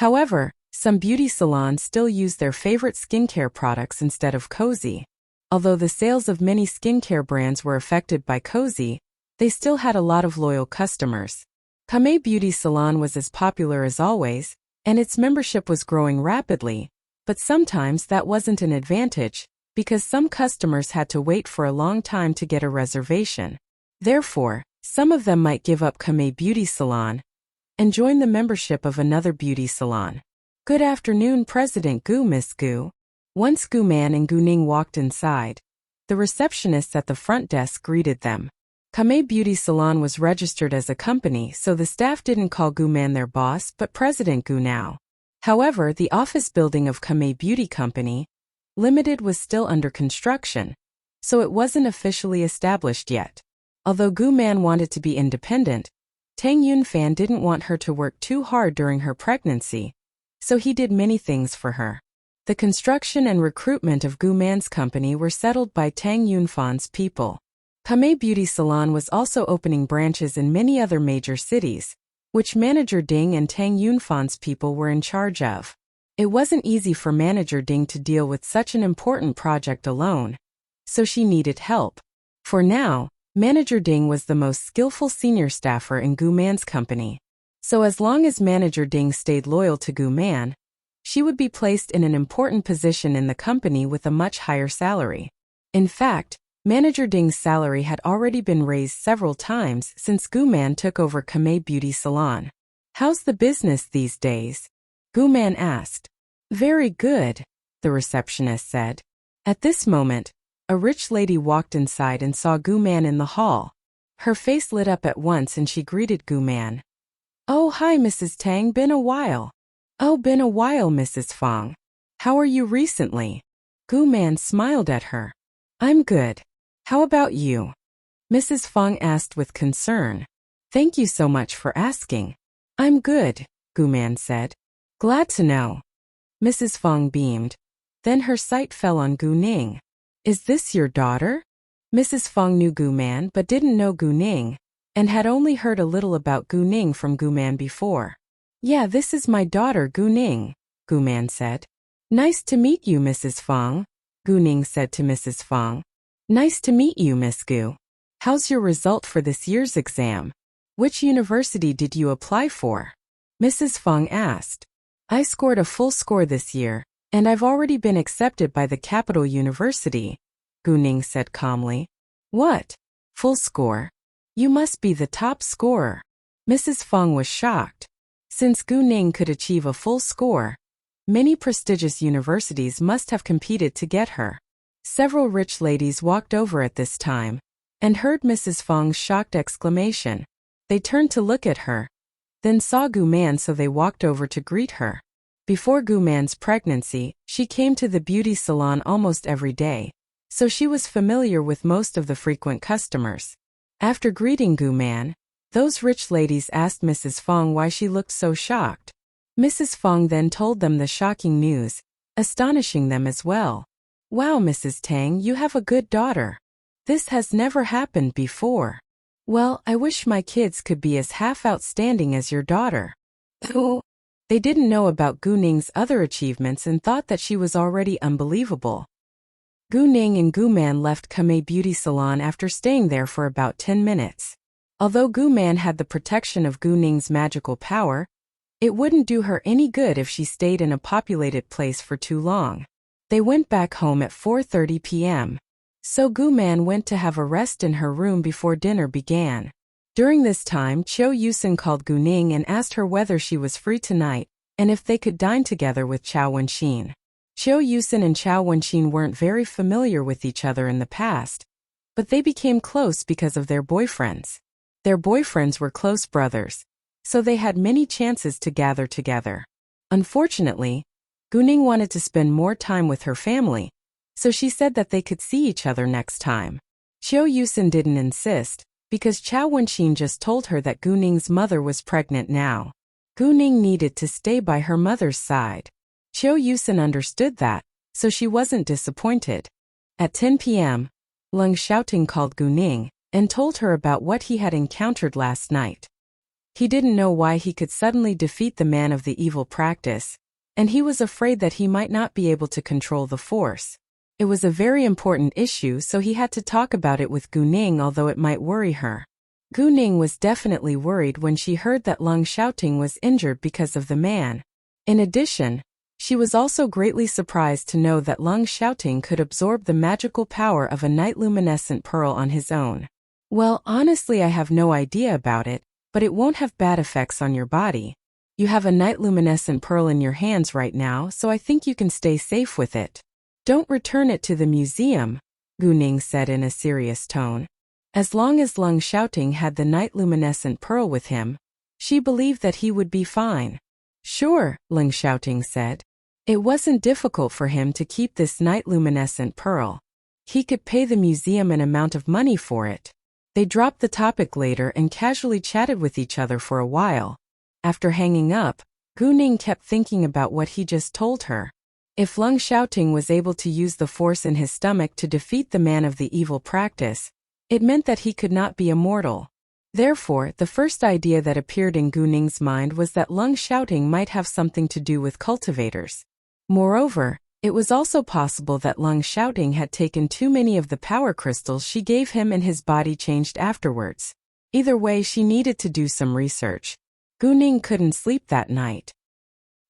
However, some beauty salons still use their favorite skincare products instead of Cozy. Although the sales of many skincare brands were affected by Cozy, they still had a lot of loyal customers. Kamei Beauty Salon was as popular as always, and its membership was growing rapidly, but sometimes that wasn't an advantage, because some customers had to wait for a long time to get a reservation. Therefore, some of them might give up Kamei Beauty Salon and join the membership of another beauty salon. Good afternoon, President Gu, Miss Gu. Once Gu Man and Gu Ning walked inside, the receptionists at the front desk greeted them. Kamei Beauty Salon was registered as a company, so the staff didn't call Gu Man their boss but President Gu now. However, the office building of Kamei Beauty Company Limited was still under construction, so it wasn't officially established yet. Although Gu Man wanted to be independent, Tang Yunfan didn't want her to work too hard during her pregnancy, so he did many things for her. The construction and recruitment of Gu Man's company were settled by Tang Yunfan's people. Kamei Beauty Salon was also opening branches in many other major cities, which Manager Ding and Tang Yunfan's people were in charge of. It wasn't easy for Manager Ding to deal with such an important project alone, so she needed help. For now, Manager Ding was the most skillful senior staffer in Gu Man's company. So as long as Manager Ding stayed loyal to Gu Man, she would be placed in an important position in the company with a much higher salary. In fact, Manager Ding's salary had already been raised several times since Gu Man took over Kamei Beauty Salon. How's the business these days? Gu Man asked. Very good, the receptionist said. At this moment, a rich lady walked inside and saw Gu Man in the hall. Her face lit up at once and she greeted Gu Man. Oh, hi, Mrs. Tang, been a while. Oh, been a while, Mrs. Fong. How are you recently? Gu Man smiled at her. I'm good. How about you? Mrs. Fong asked with concern. Thank you so much for asking. I'm good, Gu Man said. Glad to know. Mrs. Fong beamed. Then her sight fell on Gu Ning. Is this your daughter? Mrs. Fong knew Gu Man but didn't know Gu Ning, and had only heard a little about Gu Ning from Gu Man before. Yeah, this is my daughter Gu Ning, Gu Man said. Nice to meet you, Mrs. Fong, Gu Ning said to Mrs. Fong. Nice to meet you, Miss Gu. How's your result for this year's exam? Which university did you apply for? Mrs. Fong asked. I scored a full score this year, and I've already been accepted by the capital university, Gu Ning said calmly. What? Full score? You must be the top scorer. Mrs. Fong was shocked. Since Gu Ning could achieve a full score, many prestigious universities must have competed to get her. Several rich ladies walked over at this time and heard Mrs. Fong's shocked exclamation. They turned to look at her, then saw Gu Man, so they walked over to greet her. Before Gu Man's pregnancy, she came to the beauty salon almost every day, so she was familiar with most of the frequent customers. After greeting Gu Man, those rich ladies asked Mrs. Fong why she looked so shocked. Mrs. Fong then told them the shocking news, astonishing them as well. Wow, Mrs. Tang, you have a good daughter. This has never happened before. Well, I wish my kids could be as half outstanding as your daughter. They didn't know about Gu Ning's other achievements and thought that she was already unbelievable. Gu Ning and Gu Man left Kamei Beauty Salon after staying there for about 10 minutes. Although Gu Man had the protection of Gu Ning's magical power, it wouldn't do her any good if she stayed in a populated place for too long. They went back home at 4:30 p.m. So Gu Man went to have a rest in her room before dinner began. During this time, Chiu Yusin called Gu Ning and asked her whether she was free tonight and if they could dine together with Chao Wenxin. Chiu Yusin and Chao Wenxin weren't very familiar with each other in the past, but they became close because of their boyfriends. Their boyfriends were close brothers, so they had many chances to gather together. Unfortunately, Gu Ning wanted to spend more time with her family, so she said that they could see each other next time. Chiu Yusin didn't insist, because Chao Wenxin just told her that Gu Ning's mother was pregnant now. Gu Ning needed to stay by her mother's side. Chiu Yusin understood that, so she wasn't disappointed. At 10 p.m., Leng Xiaoting called Gu Ning and told her about what he had encountered last night. He didn't know why he could suddenly defeat the man of the evil practice, and he was afraid that he might not be able to control the force. It was a very important issue, so he had to talk about it with Gu Ning, although it might worry her. Gu Ning was definitely worried when she heard that Leng Xiaoting was injured because of the man. In addition, she was also greatly surprised to know that Leng Xiaoting could absorb the magical power of a night luminescent pearl on his own. Well, honestly, I have no idea about it, but it won't have bad effects on your body. You have a night luminescent pearl in your hands right now, so I think you can stay safe with it. Don't return it to the museum, Gu Ning said in a serious tone. As long as Leng Xiaoting had the night luminescent pearl with him, she believed that he would be fine. Sure, Leng Xiaoting said. It wasn't difficult for him to keep this night luminescent pearl. He could pay the museum an amount of money for it. They dropped the topic later and casually chatted with each other for a while. After hanging up, Gu Ning kept thinking about what he just told her. If Leng Xiaoting was able to use the force in his stomach to defeat the man of the evil practice, it meant that he could not be immortal. Therefore, the first idea that appeared in Gu Ning's mind was that Leng Xiaoting might have something to do with cultivators. Moreover, it was also possible that Leng Xiaoting had taken too many of the power crystals she gave him and his body changed afterwards. Either way, she needed to do some research. Gu Ning couldn't sleep that night.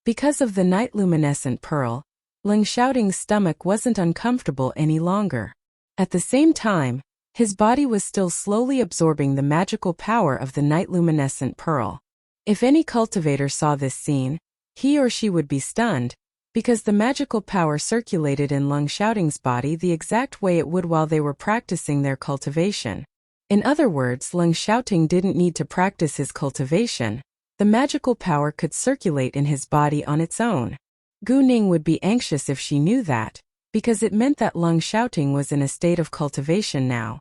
Because of the night luminescent pearl, Leng Xiaoting's stomach wasn't uncomfortable any longer. At the same time, his body was still slowly absorbing the magical power of the night luminescent pearl. If any cultivator saw this scene, he or she would be stunned, because the magical power circulated in Leng Xiaoting's body the exact way it would while they were practicing their cultivation. In other words, Leng Xiaoting didn't need to practice his cultivation. The magical power could circulate in his body on its own. Gu Ning would be anxious if she knew that, because it meant that Leng Xiaoting was in a state of cultivation now.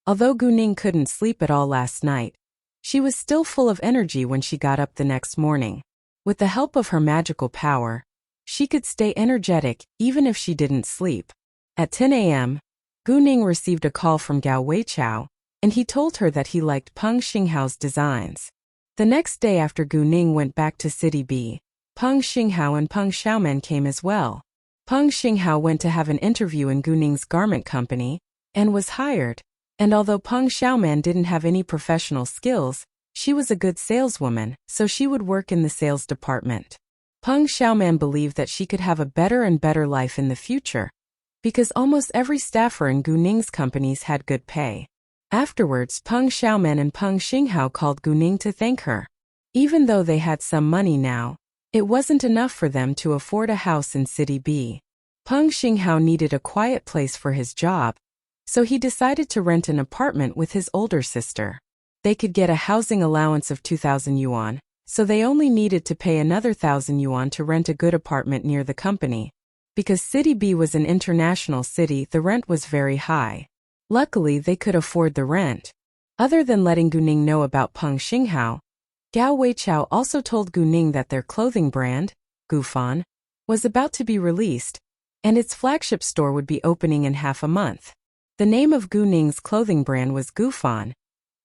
Although Gu Ning couldn't sleep at all last night, she was still full of energy when she got up the next morning. With the help of her magical power, she could stay energetic even if she didn't sleep. At 10 a.m., Gu Ning received a call from Gao Weichao, and he told her that he liked Peng Xinghao's designs. The next day after Gu Ning went back to City B, Peng Xinghao and Peng Xiaoman came as well. Peng Xinghao went to have an interview in Gu Ning's garment company, and was hired. And although Peng Xiaoman didn't have any professional skills, she was a good saleswoman, so she would work in the sales department. Peng Xiaoman believed that she could have a better and better life in the future, because almost every staffer in Gu Ning's companies had good pay. Afterwards, Peng Xiaoman and Peng Xinghao called Gu Ning to thank her. Even though they had some money now, it wasn't enough for them to afford a house in City B. Peng Xinghao needed a quiet place for his job, so he decided to rent an apartment with his older sister. They could get a housing allowance of 2,000 yuan, so they only needed to pay another 1,000 yuan to rent a good apartment near the company. Because City B was an international city, the rent was very high. Luckily, they could afford the rent. Other than letting Gu Ning know about Peng Xinghao, Gao Weichao also told Gu Ning that their clothing brand, Gufan, was about to be released, and its flagship store would be opening in half a month. The name of Gu Ning's clothing brand was Gufan,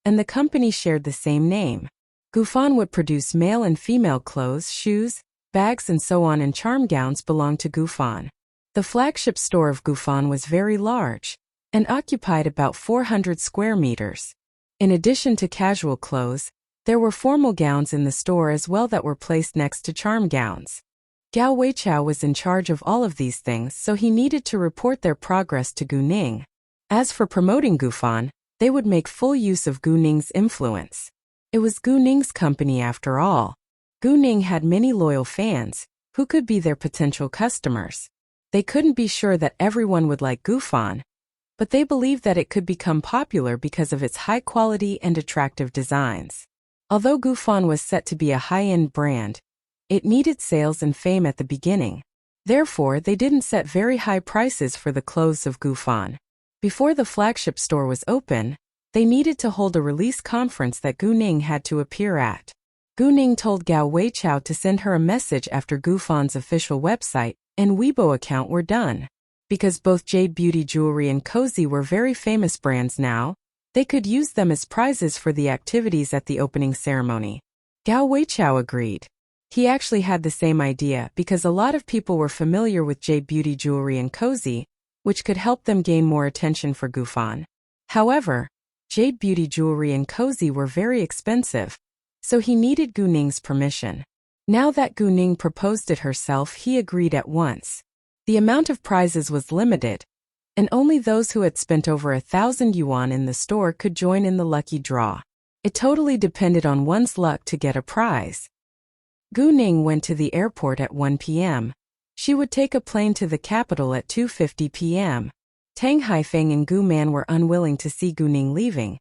and the company shared the same name. Gufan would produce male and female clothes, shoes, bags and so on, and charm gowns belonged to Gufan. The flagship store of Gufan was very large and occupied about 400 square meters. In addition to casual clothes, there were formal gowns in the store as well that were placed next to charm gowns. Gao Weichao was in charge of all of these things, so he needed to report their progress to Gu Ning. As for promoting Gufan, they would make full use of Gu Ning's influence. It was Gu Ning's company after all. Gu Ning had many loyal fans, who could be their potential customers. They couldn't be sure that everyone would like Gufan, but they believed that it could become popular because of its high quality and attractive designs. Although Gufan was set to be a high-end brand, it needed sales and fame at the beginning. Therefore, they didn't set very high prices for the clothes of Gufan. Before the flagship store was open, they needed to hold a release conference that Gu Ning had to appear at. Gu Ning told Gao Weichao to send her a message after Gufan's official website and Weibo account were done. Because both Jade Beauty Jewelry and Cozy were very famous brands now, They could use them as prizes for the activities at the opening ceremony. Gao Weichao agreed. He actually had the same idea because a lot of people were familiar with jade beauty jewelry and cozy, which could help them gain more attention for Gufan. However, jade beauty jewelry and cozy were very expensive, so he needed Gu Ning's permission. Now that Gu Ning proposed it herself, he agreed at once. The amount of prizes was limited, and only those who had spent over 1,000 yuan in the store could join in the lucky draw. It totally depended on one's luck to get a prize. Gu Ning went to the airport at 1 p.m. She would take a plane to the capital at 2:50 p.m. Tang Haifeng and Gu Man were unwilling to see Gu Ning leaving,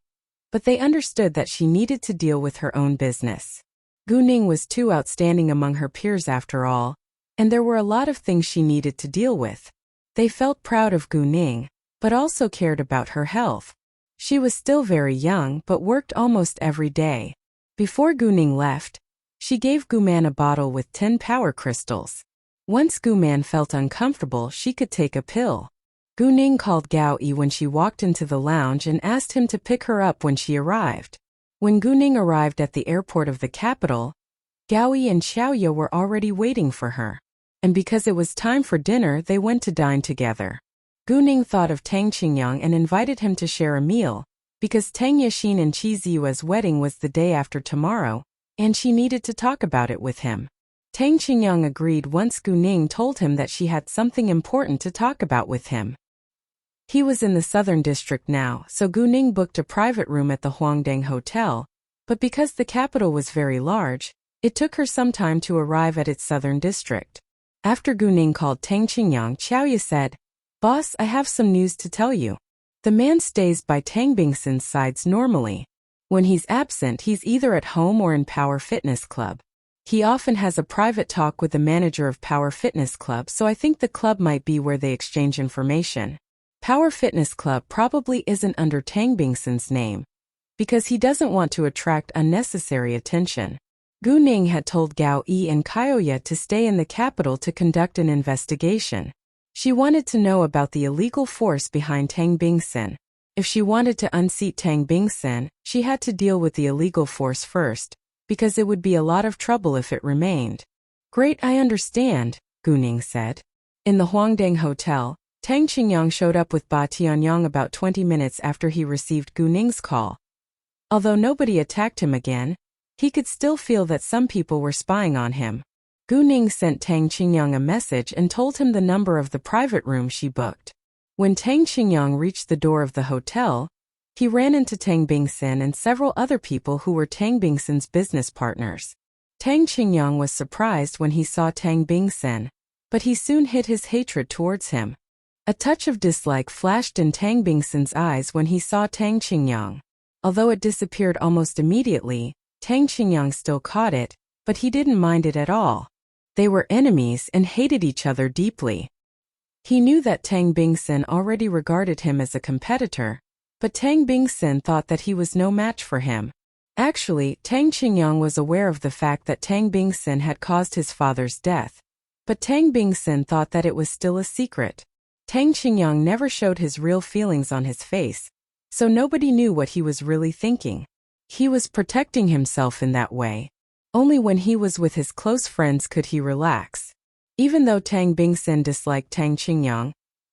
but they understood that she needed to deal with her own business. Gu Ning was too outstanding among her peers after all, and there were a lot of things she needed to deal with. They felt proud of Gu Ning, but also cared about her health. She was still very young but worked almost every day. Before Gu Ning left, she gave Gu Man a bottle with 10 power crystals. Once Gu Man felt uncomfortable, she could take a pill. Gu Ning called Gao Yi when she walked into the lounge and asked him to pick her up when she arrived. When Gu Ning arrived at the airport of the capital, Gao Yi and Xiaoya were already waiting for her. And because it was time for dinner, they went to dine together. Gu Ning thought of Tang Qingyang and invited him to share a meal, because Tang Yexin and Qi Ziyue's wedding was the day after tomorrow, and she needed to talk about it with him. Tang Qingyang agreed once Gu Ning told him that she had something important to talk about with him. He was in the southern district now, so Gu Ning booked a private room at the Huangdang Hotel, but because the capital was very large, it took her some time to arrive at its southern district. After Gu Ning called Tang Qingyang, Xiaoya said, "Boss, I have some news to tell you. The man stays by Tang Bingsen's sides normally. When he's absent, he's either at home or in Power Fitness Club. He often has a private talk with the manager of Power Fitness Club, so I think the club might be where they exchange information. Power Fitness Club probably isn't under Tang Bingsen's name, because he doesn't want to attract unnecessary attention." Gu Ning had told Gao Yi and Kyoya to stay in the capital to conduct an investigation. She wanted to know about the illegal force behind Tang Bingsen. If she wanted to unseat Tang Bingsen, she had to deal with the illegal force first, because it would be a lot of trouble if it remained. "Great, I understand," Gu Ning said. In the Huangdang Hotel, Tang Qingyang showed up with Ba Tianyang about 20 minutes after he received Gu Ning's call. Although nobody attacked him again, he could still feel that some people were spying on him. Gu Ning sent Tang Qingyang a message and told him the number of the private room she booked. When Tang Qingyang reached the door of the hotel, he ran into Tang Bingsen and several other people who were Tang Bingsen's business partners. Tang Qingyang was surprised when he saw Tang Bingsen, but he soon hid his hatred towards him. A touch of dislike flashed in Tang Bingsen's eyes when he saw Tang Qingyang. Although it disappeared almost immediately, Tang Qingyang still caught it, but he didn't mind it at all. They were enemies and hated each other deeply. He knew that Tang Bingsen already regarded him as a competitor, but Tang Bingsen thought that he was no match for him. Actually, Tang Qingyang was aware of the fact that Tang Bingsen had caused his father's death, but Tang Bingsen thought that it was still a secret. Tang Qingyang never showed his real feelings on his face, so nobody knew what he was really thinking. He was protecting himself in that way. Only when he was with his close friends could he relax. Even though Tang Bingsen disliked Tang Qingyang,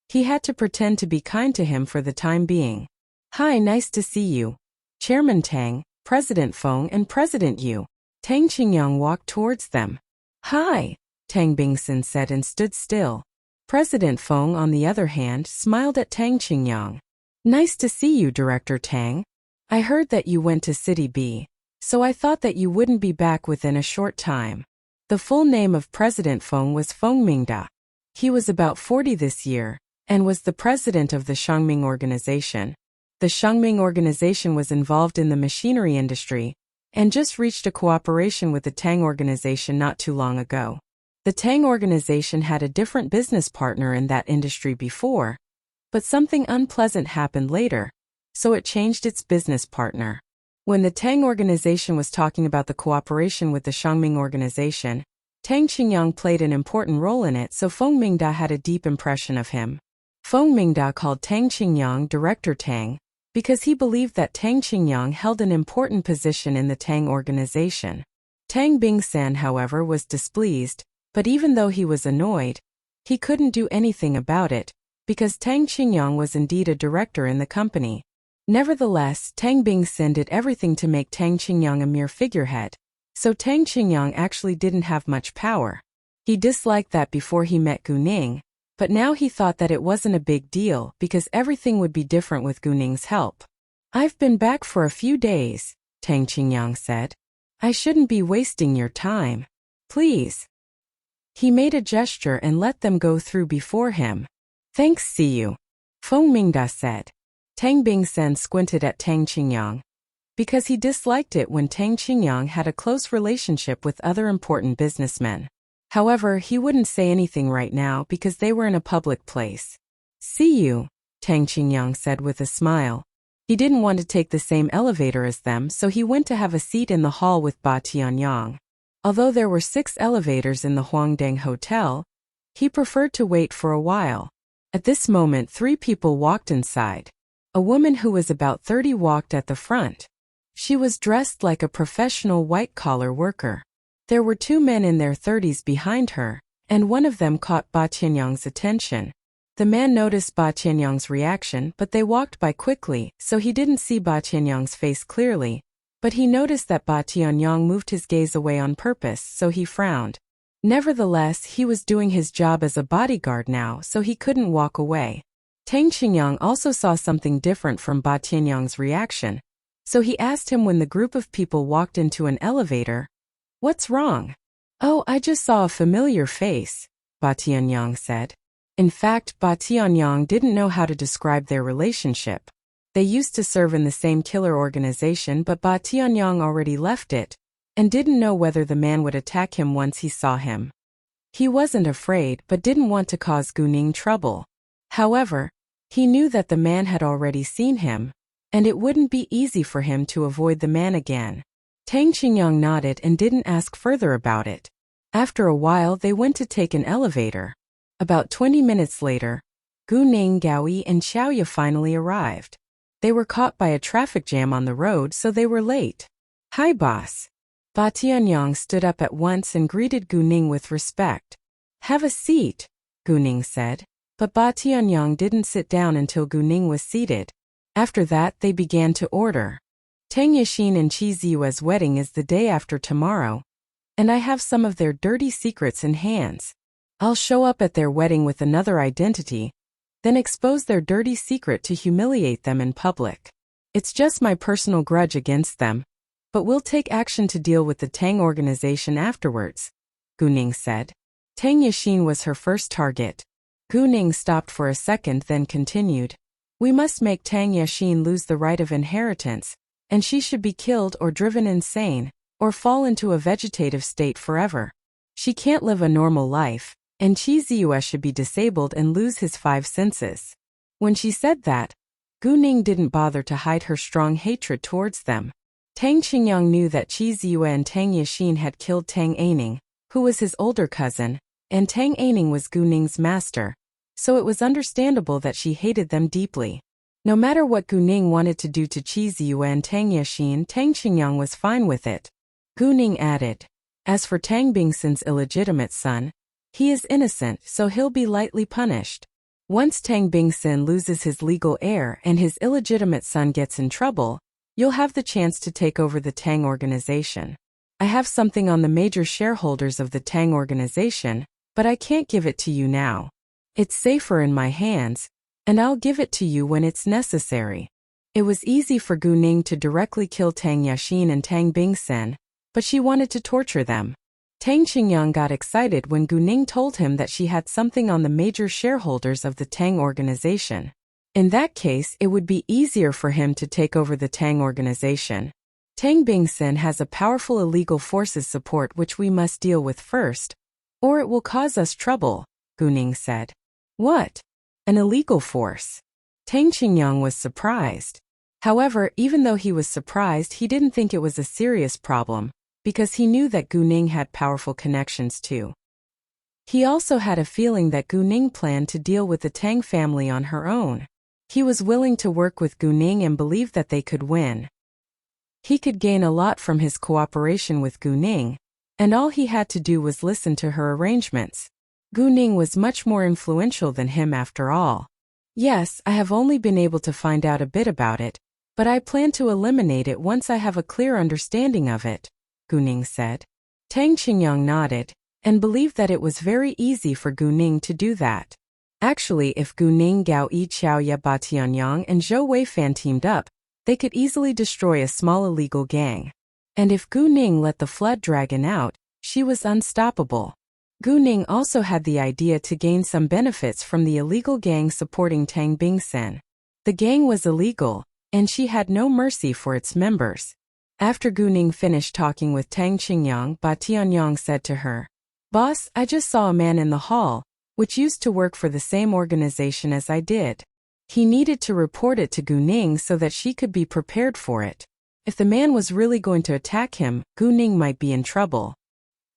he had to pretend to be kind to him for the time being. "Hi, nice to see you. Chairman Tang, President Feng and President Yu." Tang Qingyang walked towards them. "Hi," Tang Bingsen said and stood still. President Feng, on the other hand, smiled at Tang Qingyang. "Nice to see you, Director Tang. I heard that you went to City B, so I thought that you wouldn't be back within a short time." The full name of President Feng was Feng Mingda. He was about 40 this year, and was the president of the Shangming organization. The Shangming organization was involved in the machinery industry, and just reached a cooperation with the Tang organization not too long ago. The Tang organization had a different business partner in that industry before, but something unpleasant happened later, so it changed its business partner. When the Tang organization was talking about the cooperation with the Shangming organization, Tang Qingyang played an important role in it, so Feng Mingda had a deep impression of him. Feng Mingda called Tang Qingyang Director Tang, because he believed that Tang Qingyang held an important position in the Tang organization. Tang Bingsan, however, was displeased, but even though he was annoyed, he couldn't do anything about it, because Tang Qingyang was indeed a director in the company. Nevertheless, Tang Bingsan did everything to make Tang Qingyang a mere figurehead, so Tang Qingyang actually didn't have much power. He disliked that before he met Gu Ning, but now he thought that it wasn't a big deal because everything would be different with Gu Ning's help. "I've been back for a few days," Tang Qingyang said. "I shouldn't be wasting your time. Please." He made a gesture and let them go through before him. "Thanks, see you," Feng Mingda said. Tang Bingsan squinted at Tang Qingyang, because he disliked it when Tang Qingyang had a close relationship with other important businessmen. However, he wouldn't say anything right now because they were in a public place. "See you," Tang Qingyang said with a smile. He didn't want to take the same elevator as them, so he went to have a seat in the hall with Ba Tianyang. Although there were 6 elevators in the Huangdang Hotel, he preferred to wait for a while. At this moment, 3 people walked inside. A woman who was about 30 walked at the front. She was dressed like a professional white-collar worker. There were 2 men in their 30s behind her, and one of them caught Ba Tianyang's attention. The man noticed Ba Tianyang's reaction, but they walked by quickly, so he didn't see Ba Tianyang's face clearly, but he noticed that Ba Tianyang moved his gaze away on purpose, so he frowned. Nevertheless, he was doing his job as a bodyguard now, so he couldn't walk away. Tang Qingyang also saw something different from Ba Tianyang's reaction, so he asked him when the group of people walked into an elevator, "What's wrong?" "Oh, I just saw a familiar face," Ba Tianyang said. In fact, Ba Tianyang didn't know how to describe their relationship. They used to serve in the same killer organization, but Ba Tianyang already left it, and didn't know whether the man would attack him once he saw him. He wasn't afraid, but didn't want to cause Gu Ning trouble. However, he knew that the man had already seen him, and it wouldn't be easy for him to avoid the man again. Tang Qingyang nodded and didn't ask further about it. After a while, they went to take an elevator. About 20 minutes later, Gu Ning, Gaoyi, and Xiaoya finally arrived. They were caught by a traffic jam on the road, so they were late. "Hi, boss." Ba Tianyang stood up at once and greeted Gu Ning with respect. "Have a seat," Gu Ning said. But Ba Tianyang didn't sit down until Gu Ning was seated. After that, they began to order. "Tang Yixin and Qi Ziyue's wedding is the day after tomorrow, and I have some of their dirty secrets in hands. I'll show up at their wedding with another identity, then expose their dirty secret to humiliate them in public. It's just my personal grudge against them, but we'll take action to deal with the Tang organization afterwards," Gu Ning said. Tang Yixin was her first target. Gu Ning stopped for a second, then continued. "We must make Tang Yixin lose the right of inheritance, and she should be killed or driven insane, or fall into a vegetative state forever. She can't live a normal life, and Qi Ziyue should be disabled and lose his 5 senses." When she said that, Gu Ning didn't bother to hide her strong hatred towards them. Tang Qingyang knew that Qi Ziyue and Tang Yixin had killed Tang Aining, who was his older cousin, and Tang Aining was Gu Ning's master, so it was understandable that she hated them deeply. No matter what Gu Ning wanted to do to Qi Ziyue and Tang Yixin, Tang Qingyang was fine with it. Gu Ning added, "As for Tang Bingsan's illegitimate son, he is innocent, so he'll be lightly punished. Once Tang Bingsan loses his legal heir and his illegitimate son gets in trouble, you'll have the chance to take over the Tang organization. I have something on the major shareholders of the Tang organization, but I can't give it to you now. It's safer in my hands, and I'll give it to you when it's necessary." It was easy for Gu Ning to directly kill Tang Yixin and Tang Bingsan, but she wanted to torture them. Tang Qingyang got excited when Gu Ning told him that she had something on the major shareholders of the Tang organization. In that case, it would be easier for him to take over the Tang organization. "Tang Bingsan has a powerful illegal forces support which we must deal with first, or it will cause us trouble," Gu Ning said. "What? An illegal force?" Tang Qingyang was surprised. However, even though he was surprised, he didn't think it was a serious problem, because he knew that Gu Ning had powerful connections too. He also had a feeling that Gu Ning planned to deal with the Tang family on her own. He was willing to work with Gu Ning and believed that they could win. He could gain a lot from his cooperation with Gu Ning, and all he had to do was listen to her arrangements. Gu Ning was much more influential than him after all. Yes, I have only been able to find out a bit about it, but I plan to eliminate it once I have a clear understanding of it, Gu Ning said. Tang Qingyang nodded, and believed that it was very easy for Gu Ning to do that. Actually, if Gu Ning, Gao Yi, Xiaoya, Ba Tianyang, and Zhou Weifan teamed up, they could easily destroy a small illegal gang. And if Gu Ning let the flood dragon out, she was unstoppable. Gu Ning also had the idea to gain some benefits from the illegal gang supporting Tang Bingsen. The gang was illegal, and she had no mercy for its members. After Gu Ning finished talking with Tang Qingyang, Ba Tianyang said to her, "Boss, I just saw a man in the hall, which used to work for the same organization as I did. He needed to report it to Gu Ning so that she could be prepared for it. If the man was really going to attack him, Gu Ning might be in trouble."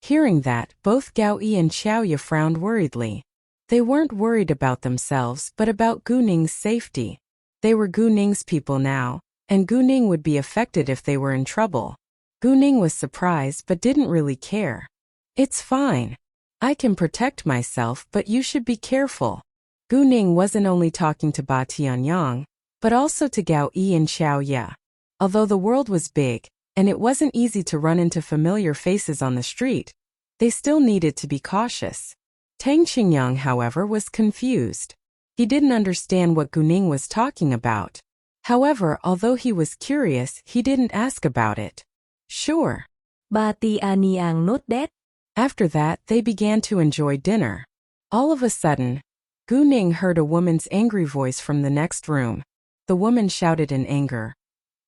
Hearing that, both Gao Yi and Xiaoya frowned worriedly. They weren't worried about themselves but about Gu Ning's safety. They were Gu Ning's people now, and Gu Ning would be affected if they were in trouble. Gu Ning was surprised but didn't really care. "It's fine. I can protect myself, but you should be careful." Gu Ning wasn't only talking to Ba Tianyang, but also to Gao Yi and Xiaoya. Although the world was big, and it wasn't easy to run into familiar faces on the street, they still needed to be cautious. Tang Qingyang, however, was confused. He didn't understand what Gu Ning was talking about. However, although he was curious, he didn't ask about it. "Sure." Ba Tianyang nodded. After that, they began to enjoy dinner. All of a sudden, Gu Ning heard a woman's angry voice from the next room. The woman shouted in anger,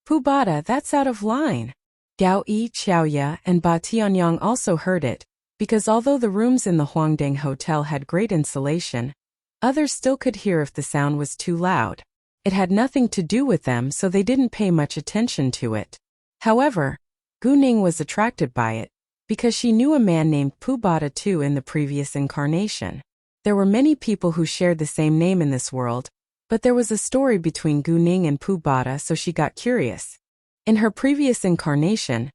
"Pu Bada, that's out of line." Gao Yi, Xiaoya, and Ba Tianyang also heard it, because although the rooms in the Huangdang Hotel had great insulation, others still could hear if the sound was too loud. It had nothing to do with them, so they didn't pay much attention to it. However, Gu Ning was attracted by it, because she knew a man named Pu Bada too in the previous incarnation. There were many people who shared the same name in this world, but there was a story between Gu Ning and Pu Bada, so she got curious. In her previous incarnation,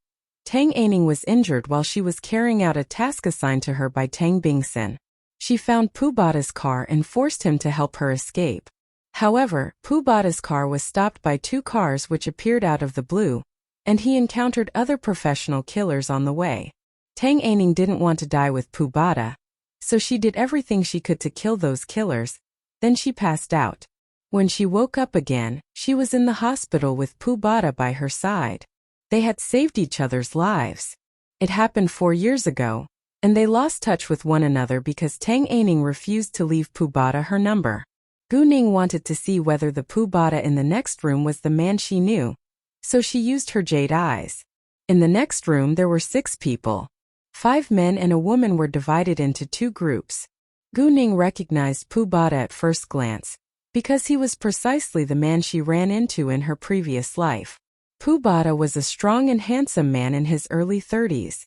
Tang Aining was injured while she was carrying out a task assigned to her by Tang Bingsen. She found Pu Bada's car and forced him to help her escape. However, Pu Bada's car was stopped by two cars which appeared out of the blue, and he encountered other professional killers on the way. Tang Aining didn't want to die with Pu Bada, so she did everything she could to kill those killers, then she passed out. When she woke up again, she was in the hospital with Pu Bada by her side. They had saved each other's lives. It happened 4 years ago, and they lost touch with one another because Tang Aining refused to leave Pu Bada her number. Gu Ning wanted to see whether the Pu Bada in the next room was the man she knew, so she used her jade eyes. In the next room there were 6 people. 5 men and a woman were divided into 2 groups. Gu Ning recognized Pu Bada at first glance, because he was precisely the man she ran into in her previous life. Pu Bada was a strong and handsome man in his early 30s.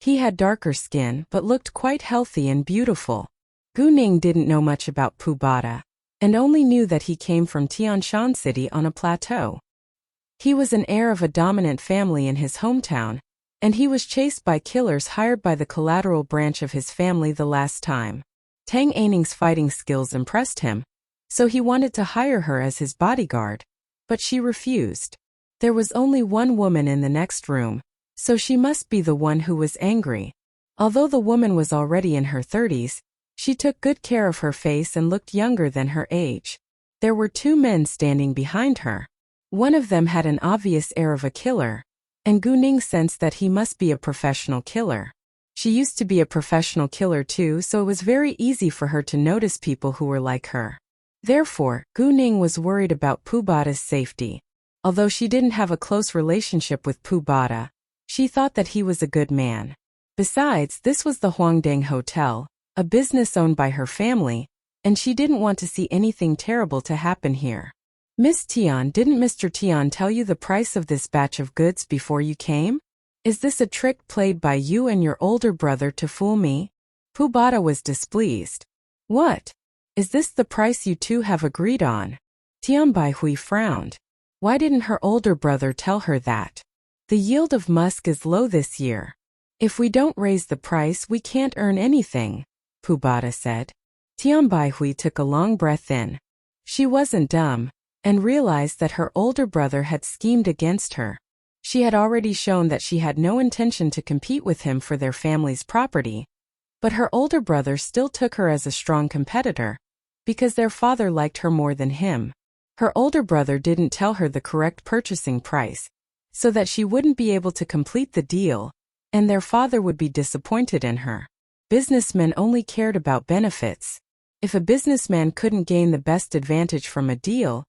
He had darker skin but looked quite healthy and beautiful. Gu Ning didn't know much about Pu Bada, and only knew that he came from Tianshan City on a plateau. He was an heir of a dominant family in his hometown, and he was chased by killers hired by the collateral branch of his family the last time. Tang Aining's fighting skills impressed him, so he wanted to hire her as his bodyguard, but she refused. There was only one woman in the next room, so she must be the one who was angry. Although the woman was already in her 30s, she took good care of her face and looked younger than her age. There were 2 men standing behind her. One of them had an obvious air of a killer, and Gu Ning sensed that he must be a professional killer. She used to be a professional killer too, so it was very easy for her to notice people who were like her. Therefore, Gu Ning was worried about Pu Bada's safety. Although she didn't have a close relationship with Pu Bada, she thought that he was a good man. Besides, this was the Huangdang Hotel, a business owned by her family, and she didn't want to see anything terrible to happen here. "Miss Tian, didn't Mr. Tian tell you the price of this batch of goods before you came? Is this a trick played by you and your older brother to fool me?" Pu Bada was displeased. "What? Is this the price you two have agreed on?" Tian Baihui frowned. Why didn't her older brother tell her that? The yield of musk is low this year. If we don't raise the price, we can't earn anything, Pubata said. Tian Baihui took a long breath in. She wasn't dumb, and realized that her older brother had schemed against her. She had already shown that she had no intention to compete with him for their family's property, but her older brother still took her as a strong competitor, because their father liked her more than him. Her older brother didn't tell her the correct purchasing price, so that she wouldn't be able to complete the deal, and their father would be disappointed in her. Businessmen only cared about benefits. If a businessman couldn't gain the best advantage from a deal,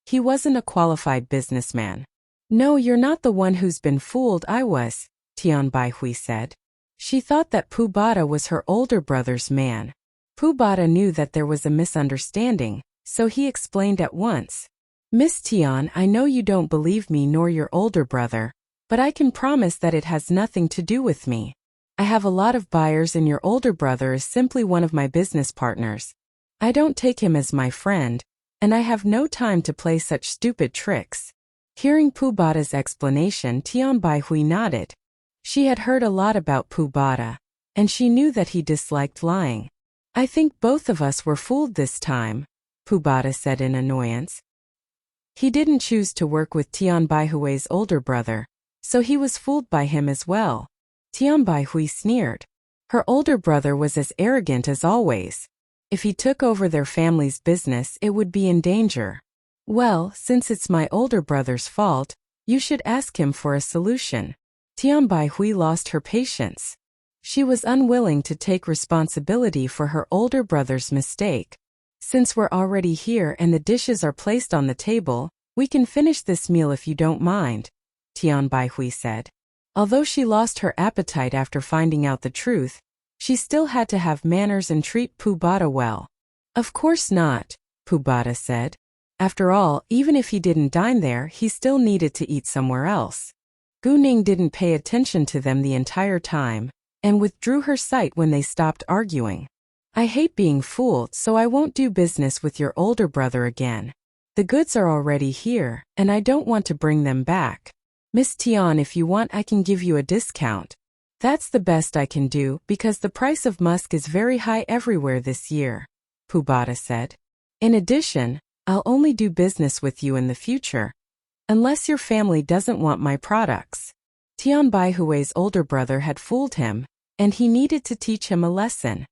he wasn't a qualified businessman. No, you're not the one who's been fooled, I was, Tian Baihui said. She thought that Pubata was her older brother's man. Pubata knew that there was a misunderstanding, so he explained at once. Miss Tian, I know you don't believe me nor your older brother, but I can promise that it has nothing to do with me. I have a lot of buyers and your older brother is simply one of my business partners. I don't take him as my friend, and I have no time to play such stupid tricks. Hearing Pubata's explanation, Tian Baihui nodded. She had heard a lot about Pubata, and she knew that he disliked lying. I think both of us were fooled this time, Pubata said in annoyance. He didn't choose to work with Tian Baihui's older brother, so he was fooled by him as well. Tian Baihui sneered. Her older brother was as arrogant as always. If he took over their family's business, it would be in danger. Well, since it's my older brother's fault, you should ask him for a solution. Tian Baihui lost her patience. She was unwilling to take responsibility for her older brother's mistake. Since we're already here and the dishes are placed on the table, we can finish this meal if you don't mind, Tian Baihui said. Although she lost her appetite after finding out the truth, she still had to have manners and treat Pubata well. Of course not, Pubata said. After all, even if he didn't dine there, he still needed to eat somewhere else. Guning didn't pay attention to them the entire time, and withdrew her sight when they stopped arguing. I hate being fooled, so I won't do business with your older brother again. The goods are already here, and I don't want to bring them back. Miss Tian, if you want, I can give you a discount. That's the best I can do because the price of musk is very high everywhere this year, Pubata said. In addition, I'll only do business with you in the future, unless your family doesn't want my products. Tian Baihui's older brother had fooled him, and he needed to teach him a lesson.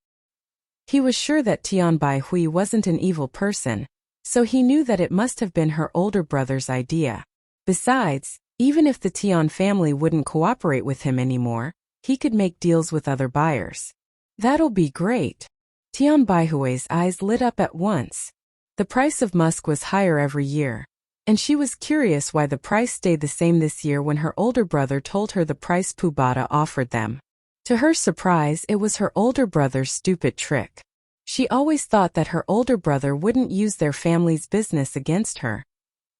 He was sure that Tian Baihui wasn't an evil person, so he knew that it must have been her older brother's idea. Besides, even if the Tian family wouldn't cooperate with him anymore, he could make deals with other buyers. That'll be great. Tian Baihui's eyes lit up at once. The price of musk was higher every year, and she was curious why the price stayed the same this year when her older brother told her the price Pubata offered them. To her surprise, it was her older brother's stupid trick. She always thought that her older brother wouldn't use their family's business against her,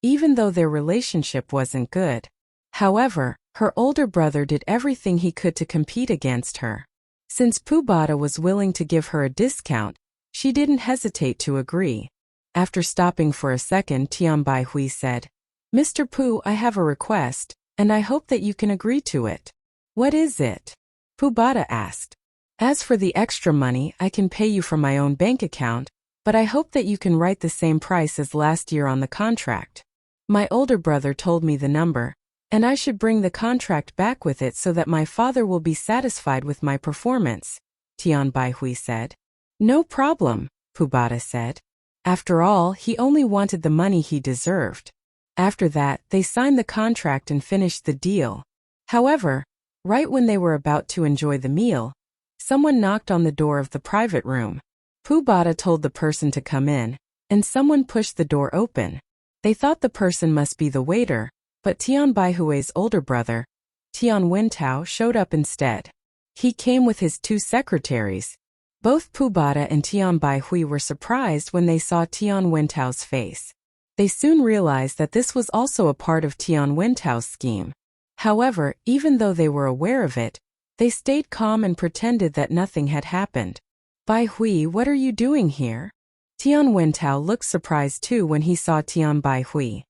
even though their relationship wasn't good. However, her older brother did everything he could to compete against her. Since Pubata was willing to give her a discount, she didn't hesitate to agree. After stopping for a second, Tian Baihui said, Mr. Pu, I have a request, and I hope that you can agree to it. What is it? Pubata asked. As for the extra money, I can pay you from my own bank account, but I hope that you can write the same price as last year on the contract. My older brother told me the number, and I should bring the contract back with it so that my father will be satisfied with my performance, Tian Baihui said. No problem, Pubata said. After all, he only wanted the money he deserved. After that, they signed the contract and finished the deal. However, right when they were about to enjoy the meal, someone knocked on the door of the private room. Pubata told the person to come in, and someone pushed the door open. They thought the person must be the waiter, but Tian Baihui's older brother, Tian Wintao, showed up instead. He came with his 2 secretaries. Both Pubata and Tian Baihui were surprised when they saw Tian Wintao's face. They soon realized that this was also a part of Tian Wintao's scheme. However, even though they were aware of it, they stayed calm and pretended that nothing had happened. Baihui, what are you doing here? Tian Wentao looked surprised too when he saw Tian Baihui.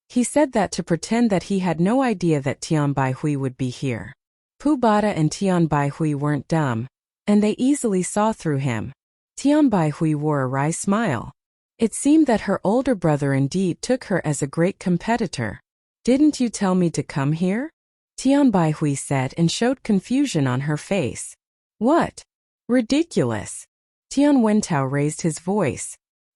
He said that to pretend that he had no idea that Tian Baihui would be here. Pu Bada and Tian Baihui weren't dumb, and they easily saw through him. Tian Baihui wore a wry smile. It seemed that her older brother indeed took her as a great competitor. "Didn't you tell me to come here?" Tian Baihui said and showed confusion on her face. "What? Ridiculous." Tian Wentao raised his voice.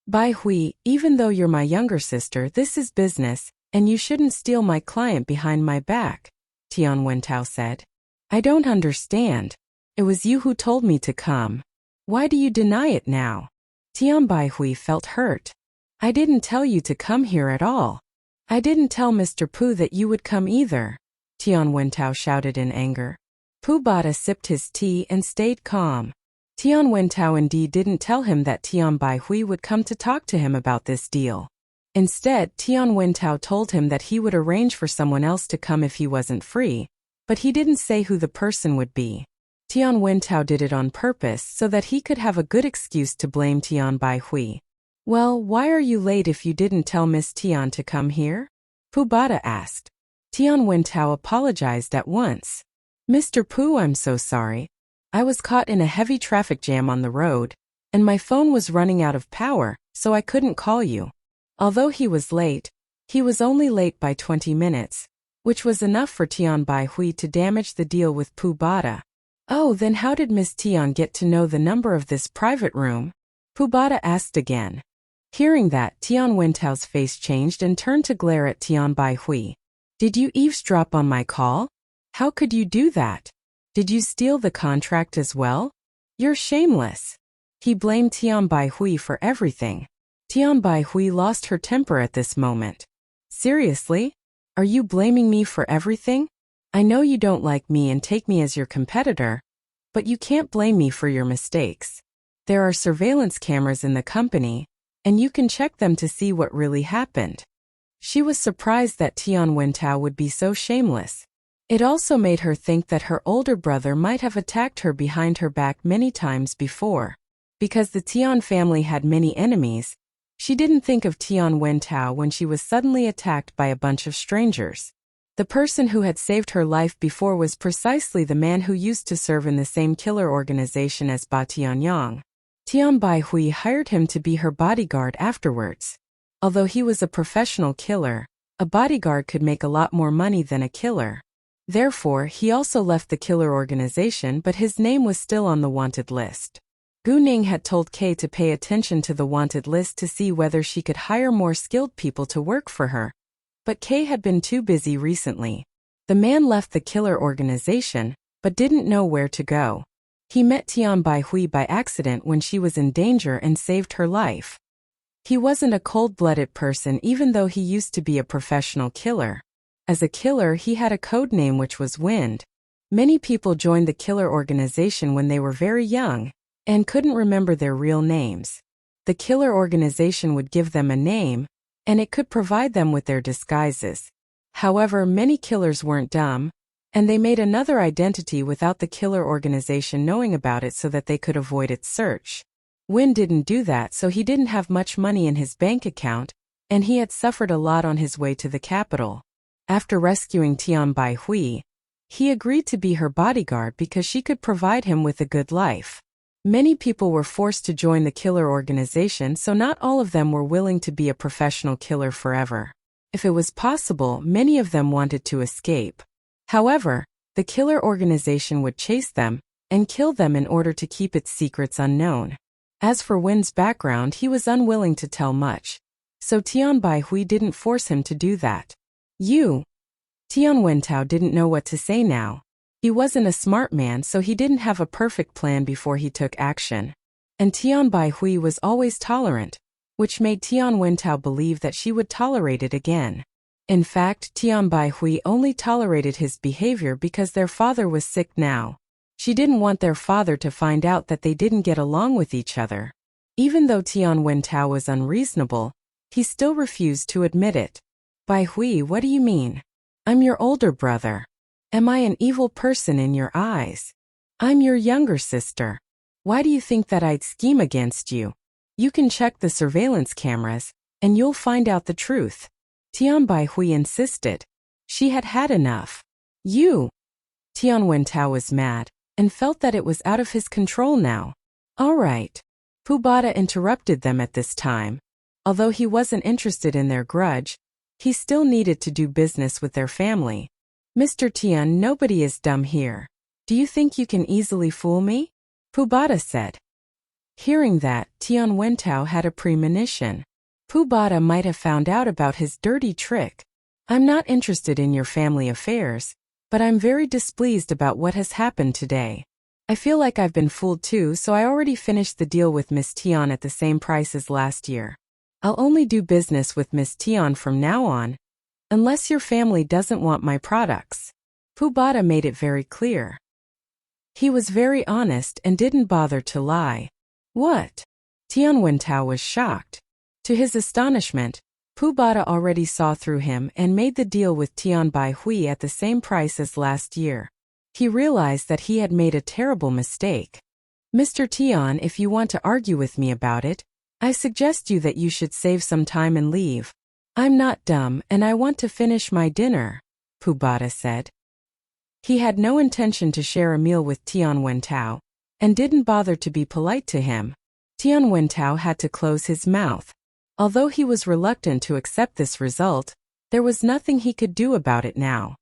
"Baihui, even though you're my younger sister, this is business, and you shouldn't steal my client behind my back," Tian Wentao said. "I don't understand. It was you who told me to come. Why do you deny it now?" Tian Baihui felt hurt. "I didn't tell you to come here at all. I didn't tell Mr. Pu that you would come either," Tian Wentao shouted in anger. Pu Bada sipped his tea and stayed calm. Tian Wentao indeed didn't tell him that Tian Baihui would come to talk to him about this deal. Instead, Tian Wentao told him that he would arrange for someone else to come if he wasn't free, but he didn't say who the person would be. Tian Wentao did it on purpose so that he could have a good excuse to blame Tian Baihui. "Well, why are you late if you didn't tell Miss Tian to come here?" Pu Bada asked. Tian Wentao apologized at once. "Mr. Pu, I'm so sorry. I was caught in a heavy traffic jam on the road, and my phone was running out of power, so I couldn't call you." Although he was late, he was only late by 20 minutes, which was enough for Tian Baihui to damage the deal with Pu Bada. "Oh, then how did Miss Tian get to know the number of this private room?" Pu Bada asked again. Hearing that, Tian Wentao's face changed and turned to glare at Tian Baihui. "Did you eavesdrop on my call? How could you do that? Did you steal the contract as well? You're shameless." He blamed Tian Baihui for everything. Tian Baihui lost her temper at this moment. "Seriously? Are you blaming me for everything? I know you don't like me and take me as your competitor, but you can't blame me for your mistakes. There are surveillance cameras in the company, and you can check them to see what really happened." She was surprised that Tian Wentao would be so shameless. It also made her think that her older brother might have attacked her behind her back many times before. Because the Tian family had many enemies, she didn't think of Tian Wentao when she was suddenly attacked by a bunch of strangers. The person who had saved her life before was precisely the man who used to serve in the same killer organization as Ba Tianyang. Tian Baihui hired him to be her bodyguard afterwards. Although he was a professional killer, a bodyguard could make a lot more money than a killer. Therefore, he also left the killer organization, but his name was still on the wanted list. Gu Ning had told Kay to pay attention to the wanted list to see whether she could hire more skilled people to work for her. But Kay had been too busy recently. The man left the killer organization, but didn't know where to go. He met Tian Baihui by accident when she was in danger and saved her life. He wasn't a cold-blooded person even though he used to be a professional killer. As a killer, he had a code name which was Wind. Many people joined the killer organization when they were very young and couldn't remember their real names. The killer organization would give them a name, and it could provide them with their disguises. However, many killers weren't dumb, and they made another identity without the killer organization knowing about it so that they could avoid its search. Win didn't do that, so he didn't have much money in his bank account, and he had suffered a lot on his way to the capital. After rescuing Tian Baihui, he agreed to be her bodyguard because she could provide him with a good life. Many people were forced to join the killer organization, so not all of them were willing to be a professional killer forever. If it was possible, many of them wanted to escape. However, the killer organization would chase them and kill them in order to keep its secrets unknown. As for Win's background, he was unwilling to tell much, so Tian Baihui didn't force him to do that. Tian Wentao didn't know what to say now. He wasn't a smart man, so he didn't have a perfect plan before he took action. And Tian Baihui was always tolerant, which made Tian Wentao believe that she would tolerate it again. In fact, Tian Baihui only tolerated his behavior because their father was sick now. She didn't want their father to find out that they didn't get along with each other. Even though Tian Wentao was unreasonable, he still refused to admit it. "Baihui, what do you mean? I'm your older brother. Am I an evil person in your eyes? I'm your younger sister. Why do you think that I'd scheme against you?" You can check the surveillance cameras, and you'll find out the truth. Tian Baihui insisted. She had had enough. You! Tian Wentao was mad, and felt that it was out of his control now. All right. Pu Bada interrupted them at this time. Although he wasn't interested in their grudge, he still needed to do business with their family. Mr. Tian, nobody is dumb here. Do you think you can easily fool me? Pu Bada said. Hearing that, Tian Wentao had a premonition. Pu Bada might have found out about his dirty trick. I'm not interested in your family affairs, but I'm very displeased about what has happened today. I feel like I've been fooled too, so I already finished the deal with Miss Tian at the same price as last year. I'll only do business with Miss Tian from now on, unless your family doesn't want my products. Pu Bada made it very clear. He was very honest and didn't bother to lie. What? Tian Wentao was shocked. To his astonishment, Pu Bada already saw through him and made the deal with Tian Baihui at the same price as last year. He realized that he had made a terrible mistake. Mr. Tian, if you want to argue with me about it, I suggest that you should save some time and leave. I'm not dumb and I want to finish my dinner, Pu Bada said. He had no intention to share a meal with Tian Wentao, and didn't bother to be polite to him. Tian Wentao had to close his mouth. Although he was reluctant to accept this result, there was nothing he could do about it now.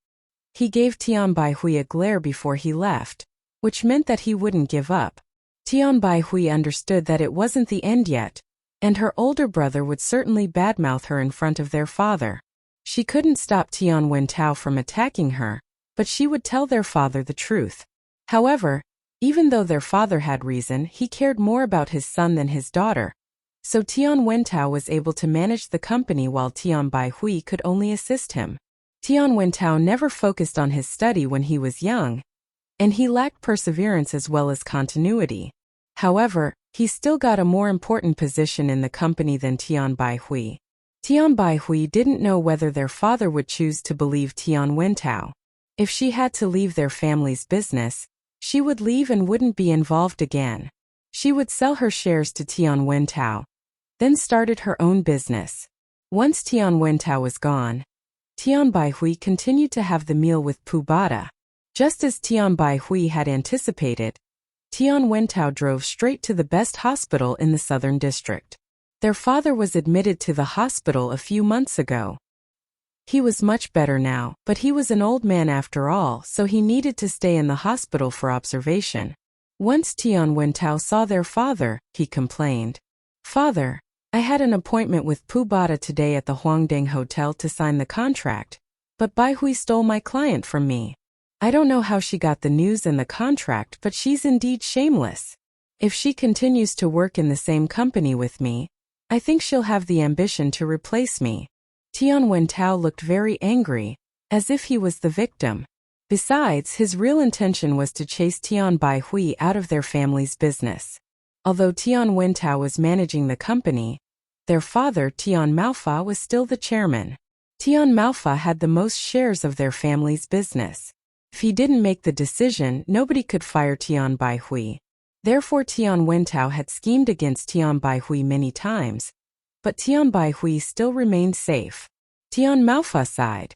He gave Tian Baihui a glare before he left, which meant that he wouldn't give up. Tian Baihui understood that it wasn't the end yet, and her older brother would certainly badmouth her in front of their father. She couldn't stop Tian Wentao from attacking her, but she would tell their father the truth. However, even though their father had reason, he cared more about his son than his daughter. So Tian Wentao was able to manage the company while Tian Baihui could only assist him. Tian Wentao never focused on his study when he was young, and he lacked perseverance as well as continuity. However, he still got a more important position in the company than Tian Baihui. Tian Baihui didn't know whether their father would choose to believe Tian Wentao. If she had to leave their family's business, she would leave and wouldn't be involved again. She would sell her shares to Tian Wentao, then started her own business. Once Tian Wentao was gone, Tian Baihui continued to have the meal with Pu Bada. Just as Tian Baihui had anticipated, Tian Wentao drove straight to the best hospital in the southern district. Their father was admitted to the hospital a few months ago. He was much better now, but he was an old man after all, so he needed to stay in the hospital for observation. Once Tian Wentao saw their father, he complained. Father, I had an appointment with Pu Bada today at the Huangdeng Hotel to sign the contract, but Baihui stole my client from me. I don't know how she got the news and the contract, but she's indeed shameless. If she continues to work in the same company with me, I think she'll have the ambition to replace me. Tian Wentao looked very angry, as if he was the victim. Besides, his real intention was to chase Tian Baihui out of their family's business. Although Tian Wentao was managing the company, their father Tian Maofa was still the chairman. Tian Maofa had the most shares of their family's business. If he didn't make the decision, nobody could fire Tian Baihui. Therefore Tian Wentao had schemed against Tian Baihui many times, but Tian Baihui still remained safe. Tian Maofa sighed.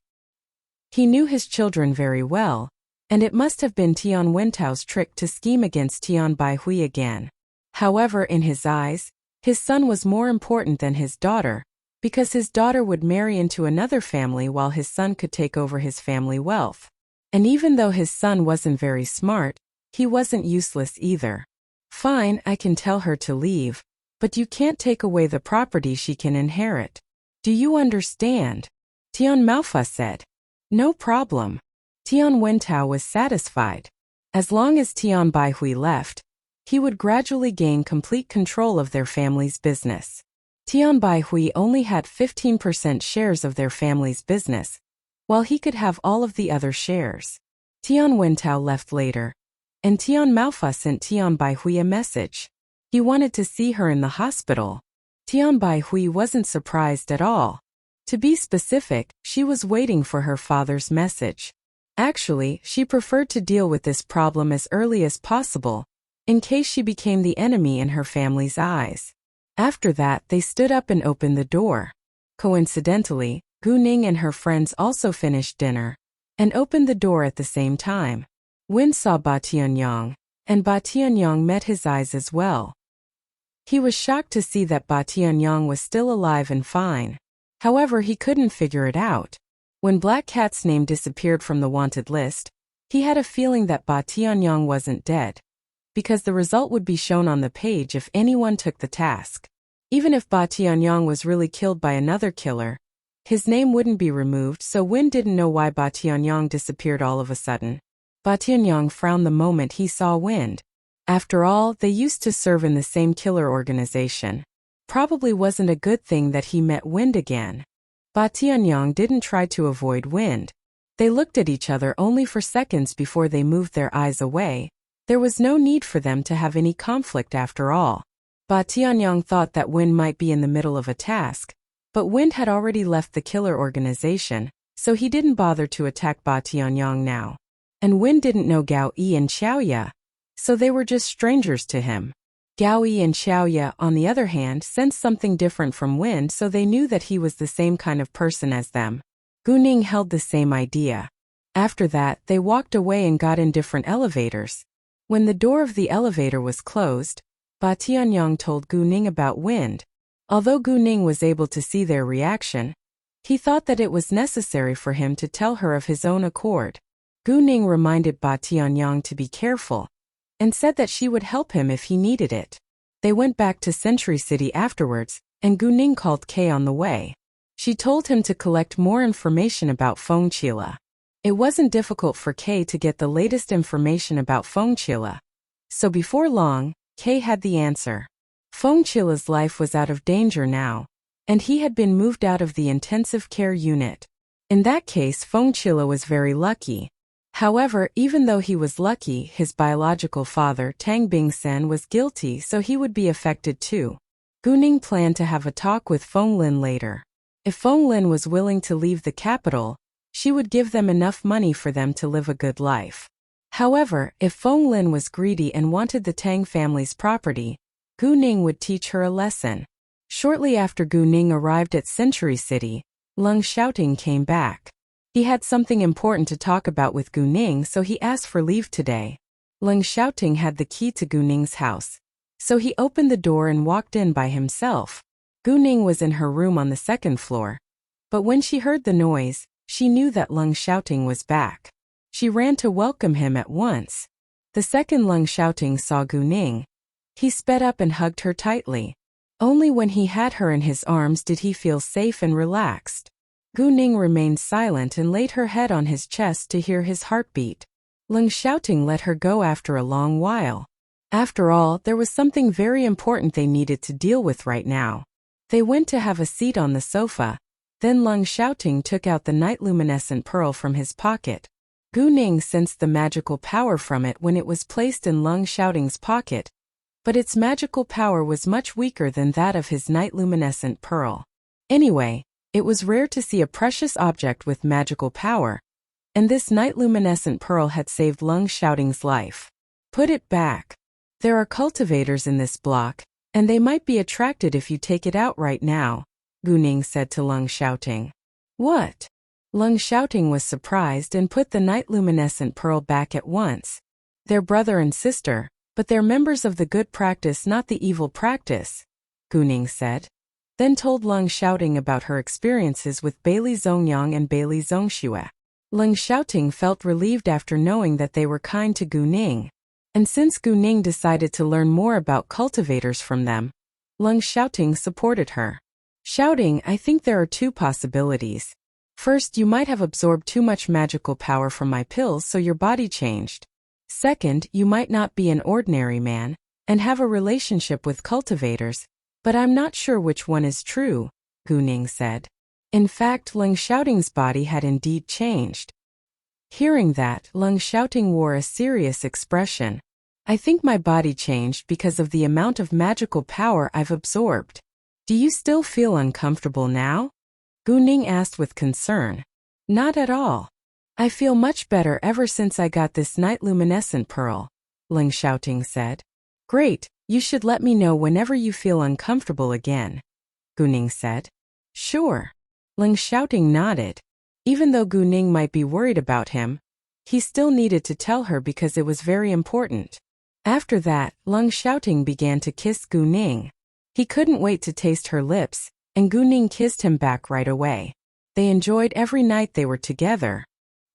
He knew his children very well, and it must have been Tian Wentao's trick to scheme against Tian Baihui again. However, in his eyes, his son was more important than his daughter, because his daughter would marry into another family while his son could take over his family wealth. And even though his son wasn't very smart, he wasn't useless either. Fine, I can tell her to leave, but you can't take away the property she can inherit. Do you understand? Tian Maofa said. No problem. Tian Wentao was satisfied. As long as Tian Baihui left, he would gradually gain complete control of their family's business. Tian Baihui only had 15% shares of their family's business, while he could have all of the other shares. Tian Wentao left later, and Tian Maofa sent Tian Baihui a message. He wanted to see her in the hospital. Tian Baihui wasn't surprised at all. To be specific, she was waiting for her father's message. Actually, she preferred to deal with this problem as early as possible, in case she became the enemy in her family's eyes. After that, they stood up and opened the door. Coincidentally, Gu Ning and her friends also finished dinner and opened the door at the same time. Wind saw Ba Tianyong, and Ba Tianyong met his eyes as well. He was shocked to see that Ba Tianyong was still alive and fine. However, he couldn't figure it out. When Black Cat's name disappeared from the wanted list, he had a feeling that Ba Tianyong wasn't dead, because the result would be shown on the page if anyone took the task. Even if Ba Tianyong was really killed by another killer, his name wouldn't be removed, so Win didn't know why Ba Tianyong disappeared all of a sudden. Ba Tianyong frowned the moment he saw Wind. After all, they used to serve in the same killer organization. Probably wasn't a good thing that he met Wind again. Ba Tianyong didn't try to avoid Wind. They looked at each other only for seconds before they moved their eyes away. There was no need for them to have any conflict after all. Ba Tianyong thought that Wind might be in the middle of a task, but Wind had already left the killer organization, so he didn't bother to attack Ba Tianyong now. And Wind didn't know Gao Yi and Xiaoya, so they were just strangers to him. Gao Yi and Xiaoya, on the other hand, sensed something different from Wind, so they knew that he was the same kind of person as them. Gu Ning held the same idea. After that, they walked away and got in different elevators. When the door of the elevator was closed, Ba Tianyong told Gu Ning about Wind. Although Gu Ning was able to see their reaction, he thought that it was necessary for him to tell her of his own accord. Gu Ning reminded Ba Tianyong to be careful, and said that she would help him if he needed it. They went back to Century City afterwards, and Gu Ning called Kay on the way. She told him to collect more information about Feng Chila. It wasn't difficult for Kay to get the latest information about Feng Chila. So before long, Kay had the answer. Feng Chila's life was out of danger now, and he had been moved out of the intensive care unit. In that case, Feng Chila was very lucky. However, even though he was lucky, his biological father, Tang Bingsen, was guilty, so he would be affected too. Gu Ning planned to have a talk with Feng Lin later. If Feng Lin was willing to leave the capital, she would give them enough money for them to live a good life. However, if Feng Lin was greedy and wanted the Tang family's property, Gu Ning would teach her a lesson. Shortly after Gu Ning arrived at Century City, Leng Xiaoting came back. He had something important to talk about with Gu Ning, so he asked for leave today. Leng Xiaoting had the key to Gu Ning's house, so he opened the door and walked in by himself. Gu Ning was in her room on the second floor, but when she heard the noise, she knew that Leng Xiaoting was back. She ran to welcome him at once. The second Leng Xiaoting saw Gu Ning, he sped up and hugged her tightly. Only when he had her in his arms did he feel safe and relaxed. Gu Ning remained silent and laid her head on his chest to hear his heartbeat. Leng Xiaoting let her go after a long while. After all, there was something very important they needed to deal with right now. They went to have a seat on the sofa. Then Leng Xiaoting took out the night-luminescent pearl from his pocket. Gu Ning sensed the magical power from it when it was placed in Leng Xiaoting's pocket, but its magical power was much weaker than that of his night-luminescent pearl. Anyway, it was rare to see a precious object with magical power, and this night-luminescent pearl had saved Leng Xiaoting's life. Put it back. There are cultivators in this block, and they might be attracted if you take it out right now, Gu Ning said to Leng Xiaoting. What? Leng Xiaoting was surprised and put the night-luminescent pearl back at once. They're brother and sister, but they're members of the good practice, not the evil practice, Gu Ning said. Then told Leng Xiaoting about her experiences with Bailey Zongyang and Bailey Zongxue. Leng Xiaoting felt relieved after knowing that they were kind to Gu Ning. And since Gu Ning decided to learn more about cultivators from them, Leng Xiaoting supported her. Xiaoting, I think there are two possibilities. First, you might have absorbed too much magical power from my pills, so your body changed. Second, you might not be an ordinary man, and have a relationship with cultivators, but I'm not sure which one is true, Gu Ning said. In fact, Leng Xiaoting's body had indeed changed. Hearing that, Leng Xiaoting wore a serious expression. I think my body changed because of the amount of magical power I've absorbed. Do you still feel uncomfortable now? Gu Ning asked with concern. Not at all. I feel much better ever since I got this night-luminescent pearl, Leng Xiaoting said. Great, You should let me know whenever you feel uncomfortable again, Guning said. Sure. Leng Xiaoting nodded. Even though Guning might be worried about him, he still needed to tell her because it was very important. After that, Leng Xiaoting began to kiss Guning. He couldn't wait to taste her lips, and Guning kissed him back right away. They enjoyed every night they were together.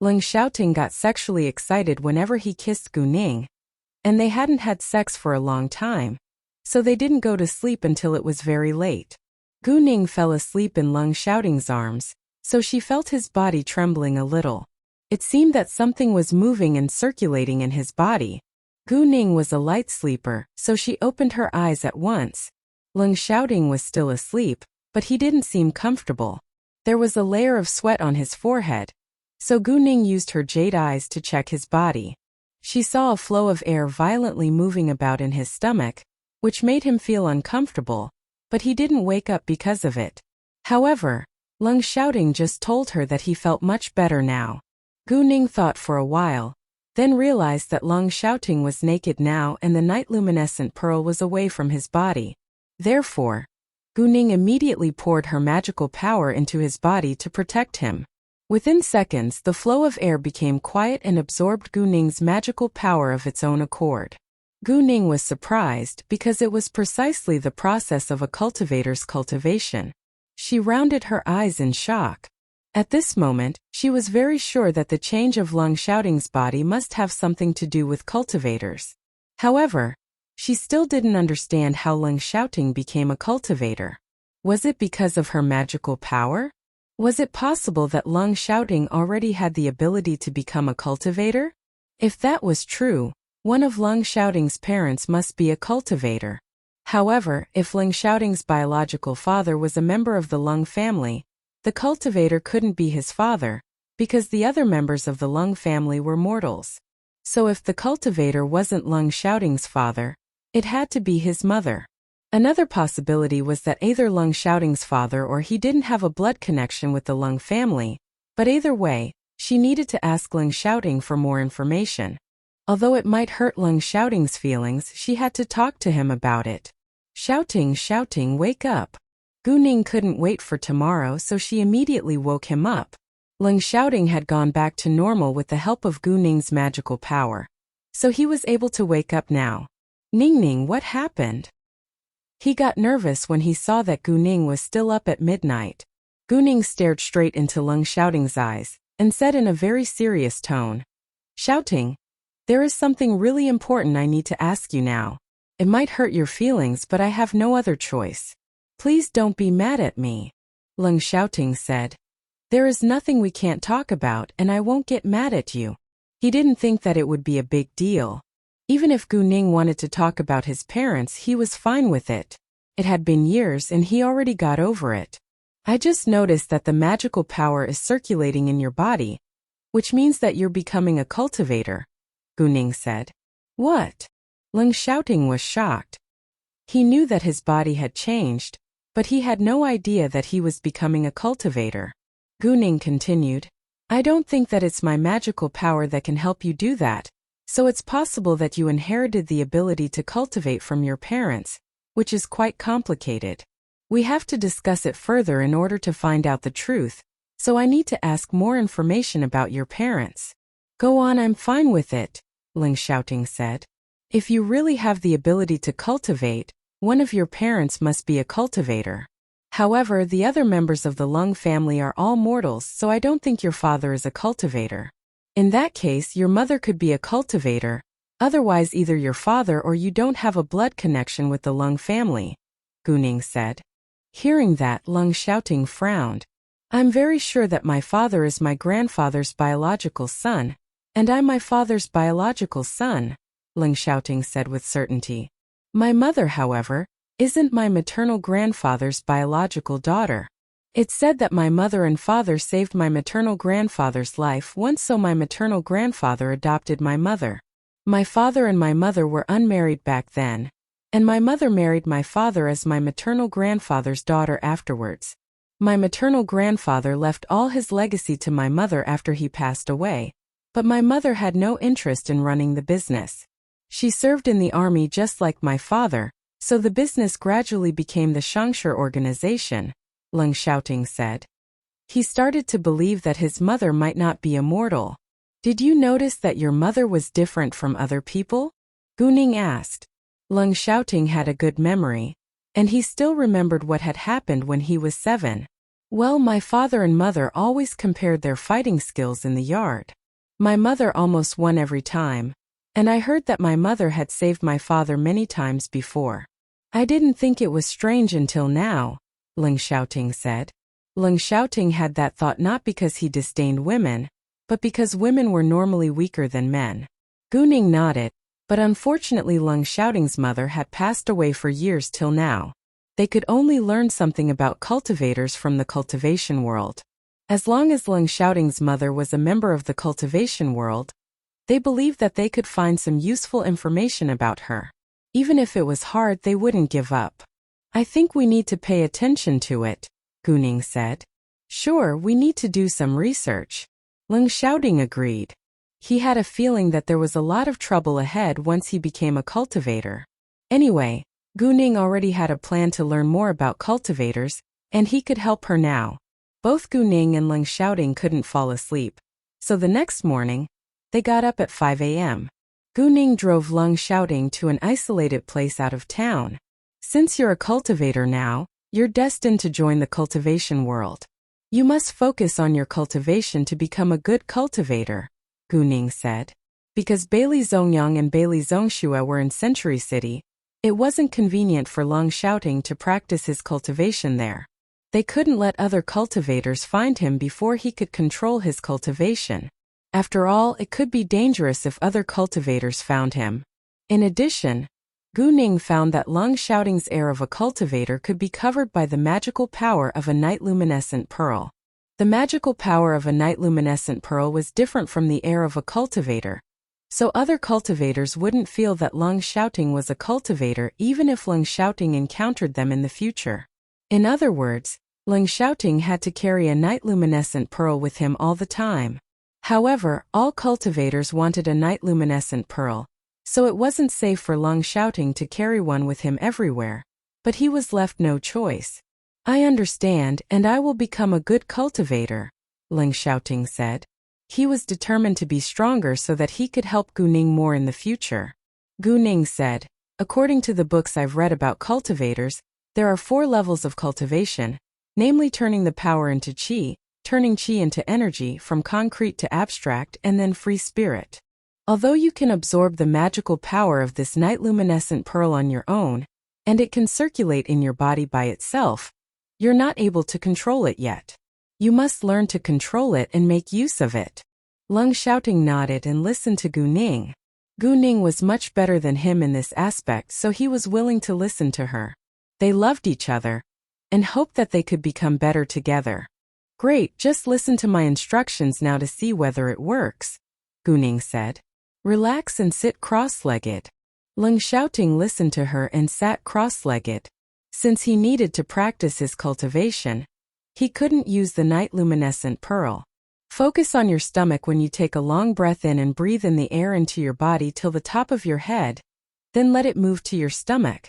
Leng Xiaoting got sexually excited whenever he kissed Guning, and they hadn't had sex for a long time, so they didn't go to sleep until it was very late. Guning fell asleep in Leng Xiaoting's arms, so she felt his body trembling a little. It seemed that something was moving and circulating in his body. Guning was a light sleeper, so she opened her eyes at once. Leng Xiaoting was still asleep, but he didn't seem comfortable. There was a layer of sweat on his forehead, so Guning used her jade eyes to check his body. She saw a flow of air violently moving about in his stomach, which made him feel uncomfortable, but he didn't wake up because of it. However, Leng Xiaoting just told her that he felt much better now. Guning thought for a while, then realized that Leng Xiaoting was naked now and the night luminescent pearl was away from his body. Therefore, Guning immediately poured her magical power into his body to protect him. Within seconds, the flow of air became quiet and absorbed Guning's magical power of its own accord. Guning was surprised because it was precisely the process of a cultivator's cultivation. She rounded her eyes in shock. At this moment, she was very sure that the change of Leng Xiaoting's body must have something to do with cultivators. However, she still didn't understand how Leng Xiaoting became a cultivator. Was it because of her magical power? Was it possible that Leng Xiaoting already had the ability to become a cultivator? If that was true, one of Leng Xiaoting's parents must be a cultivator. However, if Leng Xiaoting's biological father was a member of the Leng family, the cultivator couldn't be his father, because the other members of the Leng family were mortals. So if the cultivator wasn't Leng Xiaoting's father, it had to be his mother. Another possibility was that either Leng Xiaoting's father or he didn't have a blood connection with the Leng family, but either way, she needed to ask Leng Xiaoting for more information. Although it might hurt Leng Xiaoting's feelings, she had to talk to him about it. Xiaoting, wake up. Guning couldn't wait for tomorrow, so she immediately woke him up. Leng Xiaoting had gone back to normal with the help of Guning's magical power, so he was able to wake up now. Ningning, what happened? He got nervous when he saw that Guning was still up at midnight. Guning stared straight into Leng Xiaoting's eyes, and said in a very serious tone, Xiaoting, there is something really important I need to ask you now. It might hurt your feelings, but I have no other choice. Please don't be mad at me. Leng Xiaoting said. There is nothing we can't talk about and I won't get mad at you. He didn't think that it would be a big deal. Even if Guning wanted to talk about his parents, he was fine with it. It had been years and he already got over it. I just noticed that the magical power is circulating in your body, which means that you're becoming a cultivator, Guning said. What? Leng Xiaoting was shocked. He knew that his body had changed, but he had no idea that he was becoming a cultivator. Guning continued, I don't think that it's my magical power that can help you do that, so it's possible that you inherited the ability to cultivate from your parents, which is quite complicated. We have to discuss it further in order to find out the truth, so I need to ask more information about your parents. Go on, I'm fine with it, Leng Xiaoting said. If you really have the ability to cultivate, one of your parents must be a cultivator. However, the other members of the Leng family are all mortals, so I don't think your father is a cultivator. In that case, your mother could be a cultivator, otherwise either your father or you don't have a blood connection with the Leng family, Guning said. Hearing that, Leng Xiaoting frowned. I'm very sure that my father is my grandfather's biological son, and I'm my father's biological son, Leng Xiaoting said with certainty. My mother, however, isn't my maternal grandfather's biological daughter. It's said that my mother and father saved my maternal grandfather's life once, so my maternal grandfather adopted my mother. My father and my mother were unmarried back then, and my mother married my father as my maternal grandfather's daughter afterwards. My maternal grandfather left all his legacy to my mother after he passed away, but my mother had no interest in running the business. She served in the army just like my father, so the business gradually became the Shangshi organization, Leng Xiaoting said. He started to believe that his mother might not be immortal. Did you notice that your mother was different from other people? Guning asked. Leng Xiaoting had a good memory, and he still remembered what had happened when he was 7. Well, my father and mother always compared their fighting skills in the yard. My mother almost won every time, and I heard that my mother had saved my father many times before. I didn't think it was strange until now, Leng Xiaoting said. Leng Xiaoting had that thought not because he disdained women, but because women were normally weaker than men. Guning nodded, but unfortunately Leng Xiaoting's mother had passed away for years till now. They could only learn something about cultivators from the cultivation world. As long as Leng Xiaoting's mother was a member of the cultivation world, they believed that they could find some useful information about her. Even if it was hard, they wouldn't give up. I think we need to pay attention to it, Guning said. Sure, we need to do some research. Leng Xiaoting agreed. He had a feeling that there was a lot of trouble ahead once he became a cultivator. Anyway, Guning already had a plan to learn more about cultivators, and he could help her now. Both Guning and Leng Xiaoting couldn't fall asleep, so the next morning, they got up at 5 a.m. Guning drove Leng Xiaoting to an isolated place out of town. Since you're a cultivator now, you're destined to join the cultivation world. You must focus on your cultivation to become a good cultivator, Guning said. Because Bailey Zongyang and Bailey Zongxue were in Century City, it wasn't convenient for Leng Xiaoting to practice his cultivation there. They couldn't let other cultivators find him before he could control his cultivation. After all, it could be dangerous if other cultivators found him. In addition, Guning found that Leng Xiaoting's air of a cultivator could be covered by the magical power of a night luminescent pearl. The magical power of a night luminescent pearl was different from the air of a cultivator, so other cultivators wouldn't feel that Leng Xiaoting was a cultivator even if Leng Xiaoting encountered them in the future. In other words, Leng Xiaoting had to carry a night luminescent pearl with him all the time. However, all cultivators wanted a night luminescent pearl, so it wasn't safe for Leng Xiaoting to carry one with him everywhere, but he was left no choice. I understand, and I will become a good cultivator, Leng Xiaoting said. He was determined to be stronger so that he could help Guning more in the future. Guning said, according to the books I've read about cultivators, there are 4 levels of cultivation, namely turning the power into qi, turning qi into energy from concrete to abstract, and then free spirit. Although you can absorb the magical power of this night luminescent pearl on your own, and it can circulate in your body by itself, you're not able to control it yet. You must learn to control it and make use of it. Leng Xiaoting nodded and listened to Guning. Guning was much better than him in this aspect, so he was willing to listen to her. They loved each other, and hoped that they could become better together. Great, just listen to my instructions now to see whether it works, Guning said. Relax and sit cross-legged. Leng Xiaoting listened to her and sat cross-legged. Since he needed to practice his cultivation, he couldn't use the night luminescent pearl. Focus on your stomach when you take a long breath in and breathe in the air into your body till the top of your head, then let it move to your stomach,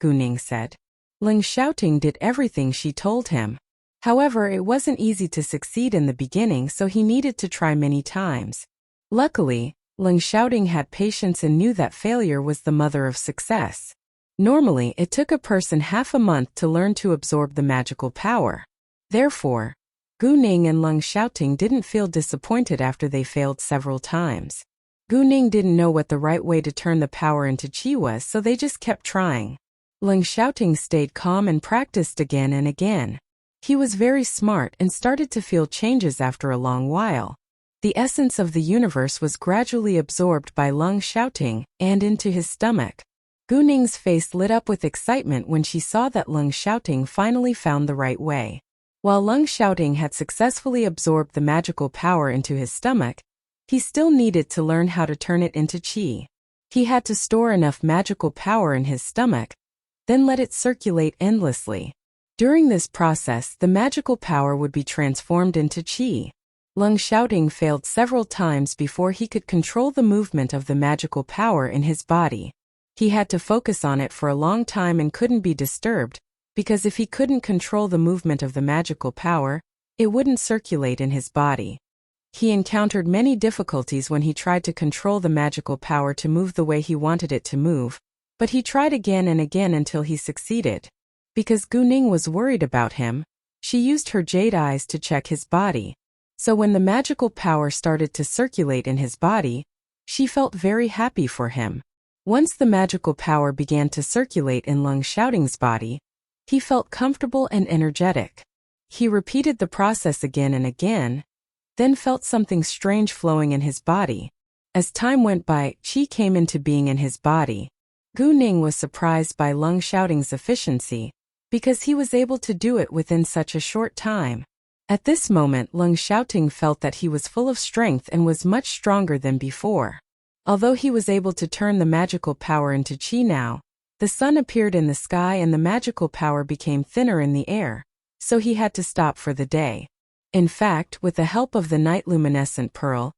Guning said. Leng Xiaoting did everything she told him. However, it wasn't easy to succeed in the beginning, so he needed to try many times. Luckily, Leng Xiaoting had patience and knew that failure was the mother of success. Normally, it took a person half a month to learn to absorb the magical power. Therefore, Guning and Leng Xiaoting didn't feel disappointed after they failed several times. Guning didn't know what the right way to turn the power into qi was, so they just kept trying. Leng Xiaoting stayed calm and practiced again and again. He was very smart and started to feel changes after a long while. The essence of the universe was gradually absorbed by Leng Xiaoting and into his stomach. Guning's face lit up with excitement when she saw that Leng Xiaoting finally found the right way. While Leng Xiaoting had successfully absorbed the magical power into his stomach, he still needed to learn how to turn it into qi. He had to store enough magical power in his stomach, then let it circulate endlessly. During this process, the magical power would be transformed into qi. Lung Xiaoting failed several times before he could control the movement of the magical power in his body. He had to focus on it for a long time and couldn't be disturbed, because if he couldn't control the movement of the magical power, it wouldn't circulate in his body. He encountered many difficulties when he tried to control the magical power to move the way he wanted it to move, but he tried again and again until he succeeded. Because Gu Ning was worried about him, she used her jade eyes to check his body. So when the magical power started to circulate in his body, she felt very happy for him. Once the magical power began to circulate in Lung Xiaoting's body, he felt comfortable and energetic. He repeated the process again and again, then felt something strange flowing in his body. As time went by, qi came into being in his body. Gu Ning was surprised by Lung Xiaoting's efficiency, because he was able to do it within such a short time. At this moment, Lung Xiaoting felt that he was full of strength and was much stronger than before. Although he was able to turn the magical power into qi now, the sun appeared in the sky and the magical power became thinner in the air, so he had to stop for the day. In fact, with the help of the night luminescent pearl,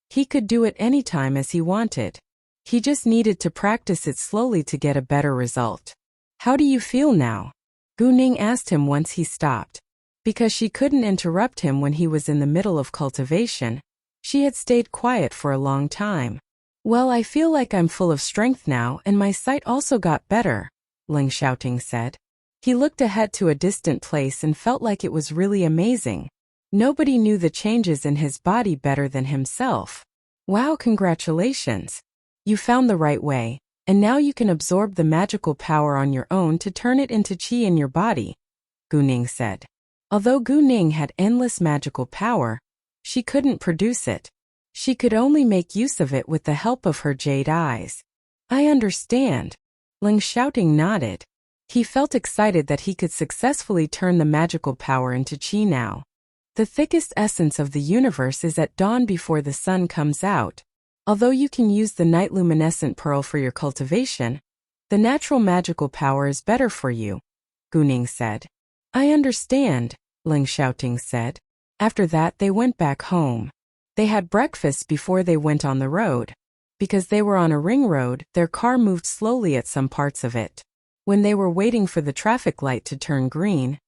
he could do it anytime as he wanted. He just needed to practice it slowly to get a better result. "How do you feel now?" Gu Ning asked him once he stopped. Because she couldn't interrupt him when he was in the middle of cultivation, she had stayed quiet for a long time. "Well, I feel like I'm full of strength now and my sight also got better," Lung Xiaoting said. He looked ahead to a distant place and felt like it was really amazing. Nobody knew the changes in his body better than himself. "Wow, congratulations! You found the right way, and now you can absorb the magical power on your own to turn it into qi in your body," Gu Ning said. Although Gu Ning had endless magical power, she couldn't produce it. She could only make use of it with the help of her jade eyes. "I understand." Lung Xiaoting nodded. He felt excited that he could successfully turn the magical power into qi now. The thickest essence of the universe is at dawn before the sun comes out. Although you can use the night luminescent pearl for your cultivation, the natural magical power is better for you, Gu Ning said. "I understand," Lung Xiaoting said. After that they went back home. They had breakfast before they went on the road. Because they were on a ring road, their car moved slowly at some parts of it. When they were waiting for the traffic light to turn green,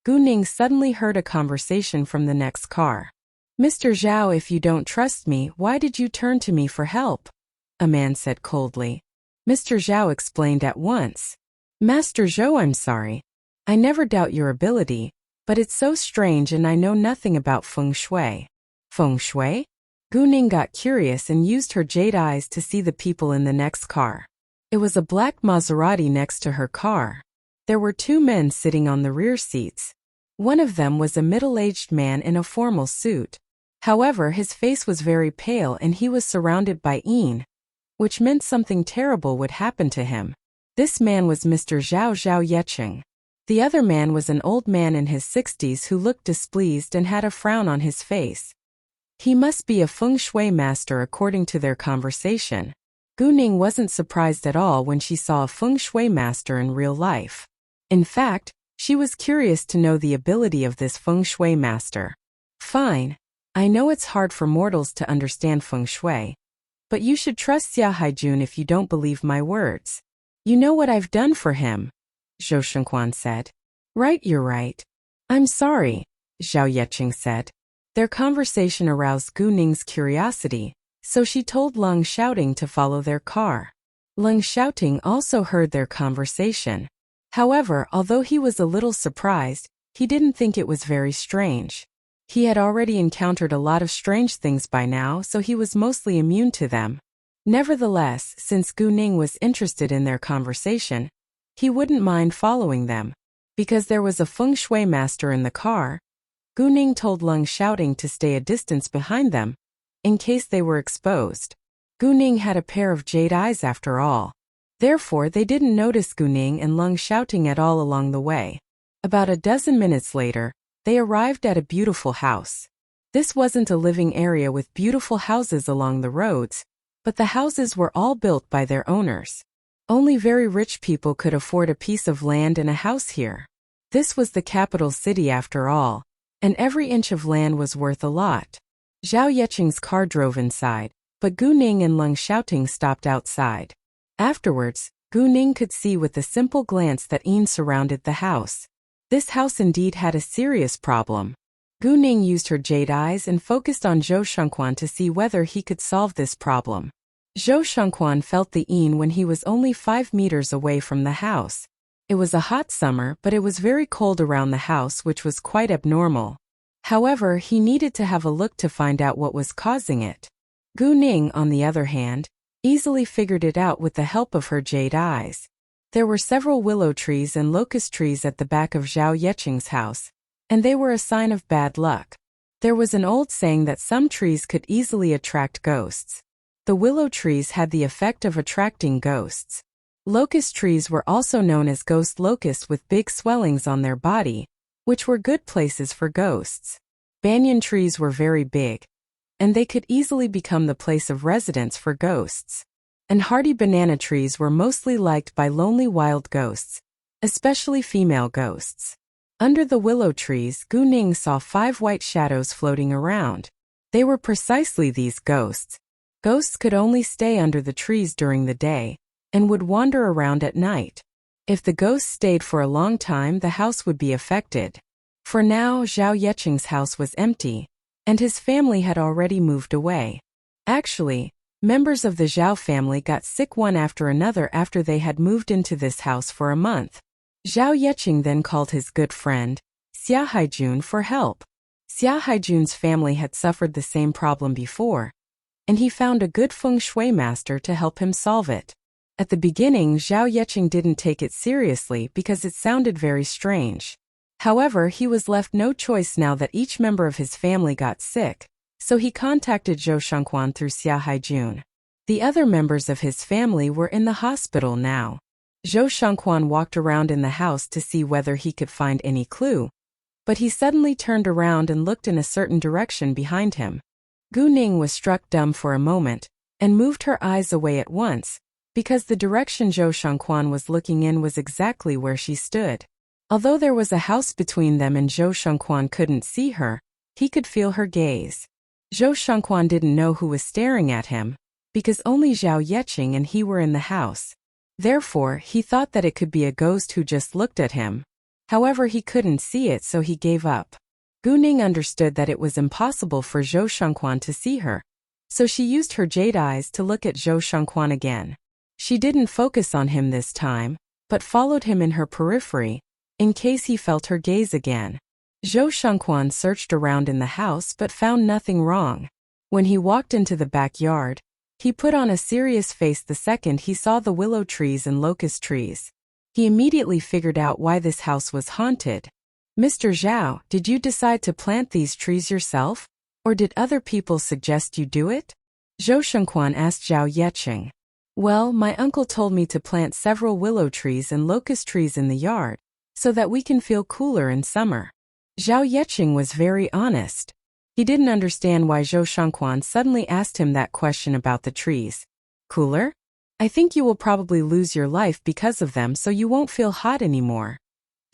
Gu Ning suddenly heard a conversation from the next car. "Mr. Zhao, if you don't trust me, why did you turn to me for help?" a man said coldly. Mr. Zhao explained at once. "Master Zhou, I'm sorry. I never doubt your ability, but it's so strange and I know nothing about feng shui." "Feng shui?" Gu Ning got curious and used her jade eyes to see the people in the next car. It was a black Maserati next to her car. There were two men sitting on the rear seats. One of them was a middle-aged man in a formal suit. However, his face was very pale and he was surrounded by yin, which meant something terrible would happen to him. This man was Mr. Zhao Yecheng. The other man was an old man in his 60s who looked displeased and had a frown on his face. He must be a feng shui master according to their conversation. Gu Ning wasn't surprised at all when she saw a feng shui master in real life. In fact, she was curious to know the ability of this feng shui master. "Fine. I know it's hard for mortals to understand feng shui, but you should trust Xia Haijun if you don't believe my words. You know what I've done for him," Zhou Shengquan said. "Right, you're right. I'm sorry," Zhao Yecheng said. Their conversation aroused Gu Ning's curiosity, so she told Lung Xiaoting to follow their car. Lung Xiaoting also heard their conversation. However, although he was a little surprised, he didn't think it was very strange. He had already encountered a lot of strange things by now, so he was mostly immune to them. Nevertheless, since Gu Ning was interested in their conversation, he wouldn't mind following them. Because there was a feng shui master in the car, Gu Ning told Lung Xiaoting to stay a distance behind them, in case they were exposed. Gu Ning had a pair of jade eyes after all. Therefore, they didn't notice Gu Ning and Lung Xiaoting at all along the way. About a dozen minutes later, they arrived at a beautiful house. This wasn't a living area with beautiful houses along the roads, but the houses were all built by their owners. Only very rich people could afford a piece of land and a house here. This was the capital city after all, and every inch of land was worth a lot. Zhao Yeqing's car drove inside, but Gu Ning and Leng Xiaoting stopped outside. Afterwards, Gu Ning could see with a simple glance that Yin surrounded the house. This house indeed had a serious problem. Gu Ning used her jade eyes and focused on Zhou Shengquan to see whether he could solve this problem. Zhou Shengquan felt the Yin when he was only 5 meters away from the house. It was a hot summer, but it was very cold around the house, which was quite abnormal. However, he needed to have a look to find out what was causing it. Gu Ning, on the other hand, easily figured it out with the help of her jade eyes. There were several willow trees and locust trees at the back of Zhao Yeqing's house, and they were a sign of bad luck. There was an old saying that some trees could easily attract ghosts. The willow trees had the effect of attracting ghosts. Locust trees were also known as ghost locusts with big swellings on their body, which were good places for ghosts. Banyan trees were very big, and they could easily become the place of residence for ghosts. And hardy banana trees were mostly liked by lonely wild ghosts, especially female ghosts. Under the willow trees, Gu Ning saw 5 white shadows floating around. They were precisely these ghosts. Ghosts could only stay under the trees during the day, and would wander around at night. If the ghosts stayed for a long time, the house would be affected. For now, Zhao Yeqing's house was empty, and his family had already moved away. Actually, members of the Zhao family got sick one after another after they had moved into this house for a month. Zhao Yeqing then called his good friend, Xia Haijun, for help. Xia Haijun's family had suffered the same problem before, and he found a good feng shui master to help him solve it. At the beginning, Zhao Yeqing didn't take it seriously because it sounded very strange. However, he was left no choice now that each member of his family got sick, so he contacted Zhou Shengquan through Xia Haijun. The other members of his family were in the hospital now. Zhou Shengquan walked around in the house to see whether he could find any clue, but he suddenly turned around and looked in a certain direction behind him. Gu Ning was struck dumb for a moment, and moved her eyes away at once, because the direction Zhou Shengquan was looking in was exactly where she stood. Although there was a house between them and Zhou Shengquan couldn't see her, he could feel her gaze. Zhou Shengquan didn't know who was staring at him, because only Zhao Yeqing and he were in the house. Therefore, he thought that it could be a ghost who just looked at him. However, he couldn't see it, so he gave up. Gu Ning understood that it was impossible for Zhou Shengquan to see her, so she used her jade eyes to look at Zhou Shengquan again. She didn't focus on him this time, but followed him in her periphery, in case he felt her gaze again. Zhou Shengquan searched around in the house but found nothing wrong. When he walked into the backyard, he put on a serious face the second he saw the willow trees and locust trees. He immediately figured out why this house was haunted. Mr. Zhao, did you decide to plant these trees yourself? Or did other people suggest you do it? Zhou Shengquan asked Zhao Yeqing. Well, my uncle told me to plant several willow trees and locust trees in the yard, so that we can feel cooler in summer. Zhao Yeqing was very honest. He didn't understand why Zhou Shengquan suddenly asked him that question about the trees. Cooler? I think you will probably lose your life because of them, so you won't feel hot anymore,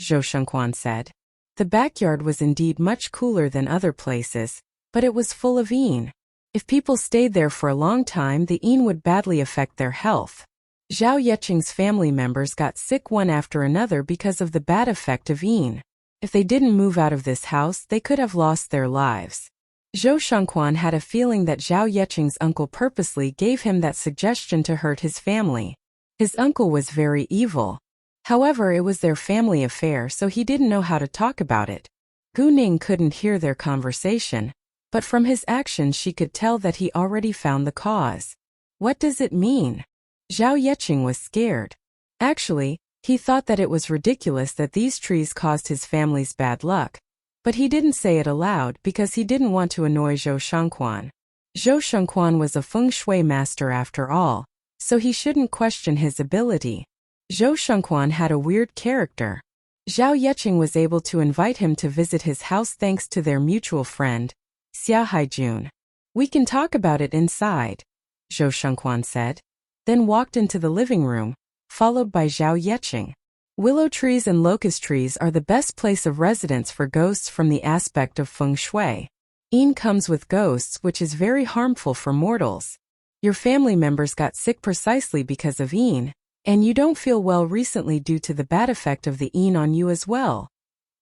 Zhou Shengquan said. The backyard was indeed much cooler than other places, but it was full of yin. If people stayed there for a long time, the yin would badly affect their health. Zhao Yeqing's family members got sick one after another because of the bad effect of yin. If they didn't move out of this house, they could have lost their lives. Zhou Shengquan had a feeling that Zhao Yeqing's uncle purposely gave him that suggestion to hurt his family. His uncle was very evil. However, it was their family affair, so he didn't know how to talk about it. Gu Ning couldn't hear their conversation, but from his actions she could tell that he already found the cause. What does it mean? Zhao Yeqing was scared. Actually, he thought that it was ridiculous that these trees caused his family's bad luck, but he didn't say it aloud because he didn't want to annoy Zhou Shengquan. Zhou Shengquan was a feng shui master after all, so he shouldn't question his ability. Zhou Shengquan had a weird character. Zhao Yeqing was able to invite him to visit his house thanks to their mutual friend, Xia Haijun. We can talk about it inside, Zhou Shengquan said, then walked into the living room, followed by Zhao Yeqing. Willow trees and locust trees are the best place of residence for ghosts from the aspect of feng shui. Yin comes with ghosts, which is very harmful for mortals. Your family members got sick precisely because of Yin, and you don't feel well recently due to the bad effect of the Yin on you as well,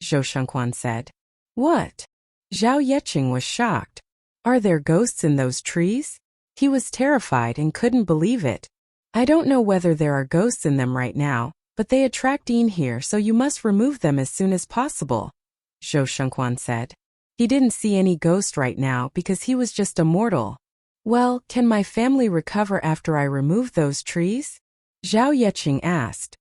Zhou Shengquan said. What? Zhao Yeqing was shocked. Are there ghosts in those trees? He was terrified and couldn't believe it. I don't know whether there are ghosts in them right now, but they attract Yin here, so you must remove them as soon as possible, Zhou Shengquan said. He didn't see any ghost right now because he was just a mortal. Well, can my family recover after I remove those trees? Zhao Yeqing asked.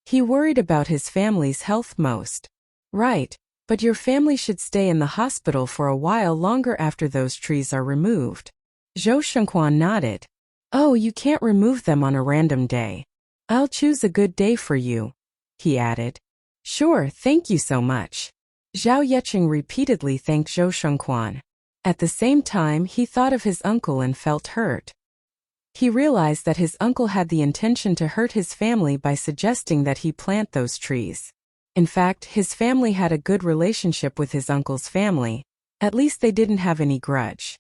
He worried about his family's health most. Right, but your family should stay in the hospital for a while longer after those trees are removed. Zhou Shengquan nodded. Oh, you can't remove them on a random day. I'll choose a good day for you, he added. Sure, thank you so much. Zhao Yeqing repeatedly thanked Zhou Shengquan. At the same time, he thought of his uncle and felt hurt. He realized that his uncle had the intention to hurt his family by suggesting that he plant those trees. In fact, his family had a good relationship with his uncle's family. At least they didn't have any grudge.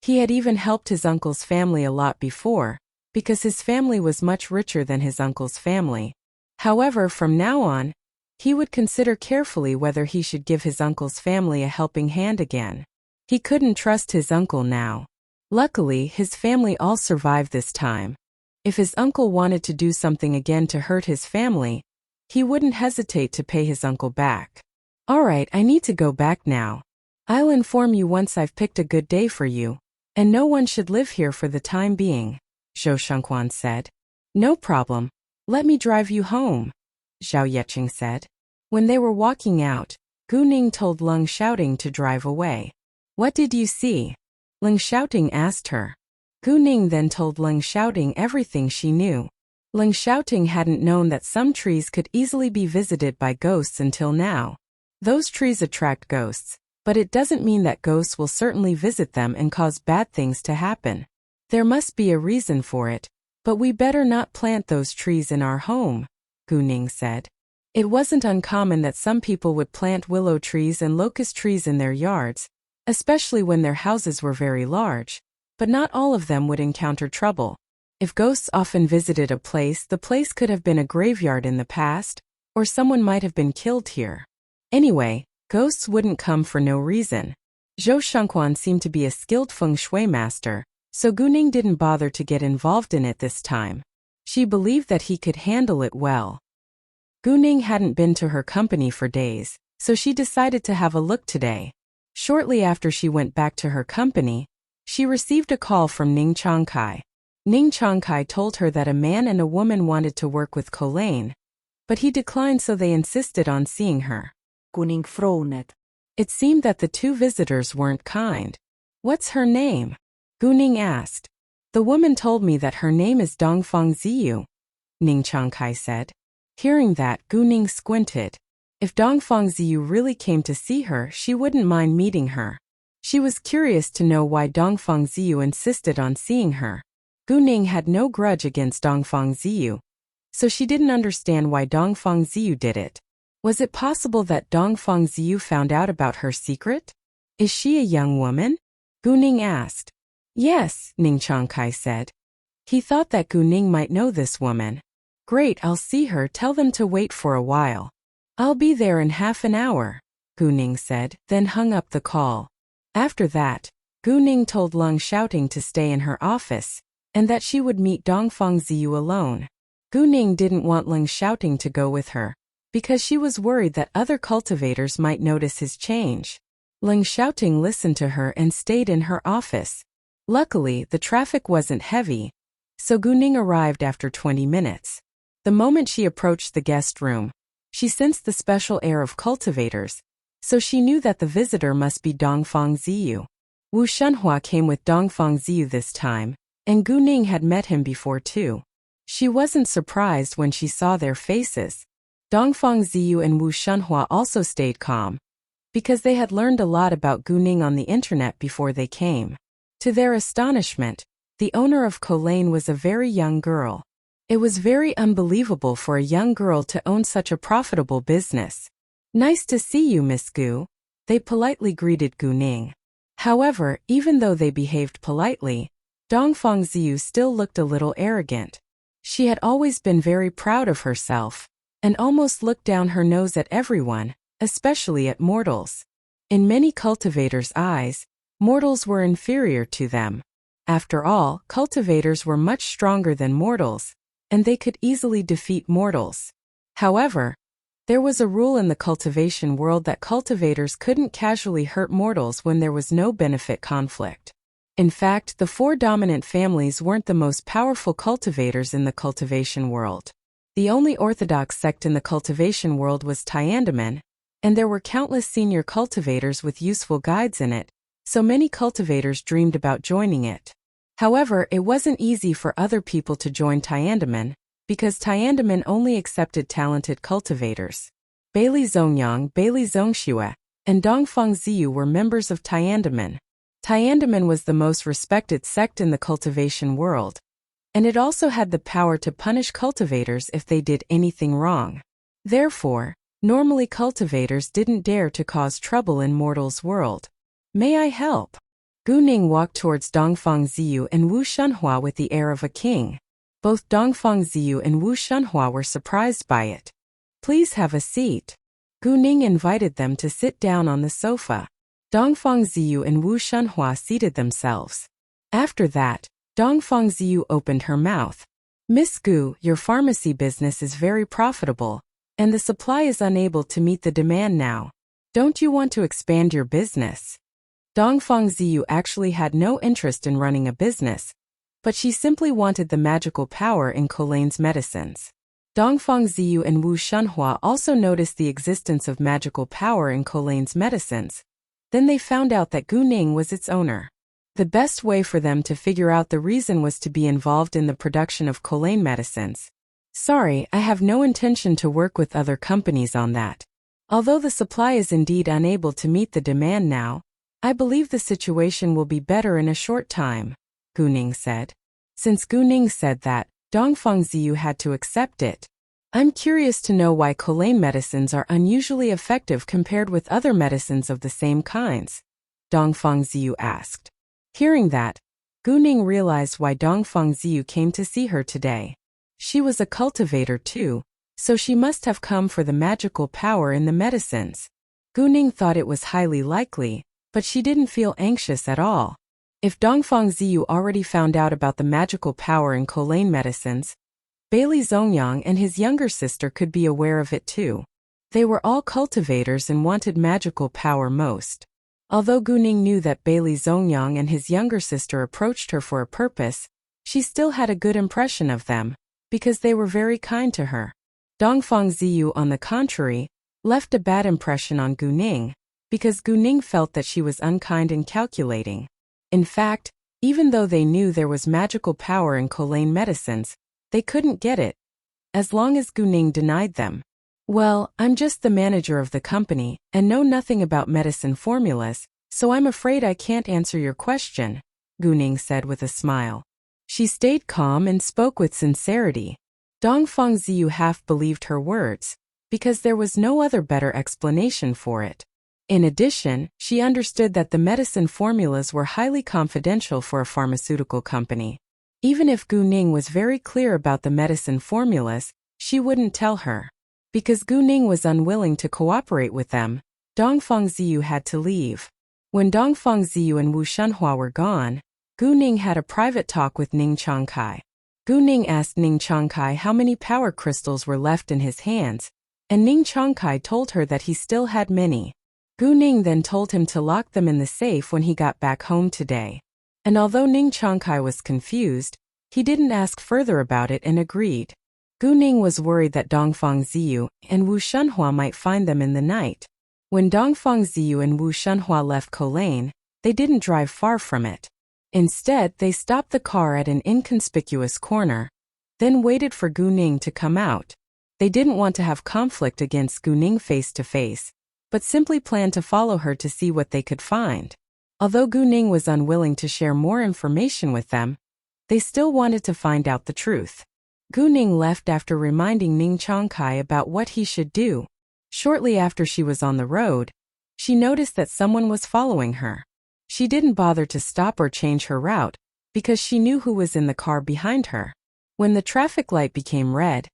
He had even helped his uncle's family a lot before, because his family was much richer than his uncle's family. However, from now on, he would consider carefully whether he should give his uncle's family a helping hand again. He couldn't trust his uncle now. Luckily, his family all survived this time. If his uncle wanted to do something again to hurt his family, he wouldn't hesitate to pay his uncle back. Alright, I need to go back now. I'll inform you once I've picked a good day for you, and no one should live here for the time being, Zhou Shengquan said. No problem. Let me drive you home, Zhao Yeqing said. When they were walking out, Gu Ning told Leng Xiaoting to drive away. What did you see? Leng Xiaoting asked her. Gu Ning then told Leng Xiaoting everything she knew. Leng Xiaoting hadn't known that some trees could easily be visited by ghosts until now. Those trees attract ghosts, but it doesn't mean that ghosts will certainly visit them and cause bad things to happen. There must be a reason for it, but we better not plant those trees in our home, Gu Ning said. It wasn't uncommon that some people would plant willow trees and locust trees in their yards, especially when their houses were very large, but not all of them would encounter trouble. If ghosts often visited a place, the place could have been a graveyard in the past, or someone might have been killed here. Anyway, ghosts wouldn't come for no reason. Zhou Shengquan seemed to be a skilled feng shui master, so Gu Ning didn't bother to get involved in it this time. She believed that he could handle it well. Gu Ning hadn't been to her company for days, so she decided to have a look today. Shortly after she went back to her company, she received a call from Ning Changkai. Ning Changkai told her that a man and a woman wanted to work with Colleen, but he declined, so they insisted on seeing her. Kuning fronet. It seemed that the two visitors weren't kind. What's her name? Gu Ning asked. The woman told me that her name is Dongfang Ziyu, Ning Changkai said. Hearing that, Gu Ning squinted. If Dongfang Ziyu really came to see her, she wouldn't mind meeting her. She was curious to know why Dongfang Ziyu insisted on seeing her. Gu Ning had no grudge against Dongfang Ziyu, so she didn't understand why Dongfang Ziyu did it. Was it possible that Dongfang Ziyu found out about her secret? Is she a young woman? Gu Ning asked. Yes, Ning Changkai said. He thought that Gu Ning might know this woman. Great, I'll see her. Tell them to wait for a while. I'll be there in half an hour, Gu Ning said, then hung up the call. After that, Gu Ning told Leng Xiaoting to stay in her office, and that she would meet Dongfang Ziyu alone. Gu Ning didn't want Leng Xiaoting to go with her, because she was worried that other cultivators might notice his change. Leng Xiaoting listened to her and stayed in her office. Luckily, the traffic wasn't heavy, so Gu Ning arrived after 20 minutes. The moment she approached the guest room, she sensed the special air of cultivators, so she knew that the visitor must be Dongfang Ziyu. Wu Shenhua came with Dongfang Ziyu this time, and Gu Ning had met him before too. She wasn't surprised when she saw their faces. Dongfang Ziyu and Wu Shenhua also stayed calm, because they had learned a lot about Gu Ning on the internet before they came. To their astonishment, the owner of Colleen was a very young girl. It was very unbelievable for a young girl to own such a profitable business. Nice to see you, Miss Gu. They politely greeted Gu Ning. However, even though they behaved politely, Dongfang Ziyu still looked a little arrogant. She had always been very proud of herself, and almost looked down her nose at everyone, especially at mortals. In many cultivators' eyes, mortals were inferior to them. After all, cultivators were much stronger than mortals, and they could easily defeat mortals. However, there was a rule in the cultivation world that cultivators couldn't casually hurt mortals when there was no benefit conflict. In fact, the four dominant families weren't the most powerful cultivators in the cultivation world. The only orthodox sect in the cultivation world was Tiandamen, and there were countless senior cultivators with useful guides in it, so many cultivators dreamed about joining it. However, it wasn't easy for other people to join Tiandamen, because Tiandamen only accepted talented cultivators. Bailey Zongyang, Bailey Zongxue, and Dongfang Ziyu were members of Tiandamen. Tiandamen was the most respected sect in the cultivation world, and it also had the power to punish cultivators if they did anything wrong. Therefore, normally cultivators didn't dare to cause trouble in mortals' world. "May I help?" Gu Ning walked towards Dongfang Ziyu and Wu Shunhua with the air of a king. Both Dongfang Ziyu and Wu Shunhua were surprised by it. "Please have a seat." Gu Ning invited them to sit down on the sofa. Dongfang Ziyu and Wu Shunhua seated themselves. After that, Dongfang Ziyu opened her mouth. "Miss Gu, your pharmacy business is very profitable, and the supply is unable to meet the demand now. Don't you want to expand your business?" Dongfang Ziyu actually had no interest in running a business, but she simply wanted the magical power in Colane's medicines. Dongfang Ziyu and Wu Shunhua also noticed the existence of magical power in Colane's medicines. Then they found out that Gu Ning was its owner. The best way for them to figure out the reason was to be involved in the production of Colane medicines. "Sorry, I have no intention to work with other companies on that. Although the supply is indeed unable to meet the demand now, I believe the situation will be better in a short time," Gu Ning said. Since Gu Ning said that, Dongfang Ziyu had to accept it. "I'm curious to know why Colane medicines are unusually effective compared with other medicines of the same kinds," Dongfang Ziyu asked. Hearing that, Gu Ning realized why Dongfang Ziyu came to see her today. She was a cultivator too, so she must have come for the magical power in the medicines. Gu Ning thought it was highly likely, but she didn't feel anxious at all. If Dongfang Ziyu already found out about the magical power in Colane medicines, Bailey Zongyang and his younger sister could be aware of it too. They were all cultivators and wanted magical power most. Although Gu Ning knew that Bailey Zongyang and his younger sister approached her for a purpose, she still had a good impression of them, because they were very kind to her. Dongfang Ziyu, on the contrary, left a bad impression on Gu Ning, because Gu Ning felt that she was unkind and calculating. In fact, even though they knew there was magical power in Colane medicines, they couldn't get it, as long as Gu Ning denied them. "Well, I'm just the manager of the company, and know nothing about medicine formulas, so I'm afraid I can't answer your question," Gu Ning said with a smile. She stayed calm and spoke with sincerity. Dongfang Ziyu half believed her words, because there was no other better explanation for it. In addition, she understood that the medicine formulas were highly confidential for a pharmaceutical company. Even if Gu Ning was very clear about the medicine formulas, she wouldn't tell her. Because Gu Ning was unwilling to cooperate with them, Dongfang Ziyu had to leave. When Dongfang Ziyu and Wu Shunhua were gone, Gu Ning had a private talk with Ning Changkai. Gu Ning asked Ning Changkai how many power crystals were left in his hands, and Ning Changkai told her that he still had many. Gu Ning then told him to lock them in the safe when he got back home today. And although Ning Changkai was confused, he didn't ask further about it and agreed. Gu Ning was worried that Dongfang Ziyu and Wu Shunhua might find them in the night. When Dongfang Ziyu and Wu Shunhua left Colane, they didn't drive far from it. Instead, they stopped the car at an inconspicuous corner, then waited for Gu Ning to come out. They didn't want to have conflict against Gu Ning face to face, but simply planned to follow her to see what they could find. Although Gu Ning was unwilling to share more information with them, they still wanted to find out the truth. Gu Ning left after reminding Ning Changkai about what he should do. Shortly after she was on the road, she noticed that someone was following her. She didn't bother to stop or change her route, because she knew who was in the car behind her. When the traffic light became red,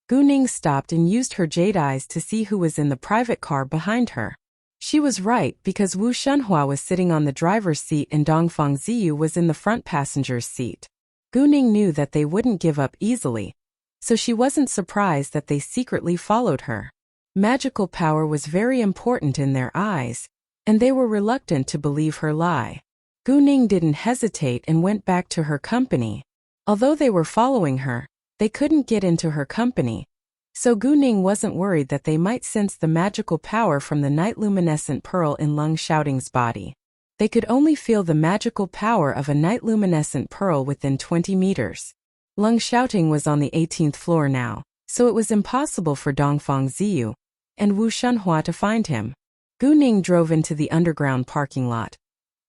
Gu Ning stopped and used her jade eyes to see who was in the private car behind her. She was right, because Wu Shunhua was sitting on the driver's seat and Dongfang Ziyu was in the front passenger's seat. Gu Ning knew that they wouldn't give up easily, so she wasn't surprised that they secretly followed her. Magical power was very important in their eyes, and they were reluctant to believe her lie. Gu Ning didn't hesitate and went back to her company. Although they were following her, they couldn't get into her company, so Gu Ning wasn't worried that they might sense the magical power from the night luminescent pearl in Lung Shouting's body. They could only feel the magical power of a night luminescent pearl within 20 meters. Lung Shouting was on the 18th floor now, so it was impossible for Dongfang Ziyu and Wu Shunhua to find him. Gu Ning drove into the underground parking lot,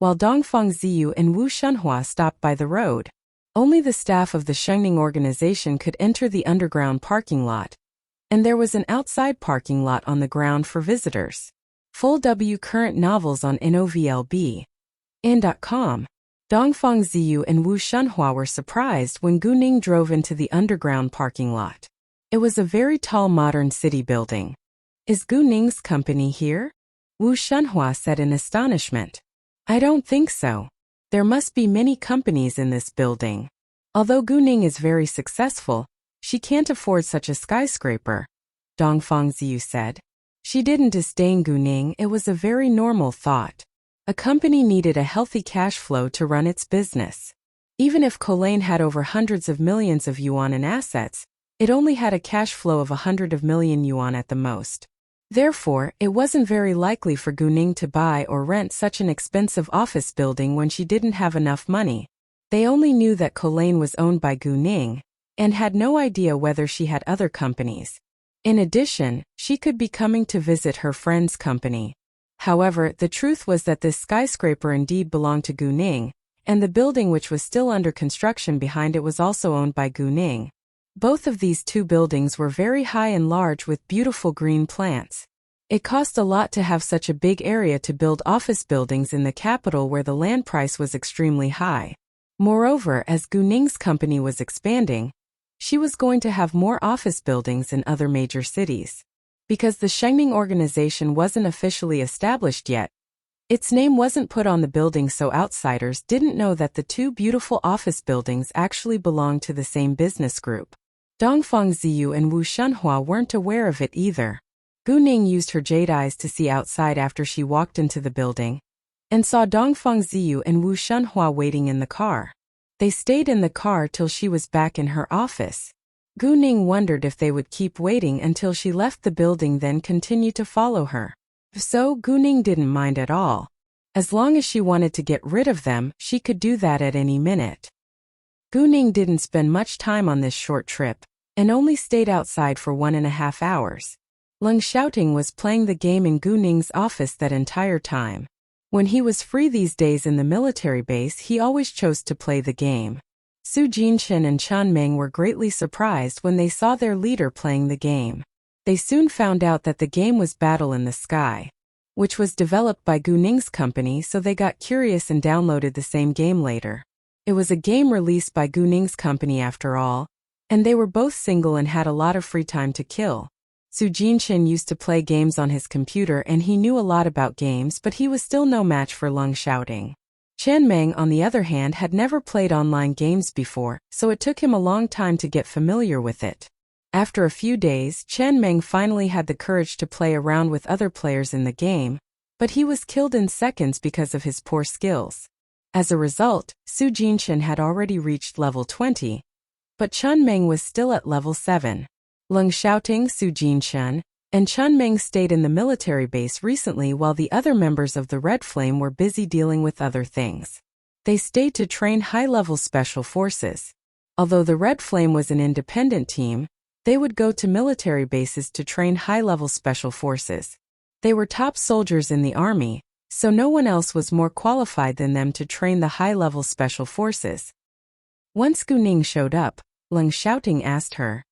while Dongfang Ziyu and Wu Shunhua stopped by the road. Only the staff of the Shengning organization could enter the underground parking lot, and there was an outside parking lot on the ground for visitors. Full W current novels on NOVLB. In.com. Dongfang Ziyu and Wu Shunhua were surprised when Gu Ning drove into the underground parking lot. It was a very tall modern city building. Is Gu Ning's company here? Wu Shunhua said in astonishment. I don't think so. There must be many companies in this building. Although Gu Ning is very successful, she can't afford such a skyscraper, Dongfang Ziyu said. She didn't disdain Gu Ning, it was a very normal thought. A company needed a healthy cash flow to run its business. Even if Colane had over hundreds of millions of yuan in assets, it only had a cash flow of 100 million yuan at the most. Therefore, it wasn't very likely for Gu Ning to buy or rent such an expensive office building when she didn't have enough money. They only knew that Colane was owned by Gu Ning, and had no idea whether she had other companies. In addition, she could be coming to visit her friend's company. However, the truth was that this skyscraper indeed belonged to Gu Ning, and the building which was still under construction behind it was also owned by Gu Ning. Both of these two buildings were very high and large with beautiful green plants. It cost a lot to have such a big area to build office buildings in the capital where the land price was extremely high. Moreover, as Gu Ning's company was expanding, she was going to have more office buildings in other major cities. Because the Shengning organization wasn't officially established yet, its name wasn't put on the building, so outsiders didn't know that the two beautiful office buildings actually belonged to the same business group. Dongfang Ziyu and Wu Shunhua weren't aware of it either. Gu Ning used her jade eyes to see outside after she walked into the building, and saw Dongfang Ziyu and Wu Shunhua waiting in the car. They stayed in the car till she was back in her office. Gu Ning wondered if they would keep waiting until she left the building, then continue to follow her. So Gu Ning didn't mind at all. As long as she wanted to get rid of them, she could do that at any minute. Gu Ning didn't spend much time on this short trip, and only stayed outside for 1.5 hours. Lung Shouting was playing the game in Gu Ning's office that entire time. When he was free these days in the military base, he always chose to play the game. Su Jinchen and Chen Meng were greatly surprised when they saw their leader playing the game. They soon found out that the game was Battle in the Sky, which was developed by Gu Ning's company, so they got curious and downloaded the same game later. It was a game released by Gu Ning's company after all, and they were both single and had a lot of free time to kill. Su Jinchen used to play games on his computer and he knew a lot about games, but he was still no match for Lung Shouting. Chen Meng, on the other hand, had never played online games before, so it took him a long time to get familiar with it. After a few days, Chen Meng finally had the courage to play around with other players in the game, but he was killed in seconds because of his poor skills. As a result, Su Jinchen had already reached level 20, but Chen Meng was still at level 7. Lung Shouting, Su Jinchen, and Chen Meng stayed in the military base recently while the other members of the Red Flame were busy dealing with other things. They stayed to train high-level special forces. Although the Red Flame was an independent team, they would go to military bases to train high-level special forces. They were top soldiers in the army, so no one else was more qualified than them to train the high-level special forces. Once Gu Ning showed up, Lung Shouting asked her,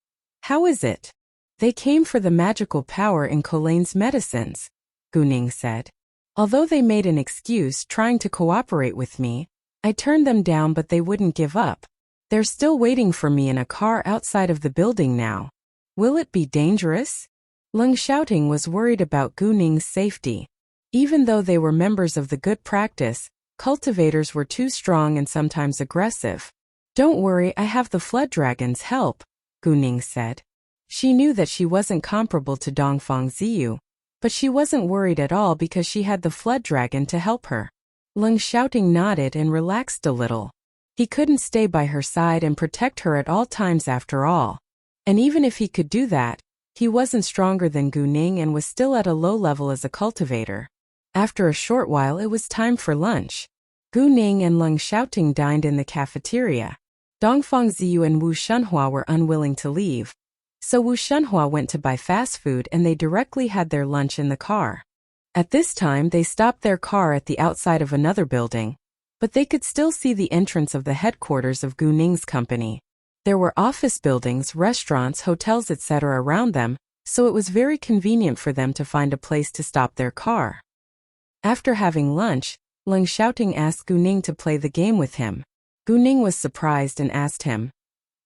"How is it?" "They came for the magical power in Colane's medicines," Gu Ning said. Although they made an excuse trying to cooperate with me, I turned them down, but they wouldn't give up. They're still waiting for me in a car outside of the building now. Will it be dangerous? Leng Xiaoting was worried about Gu Ning's safety. Even though they were members of the good practice, cultivators were too strong and sometimes aggressive. Don't worry, I have the Flood Dragon's help, Gu Ning said. She knew that she wasn't comparable to Dongfang Ziyu, but she wasn't worried at all because she had the Flood Dragon to help her. Leng Xiaoting nodded and relaxed a little. He couldn't stay by her side and protect her at all times after all. And even if he could do that, he wasn't stronger than Gu Ning and was still at a low level as a cultivator. After a short while it was time for lunch. Gu Ning and Leng Xiaoting dined in the cafeteria. Dongfang Ziyu and Wu Shunhua were unwilling to leave. So Wu Shunhua went to buy fast food and they directly had their lunch in the car. At this time they stopped their car at the outside of another building, but they could still see the entrance of the headquarters of Gu Ning's company. There were office buildings, restaurants, hotels, etc. around them, so it was very convenient for them to find a place to stop their car. After having lunch, Leng Xiaoting asked Gu Ning to play the game with him. Gu Ning was surprised and asked him,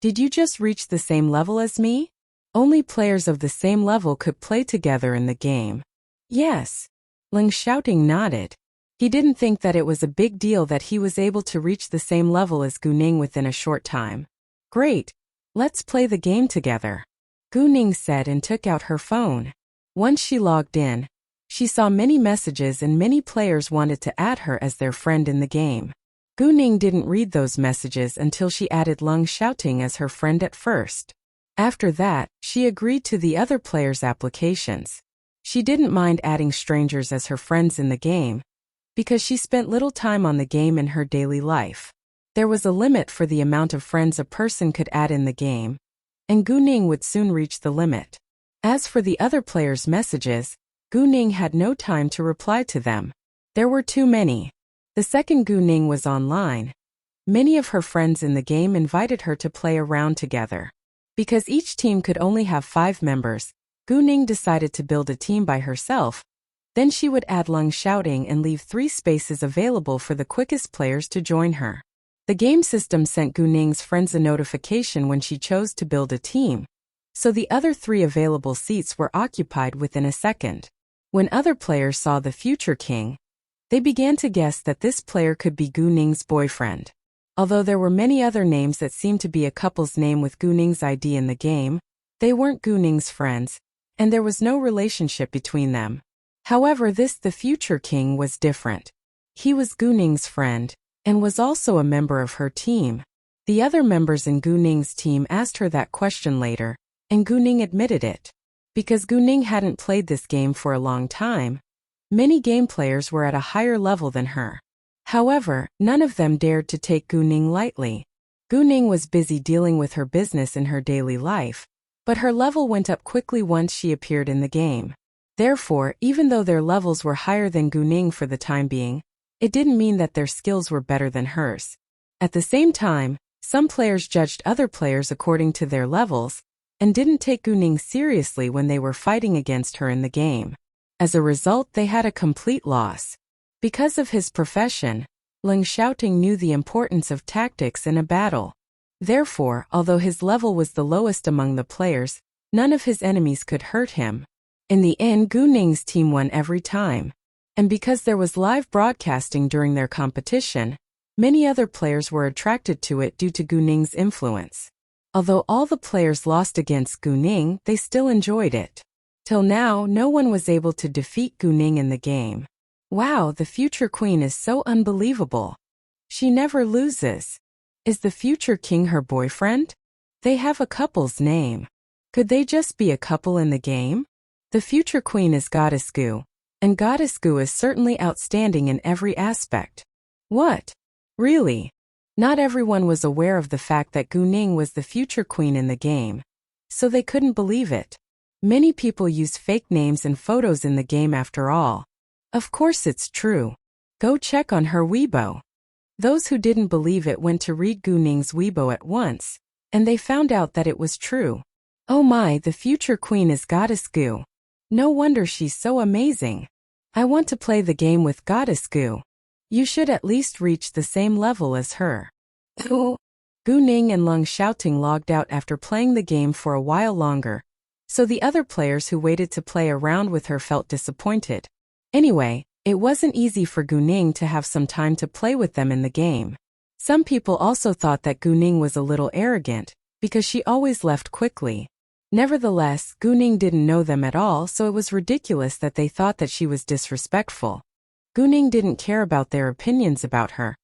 "Did you just reach the same level as me?" Only players of the same level could play together in the game. Yes. Leng Xiaoting nodded. He didn't think that it was a big deal that he was able to reach the same level as Gu Ning within a short time. Great. Let's play the game together, Gu Ning said and took out her phone. Once she logged in, she saw many messages and many players wanted to add her as their friend in the game. Gu Ning didn't read those messages until she added Leng Xiaoting as her friend at first. After that, she agreed to the other players' applications. She didn't mind adding strangers as her friends in the game, because she spent little time on the game in her daily life. There was a limit for the amount of friends a person could add in the game, and Gu Ning would soon reach the limit. As for the other players' messages, Gu Ning had no time to reply to them. There were too many. The second Gu Ning was online. Many of her friends in the game invited her to play a round together. Because each team could only have 5 members, Gu Ning decided to build a team by herself. Then she would add Leng Xiaoting and leave 3 spaces available for the quickest players to join her. The game system sent Gu Ning's friends a notification when she chose to build a team, so the other 3 available seats were occupied within a second. When other players saw the future king, they began to guess that this player could be Gu Ning's boyfriend. Although there were many other names that seemed to be a couple's name with Gu Ning's ID in the game, they weren't Gu Ning's friends, and there was no relationship between them. However, the future king was different. He was Gu Ning's friend, and was also a member of her team. The other members in Gu Ning's team asked her that question later, and Gu Ning admitted it. Because Gu Ning hadn't played this game for a long time, many game players were at a higher level than her. However, none of them dared to take Gu Ning lightly. Gu Ning was busy dealing with her business in her daily life, but her level went up quickly once she appeared in the game. Therefore, even though their levels were higher than Gu Ning for the time being, it didn't mean that their skills were better than hers. At the same time, some players judged other players according to their levels, and didn't take Gu Ning seriously when they were fighting against her in the game. As a result, they had a complete loss. Because of his profession, Leng Xiaoting knew the importance of tactics in a battle. Therefore, although his level was the lowest among the players, none of his enemies could hurt him. In the end, Gu Ning's team won every time. And because there was live broadcasting during their competition, many other players were attracted to it due to Gu Ning's influence. Although all the players lost against Gu Ning, they still enjoyed it. Till now, no one was able to defeat Gu Ning in the game. Wow, the future queen is so unbelievable. She never loses. Is the future king her boyfriend? They have a couple's name. Could they just be a couple in the game? The future queen is Goddess Gu, and Goddess Gu is certainly outstanding in every aspect. What? Really? Not everyone was aware of the fact that Gu Ning was the future queen in the game, so they couldn't believe it. Many people use fake names and photos in the game after all. Of course it's true. Go check on her Weibo. Those who didn't believe it went to read Gu Ning's Weibo at once, and they found out that it was true. Oh my, the future queen is Goddess Gu. No wonder she's so amazing. I want to play the game with Goddess Gu. You should at least reach the same level as her. Gu Ning and Leng Xiaoting logged out after playing the game for a while longer, so the other players who waited to play around with her felt disappointed. Anyway, it wasn't easy for Gu Ning to have some time to play with them in the game. Some people also thought that Gu Ning was a little arrogant, because she always left quickly. Nevertheless, Gu Ning didn't know them at all, so it was ridiculous that they thought that she was disrespectful. Gu Ning didn't care about their opinions about her,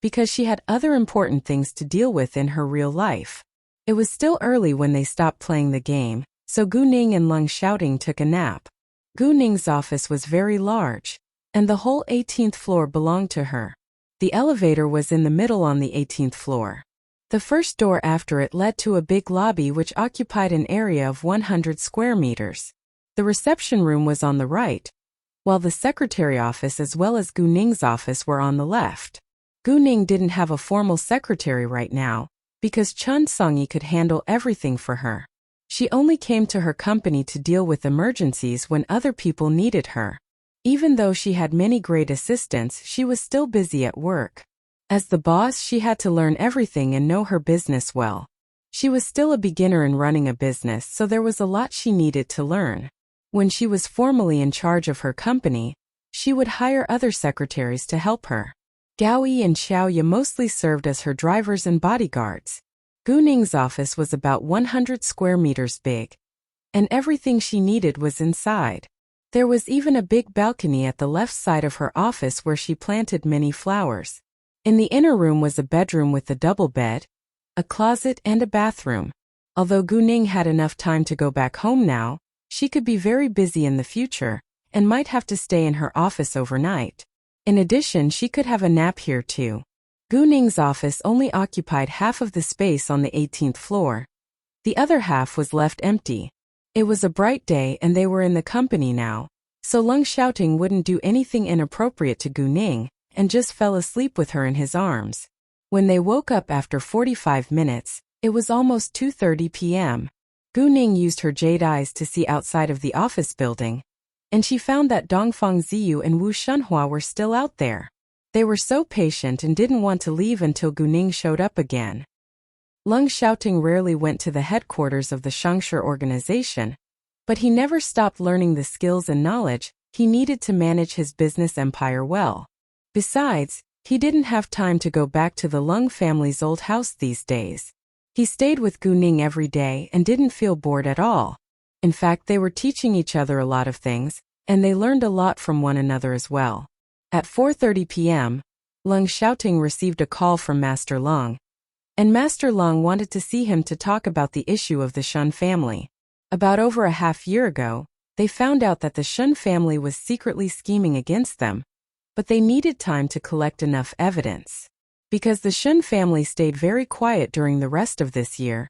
because she had other important things to deal with in her real life. It was still early when they stopped playing the game, so Gu Ning and Leng Xiaoting took a nap. Gu Ning's office was very large, and the whole 18th floor belonged to her. The elevator was in the middle on the 18th floor. The first door after it led to a big lobby which occupied an area of 100 square meters. The reception room was on the right, while the secretary office as well as Gu Ning's office were on the left. Gu Ning didn't have a formal secretary right now, because Chun Songyi could handle everything for her. She only came to her company to deal with emergencies when other people needed her. Even though she had many great assistants, she was still busy at work. As the boss, she had to learn everything and know her business well. She was still a beginner in running a business, so there was a lot she needed to learn. When she was formally in charge of her company, she would hire other secretaries to help her. Gao Yi and Xiao Ye mostly served as her drivers and bodyguards. Gu Ning's office was about 100 square meters big, and everything she needed was inside. There was even a big balcony at the left side of her office where she planted many flowers. In the inner room was a bedroom with a double bed, a closet and a bathroom. Although Gu Ning had enough time to go back home now, she could be very busy in the future, and might have to stay in her office overnight. In addition, she could have a nap here too. Gu Ning's office only occupied half of the space on the 18th floor. The other half was left empty. It was a bright day and they were in the company now, so Leng Xiaoting wouldn't do anything inappropriate to Gu Ning, and just fell asleep with her in his arms. When they woke up after 45 minutes, it was almost 2:30 p.m. Gu Ning used her jade eyes to see outside of the office building, and she found that Dongfang Ziyu and Wu Shunhua were still out there. They were so patient and didn't want to leave until Gu Ning showed up again. Leng Xiaoting rarely went to the headquarters of the Shangshi organization, but he never stopped learning the skills and knowledge he needed to manage his business empire well. Besides, he didn't have time to go back to the Leng family's old house these days. He stayed with Gu Ning every day and didn't feel bored at all. In fact, they were teaching each other a lot of things, and they learned a lot from one another as well. At 4:30 p.m., Leng Xiaoting received a call from Master Leng, and Master Leng wanted to see him to talk about the issue of the Shun family. About over a half year ago, they found out that the Shun family was secretly scheming against them, but they needed time to collect enough evidence. Because the Shun family stayed very quiet during the rest of this year,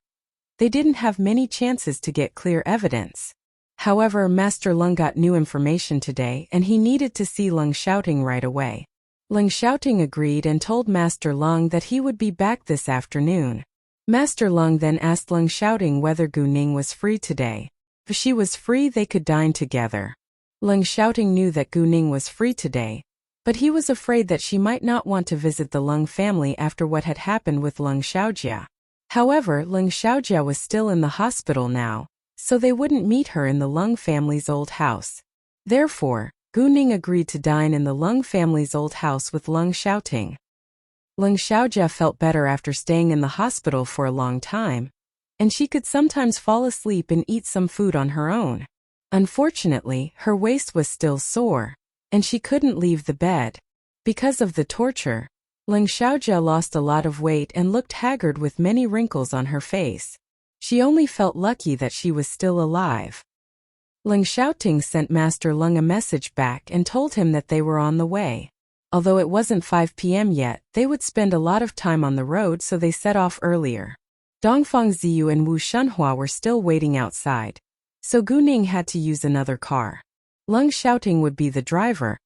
they didn't have many chances to get clear evidence. However, Master Leng got new information today and he needed to see Leng Xiaoting right away. Leng Xiaoting agreed and told Master Leng that he would be back this afternoon. Master Leng then asked Leng Xiaoting whether Gu Ning was free today. If she was free, they could dine together. Leng Xiaoting knew that Gu Ning was free today, but he was afraid that she might not want to visit the Leng family after what had happened with Leng Xiaojia. However, Leng Xiaojia was still in the hospital now, so they wouldn't meet her in the Leng family's old house. Therefore, Gu Ning agreed to dine in the Leng family's old house with Leng Xiaoting. Leng Xiaojia felt better after staying in the hospital for a long time, and she could sometimes fall asleep and eat some food on her own. Unfortunately, her waist was still sore, and she couldn't leave the bed. Because of the torture, Leng Xiaojia lost a lot of weight and looked haggard with many wrinkles on her face. She only felt lucky that she was still alive. Leng Xiaoting sent Master Leng a message back and told him that they were on the way. Although it wasn't 5 p.m. yet, they would spend a lot of time on the road, so they set off earlier. Dongfang Ziyu and Wu Shunhua were still waiting outside, so Gu Ning had to use another car. Leng Xiaoting would be the driver,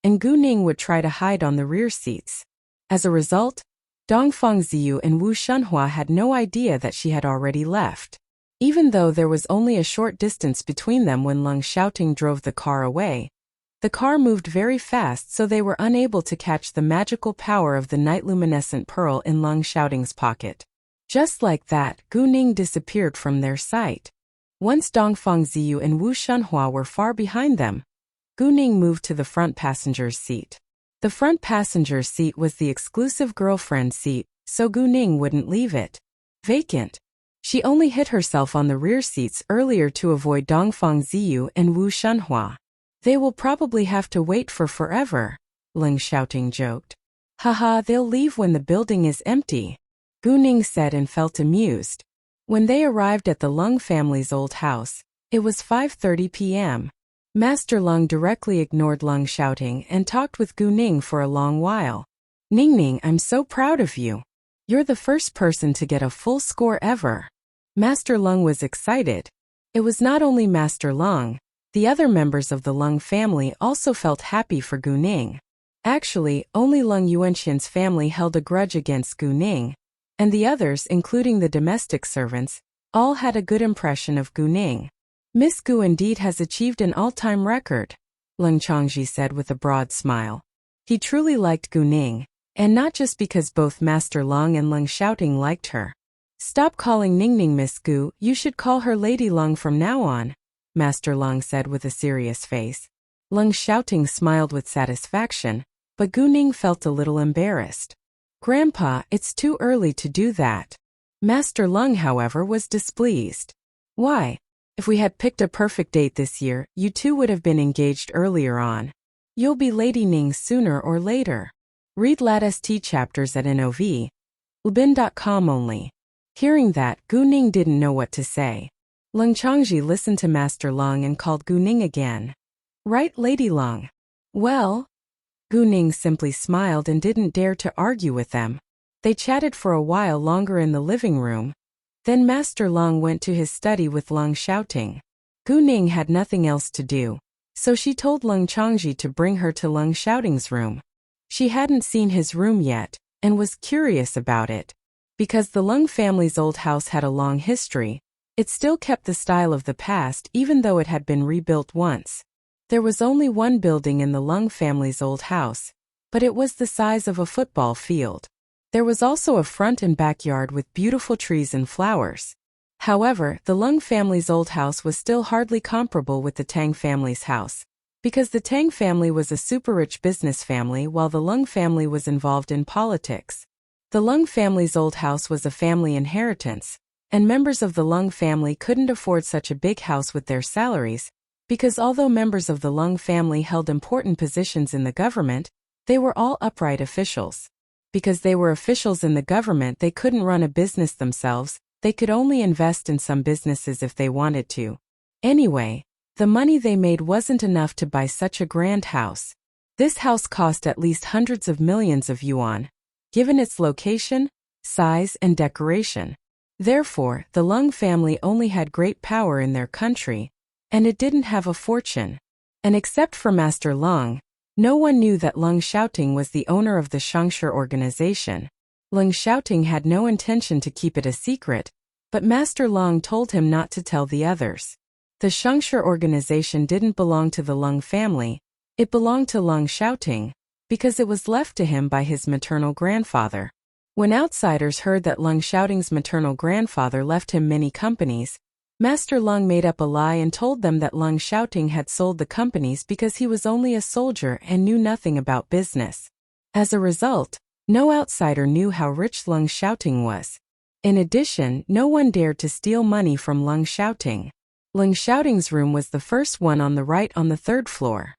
and Gu Ning would try to hide on the rear seats. As a result, Dongfang Ziyu and Wu Shunhua had no idea that she had already left. Even though there was only a short distance between them when Leng Xiaoting drove the car away, The car moved very fast, so they were unable to catch the magical power of the night-luminescent pearl in Lung Xiaoting's pocket. Just like that, Gu Ning disappeared from their sight. Once Dongfang Ziyu and Wu Shunhua were far behind them, Gu Ning moved to the front passenger's seat. The front passenger's seat was the exclusive girlfriend seat, so Gu Ning wouldn't leave it vacant. She only hid herself on the rear seats earlier to avoid Dongfang Ziyu and Wu Shunhua. They will probably have to wait for forever, Lung Xiaoting joked. Haha, they'll leave when the building is empty, Gu Ning said and felt amused. When they arrived at the Lung family's old house, it was 5:30 p.m. Master Lung directly ignored Lung Xiaoting and talked with Gu Ning for a long while. Ning, I'm so proud of you. You're the first person to get a full score ever. Master Lung was excited. It was not only Master Lung. The other members of the Lung family also felt happy for Gu Ning. Actually, only Lung Yuanxin's family held a grudge against Gu Ning, and the others, including the domestic servants, all had a good impression of Gu Ning. Miss Gu indeed has achieved an all-time record, Lung Chongji said with a broad smile. He truly liked Gu Ning, and not just because both Master Lung and Lung Xiaoting liked her. Stop calling Ning Miss Gu, you should call her Lady Lung from now on, Master Lung said with a serious face. Lung Xiaoting smiled with satisfaction, but Gu Ning felt a little embarrassed. Grandpa, it's too early to do that. Master Lung, however, was displeased. Why? If we had picked a perfect date this year, you two would have been engaged earlier on. You'll be Lady Ning sooner or later. Read latest chapters at NOV.Ubin.com only. Hearing that, Gu Ning didn't know what to say. Lung Chongji listened to Master Lung and called Gu Ning again. Right, Lady Lung? Well? Gu Ning simply smiled and didn't dare to argue with them. They chatted for a while longer in the living room. Then Master Lung went to his study with Lung Xiaoting. Gu Ning had nothing else to do, so she told Lung Chongji to bring her to Lung Xiaoting's room. She hadn't seen his room yet, and was curious about it. Because the Lung family's old house had a long history, it still kept the style of the past even though it had been rebuilt once. There was only one building in the Lung family's old house, but it was the size of a football field. There was also a front and backyard with beautiful trees and flowers. However, the Lung family's old house was still hardly comparable with the Tang family's house, because the Tang family was a super-rich business family while the Lung family was involved in politics. The Lung family's old house was a family inheritance, and members of the Lung family couldn't afford such a big house with their salaries, because although members of the Lung family held important positions in the government, they were all upright officials. Because they were officials in the government, they couldn't run a business themselves, they could only invest in some businesses if they wanted to. Anyway, the money they made wasn't enough to buy such a grand house. This house cost at least hundreds of millions of yuan, given its location, size, and decoration. Therefore, the Lung family only had great power in their country, and it didn't have a fortune. And except for Master Lung, no one knew that Lung Xiaoting was the owner of the Shangshi organization. Lung Xiaoting had no intention to keep it a secret, but Master Lung told him not to tell the others. The Shangshi organization didn't belong to the Lung family, it belonged to Lung Xiaoting, because it was left to him by his maternal grandfather. When outsiders heard that Lung Xiaoting's maternal grandfather left him many companies, Master Lung made up a lie and told them that Lung Xiaoting had sold the companies because he was only a soldier and knew nothing about business. As a result, no outsider knew how rich Lung Xiaoting was. In addition, no one dared to steal money from Lung Xiaoting. Lung Xiaoting's room was the first one on the right on the third floor.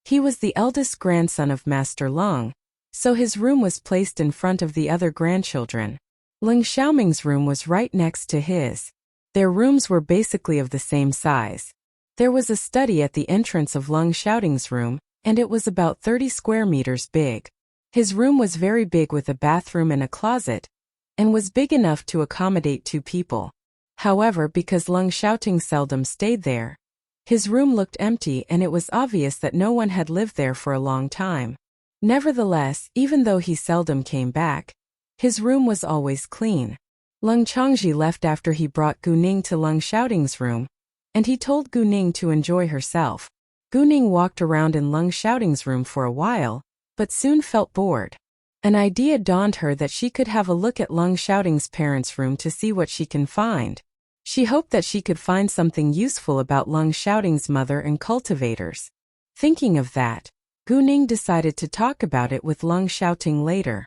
He was the eldest grandson of Master Lung, so his room was placed in front of the other grandchildren. Lung Xiaoming's room was right next to his. Their rooms were basically of the same size. There was a study at the entrance of Lung Xiaoting's room, and it was about 30 square meters big. His room was very big with a bathroom and a closet, and was big enough to accommodate 2 people. However, because Lung Xiaoting seldom stayed there, his room looked empty and it was obvious that no one had lived there for a long time. Nevertheless, even though he seldom came back, his room was always clean. Lung Chongji left after he brought Gu Ning to Lung Xiaoting's room, and he told Gu Ning to enjoy herself. Gu Ning walked around in Leng Xiaoting's room for a while, but soon felt bored. An idea dawned her that she could have a look at Leng Xiaoting's parents' room to see what she can find. She hoped that she could find something useful about Leng Xiaoting's mother and cultivators. Thinking of that, Gu Ning decided to talk about it with Leng Xiaoting later.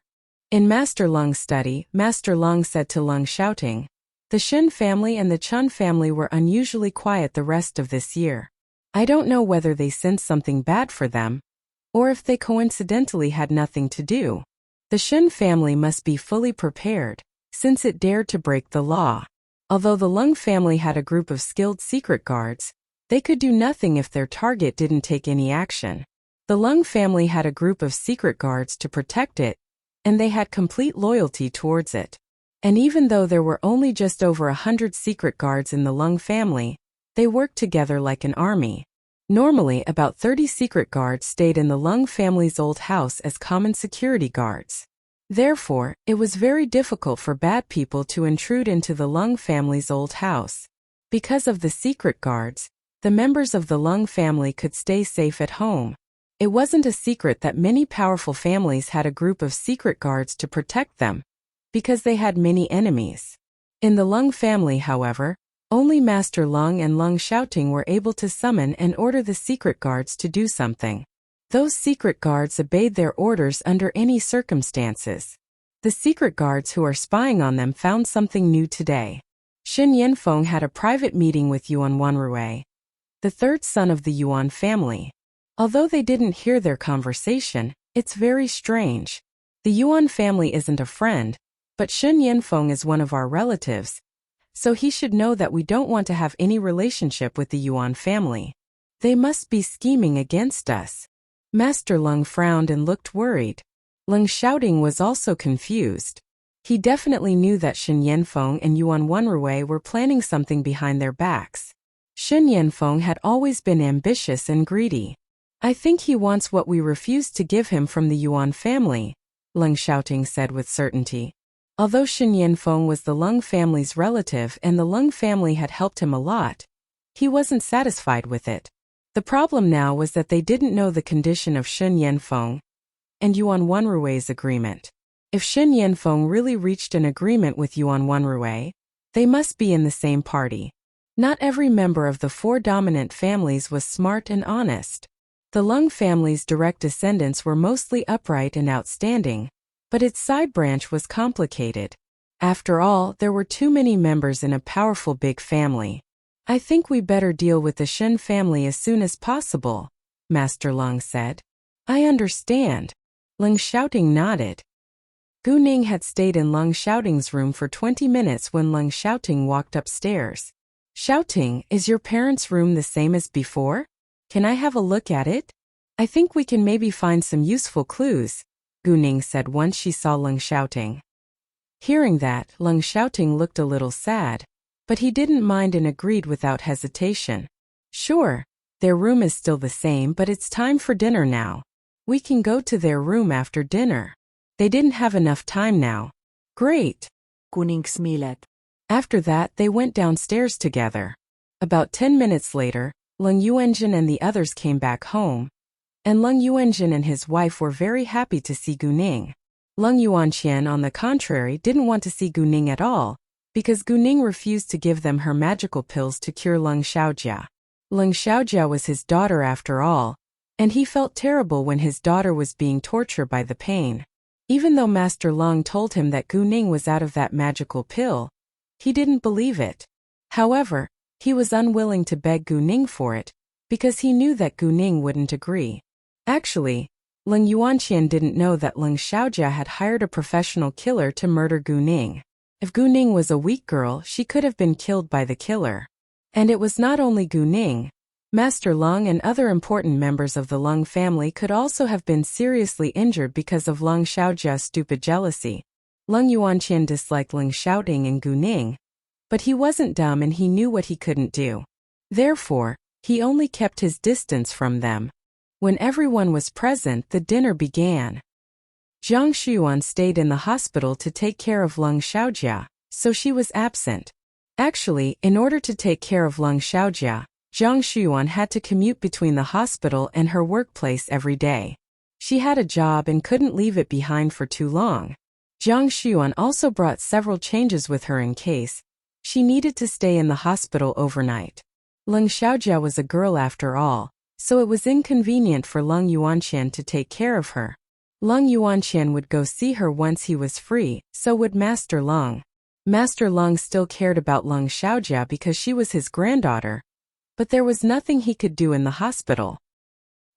In Master Leng's study, Master Leng said to Leng Xiaoting, "The Shen family and the Chun family were unusually quiet the rest of this year. I don't know whether they sensed something bad for them, or if they coincidentally had nothing to do. The Shen family must be fully prepared, since it dared to break the law. Although the Leng family had a group of skilled secret guards, they could do nothing if their target didn't take any action. The Leng family had a group of secret guards to protect it, and they had complete loyalty towards it. And even though there were only just over 100 secret guards in the Leng family, they worked together like an army. Normally, about 30 secret guards stayed in the Leng family's old house as common security guards. Therefore, it was very difficult for bad people to intrude into the Leng family's old house. Because of the secret guards, the members of the Leng family could stay safe at home. It wasn't a secret that many powerful families had a group of secret guards to protect them, because they had many enemies. In the Leng family, however, only Master Leng and Leng Xiaoting were able to summon and order the secret guards to do something. Those secret guards obeyed their orders under any circumstances. The secret guards who are spying on them found something new today. Shen Yanfeng had a private meeting with Yuan Wanrui, the third son of the Yuan family. Although they didn't hear their conversation, it's very strange. The Yuan family isn't a friend, but Shen Yanfeng is one of our relatives, so he should know that we don't want to have any relationship with the Yuan family. They must be scheming against us. Master Leng frowned and looked worried. Leng Xiaoting was also confused. He definitely knew that Shen Yanfeng and Yuan Wanrui were planning something behind their backs. Shen Yanfeng had always been ambitious and greedy. I think he wants what we refused to give him from the Yuan family, Leng Xiaoting said with certainty. Although Shen Yanfeng was the Leng family's relative and the Leng family had helped him a lot, he wasn't satisfied with it. The problem now was that they didn't know the condition of Shen Yanfeng and Yuan Wanrui's agreement. If Shen Yanfeng really reached an agreement with Yuan Wanrui, they must be in the same party. Not every member of the four dominant families was smart and honest. The Leng family's direct descendants were mostly upright and outstanding, but its side branch was complicated. After all, there were too many members in a powerful big family. I think we better deal with the Shen family as soon as possible, Master Leng said. I understand. Leng Xiaoting nodded. Gu Ning had stayed in Leng Xiaoting's room for 20 minutes when Leng Xiaoting walked upstairs. Xiaoting, is your parents' room the same as before? Can I have a look at it? I think we can maybe find some useful clues, Gu Ning said once she saw Leng Xiaoting. Hearing that, Leng Xiaoting looked a little sad, but he didn't mind and agreed without hesitation. Sure, their room is still the same, but it's time for dinner now. We can go to their room after dinner. They didn't have enough time now. Great. Gu Ning smiled. After that, they went downstairs together. About 10 minutes later, Leng Yuanjin and the others came back home, and Leng Yuanjin and his wife were very happy to see Gu Ning. Leng Yuanqian, on the contrary, didn't want to see Gu Ning at all, because Gu Ning refused to give them her magical pills to cure Leng Xiaojia. Leng Xiaojia was his daughter after all, and he felt terrible when his daughter was being tortured by the pain. Even though Master Leng told him that Gu Ning was out of that magical pill, he didn't believe it. However, he was unwilling to beg Gu Ning for it, because he knew that Gu Ning wouldn't agree. Actually, Leng Yuanqian didn't know that Leng Xiaojia had hired a professional killer to murder Gu Ning. If Gu Ning was a weak girl, she could have been killed by the killer. And it was not only Gu Ning. Master Leng and other important members of the Leng family could also have been seriously injured because of Leng Xiaojia's stupid jealousy. Leng Yuanqian disliked Leng Xiaoting and Gu Ning, but he wasn't dumb and he knew what he couldn't do. Therefore, he only kept his distance from them. When everyone was present, the dinner began. Zhang Xuyuan stayed in the hospital to take care of Leng Xiaojia, so she was absent. Actually, in order to take care of Leng Xiaojia, Jiang Xuyuan had to commute between the hospital and her workplace every day. She had a job and couldn't leave it behind for too long. Jiang Xuyuan also brought several changes with her in case she needed to stay in the hospital overnight. Leng Xiaojia was a girl after all, so it was inconvenient for Leng Yuanqian to take care of her. Leng Yuanqian would go see her once he was free, so would Master Leng. Master Leng still cared about Leng Xiaojia because she was his granddaughter, but there was nothing he could do in the hospital.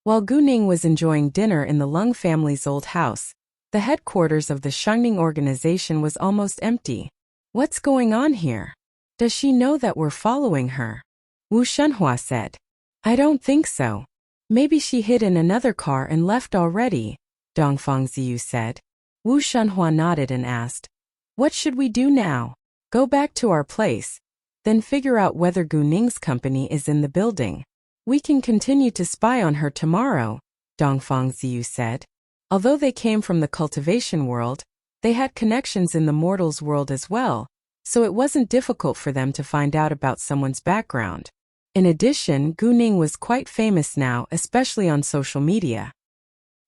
While Gu Ning was enjoying dinner in the Leng family's old house, the headquarters of the Shengning organization was almost empty. What's going on here? Does she know that we're following her? Wu Shenhua said. I don't think so. Maybe she hid in another car and left already, Dongfang Ziyu said. Wu Shenhua nodded and asked, what should we do now? Go back to our place, then figure out whether Gu Ning's company is in the building. We can continue to spy on her tomorrow, Dongfang Ziyu said. Although they came from the cultivation world, they had connections in the mortals world as well, so it wasn't difficult for them to find out about someone's background. In addition, Gu Ning was quite famous now, especially on social media.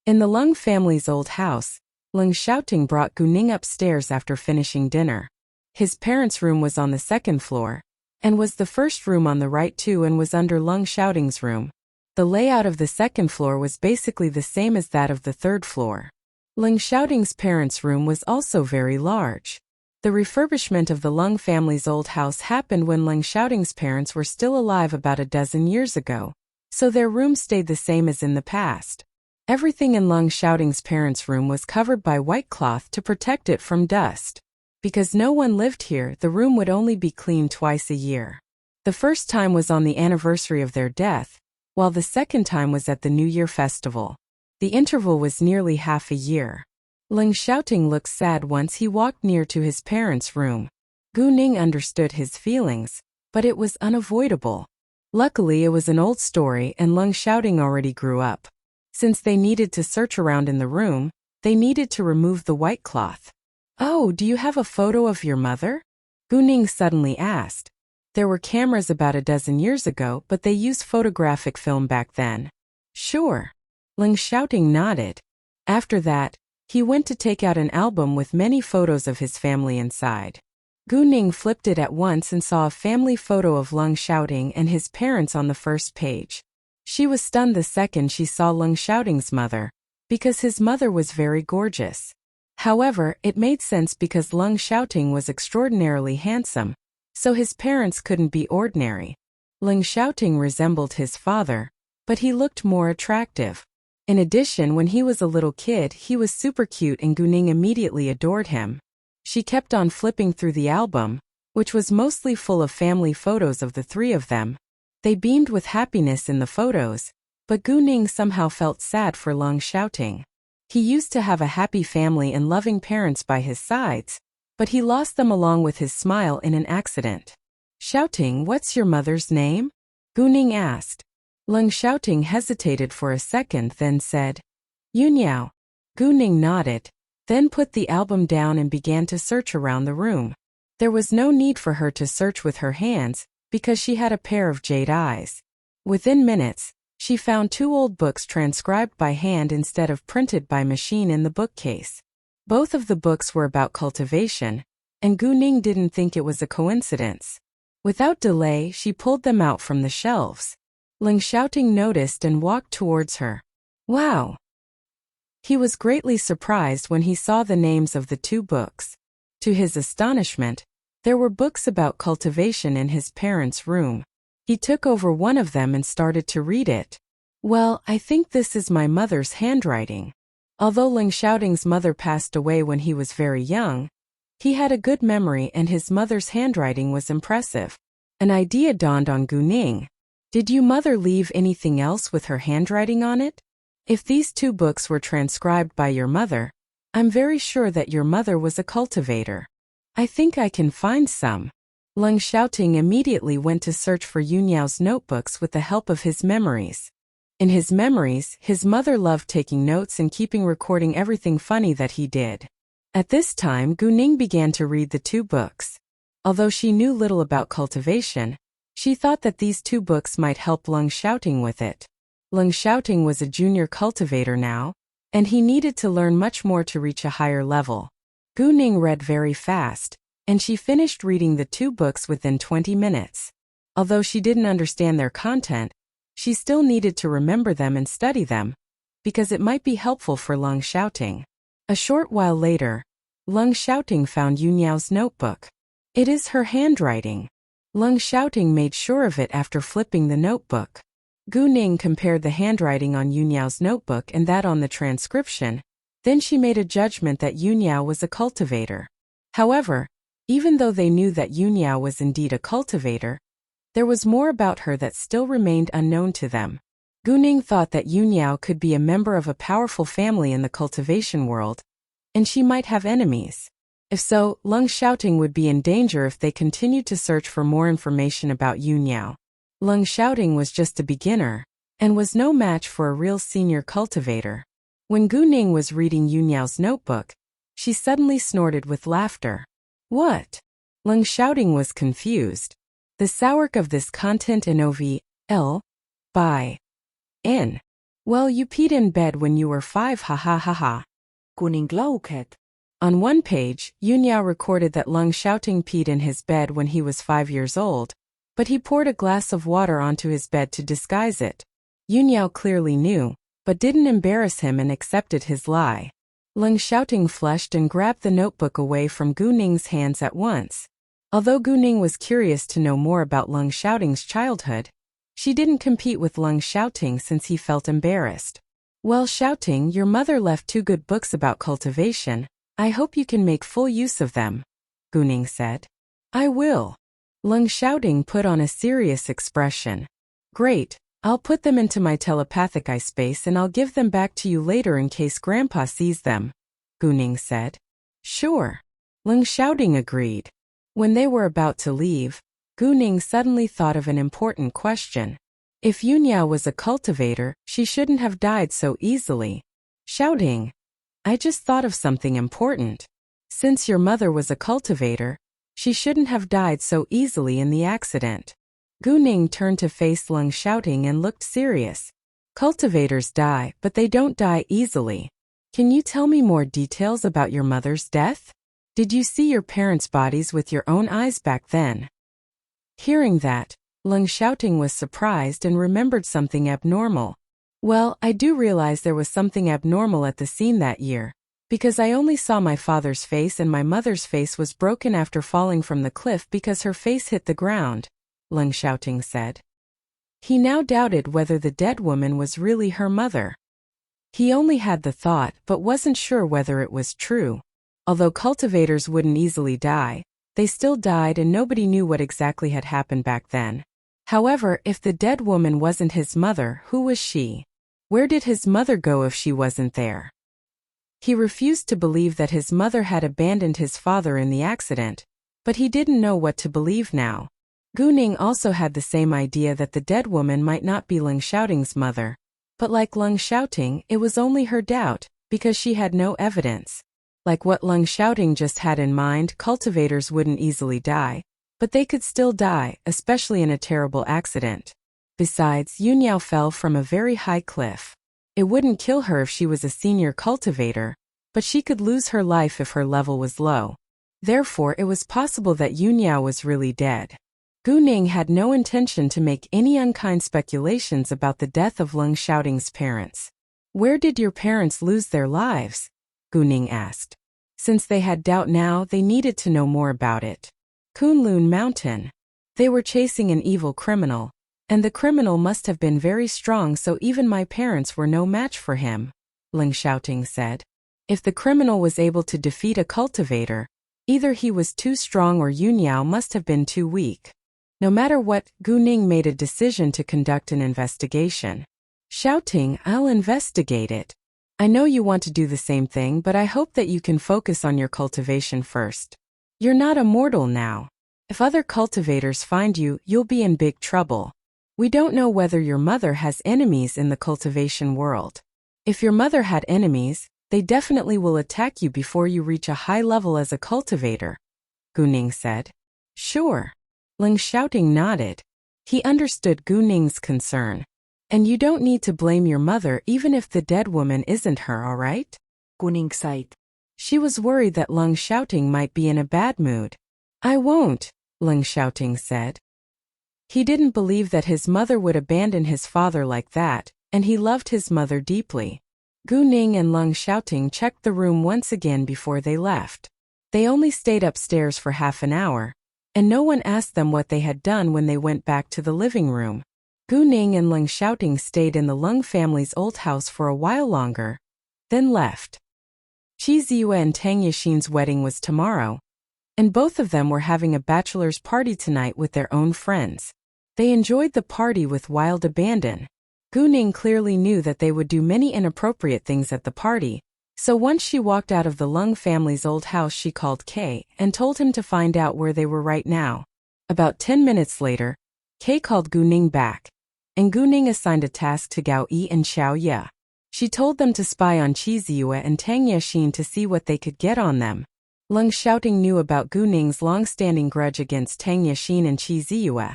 In the Leng family's old house, Leng Xiaoting brought Gu Ning upstairs after finishing dinner. His parents' room was on the second floor, and was the first room on the right too, and was under Leng Xiaoting's room. The layout of the second floor was basically the same as that of the third floor. Leng Xiaoting's parents' room was also very large. The refurbishment of the Leng family's old house happened when Leng Xiaoting's parents were still alive about a dozen years ago, so their room stayed the same as in the past. Everything in Leng Xiaoting's parents' room was covered by white cloth to protect it from dust. Because no one lived here, the room would only be cleaned twice a year. The first time was on the anniversary of their death, while the second time was at the New Year festival. The interval was nearly half a year. Leng Xiaoting looked sad once he walked near to his parents' room. Gu Ning understood his feelings, but it was unavoidable. Luckily, it was an old story and Leng Xiaoting already grew up. Since they needed to search around in the room, they needed to remove the white cloth. Oh, do you have a photo of your mother? Gu Ning suddenly asked. There were cameras about a dozen years ago, but they used photographic film back then. Sure. Leng Xiaoting nodded. After that, he went to take out an album with many photos of his family inside. Gu Ning flipped it at once and saw a family photo of Leng Xiaoting and his parents on the first page. She was stunned the second she saw Leng Xiaoting's mother, because his mother was very gorgeous. However, it made sense because Leng Xiaoting was extraordinarily handsome, so his parents couldn't be ordinary. Leng Xiaoting resembled his father, but he looked more attractive. In addition, when he was a little kid, he was super cute and Gu Ning immediately adored him. She kept on flipping through the album, which was mostly full of family photos of the three of them. They beamed with happiness in the photos, but Gu Ning somehow felt sad for Leng Xiaoting. He used to have a happy family and loving parents by his sides, but he lost them along with his smile in an accident. Xiaoting, what's your mother's name? Gu Ning asked. Leng Xiaoting hesitated for a second, then said, Yunyao. Gu Ning nodded, then put the album down and began to search around the room. There was no need for her to search with her hands, because she had a pair of jade eyes. Within minutes, she found 2 old books transcribed by hand instead of printed by machine in the bookcase. Both of the books were about cultivation, and Gu Ning didn't think it was a coincidence. Without delay, she pulled them out from the shelves. Leng Xiaoting noticed and walked towards her. Wow! He was greatly surprised when he saw the names of the 2 books. To his astonishment, there were books about cultivation in his parents' room. He took over one of them and started to read it. Well, I think this is my mother's handwriting. Although Leng Xiaoting's mother passed away when he was very young, he had a good memory and his mother's handwriting was impressive. An idea dawned on Gu Ning. Did your mother leave anything else with her handwriting on it? If these 2 books were transcribed by your mother, I'm very sure that your mother was a cultivator. I think I can find some. Leng Xiaoting immediately went to search for Yunyao's notebooks with the help of his memories. In his memories, his mother loved taking notes and keeping recording everything funny that he did. At this time, Gu Ning began to read the 2 books. Although she knew little about cultivation, She thought that these 2 books might help Lung Xiaoting with it. Lung Xiaoting was a junior cultivator now, and he needed to learn much more to reach a higher level. Gu Ning read very fast, and she finished reading the 2 books within 20 minutes. Although she didn't understand their content, she still needed to remember them and study them, because it might be helpful for Lung Xiaoting. A short while later, Lung Xiaoting found Yunyao's notebook. It is her handwriting. Lung Xiaoting made sure of it after flipping the notebook. Gu Ning compared the handwriting on Yunyao's notebook and that on the transcription. Then she made a judgment that Yunyao was a cultivator. However, even though they knew that Yunyao was indeed a cultivator, there was more about her that still remained unknown to them. Gu Ning thought that Yunyao could be a member of a powerful family in the cultivation world, and she might have enemies. If so, Lung Xiaoting would be in danger if they continued to search for more information about Yunyao. Lung Xiaoting was just a beginner, and was no match for a real senior cultivator. When Gu Ning was reading Yunyao's notebook, she suddenly snorted with laughter. What? Lung Xiaoting was confused. The sourk of this content in OVL? By N. Well, you peed in bed when you were 5, ha ha ha ha. Kuning glauket. On one page, Yunyao recorded that Lung Xiaoting peed in his bed when he was 5 years old, but he poured a glass of water onto his bed to disguise it. Yunyao clearly knew, but didn't embarrass him and accepted his lie. Lung Xiaoting flushed and grabbed the notebook away from Gu Ning's hands at once. Although Gu Ning was curious to know more about Lung Xiaoting's childhood, she didn't compete with Lung Xiaoting since he felt embarrassed. Well, Xiaoting, your mother left 2 good books about cultivation. I hope you can make full use of them, Gu Ning said. I will. Lung Xiaoting put on a serious expression. Great, I'll put them into my telepathic eye space and I'll give them back to you later in case Grandpa sees them, Gu Ning said. Sure. Lung Xiaoting agreed. When they were about to leave, Gu Ning suddenly thought of an important question. If Yunyao was a cultivator, she shouldn't have died so easily. Xiaoting, I just thought of something important. Since your mother was a cultivator, she shouldn't have died so easily in the accident. Gu Ning turned to face Lung Xiaoting and looked serious. Cultivators die, but they don't die easily. Can you tell me more details about your mother's death? Did you see your parents' bodies with your own eyes back then? Hearing that, Lung Xiaoting was surprised and remembered something abnormal. Well, I do realize there was something abnormal at the scene that year, because I only saw my father's face and my mother's face was broken after falling from the cliff because her face hit the ground, Lung Xiaoting said. He now doubted whether the dead woman was really her mother. He only had the thought but wasn't sure whether it was true. Although cultivators wouldn't easily die, they still died and nobody knew what exactly had happened back then. However, if the dead woman wasn't his mother, who was she? Where did his mother go if she wasn't there? He refused to believe that his mother had abandoned his father in the accident, but he didn't know what to believe now. Gu Ning also had the same idea that the dead woman might not be Lung Xiaoting's mother, but like Lung Xiaoting, it was only her doubt, because she had no evidence. Like what Lung Xiaoting just had in mind, cultivators wouldn't easily die, but they could still die, especially in a terrible accident. Besides, Yunyao fell from a very high cliff. It wouldn't kill her if she was a senior cultivator, but she could lose her life if her level was low. Therefore, it was possible that Yunyao was really dead. Gu Ning had no intention to make any unkind speculations about the death of Lung Xiaoting's parents. Where did your parents lose their lives? Gu Ning asked. Since they had doubt now, they needed to know more about it. Kunlun Mountain. They were chasing an evil criminal, and the criminal must have been very strong, so even my parents were no match for him, Lung Xiaoting said. If the criminal was able to defeat a cultivator, either he was too strong or Yunyao must have been too weak. No matter what, Gu Ning made a decision to conduct an investigation. Xiaoting, I'll investigate it. I know you want to do the same thing, but I hope that you can focus on your cultivation first. You're not immortal now. If other cultivators find you, you'll be in big trouble. We don't know whether your mother has enemies in the cultivation world. If your mother had enemies, they definitely will attack you before you reach a high level as a cultivator, Gu Ning said. Sure. Lung Xiaoting nodded. He understood Gu Ning's concern. And you don't need to blame your mother even if the dead woman isn't her, all right? Gu Ning sighed. She was worried that Leng Xiaoting might be in a bad mood. I won't, Leng Xiaoting said. He didn't believe that his mother would abandon his father like that, and he loved his mother deeply. Gu Ning and Leng Xiaoting checked the room once again before they left. They only stayed upstairs for half an hour, and no one asked them what they had done when they went back to the living room. Gu Ning and Leng Xiaoting stayed in the Leng family's old house for a while longer, then left. Qi Ziyue and Tang Yixin's wedding was tomorrow, and both of them were having a bachelor's party tonight with their own friends. They enjoyed the party with wild abandon. Gu Ning clearly knew that they would do many inappropriate things at the party, so once she walked out of the Leng family's old house she called Kay and told him to find out where they were right now. About 10 minutes later, Kay called Gu Ning back, and Gu Ning assigned a task to Gao Yi and Xiao Ye. She told them to spy on Qi Ziyue and Tang Yixin to see what they could get on them. Leng Xiaoting knew about Gu Ning's long-standing grudge against Tang Yixin and Qi Ziyue,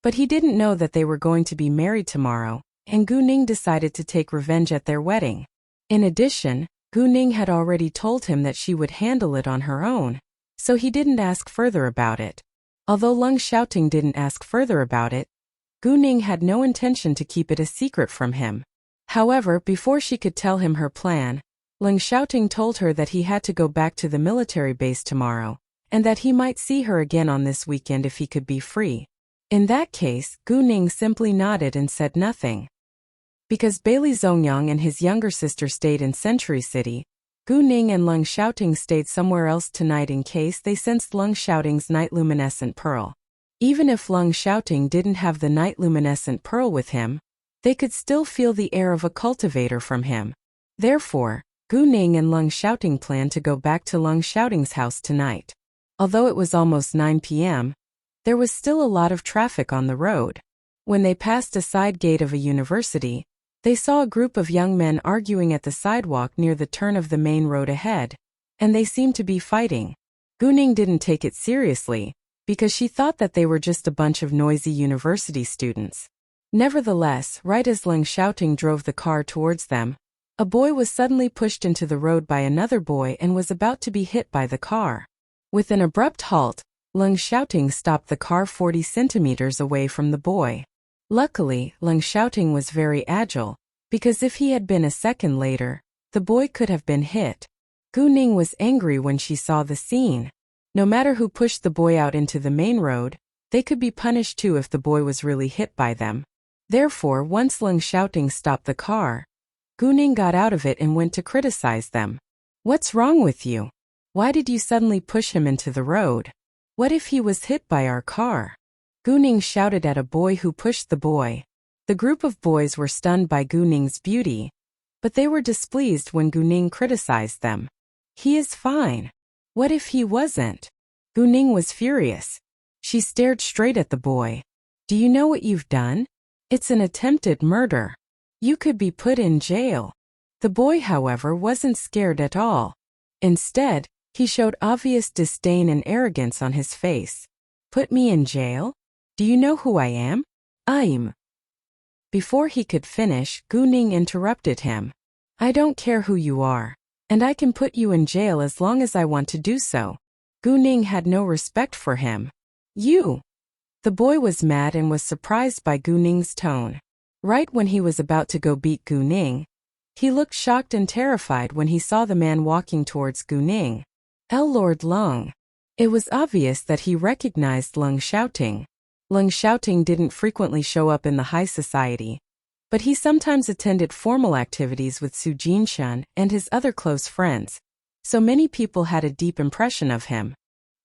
but he didn't know that they were going to be married tomorrow, and Gu Ning decided to take revenge at their wedding. In addition, Gu Ning had already told him that she would handle it on her own, so he didn't ask further about it. Although Leng Xiaoting didn't ask further about it, Gu Ning had no intention to keep it a secret from him. However, before she could tell him her plan, Leng Xiaoting told her that he had to go back to the military base tomorrow, and that he might see her again on this weekend if he could be free. In that case, Gu Ning simply nodded and said nothing. Because Bailey Zongyang and his younger sister stayed in Century City, Gu Ning and Leng Xiaoting stayed somewhere else tonight in case they sensed Leng Xiaoting's night luminescent pearl. Even if Leng Xiaoting didn't have the night luminescent pearl with him, they could still feel the air of a cultivator from him. Therefore, Gu Ning and Leng Xiaoting planned to go back to Leng Xiaoting's house tonight. Although it was almost 9 p.m., there was still a lot of traffic on the road. When they passed a side gate of a university, they saw a group of young men arguing at the sidewalk near the turn of the main road ahead, and they seemed to be fighting. Gu Ning didn't take it seriously, because she thought that they were just a bunch of noisy university students. Nevertheless, right as Leng Xiaoting drove the car towards them, a boy was suddenly pushed into the road by another boy and was about to be hit by the car. With an abrupt halt, Leng Xiaoting stopped the car 40 centimeters away from the boy. Luckily, Leng Xiaoting was very agile, because if he had been a second later, the boy could have been hit. Gu Ning was angry when she saw the scene. No matter who pushed the boy out into the main road, they could be punished too if the boy was really hit by them. Therefore, once Leng Xiaoting stopped the car, Gu Ning got out of it and went to criticize them. What's wrong with you? Why did you suddenly push him into the road? What if he was hit by our car? Gu Ning shouted at a boy who pushed the boy. The group of boys were stunned by Gu Ning's beauty, but they were displeased when Gu Ning criticized them. He is fine. What if he wasn't? Gu Ning was furious. She stared straight at the boy. Do you know what you've done? It's an attempted murder. You could be put in jail. The boy, however, wasn't scared at all. Instead, he showed obvious disdain and arrogance on his face. Put me in jail? Do you know who I am? I'm. Before he could finish, Gu Ning interrupted him. I don't care who you are, and I can put you in jail as long as I want to do so. Gu Ning had no respect for him. You! The boy was mad and was surprised by Gu Ning's tone. Right when he was about to go beat Gu Ning, he looked shocked and terrified when he saw the man walking towards Gu Ning. Lord Leng. It was obvious that he recognized Leng Xiaoting. Leng Xiaoting didn't frequently show up in the high society, but he sometimes attended formal activities with Su Jinshan and his other close friends, so many people had a deep impression of him.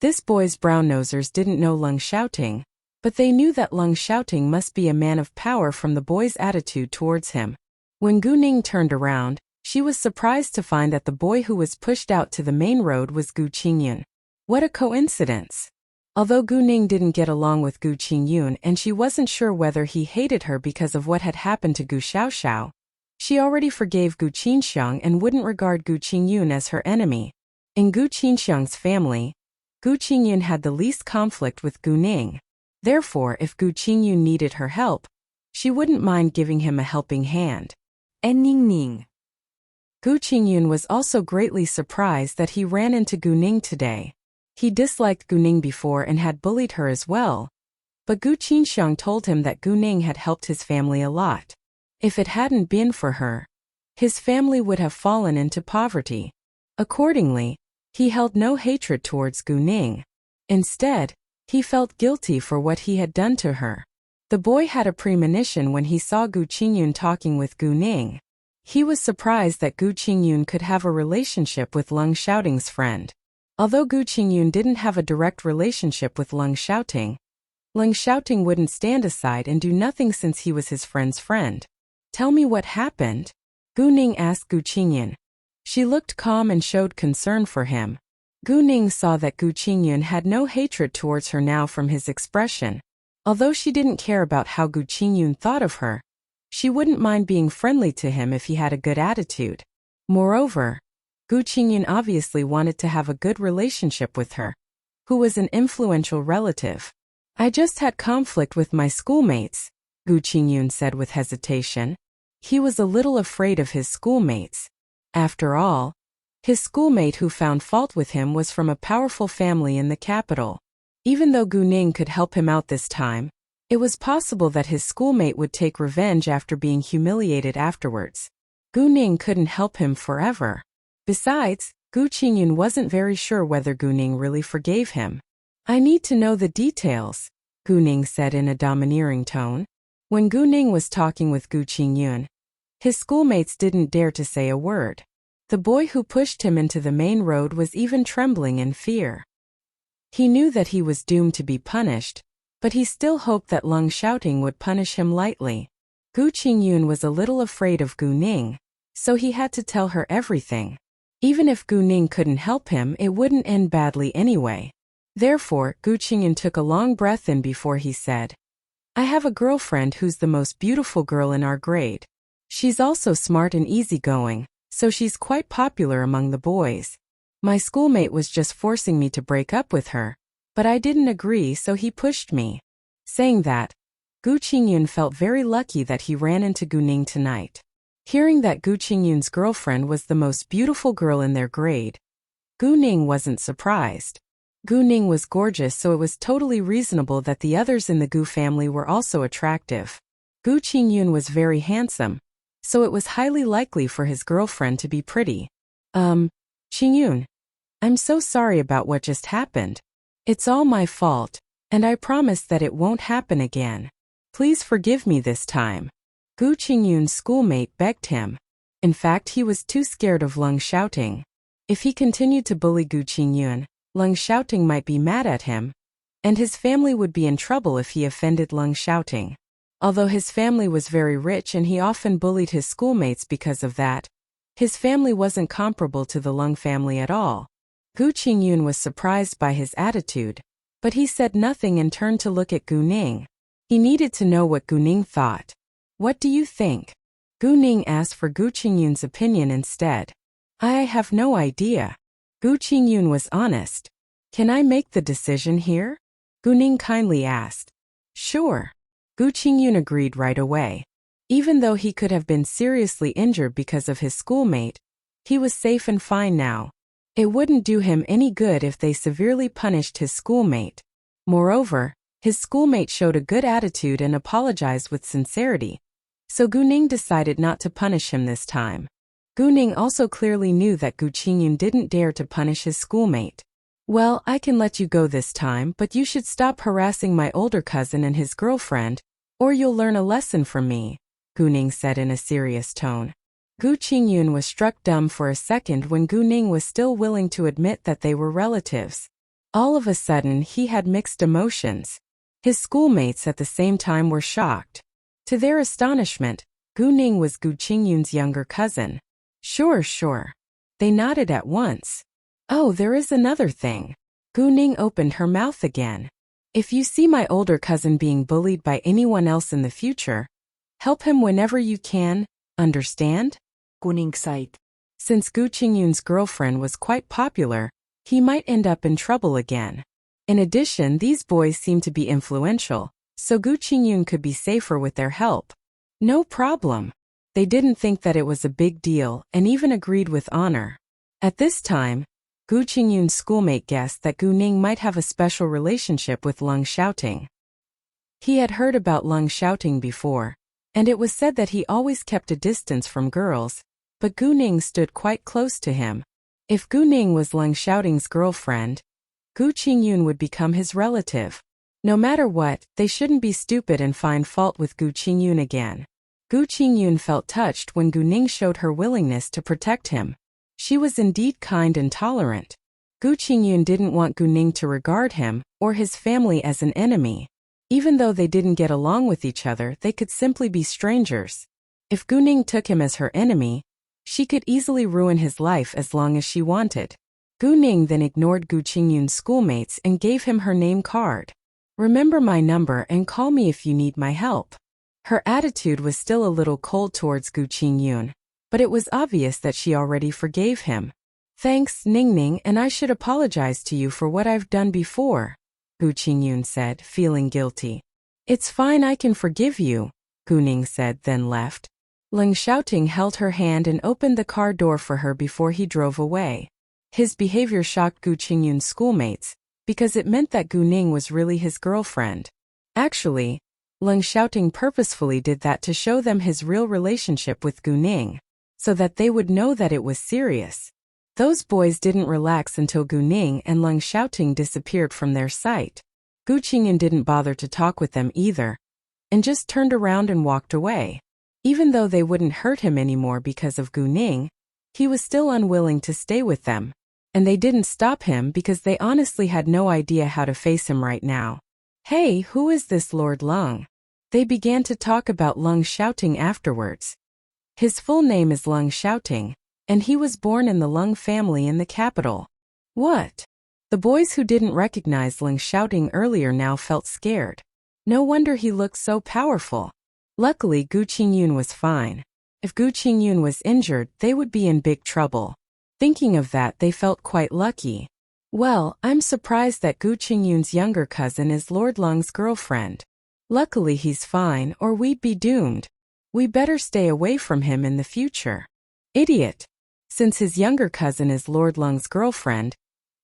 This boy's brown-nosers didn't know Leng Xiaoting, but they knew that Leng Xiaoting must be a man of power from the boy's attitude towards him. When Gu Ning turned around, she was surprised to find that the boy who was pushed out to the main road was Gu Qingyun. What a coincidence! Although Gu Ning didn't get along with Gu Qingyun and she wasn't sure whether he hated her because of what had happened to Gu Xiaoxiao, she already forgave Gu Qinxiang and wouldn't regard Gu Qingyun as her enemy. In Gu Qinxiang's family, Gu Qingyun had the least conflict with Gu Ning. Therefore, if Gu Qingyun needed her help, she wouldn't mind giving him a helping hand. Ning. Gu Qingyun was also greatly surprised that he ran into Gu Ning today. He disliked Gu Ning before and had bullied her as well, but Gu Qinxiang told him that Gu Ning had helped his family a lot. If it hadn't been for her, his family would have fallen into poverty. Accordingly, he held no hatred towards Gu Ning. Instead, he felt guilty for what he had done to her. The boy had a premonition when he saw Gu Qingyun talking with Gu Ning. He was surprised that Gu Qingyun could have a relationship with Leng Xiaoting's friend. Although Gu Qingyun didn't have a direct relationship with Leng Xiaoting wouldn't stand aside and do nothing since he was his friend's friend. Tell me what happened? Gu Ning asked Gu Qingyun. She looked calm and showed concern for him. Gu Ning saw that Gu Qingyun had no hatred towards her now from his expression. Although she didn't care about how Gu Qingyun thought of her, she wouldn't mind being friendly to him if he had a good attitude. Moreover, Gu Qingyun obviously wanted to have a good relationship with her, who was an influential relative. I just had conflict with my schoolmates, Gu Qingyun said with hesitation. He was a little afraid of his schoolmates. After all, his schoolmate who found fault with him was from a powerful family in the capital. Even though Gu Ning could help him out this time, it was possible that his schoolmate would take revenge after being humiliated afterwards. Gu Ning couldn't help him forever. Besides, Gu Qingyun wasn't very sure whether Gu Ning really forgave him. I need to know the details, Gu Ning said in a domineering tone. When Gu Ning was talking with Gu Qingyun, his schoolmates didn't dare to say a word. The boy who pushed him into the main road was even trembling in fear. He knew that he was doomed to be punished, but he still hoped that Leng Xiaoting would punish him lightly. Gu Qingyun was a little afraid of Gu Ning, so he had to tell her everything. Even if Gu Ning couldn't help him, it wouldn't end badly anyway. Therefore, Gu Qingyun took a long breath in before he said, I have a girlfriend who's the most beautiful girl in our grade. She's also smart and easygoing, so she's quite popular among the boys. My schoolmate was just forcing me to break up with her, but I didn't agree, so he pushed me. Saying that, Gu Qingyun felt very lucky that he ran into Gu Ning tonight. Hearing that Gu Qingyun's girlfriend was the most beautiful girl in their grade, Gu Ning wasn't surprised. Gu Ning was gorgeous, so it was totally reasonable that the others in the Gu family were also attractive. Gu Qingyun was very handsome, so it was highly likely for his girlfriend to be pretty. Qingyun, I'm so sorry about what just happened. It's all my fault, and I promise that it won't happen again. Please forgive me this time. Gu Qingyun's schoolmate begged him. In fact, he was too scared of Leng Xiaoting. If he continued to bully Gu Qingyun, Leng Xiaoting might be mad at him, and his family would be in trouble if he offended Leng Xiaoting. Although his family was very rich and he often bullied his schoolmates because of that, his family wasn't comparable to the Leng family at all. Gu Qingyun was surprised by his attitude, but he said nothing and turned to look at Gu Ning. He needed to know what Gu Ning thought. What do you think? Gu Ning asked for Gu Qingyun's opinion instead. I have no idea. Gu Qingyun was honest. Can I make the decision here? Gu Ning kindly asked. Sure. Gu Qingyun agreed right away. Even though he could have been seriously injured because of his schoolmate, he was safe and fine now. It wouldn't do him any good if they severely punished his schoolmate. Moreover, his schoolmate showed a good attitude and apologized with sincerity, so Gu Ning decided not to punish him this time. Gu Ning also clearly knew that Gu Qingyun didn't dare to punish his schoolmate. Well, I can let you go this time, but you should stop harassing my older cousin and his girlfriend, or you'll learn a lesson from me, Gu Ning said in a serious tone. Gu Qingyun was struck dumb for a second when Gu Ning was still willing to admit that they were relatives. All of a sudden, he had mixed emotions. His schoolmates at the same time were shocked. To their astonishment, Gu Ning was Gu Qingyun's younger cousin. Sure. They nodded at once. Oh, there is another thing. Gu Ning opened her mouth again. If you see my older cousin being bullied by anyone else in the future, help him whenever you can, understand? Gu Ning sighed. Since Gu Qingyun's girlfriend was quite popular, he might end up in trouble again. In addition, these boys seemed to be influential, so Gu Qingyun could be safer with their help. No problem. They didn't think that it was a big deal and even agreed with honor. At this time, Gu Qingyun's schoolmate guessed that Gu Ning might have a special relationship with Leng Xiaoting. He had heard about Leng Xiaoting before, and it was said that he always kept a distance from girls, but Gu Ning stood quite close to him. If Gu Ning was Leng Xiaoting's girlfriend, Gu Qingyun would become his relative. No matter what, they shouldn't be stupid and find fault with Gu Qingyun again. Gu Qingyun felt touched when Gu Ning showed her willingness to protect him. She was indeed kind and tolerant. Gu Qingyun didn't want Gu Ning to regard him or his family as an enemy. Even though they didn't get along with each other, they could simply be strangers. If Gu Ning took him as her enemy, she could easily ruin his life as long as she wanted. Gu Ning then ignored Gu Qingyun's schoolmates and gave him her name card. "Remember my number and call me if you need my help." Her attitude was still a little cold towards Gu Qingyun, but it was obvious that she already forgave him. "Thanks, Ningning, and I should apologize to you for what I've done before," Gu Qingyun said, feeling guilty. "It's fine, I can forgive you," Gu Ning said, then left. Leng Xiaoting held her hand and opened the car door for her before he drove away. His behavior shocked Gu Qingyun's schoolmates, because it meant that Gu Ning was really his girlfriend. Actually, Leng Xiaoting purposefully did that to show them his real relationship with Gu Ning, so that they would know that it was serious. Those boys didn't relax until Gu Ning and Leng Xiaoting disappeared from their sight. Gu Qingyun didn't bother to talk with them either, and just turned around and walked away. Even though they wouldn't hurt him anymore because of Gu Ning, he was still unwilling to stay with them. And they didn't stop him because they honestly had no idea how to face him right now. "Hey, who is this Lord Leng?" They began to talk about Leng Xiaoting afterwards. His full name is Leng Xiaoting, and he was born in the Leng family in the capital. What? The boys who didn't recognize Leng Xiaoting earlier now felt scared. No wonder he looked so powerful. Luckily, Gu Qingyun was fine. If Gu Qingyun was injured, they would be in big trouble. Thinking of that, they felt quite lucky. Well, I'm surprised that Gu Qingyun's younger cousin is Lord Leng's girlfriend. Luckily he's fine, or we'd be doomed. We better stay away from him in the future. Idiot. Since his younger cousin is Lord Leng's girlfriend,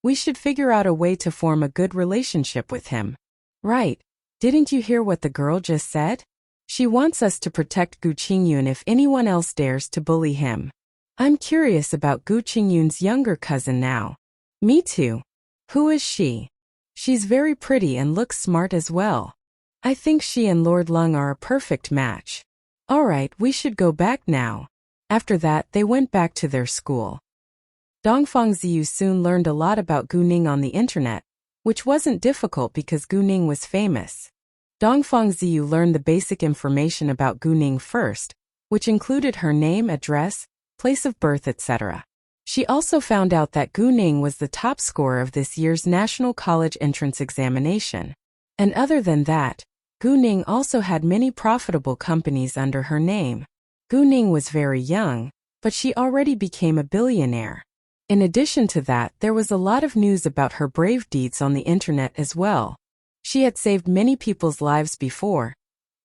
we should figure out a way to form a good relationship with him. Right. Didn't you hear what the girl just said? She wants us to protect Gu Qingyun if anyone else dares to bully him. I'm curious about Gu Qingyun's younger cousin now. Me too. Who is she? She's very pretty and looks smart as well. I think she and Lord Leng are a perfect match. Alright, we should go back now. After that, they went back to their school. Dongfang Ziyu soon learned a lot about Gu Ning on the internet, which wasn't difficult because Gu Ning was famous. Dongfang Ziyu learned the basic information about Gu Ning first, which included her name, address, place of birth, etc. She also found out that Gu Ning was the top scorer of this year's National College Entrance Examination. And other than that, Gu Ning also had many profitable companies under her name. Gu Ning was very young, but she already became a billionaire. In addition to that, there was a lot of news about her brave deeds on the internet as well. She had saved many people's lives before,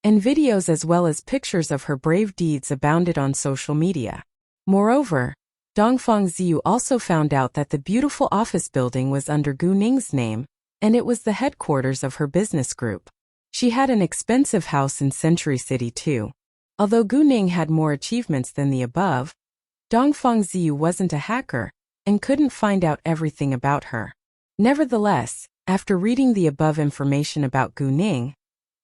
and videos as well as pictures of her brave deeds abounded on social media. Moreover, Dongfang Ziyu also found out that the beautiful office building was under Gu Ning's name, and it was the headquarters of her business group. She had an expensive house in Century City too. Although Gu Ning had more achievements than the above, Dongfang Ziyu wasn't a hacker and couldn't find out everything about her. Nevertheless, after reading the above information about Gu Ning,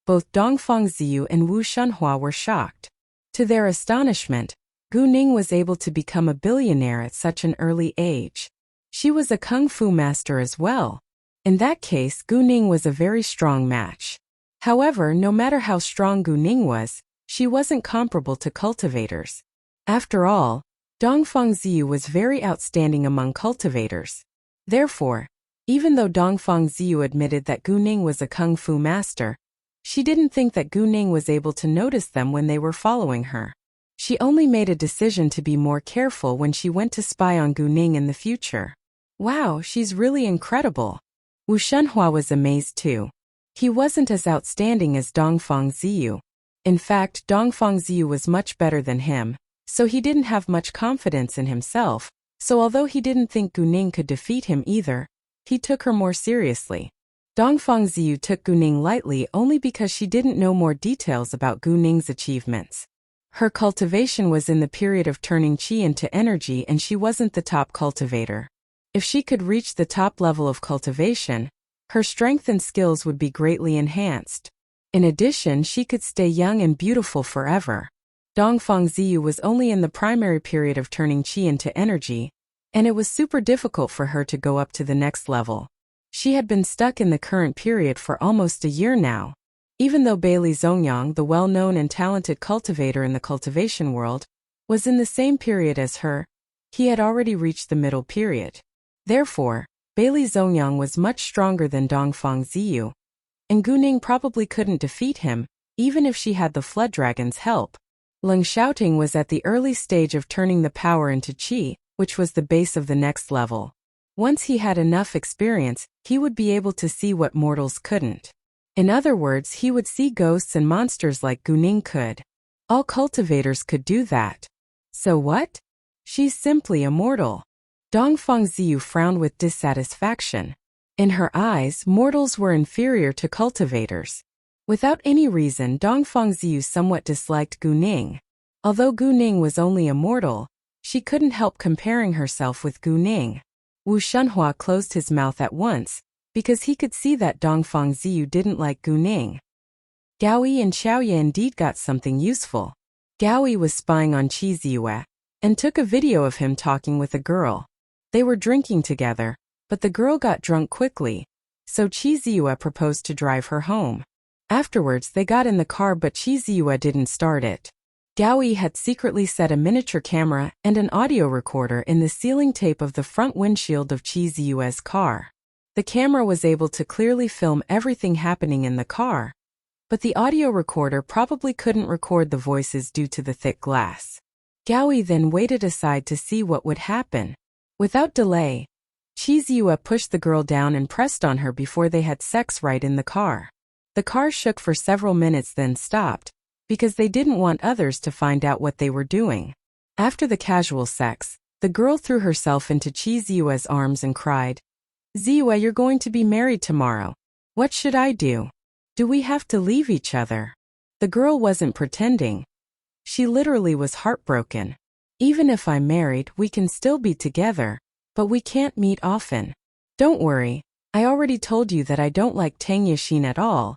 both Dongfang Ziyu and Wu Shunhua were shocked. To their astonishment, Gu Ning was able to become a billionaire at such an early age. She was a kung fu master as well. In that case, Gu Ning was a very strong match. However, no matter how strong Gu Ning was, she wasn't comparable to cultivators. After all, Dongfang Ziyu was very outstanding among cultivators. Therefore, even though Dongfang Ziyu admitted that Gu Ning was a kung fu master, she didn't think that Gu Ning was able to notice them when they were following her. She only made a decision to be more careful when she went to spy on Gu Ning in the future. Wow, she's really incredible. Wu Shunhua was amazed too. He wasn't as outstanding as Dongfang Ziyu. In fact, Dongfang Ziyu was much better than him, so he didn't have much confidence in himself, so although he didn't think Gu Ning could defeat him either, he took her more seriously. Dongfang Ziyu took Gu Ning lightly only because she didn't know more details about Gu Ning's achievements. Her cultivation was in the period of turning qi into energy and she wasn't the top cultivator. If she could reach the top level of cultivation, her strength and skills would be greatly enhanced. In addition, she could stay young and beautiful forever. Dongfang Ziyu was only in the primary period of turning qi into energy, and it was super difficult for her to go up to the next level. She had been stuck in the current period for almost a year now. Even though Bailey Zongyang, the well-known and talented cultivator in the cultivation world, was in the same period as her, he had already reached the middle period. Therefore, Bailey Zongyang was much stronger than Dongfang Ziyu, and Gu Ning probably couldn't defeat him, even if she had the Flood Dragon's help. Leng Xiaoting was at the early stage of turning the power into qi, which was the base of the next level. Once he had enough experience, he would be able to see what mortals couldn't. In other words, he would see ghosts and monsters like Gu Ning could. All cultivators could do that. So what? She's simply immortal. Dongfang Ziyu frowned with dissatisfaction. In her eyes, mortals were inferior to cultivators. Without any reason, Dongfang Ziyu somewhat disliked Gu Ning. Although Gu Ning was only a mortal, she couldn't help comparing herself with Gu Ning. Wu Shunhua closed his mouth at once, because he could see that Dongfang Ziyu didn't like Gu Ning. Gaoyi and Xiaoye indeed got something useful. Gaoyi was spying on Qi Ziyue, and took a video of him talking with a girl. They were drinking together, but the girl got drunk quickly, so Qi Ziyue proposed to drive her home. Afterwards they got in the car but Qi Ziyue didn't start it. Gaoyi had secretly set a miniature camera and an audio recorder in the sealing tape of the front windshield of Qi Ziyue's car. The camera was able to clearly film everything happening in the car, but the audio recorder probably couldn't record the voices due to the thick glass. Gaoyi then waited aside to see what would happen. Without delay, Qi Ziyue pushed the girl down and pressed on her before they had sex right in the car. The car shook for several minutes then stopped, because they didn't want others to find out what they were doing. After the casual sex, the girl threw herself into Qi Ziyue's arms and cried, "Ziyue, you're going to be married tomorrow. What should I do? Do we have to leave each other?" The girl wasn't pretending. She literally was heartbroken. "Even if I'm married, we can still be together, but we can't meet often. Don't worry, I already told you that I don't like Tang Yixin at all,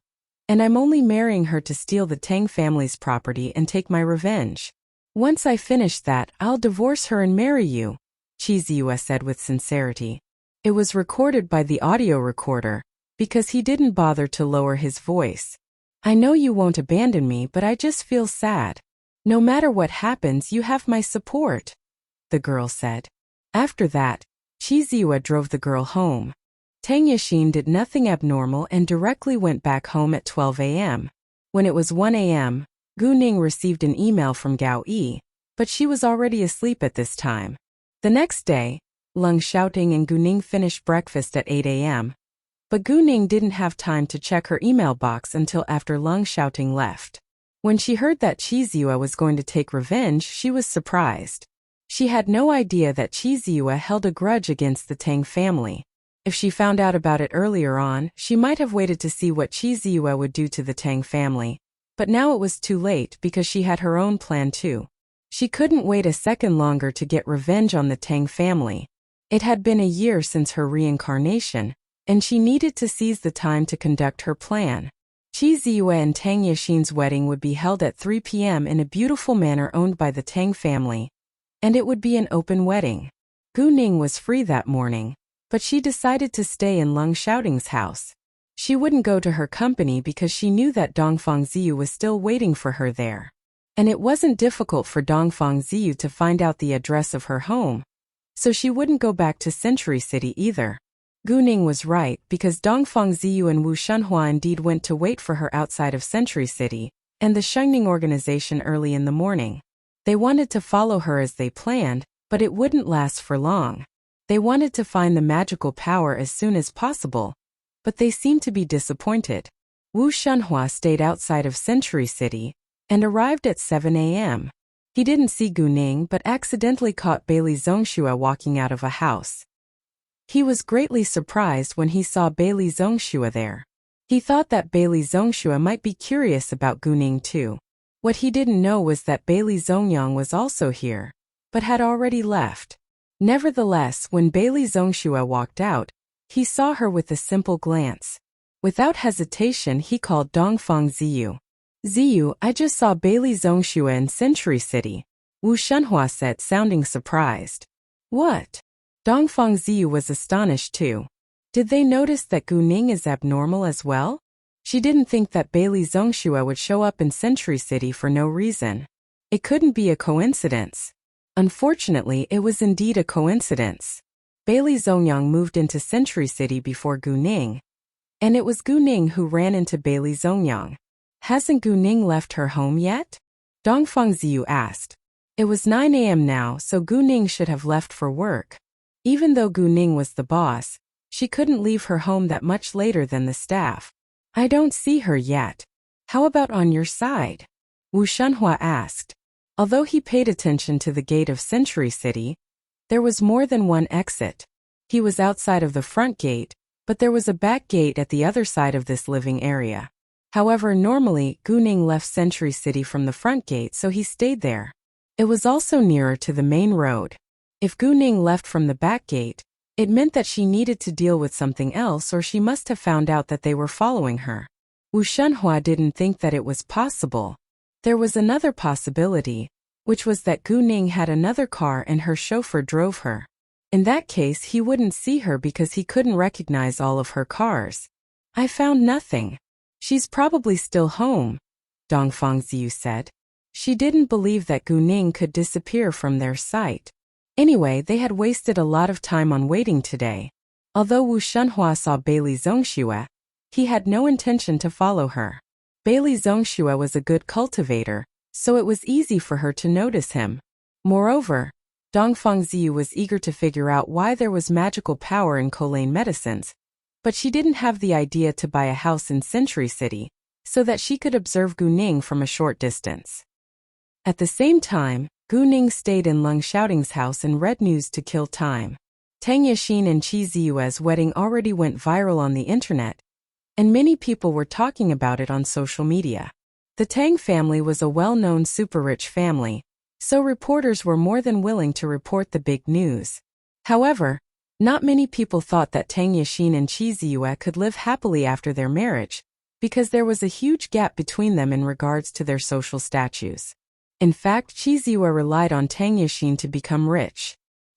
and I'm only marrying her to steal the Tang family's property and take my revenge. Once I finish that, I'll divorce her and marry you," Qi Ziyue said with sincerity. It was recorded by the audio recorder, because he didn't bother to lower his voice. "I know you won't abandon me, but I just feel sad. No matter what happens, you have my support," the girl said. After that, Qi Ziyue drove the girl home. Tang Yixin did nothing abnormal and directly went back home at 12 a.m. When it was 1 a.m., Gu Ning received an email from Gao Yi, but she was already asleep at this time. The next day, Leng Xiaoting and Gu Ning finished breakfast at 8 a.m., but Gu Ning didn't have time to check her email box until after Leng Xiaoting left. When she heard that Qi Ziyue was going to take revenge, she was surprised. She had no idea that Qi Ziyue held a grudge against the Tang family. If she found out about it earlier on, she might have waited to see what Qi Ziyue would do to the Tang family. But now it was too late because she had her own plan too. She couldn't wait a second longer to get revenge on the Tang family. It had been a year since her reincarnation, and she needed to seize the time to conduct her plan. Qi Ziyue and Tang Yixin's wedding would be held at 3 p.m. in a beautiful manor owned by the Tang family, and it would be an open wedding. Gu Ning was free that morning, but she decided to stay in Leng Xiaoting's house. She wouldn't go to her company because she knew that Dongfang Ziyu was still waiting for her there. And it wasn't difficult for Dongfang Ziyu to find out the address of her home, so she wouldn't go back to Century City either. Gu Ning was right because Dongfang Ziyu and Wu Shunhua indeed went to wait for her outside of Century City and the Shengning organization early in the morning. They wanted to follow her as they planned, but it wouldn't last for long. They wanted to find the magical power as soon as possible, but they seemed to be disappointed. Wu Shunhua stayed outside of Century City and arrived at 7 a.m. He didn't see Gu Ning but accidentally caught Bailey Zhongxue walking out of a house. He was greatly surprised when he saw Bailey Zhongxue there. He thought that Bailey Zhongxue might be curious about Gu Ning too. What he didn't know was that Bailey Zongyang was also here, but had already left. Nevertheless, when Bailey Zhongxue walked out, he saw her with a simple glance. Without hesitation, he called Dongfang Ziyu. Ziyu, I just saw Bailey Zhongxue in Century City, Wu Shunhua said, sounding surprised. What? Dongfang Ziyu was astonished too. Did they notice that Gu Ning is abnormal as well? She didn't think that Bailey Zhongxue would show up in Century City for no reason. It couldn't be a coincidence. Unfortunately, it was indeed a coincidence. Bailey Zongyang moved into Century City before Gu Ning, and it was Gu Ning who ran into Bailey Zongyang. Hasn't Gu Ning left her home yet? Dongfang Ziyu asked. It was 9 a.m. now, so Gu Ning should have left for work. Even though Gu Ning was the boss, she couldn't leave her home that much later than the staff. I don't see her yet. How about on your side? Wu Shunhua asked. Although he paid attention to the gate of Century City, there was more than one exit. He was outside of the front gate, but there was a back gate at the other side of this living area. However, normally, Gu Ning left Century City from the front gate, so he stayed there. It was also nearer to the main road. If Gu Ning left from the back gate, it meant that she needed to deal with something else, or she must have found out that they were following her. Wu Shunhua didn't think that it was possible. There was another possibility, which was that Gu Ning had another car and her chauffeur drove her. In that case, he wouldn't see her because he couldn't recognize all of her cars. I found nothing. She's probably still home, Dongfang Ziyu said. She didn't believe that Gu Ning could disappear from their sight. Anyway, they had wasted a lot of time on waiting today. Although Wu Shunhua saw Bailey Zhongxue, he had no intention to follow her. Bailey Zhongxue was a good cultivator, so it was easy for her to notice him. Moreover, Dongfang Ziyu was eager to figure out why there was magical power in Kolain medicines, but she didn't have the idea to buy a house in Century City, so that she could observe Gu Ning from a short distance. At the same time, Gu Ning stayed in Leng Xiaoting's house and read news to kill time. Tang Yixin and Qi Ziyue's wedding already went viral on the internet, and many people were talking about it on social media. The Tang family was a well-known super-rich family, so reporters were more than willing to report the big news. However, not many people thought that Tang Yixin and Qi Ziyue could live happily after their marriage, because there was a huge gap between them in regards to their social statues. In fact, Qi Ziyue relied on Tang Yixin to become rich.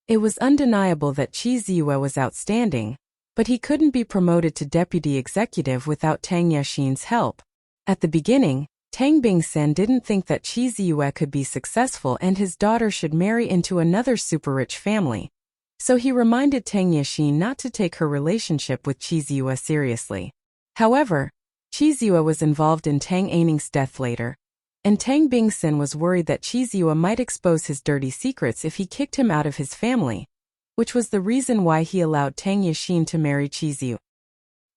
It was undeniable that Qi Ziyue was outstanding, but he couldn't be promoted to deputy executive without Tang Yixin's help. At the beginning, Tang Bingsen didn't think that Qi Ziyue could be successful and his daughter should marry into another super-rich family, so he reminded Tang Yixin not to take her relationship with Qi Ziyue seriously. However, Qi Ziyue was involved in Tang Aining's death later, and Tang Bingsen was worried that Qi Ziyue might expose his dirty secrets if he kicked him out of his family, which was the reason why he allowed Tang Yixin to marry Qi Ziyue.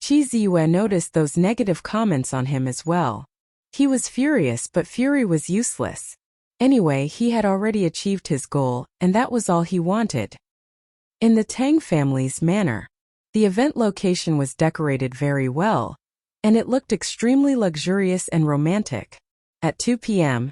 Qi Ziyue noticed those negative comments on him as well. He was furious, but fury was useless. Anyway, he had already achieved his goal, and that was all he wanted. In the Tang family's manor, the event location was decorated very well, and it looked extremely luxurious and romantic. At 2 p.m.,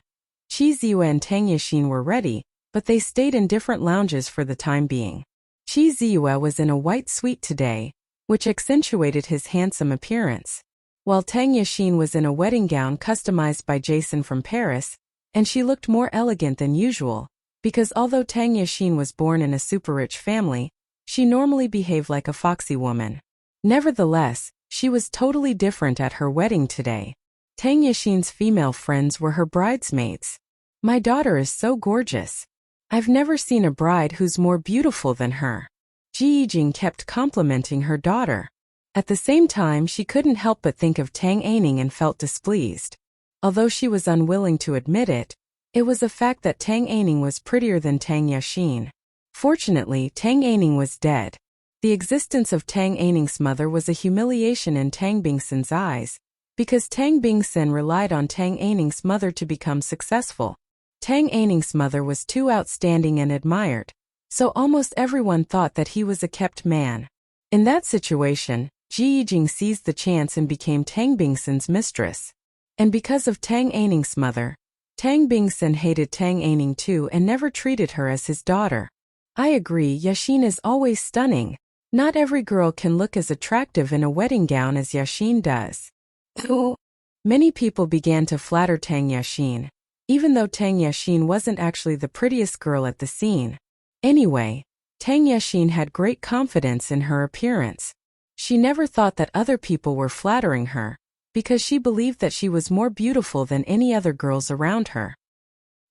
Qi Ziyue and Tang Yixin were ready, but they stayed in different lounges for the time being. Qi Ziyue was in a white suite today, which accentuated his handsome appearance, while Tang Yixin was in a wedding gown customized by Jason from Paris, and she looked more elegant than usual, because although Tang Yixin was born in a super-rich family, she normally behaved like a foxy woman. Nevertheless, she was totally different at her wedding today. Tang Yixin's female friends were her bridesmaids. My daughter is so gorgeous. I've never seen a bride who's more beautiful than her. Ji Yijing kept complimenting her daughter. At the same time, she couldn't help but think of Tang Aining and felt displeased. Although she was unwilling to admit it, it was a fact that Tang Aining was prettier than Tang Yixin. Fortunately, Tang Aining was dead. The existence of Tang Aining's mother was a humiliation in Tang Bingsen's eyes, because Tang Bingsen relied on Tang Aining's mother to become successful. Tang Aining's mother was too outstanding and admired, so almost everyone thought that he was a kept man. In that situation, Ji Yijing seized the chance and became Tang Bingsen's mistress. And because of Tang Aining's mother, Tang Bingsen hated Tang Aining too and never treated her as his daughter. I agree, Yashin is always stunning. Not every girl can look as attractive in a wedding gown as Yashin does. Many people began to flatter Tang Yashin, even though Tang Yashin wasn't actually the prettiest girl at the scene. Anyway, Tang Yashin had great confidence in her appearance. She never thought that other people were flattering her, because she believed that she was more beautiful than any other girls around her.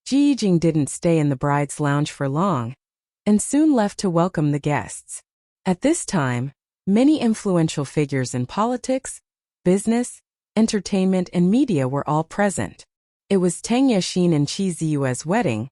Ji Yijing didn't stay in the bride's lounge for long, and soon left to welcome the guests. At this time, many influential figures in politics, business, entertainment and media were all present. It was Tang Yashin and Qi Ziyue's wedding,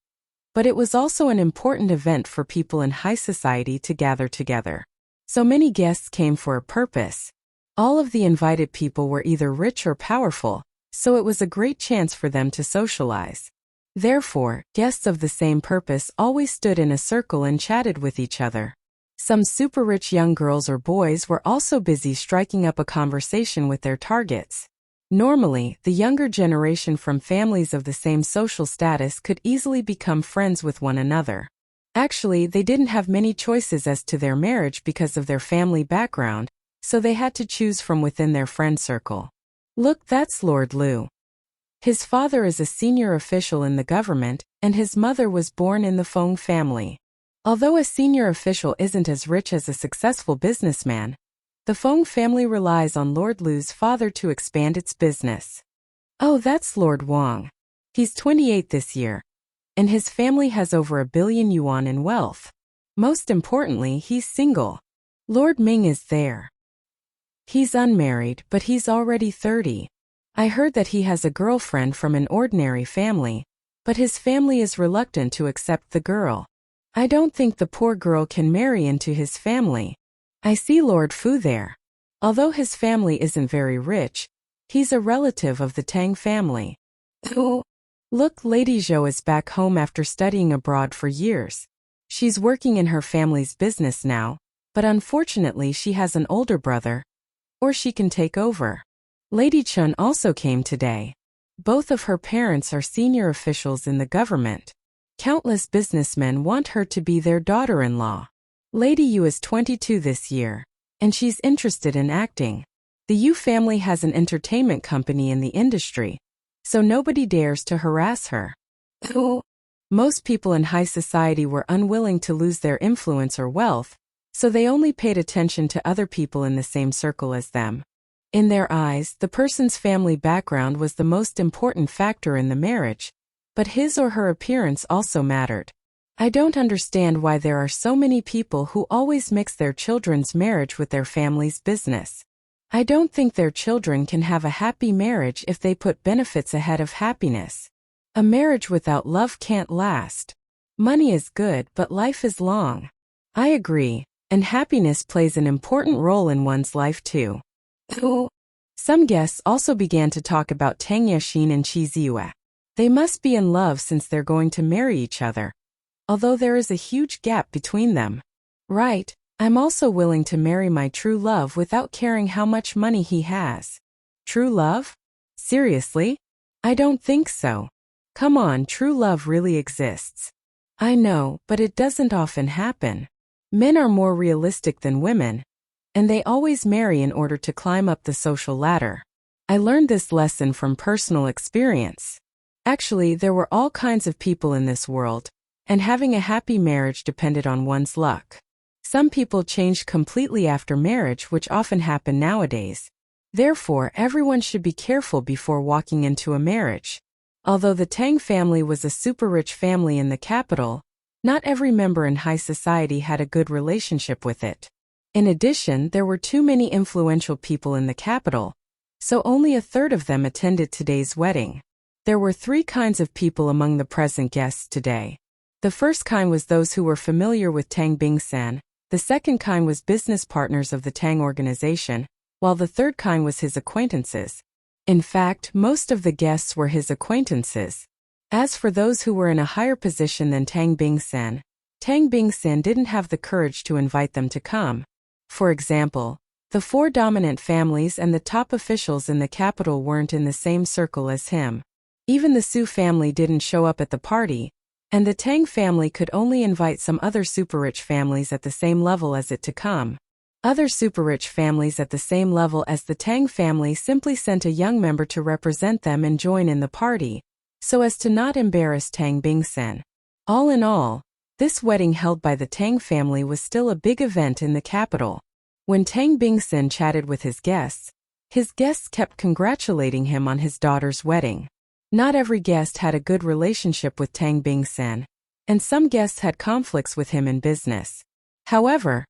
but it was also an important event for people in high society to gather together. So many guests came for a purpose. All of the invited people were either rich or powerful, so it was a great chance for them to socialize. Therefore, guests of the same purpose always stood in a circle and chatted with each other. Some super rich young girls or boys were also busy striking up a conversation with their targets. Normally, the younger generation from families of the same social status could easily become friends with one another. Actually, they didn't have many choices as to their marriage because of their family background, so they had to choose from within their friend circle. Look, that's Lord Liu. His father is a senior official in the government, and his mother was born in the Feng family. Although a senior official isn't as rich as a successful businessman, the Feng family relies on Lord Liu's father to expand its business. Oh, that's Lord Wang. He's 28 this year, and his family has over 1 billion yuan in wealth. Most importantly, he's single. Lord Ming is there. He's unmarried, but he's already 30. I heard that he has a girlfriend from an ordinary family, but his family is reluctant to accept the girl. I don't think the poor girl can marry into his family. I see Lord Fu there. Although his family isn't very rich, he's a relative of the Tang family. Look, Lady Zhou is back home after studying abroad for years. She's working in her family's business now, but unfortunately she has an older brother. Or she can take over. Lady Chun also came today. Both of her parents are senior officials in the government. Countless businessmen want her to be their daughter-in-law. Lady Yu is 22 this year, and she's interested in acting. The Yu family has an entertainment company in the industry, so nobody dares to harass her. Most people in high society were unwilling to lose their influence or wealth, so they only paid attention to other people in the same circle as them. In their eyes, the person's family background was the most important factor in the marriage, but his or her appearance also mattered. I don't understand why there are so many people who always mix their children's marriage with their family's business. I don't think their children can have a happy marriage if they put benefits ahead of happiness. A marriage without love can't last. Money is good, but life is long. I agree, and happiness plays an important role in one's life too. Some guests also began to talk about Tang Yashin and Qi Ziyue. They must be in love since they're going to marry each other, although there is a huge gap between them. Right, I'm also willing to marry my true love without caring how much money he has. True love? Seriously? I don't think so. Come on, true love really exists. I know, but it doesn't often happen. Men are more realistic than women, and they always marry in order to climb up the social ladder. I learned this lesson from personal experience. Actually, there were all kinds of people in this world, and having a happy marriage depended on one's luck. Some people changed completely after marriage, which often happen nowadays. Therefore, everyone should be careful before walking into a marriage. Although the Tang family was a super rich family in the capital, not every member in high society had a good relationship with it. In addition, there were too many influential people in the capital, so only a third of them attended today's wedding. There were 3 kinds of people among the present guests today. The first kind was those who were familiar with Tang Bingsan, The second kind was business partners of the Tang organization, while the third kind was his acquaintances. In fact, most of the guests were his acquaintances. As for those who were in a higher position than Tang Bingsen didn't have the courage to invite them to come. For example, the four dominant families and the top officials in the capital weren't in the same circle as him. Even the Su family didn't show up at the party, and the Tang family could only invite some other super-rich families at the same level as it to come. Other super-rich families at the same level as the Tang family simply sent a young member to represent them and join in the party, so as to not embarrass Tang Bingsen. All in all, this wedding held by the Tang family was still a big event in the capital. When Tang Bingsen chatted with his guests kept congratulating him on his daughter's wedding. Not every guest had a good relationship with Tang Bingsen, and some guests had conflicts with him in business. However,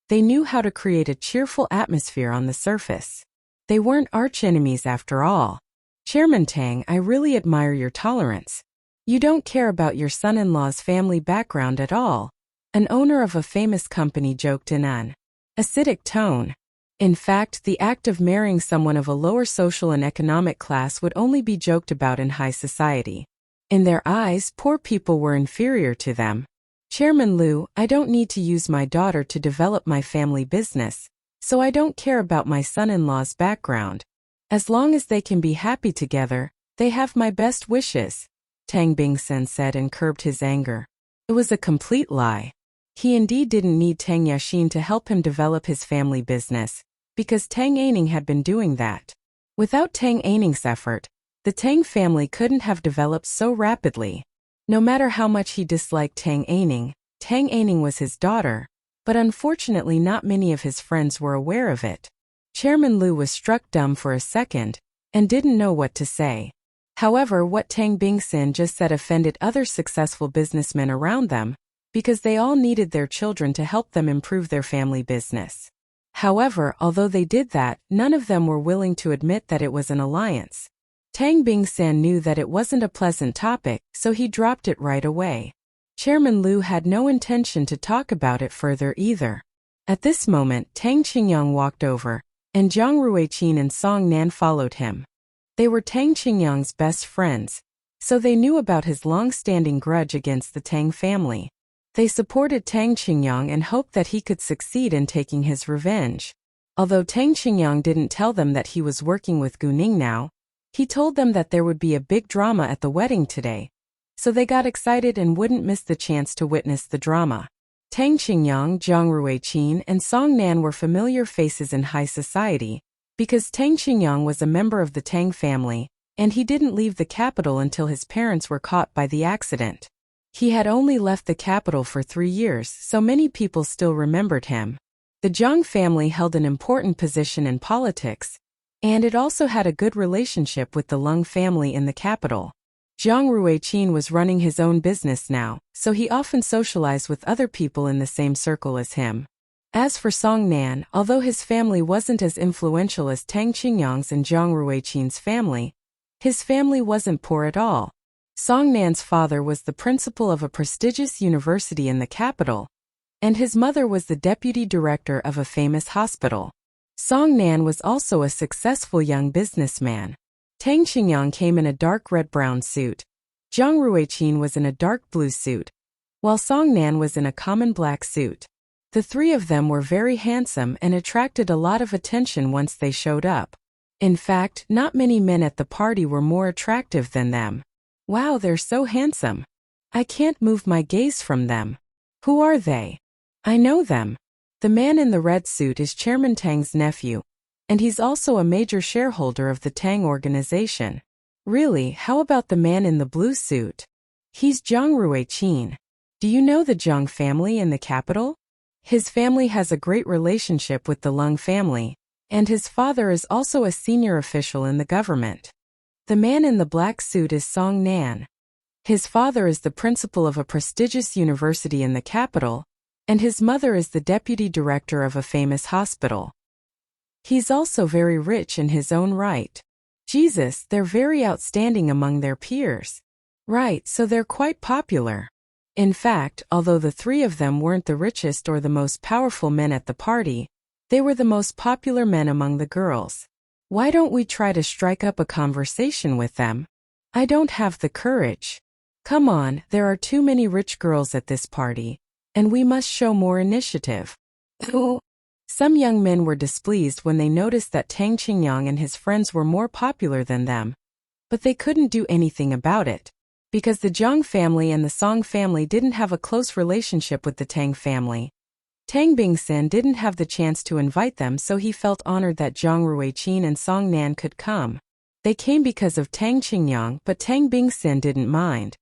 they knew how to create a cheerful atmosphere on the surface. They weren't arch-enemies after all. Chairman Tang, I really admire your tolerance. You don't care about your son-in-law's family background at all, an owner of a famous company joked in an acidic tone. In fact, the act of marrying someone of a lower social and economic class would only be joked about in high society. In their eyes, poor people were inferior to them. Chairman Liu, I don't need to use my daughter to develop my family business, so I don't care about my son-in-law's background. As long as they can be happy together, they have my best wishes, Tang Bingsen said and curbed his anger. It was a complete lie. He indeed didn't need Tang Yashin to help him develop his family business, because Tang Aining had been doing that. Without Tang Aining's effort, the Tang family couldn't have developed so rapidly. No matter how much he disliked Tang Aining was his daughter, but unfortunately not many of his friends were aware of it. Chairman Liu was struck dumb for a second, and didn't know what to say. However, what Tang Bingsen just said offended other successful businessmen around them, because they all needed their children to help them improve their family business. However, although they did that, none of them were willing to admit that it was an alliance. Tang Bingsen knew that it wasn't a pleasant topic, so he dropped it right away. Chairman Liu had no intention to talk about it further either. At this moment, Tang Qingyang walked over, and Jiang Ruiqin and Song Nan followed him. They were Tang Qingyang's best friends, so they knew about his long-standing grudge against the Tang family. They supported Tang Qingyang and hoped that he could succeed in taking his revenge. Although Tang Qingyang didn't tell them that he was working with Gu Ning now, he told them that there would be a big drama at the wedding today, so they got excited and wouldn't miss the chance to witness the drama. Tang Qingyang, Jiang Ruiqin, and Song Nan were familiar faces in high society, because Tang Qingyang was a member of the Tang family, and he didn't leave the capital until his parents were caught by the accident. He had only left the capital for 3 years, so many people still remembered him. The Jiang family held an important position in politics, and it also had a good relationship with the Lung family in the capital. Jiang Ruiqin was running his own business now, so he often socialized with other people in the same circle as him. As for Song Nan, although his family wasn't as influential as Tang Qingyang's and Jiang Ruiqin's family, his family wasn't poor at all. Song Nan's father was the principal of a prestigious university in the capital, and his mother was the deputy director of a famous hospital. Song Nan was also a successful young businessman. Tang Qingyang came in a dark red-brown suit. Jiang Ruiqin was in a dark blue suit, while Song Nan was in a common black suit. The three of them were very handsome and attracted a lot of attention once they showed up. In fact, not many men at the party were more attractive than them. Wow, they're so handsome. I can't move my gaze from them. Who are they? I know them. The man in the red suit is Chairman Tang's nephew, and he's also a major shareholder of the Tang organization. Really, how about the man in the blue suit? He's Jiang Ruiqin. Do you know the Jiang family in the capital? His family has a great relationship with the Lung family, and his father is also a senior official in the government. The man in the black suit is Song Nan. His father is the principal of a prestigious university in the capital, and his mother is the deputy director of a famous hospital. He's also very rich in his own right. Jesus, they're very outstanding among their peers. Right, so they're quite popular. In fact, although the three of them weren't the richest or the most powerful men at the party, they were the most popular men among the girls. Why don't we try to strike up a conversation with them? I don't have the courage. Come on, there are too many rich girls at this party, and we must show more initiative. Some young men were displeased when they noticed that Tang Qingyang and his friends were more popular than them. But they couldn't do anything about it, because the Zhang family and the Song family didn't have a close relationship with the Tang family. Tang Bingsin didn't have the chance to invite them, so he felt honored that Zhang Ruiqin and Song Nan could come. They came because of Tang Qingyang, but Tang Bingsin didn't mind.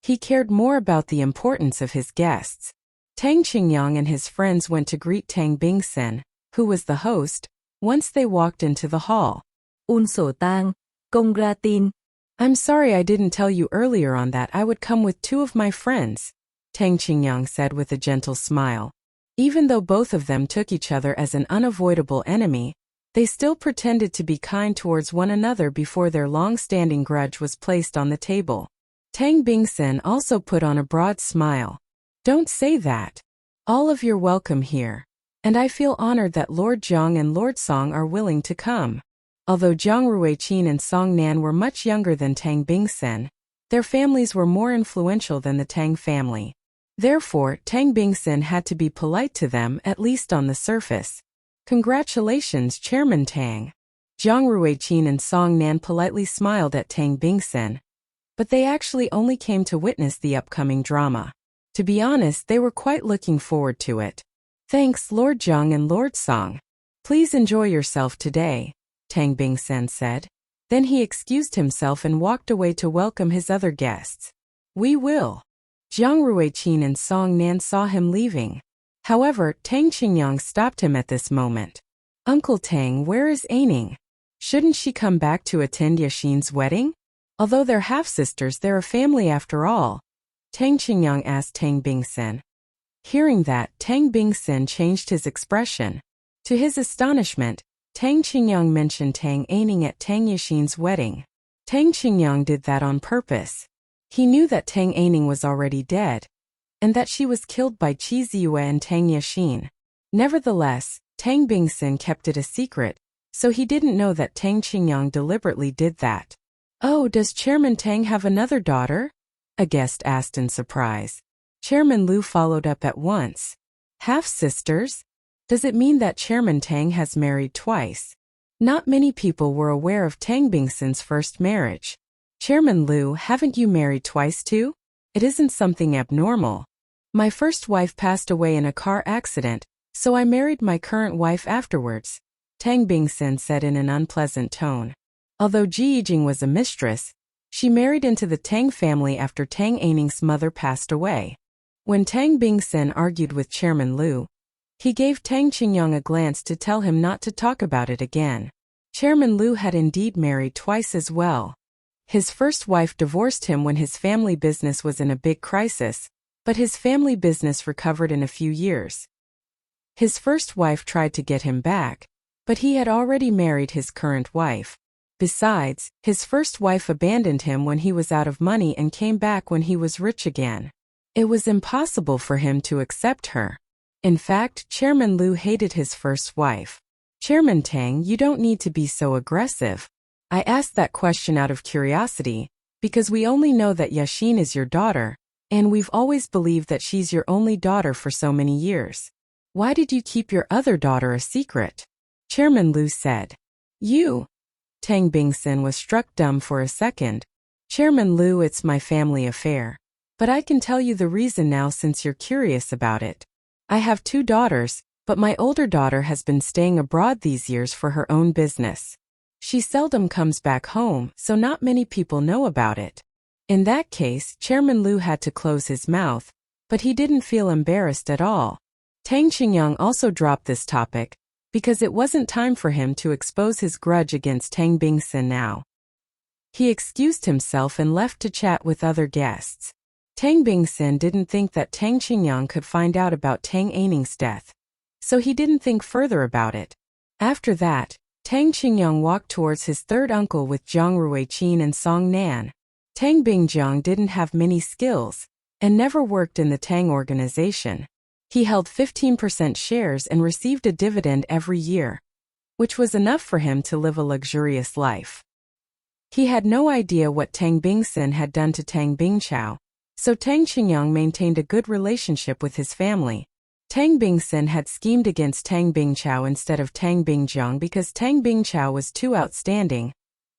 He cared more about the importance of his guests. Tang Qingyang and his friends went to greet Tang Bingsin, who was the host, once they walked into the hall. Un sổ tang, congratin. I'm sorry I didn't tell you earlier on that I would come with two of my friends, Tang Qingyang said with a gentle smile. Even though both of them took each other as an unavoidable enemy, they still pretended to be kind towards one another before their long-standing grudge was placed on the table. Tang Bingsin also put on a broad smile. Don't say that. All of you're welcome here. And I feel honored that Lord Zhang and Lord Song are willing to come. Although Zhang Ruiqin and Song Nan were much younger than Tang Bingsin, their families were more influential than the Tang family. Therefore, Tang Bingsin had to be polite to them, at least on the surface. Congratulations, Chairman Tang. Zhang Ruiqin and Song Nan politely smiled at Tang Bingsin. But they actually only came to witness the upcoming drama. To be honest, they were quite looking forward to it. Thanks, Lord Zhang and Lord Song. Please enjoy yourself today, Tang Bingsin said. Then he excused himself and walked away to welcome his other guests. We will. Zhang Ruiqin and Song Nan saw him leaving. However, Tang Qingyang stopped him at this moment. Uncle Tang, where is Aining? Shouldn't she come back to attend Yashin's wedding? Although they're half-sisters, they're a family after all, Tang Qingyang asked Tang Bingsin. Hearing that, Tang Bingsin changed his expression. To his astonishment, Tang Qingyang mentioned Tang Aining at Tang Yashin's wedding. Tang Qingyang did that on purpose. He knew that Tang Aining was already dead, and that she was killed by Qi Ziyue and Tang Yashin. Nevertheless, Tang Bingsin kept it a secret, so he didn't know that Tang Qingyang deliberately did that. Oh, does Chairman Tang have another daughter? A guest asked in surprise. Chairman Lu followed up at once. Half-sisters? Does it mean that Chairman Tang has married twice? Not many people were aware of Tang Bingsin's first marriage. Chairman Lu, haven't you married twice too? It isn't something abnormal. My first wife passed away in a car accident, so I married my current wife afterwards, Tang Bingsin said in an unpleasant tone. Although Ji Yijing was a mistress, she married into the Tang family after Tang Aining's mother passed away. When Tang Bingsin argued with Chairman Lu, he gave Tang Qingyang a glance to tell him not to talk about it again. Chairman Lu had indeed married twice as well. His first wife divorced him when his family business was in a big crisis, but his family business recovered in a few years. His first wife tried to get him back, but he had already married his current wife. Besides, his first wife abandoned him when he was out of money and came back when he was rich again. It was impossible for him to accept her. In fact, Chairman Lu hated his first wife. Chairman Tang, you don't need to be so aggressive. I asked that question out of curiosity, because we only know that Yashin is your daughter, and we've always believed that she's your only daughter for so many years. Why did you keep your other daughter a secret? Chairman Lu said. You. Tang Bingsin was struck dumb for a second. Chairman Lu, it's my family affair. But I can tell you the reason now since you're curious about it. I have two daughters, but my older daughter has been staying abroad these years for her own business. She seldom comes back home, so not many people know about it. In that case, Chairman Lu had to close his mouth, but he didn't feel embarrassed at all. Tang Qingyang also dropped this topic, because it wasn't time for him to expose his grudge against Tang Bingsin now. He excused himself and left to chat with other guests. Tang Bingsin didn't think that Tang Qingyang could find out about Tang Aining's death, so he didn't think further about it. After that, Tang Qingyang walked towards his third uncle with Zhang Ruiqin and Song Nan. Tang Bingjiang didn't have many skills, and never worked in the Tang organization. He held 15% shares and received a dividend every year, which was enough for him to live a luxurious life. He had no idea what Tang Bingsun had done to Tang Bingchao, so Tang Qingyang maintained a good relationship with his family. Tang Bingsun had schemed against Tang Bingchao instead of Tang Bingjiang because Tang Bingchao was too outstanding,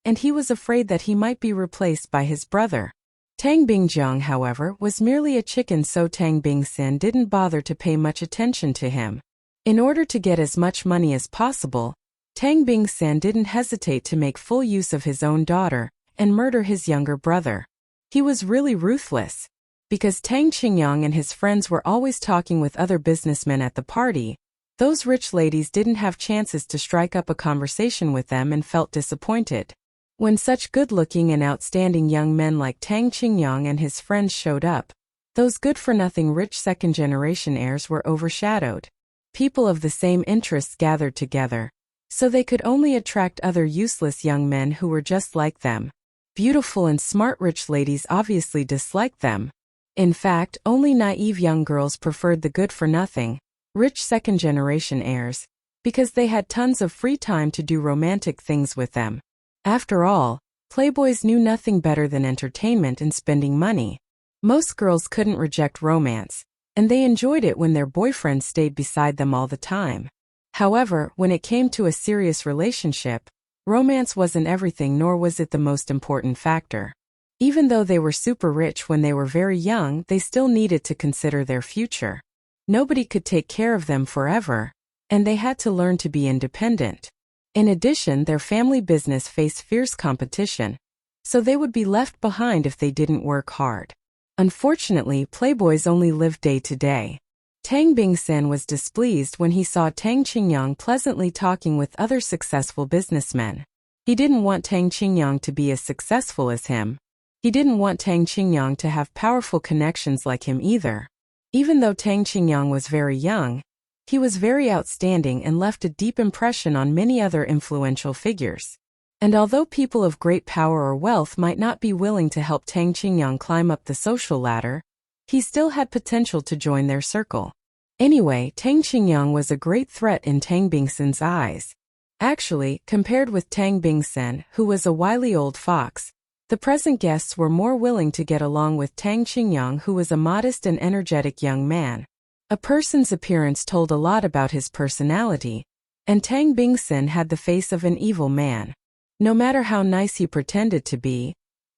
and he was afraid that he might be replaced by his brother. Tang Bingjiang, however, was merely a chicken, so Tang Bingsun didn't bother to pay much attention to him. In order to get as much money as possible, Tang Bingsun didn't hesitate to make full use of his own daughter and murder his younger brother. He was really ruthless. Because Tang Qingyang and his friends were always talking with other businessmen at the party, those rich ladies didn't have chances to strike up a conversation with them and felt disappointed. When such good-looking and outstanding young men like Tang Qingyang and his friends showed up, those good-for-nothing rich second-generation heirs were overshadowed. People of the same interests gathered together, so they could only attract other useless young men who were just like them. Beautiful and smart rich ladies obviously disliked them. In fact, only naive young girls preferred the good-for-nothing, rich second-generation heirs, because they had tons of free time to do romantic things with them. After all, playboys knew nothing better than entertainment and spending money. Most girls couldn't reject romance, and they enjoyed it when their boyfriend stayed beside them all the time. However, when it came to a serious relationship, romance wasn't everything, nor was it the most important factor. Even though they were super rich when they were very young, they still needed to consider their future. Nobody could take care of them forever, and they had to learn to be independent. In addition, their family business faced fierce competition, so they would be left behind if they didn't work hard. Unfortunately, playboys only lived day to day. Tang Bingsun was displeased when he saw Tang Qingyang pleasantly talking with other successful businessmen. He didn't want Tang Qingyang to be as successful as him. He didn't want Tang Qingyang to have powerful connections like him either. Even though Tang Qingyang was very young, he was very outstanding and left a deep impression on many other influential figures. And although people of great power or wealth might not be willing to help Tang Qingyang climb up the social ladder, he still had potential to join their circle. Anyway, Tang Qingyang was a great threat in Tang Bingsun's eyes. Actually, compared with Tang Bingsun, who was a wily old fox, the present guests were more willing to get along with Tang Qingyang, who was a modest and energetic young man. A person's appearance told a lot about his personality, and Tang Bingsun had the face of an evil man. No matter how nice he pretended to be,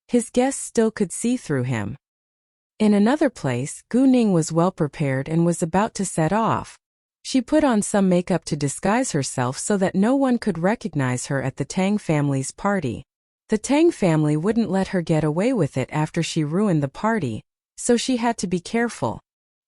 his guests still could see through him. In another place, Gu Ning was well prepared and was about to set off. She put on some makeup to disguise herself so that no one could recognize her at the Tang family's party. The Tang family wouldn't let her get away with it after she ruined the party, so she had to be careful.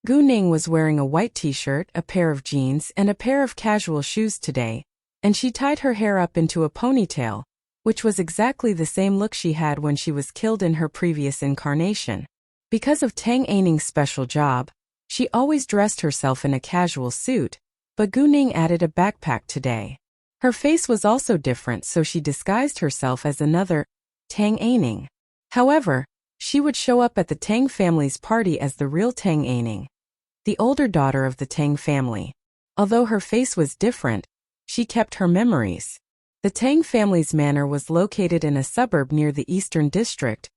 Gu Ning was wearing a white t-shirt, a pair of jeans, and a pair of casual shoes today, and she tied her hair up into a ponytail, which was exactly the same look she had when she was killed in her previous incarnation. Because of Tang Aining's special job, she always dressed herself in a casual suit, but Gu Ning added a backpack today. Her face was also different, so she disguised herself as another Tang Aining. However, she would show up at the Tang family's party as the real Tang Aining, the older daughter of the Tang family. Although her face was different, she kept her memories. The Tang family's manor was located in a suburb near the Eastern District,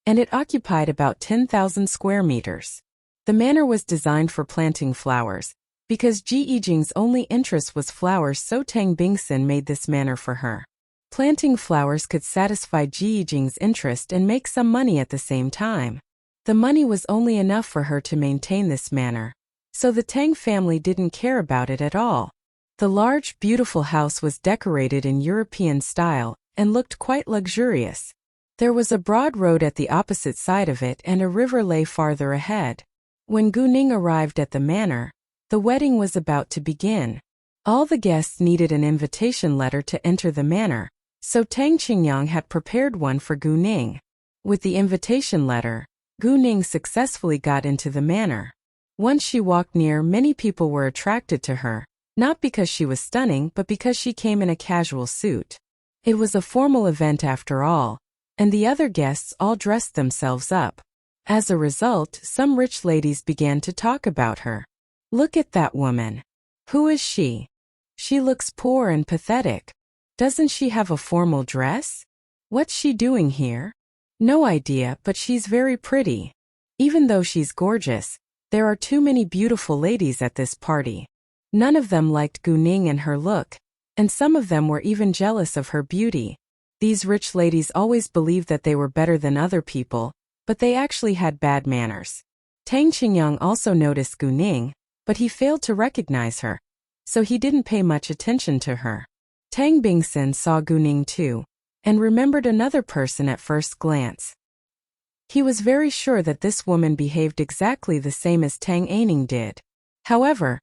and it occupied about 10,000 square meters. The manor was designed for planting flowers. Because Ji Yijing's only interest was flowers, so Tang Bingsun made this manor for her. Planting flowers could satisfy Ji Yijing's interest and make some money at the same time. The money was only enough for her to maintain this manor, so the Tang family didn't care about it at all. The large, beautiful house was decorated in European style and looked quite luxurious. There was a broad road at the opposite side of it, and a river lay farther ahead. When Gu Ning arrived at the manor, the wedding was about to begin. All the guests needed an invitation letter to enter the manor, so Tang Qingyang had prepared one for Gu Ning. With the invitation letter, Gu Ning successfully got into the manor. Once she walked near, many people were attracted to her, not because she was stunning but because she came in a casual suit. It was a formal event after all, and the other guests all dressed themselves up. As a result, some rich ladies began to talk about her. Look at that woman. Who is she? She looks poor and pathetic. Doesn't she have a formal dress? What's she doing here? No idea, but she's very pretty. Even though she's gorgeous, there are too many beautiful ladies at this party. None of them liked Gu Ning and her look, and some of them were even jealous of her beauty. These rich ladies always believed that they were better than other people, but they actually had bad manners. Tang Qingyang also noticed Gu Ning, but he failed to recognize her, so he didn't pay much attention to her. Tang Bingsen saw Gu Ning too, and remembered another person at first glance. He was very sure that this woman behaved exactly the same as Tang Aining did. However,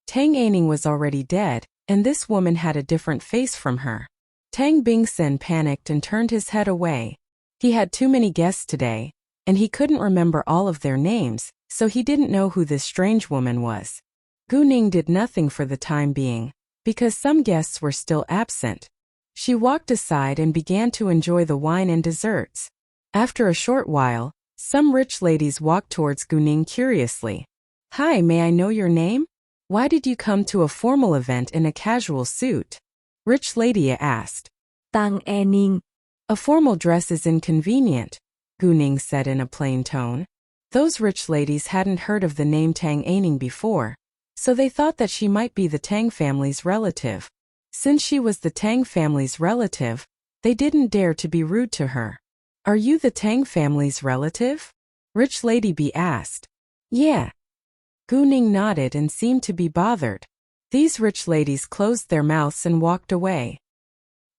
Tang Aining was already dead, and this woman had a different face from her. Tang Bingsen panicked and turned his head away. He had too many guests today, and he couldn't remember all of their names, so he didn't know who this strange woman was. Gu Ning did nothing for the time being, because some guests were still absent. She walked aside and began to enjoy the wine and desserts. After a short while, some rich ladies walked towards Gu Ning curiously. Hi, may I know your name? Why did you come to a formal event in a casual suit? Rich lady asked. Tang E Ning. A formal dress is inconvenient, Gu Ning said in a plain tone. Those rich ladies hadn't heard of the name Tang Aining before, so they thought that she might be the Tang family's relative. Since she was the Tang family's relative, they didn't dare to be rude to her. Are you the Tang family's relative? Rich Lady B asked. Yeah. Gu Ning nodded and seemed to be bothered. These rich ladies closed their mouths and walked away.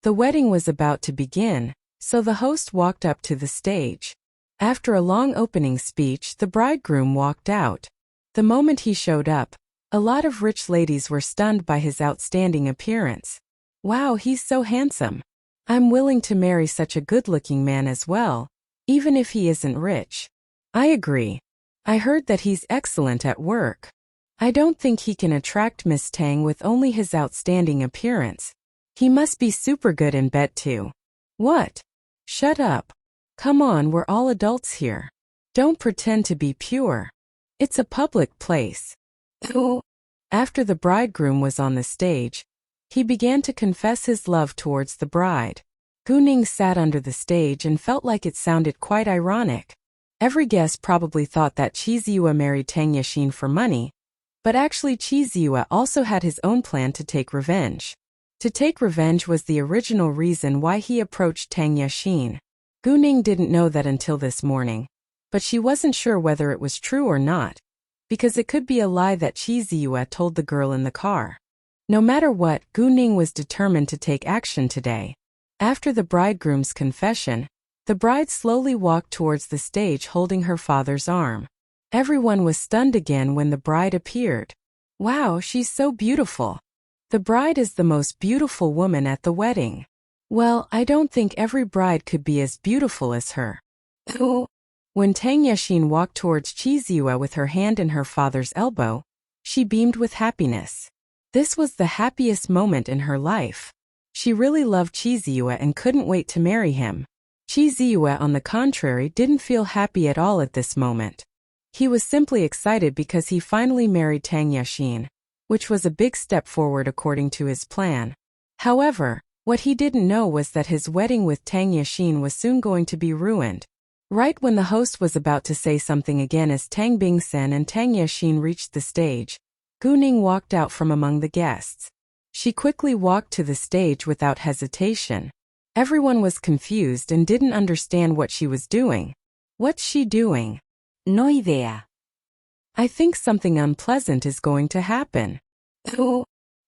The wedding was about to begin, so the host walked up to the stage. After a long opening speech, the bridegroom walked out. The moment he showed up, a lot of rich ladies were stunned by his outstanding appearance. Wow, he's so handsome. I'm willing to marry such a good-looking man as well, even if he isn't rich. I agree. I heard that he's excellent at work. I don't think he can attract Miss Tang with only his outstanding appearance. He must be super good in bed too. What? Shut up. Come on, we're all adults here. Don't pretend to be pure. It's a public place. After the bridegroom was on the stage, he began to confess his love towards the bride. Gu Ning sat under the stage and felt like it sounded quite ironic. Every guest probably thought that Qi Ziyue married Tang Yexin for money, but actually Qi Ziyue also had his own plan to take revenge. To take revenge was the original reason why he approached Tang Yexin. Gu Ning didn't know that until this morning, but she wasn't sure whether it was true or not, because it could be a lie that Qi Ziyue told the girl in the car. No matter what, Gu Ning was determined to take action today. After the bridegroom's confession, the bride slowly walked towards the stage holding her father's arm. Everyone was stunned again when the bride appeared. Wow, she's so beautiful. The bride is the most beautiful woman at the wedding. Well, I don't think every bride could be as beautiful as her. When Tang Yexin walked towards Qi Ziyue with her hand in her father's elbow, she beamed with happiness. This was the happiest moment in her life. She really loved Qi Ziyue and couldn't wait to marry him. Qi Ziyue, on the contrary, didn't feel happy at all at this moment. He was simply excited because he finally married Tang Yexin, which was a big step forward according to his plan. However, what he didn't know was that his wedding with Tang Yexin was soon going to be ruined. Right when the host was about to say something again as Tang Bingsen and Tang Yexin reached the stage, Gu Ning walked out from among the guests. She quickly walked to the stage without hesitation. Everyone was confused and didn't understand what she was doing. What's she doing? No idea. I think something unpleasant is going to happen. Gu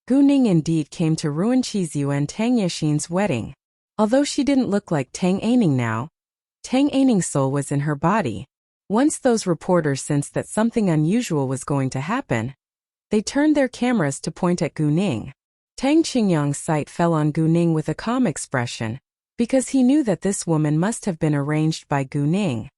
Ning indeed came to ruin Qi Ziyue and Tang Yexin's wedding. Although she didn't look like Tang Aining now, Tang Aining's soul was in her body. Once those reporters sensed that something unusual was going to happen, they turned their cameras to point at Gu Ning. Tang Qingyang's sight fell on Gu Ning with a calm expression, because he knew that this woman must have been arranged by Gu Ning.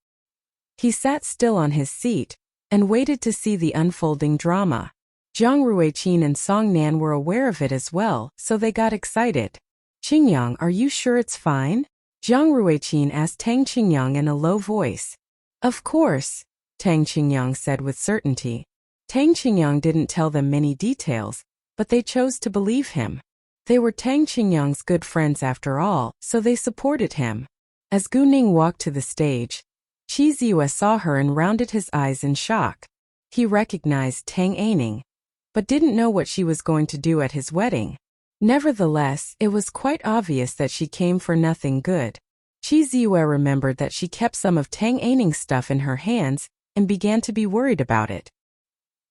He sat still on his seat and waited to see the unfolding drama. Zhang Ruiqin and Song Nan were aware of it as well, so they got excited. Qingyang, are you sure it's fine? Zhang Ruiqin asked Tang Qingyang in a low voice. Of course, Tang Qingyang said with certainty. Tang Qingyang didn't tell them many details, but they chose to believe him. They were Tang Qingyang's good friends after all, so they supported him. As Gu Ning walked to the stage, Qi Ziyue saw her and rounded his eyes in shock. He recognized Tang Aining, but didn't know what she was going to do at his wedding. Nevertheless, it was quite obvious that she came for nothing good. Qi Ziyue remembered that she kept some of Tang Aining's stuff in her hands and began to be worried about it.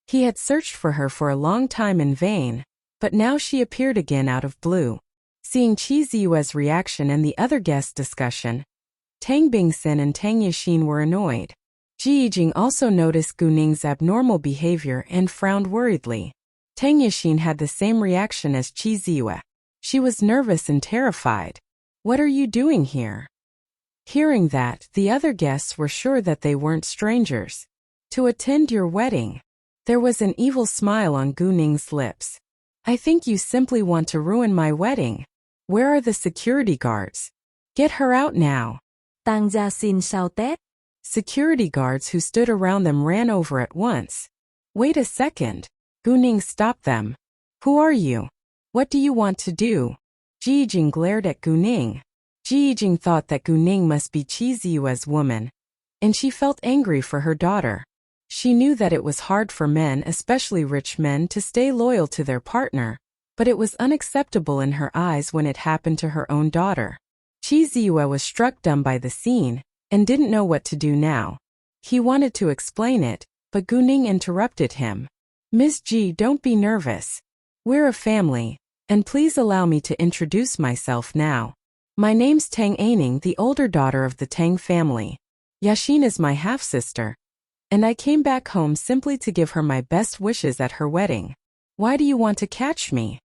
He had searched for her for a long time in vain, but now she appeared again out of blue. Seeing Qi Ziyue's reaction and the other guests' discussion, Tang Bingxin and Tang Yixin were annoyed. Ji Yijing also noticed Gu Ning's abnormal behavior and frowned worriedly. Tang Yixin had the same reaction as Qi Ziyue. She was nervous and terrified. "What are you doing here?" Hearing that, the other guests were sure that they weren't strangers. "To attend your wedding." There was an evil smile on Gu Ning's lips. "I think you simply want to ruin my wedding. Where are the security guards? Get her out now." Tang Gia xin sao Tết. Security guards who stood around them ran over at once. "Wait a second." Gu Ning stopped them. "Who are you? What do you want to do?" Ji Yijing glared at Gu Ning. Ji Yijing thought that Gu Ning must be Qi Ziyue's woman, and she felt angry for her daughter. She knew that it was hard for men, especially rich men, to stay loyal to their partner, but it was unacceptable in her eyes when it happened to her own daughter. Qi Ziyue was struck dumb by the scene and didn't know what to do now. He wanted to explain it, but Gu Ning interrupted him. "Miss Ji, don't be nervous. We're a family, and please allow me to introduce myself now. My name's Tang Aining, the older daughter of the Tang family. Yaxin is my half-sister, and I came back home simply to give her my best wishes at her wedding. Why do you want to catch me?"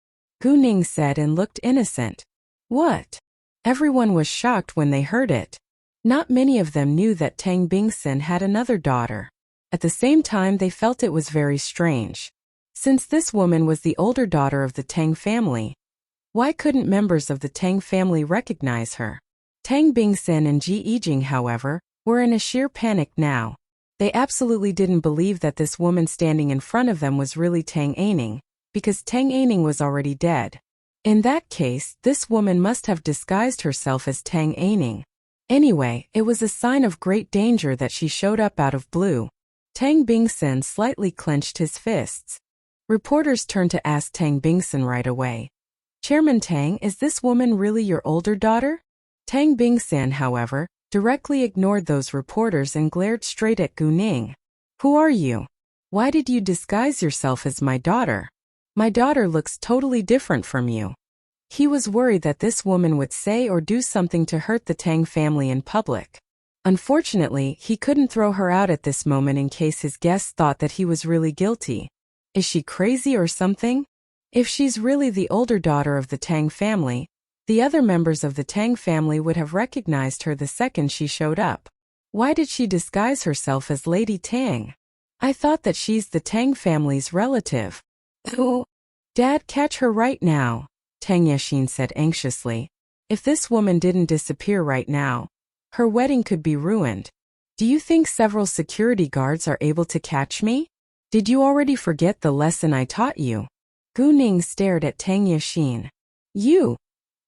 Gu Ning said and looked innocent. "What?" Everyone was shocked when they heard it. Not many of them knew that Tang Bingxin had another daughter. At the same time, they felt it was very strange. Since this woman was the older daughter of the Tang family, why couldn't members of the Tang family recognize her? Tang Bingxin and Ji Yijing, however, were in a sheer panic now. They absolutely didn't believe that this woman standing in front of them was really Tang Aining, because Tang Aining was already dead. In that case, this woman must have disguised herself as Tang Aining. Anyway, it was a sign of great danger that she showed up out of blue. Tang Bingxin slightly clenched his fists. Reporters turned to ask Tang Bingxin right away. "Chairman Tang, is this woman really your older daughter?" Tang Bingxin, however, directly ignored those reporters and glared straight at Gu Ning. "Who are you? Why did you disguise yourself as my daughter? My daughter looks totally different from you." He was worried that this woman would say or do something to hurt the Tang family in public. Unfortunately, he couldn't throw her out at this moment in case his guests thought that he was really guilty. Is she crazy or something? If she's really the older daughter of the Tang family, the other members of the Tang family would have recognized her the second she showed up. Why did she disguise herself as Lady Tang? I thought that she's the Tang family's relative. Oh, Dad, catch her right now, Tang Yixin said anxiously. If this woman didn't disappear right now, her wedding could be ruined. Do you think several security guards are able to catch me? Did you already forget the lesson I taught you? Gu Ning stared at Tang Yixin. You?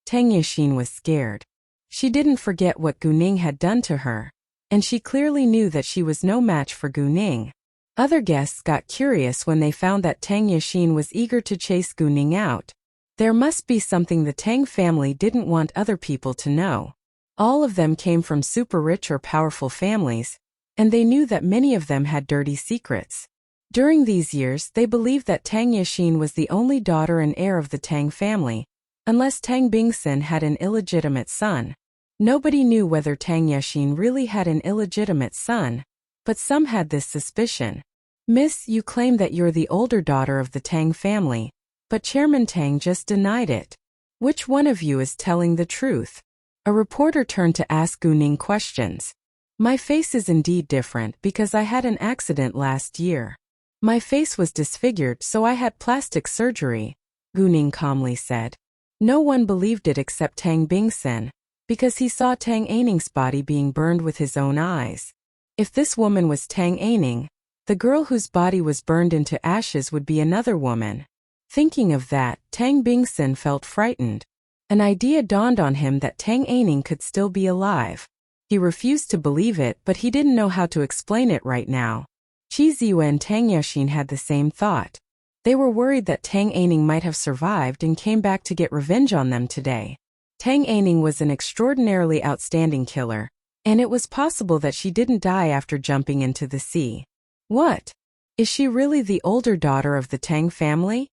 Tang Yixin was scared. She didn't forget what Gu Ning had done to her, and she clearly knew that she was no match for Gu Ning. Other guests got curious when they found that Tang Yixin was eager to chase Gu Ning out. There must be something the Tang family didn't want other people to know. All of them came from super rich or powerful families, and they knew that many of them had dirty secrets. During these years, they believed that Tang Yixin was the only daughter and heir of the Tang family, unless Tang Bingxin had an illegitimate son. Nobody knew whether Tang Yixin really had an illegitimate son, but some had this suspicion. Miss, you claim that you're the older daughter of the Tang family, but Chairman Tang just denied it. Which one of you is telling the truth? A reporter turned to ask Gu Ning questions. My face is indeed different because I had an accident last year. My face was disfigured, so I had plastic surgery, Gu Ning calmly said. No one believed it except Tang Bingxin, because he saw Tang Aining's body being burned with his own eyes. If this woman was Tang Aining, the girl whose body was burned into ashes would be another woman. Thinking of that, Tang Bingson felt frightened. An idea dawned on him that Tang Aining could still be alive. He refused to believe it, but he didn't know how to explain it right now. Qi Ziyu and Tang Yashin had the same thought. They were worried that Tang Aining might have survived and came back to get revenge on them today. Tang Aining was an extraordinarily outstanding killer, and it was possible that she didn't die after jumping into the sea. What? Is she really the older daughter of the Tang family?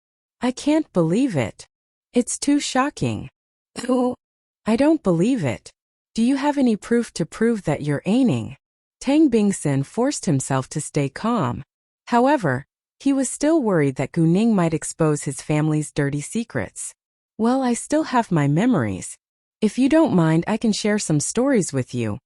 I can't believe it. It's too shocking. Oh, I don't believe it. Do you have any proof to prove that you're Aining? Tang Bingson forced himself to stay calm. However, he was still worried that Gu Ning might expose his family's dirty secrets. Well, I still have my memories. If you don't mind, I can share some stories with you,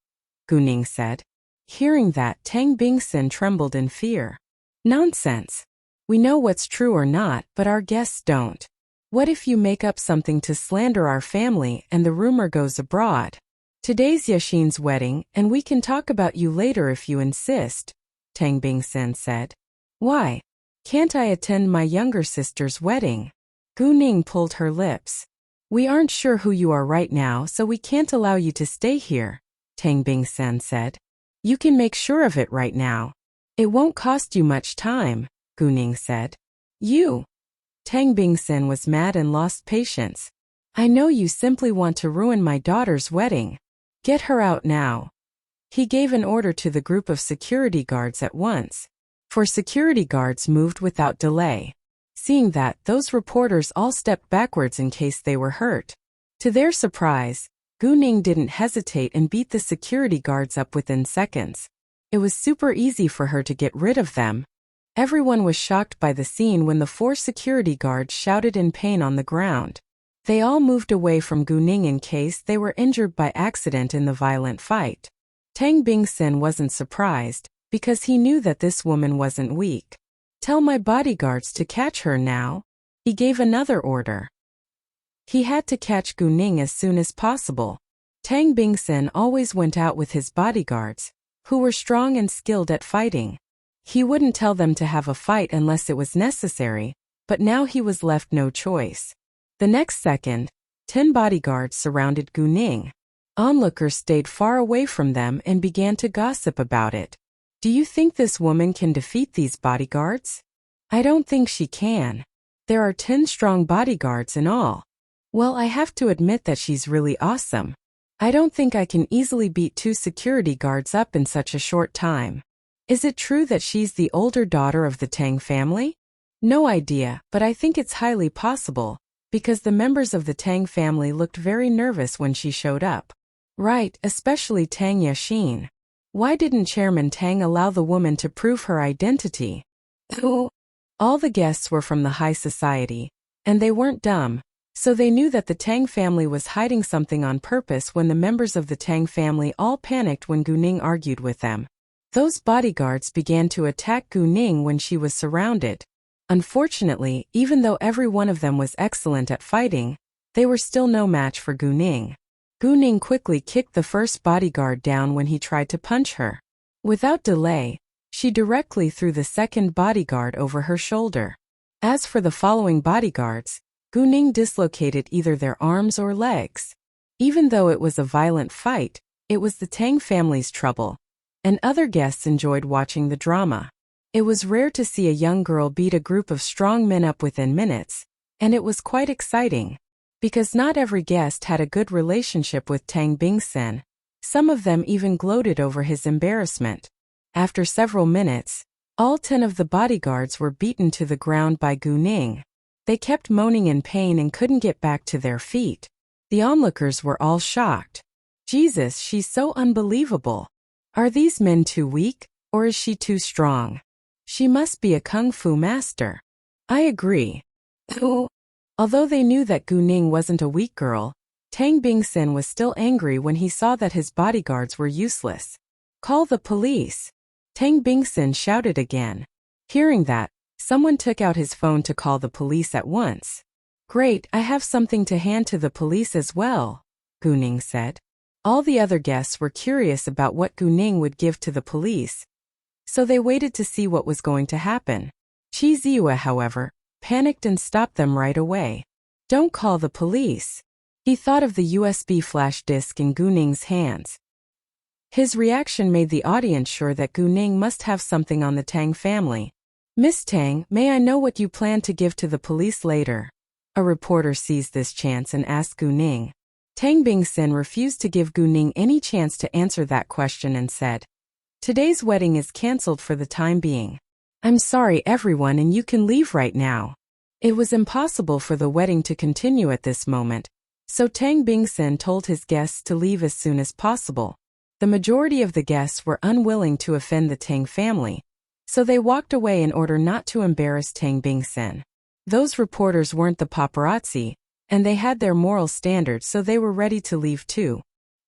Gu Ning said. Hearing that, Tang Bingson trembled in fear. Nonsense. We know what's true or not, but our guests don't. What if you make up something to slander our family and the rumor goes abroad? Today's Yashin's wedding, and we can talk about you later if you insist, Tang Bingson said. Why? Can't I attend my younger sister's wedding? Gu Ning pulled her lips. We aren't sure who you are right now, so we can't allow you to stay here, Tang Bingson said. You can make sure of it right now. It won't cost you much time, Gu Ning said. You? Tang Bingson was mad and lost patience. I know you simply want to ruin my daughter's wedding. Get her out now. He gave an order to the group of security guards at once. For security guards moved without delay. Seeing that, those reporters all stepped backwards in case they were hurt. To their surprise, Gu Ning didn't hesitate and beat the security guards up within seconds. It was super easy for her to get rid of them. Everyone was shocked by the scene when the 4 security guards shouted in pain on the ground. They all moved away from Gu Ning in case they were injured by accident in the violent fight. Tang Bingson wasn't surprised, because he knew that this woman wasn't weak. Tell my bodyguards to catch her now. He gave another order. He had to catch Gu Ning as soon as possible. Tang Bingson always went out with his bodyguards, who were strong and skilled at fighting. He wouldn't tell them to have a fight unless it was necessary, but now he was left no choice. The next second, 10 bodyguards surrounded Gu Ning. Onlookers stayed far away from them and began to gossip about it. Do you think this woman can defeat these bodyguards? I don't think she can. There are 10 strong bodyguards in all. Well, I have to admit that she's really awesome. I don't think I can easily beat 2 security guards up in such a short time. Is it true that she's the older daughter of the Tang family? No idea, but I think it's highly possible, because the members of the Tang family looked very nervous when she showed up. Right, especially Tang Yashin. Why didn't Chairman Tang allow the woman to prove her identity? All the guests were from the high society, and they weren't dumb, so they knew that the Tang family was hiding something on purpose when the members of the Tang family all panicked when Gu Ning argued with them. Those bodyguards began to attack Gu Ning when she was surrounded. Unfortunately, even though every one of them was excellent at fighting, they were still no match for Gu Ning. Gu Ning quickly kicked the first bodyguard down when he tried to punch her. Without delay, she directly threw the second bodyguard over her shoulder. As for the following bodyguards, Gu Ning dislocated either their arms or legs. Even though it was a violent fight, it was the Tang family's trouble, and other guests enjoyed watching the drama. It was rare to see a young girl beat a group of strong men up within minutes, and it was quite exciting. Because not every guest had a good relationship with Tang Bingson, some of them even gloated over his embarrassment. After several minutes, all 10 of the bodyguards were beaten to the ground by Gu Ning. They kept moaning in pain and couldn't get back to their feet. The onlookers were all shocked. Jesus, she's so unbelievable. Are these men too weak, or is she too strong? She must be a kung fu master. I agree. Although they knew that Gu Ning wasn't a weak girl, Tang Bingson was still angry when he saw that his bodyguards were useless. Call the police. Tang Bingson shouted again. Hearing that, someone took out his phone to call the police at once. Great, I have something to hand to the police as well, Gu Ning said. All the other guests were curious about what Gu Ning would give to the police, so they waited to see what was going to happen. Qi Ziyue, however, panicked and stopped them right away. Don't call the police. He thought of the USB flash disk in Gu Ning's hands. His reaction made the audience sure that Gu Ning must have something on the Tang family. Miss Tang, may I know what you plan to give to the police later? A reporter seized this chance and asked Gu Ning. Tang Bingsin refused to give Gu Ning any chance to answer that question and said, "Today's wedding is cancelled for the time being. I'm sorry everyone, and you can leave right now." It was impossible for the wedding to continue at this moment, so Tang Bingsin told his guests to leave as soon as possible. The majority of the guests were unwilling to offend the Tang family, so they walked away in order not to embarrass Tang Bingsin. Those reporters weren't the paparazzi, and they had their moral standards, so they were ready to leave too.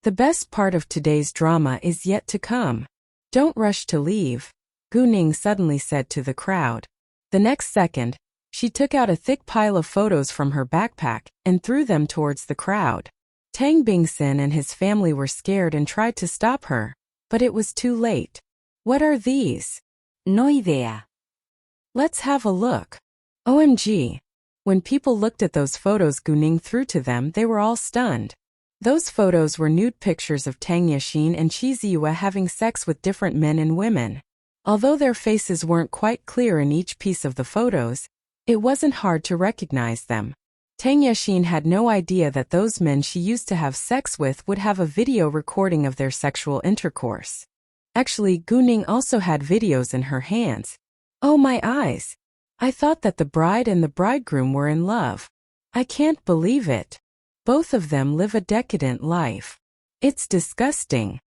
The best part of today's drama is yet to come. Don't rush to leave, Gu Ning suddenly said to the crowd. The next second, she took out a thick pile of photos from her backpack and threw them towards the crowd. Tang Bingsin and his family were scared and tried to stop her, but it was too late. What are these? No idea. Let's have a look. OMG. When people looked at those photos Gu Ning threw to them, they were all stunned. Those photos were nude pictures of Tang Yexin and Qi Ziyue having sex with different men and women. Although their faces weren't quite clear in each piece of the photos, it wasn't hard to recognize them. Tang Yexin had no idea that those men she used to have sex with would have a video recording of their sexual intercourse. Actually, Gu Ning also had videos in her hands. Oh my eyes! I thought that the bride and the bridegroom were in love. I can't believe it. Both of them live a decadent life. It's disgusting.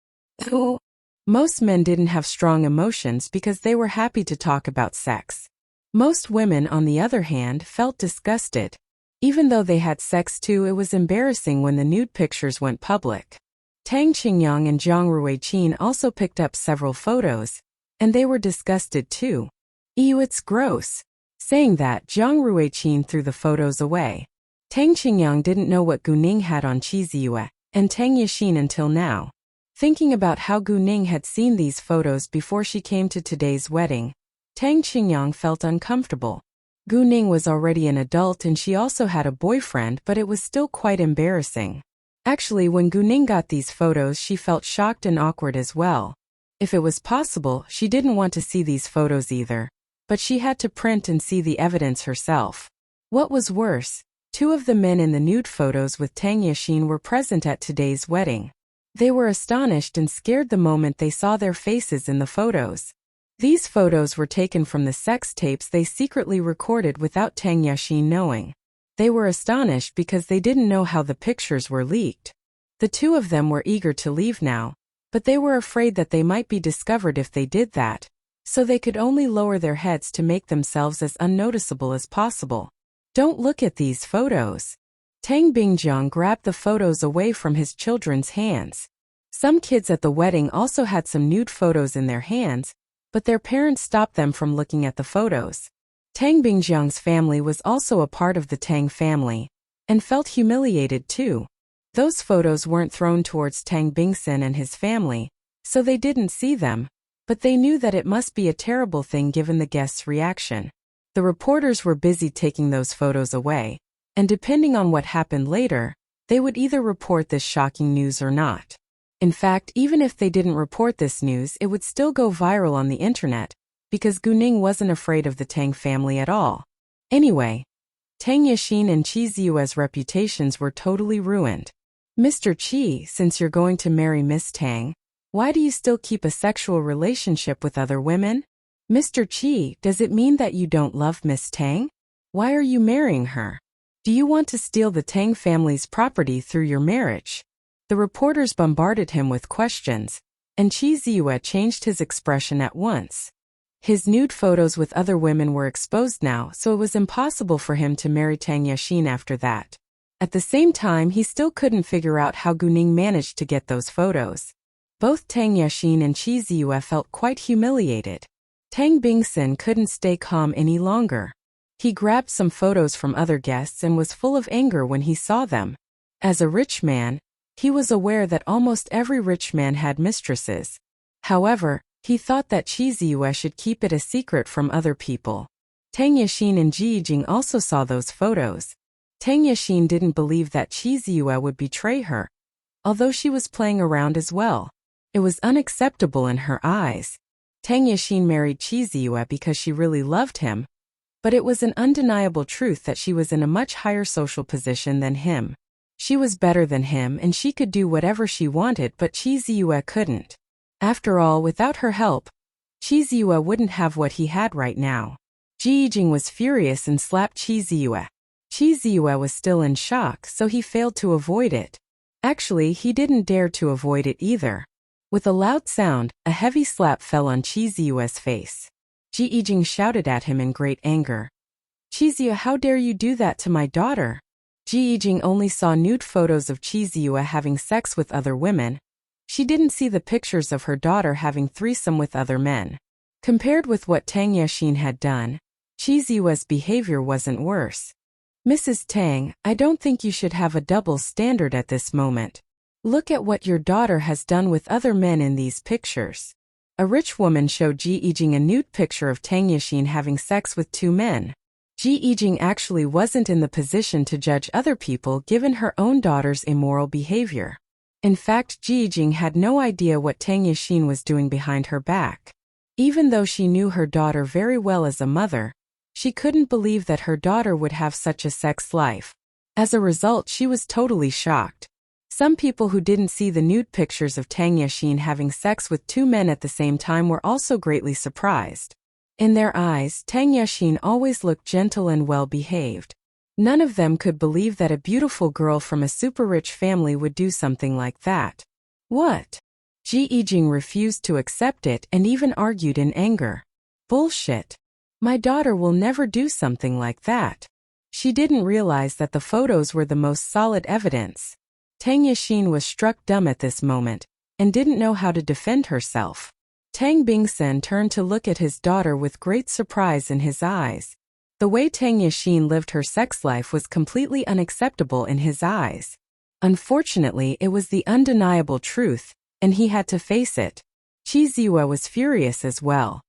Most men didn't have strong emotions because they were happy to talk about sex. Most women, on the other hand, felt disgusted. Even though they had sex too, it was embarrassing when the nude pictures went public. Tang Qingyang and Zhang Ruiqin also picked up several photos, and they were disgusted too. Ew, it's gross. Saying that, Zhang Ruiqin threw the photos away. Tang Qingyang didn't know what Gu Ning had on Qi Ziyue and Tang Yexin until now. Thinking about how Gu Ning had seen these photos before she came to today's wedding, Tang Qingyang felt uncomfortable. Gu Ning was already an adult and she also had a boyfriend, but it was still quite embarrassing. Actually, when Gu Ning got these photos, she felt shocked and awkward as well. If it was possible, she didn't want to see these photos either, but she had to print and see the evidence herself. What was worse, two of the men in the nude photos with Tang Yexin were present at today's wedding. They were astonished and scared the moment they saw their faces in the photos. These photos were taken from the sex tapes they secretly recorded without Tang Yexin knowing. They were astonished because they didn't know how the pictures were leaked. The two of them were eager to leave now, but they were afraid that they might be discovered if they did that, so they could only lower their heads to make themselves as unnoticeable as possible. Don't look at these photos. Tang Bingjiang grabbed the photos away from his children's hands. Some kids at the wedding also had some nude photos in their hands, but their parents stopped them from looking at the photos. Tang Bingjiang's family was also a part of the Tang family, and felt humiliated too. Those photos weren't thrown towards Tang Bingsin and his family, so they didn't see them, but they knew that it must be a terrible thing given the guests' reaction. The reporters were busy taking those photos away, and depending on what happened later, they would either report this shocking news or not. In fact, even if they didn't report this news, it would still go viral on the internet, because Gu Ning wasn't afraid of the Tang family at all. Anyway, Tang Yexin and Qi Ziyue's reputations were totally ruined. Mr. Qi, since you're going to marry Miss Tang, why do you still keep a sexual relationship with other women? Mr. Qi, does it mean that you don't love Miss Tang? Why are you marrying her? Do you want to steal the Tang family's property through your marriage? The reporters bombarded him with questions, and Qi Ziyue changed his expression at once. His nude photos with other women were exposed now, so it was impossible for him to marry Tang Yexin after that. At the same time, he still couldn't figure out how Gu Ning managed to get those photos. Both Tang Yexin and Qi Ziyue felt quite humiliated. Tang Bingsin couldn't stay calm any longer. He grabbed some photos from other guests and was full of anger when he saw them. As a rich man, He was aware that almost every rich man had mistresses. However, he thought that Qi Ziyue should keep it a secret from other people. Tang Yixin and Ji Yijing also saw those photos. Tang Yixin didn't believe that Qi Ziyue would betray her, although she was playing around as well. It was unacceptable in her eyes. Tang Yixin married Qi Ziyue because she really loved him, but it was an undeniable truth that she was in a much higher social position than him. She was better than him and she could do whatever she wanted, but Qi Ziyue couldn't. After all, without her help, Qi Ziyue wouldn't have what he had right now. Ji Yijing was furious and slapped Qi Ziyue. Qi Ziyue was still in shock, so he failed to avoid it. Actually, he didn't dare to avoid it either. With a loud sound, a heavy slap fell on Qi Ziyue's face. Ji Yijing shouted at him in great anger. "Qi Ziyue, how dare you do that to my daughter?" Ji Yijing only saw nude photos of Qi Ziyue having sex with other women. She didn't see the pictures of her daughter having threesome with other men. Compared with what Tang Yixin had done, Qi Ziyue's behavior wasn't worse. "Mrs. Tang, I don't think you should have a double standard at this moment. Look at what your daughter has done with other men in these pictures." A rich woman showed Ji Yijing a nude picture of Tang Yixin having sex with 2 men. Ji Yijing actually wasn't in the position to judge other people given her own daughter's immoral behavior. In fact, Ji Yijing had no idea what Tang Yixin was doing behind her back. Even though she knew her daughter very well as a mother, she couldn't believe that her daughter would have such a sex life. As a result, she was totally shocked. Some people who didn't see the nude pictures of Tang Yixin having sex with 2 men at the same time were also greatly surprised. In their eyes, Tang Yixin always looked gentle and well-behaved. None of them could believe that a beautiful girl from a super-rich family would do something like that. What? Ji Yijing refused to accept it and even argued in anger. Bullshit. My daughter will never do something like that. She didn't realize that the photos were the most solid evidence. Tang Yixin was struck dumb at this moment and didn't know how to defend herself. Tang Bingsen turned to look at his daughter with great surprise in his eyes. The way Tang Yixin lived her sex life was completely unacceptable in his eyes. Unfortunately, it was the undeniable truth, and he had to face it. Qi Ziyue was furious as well.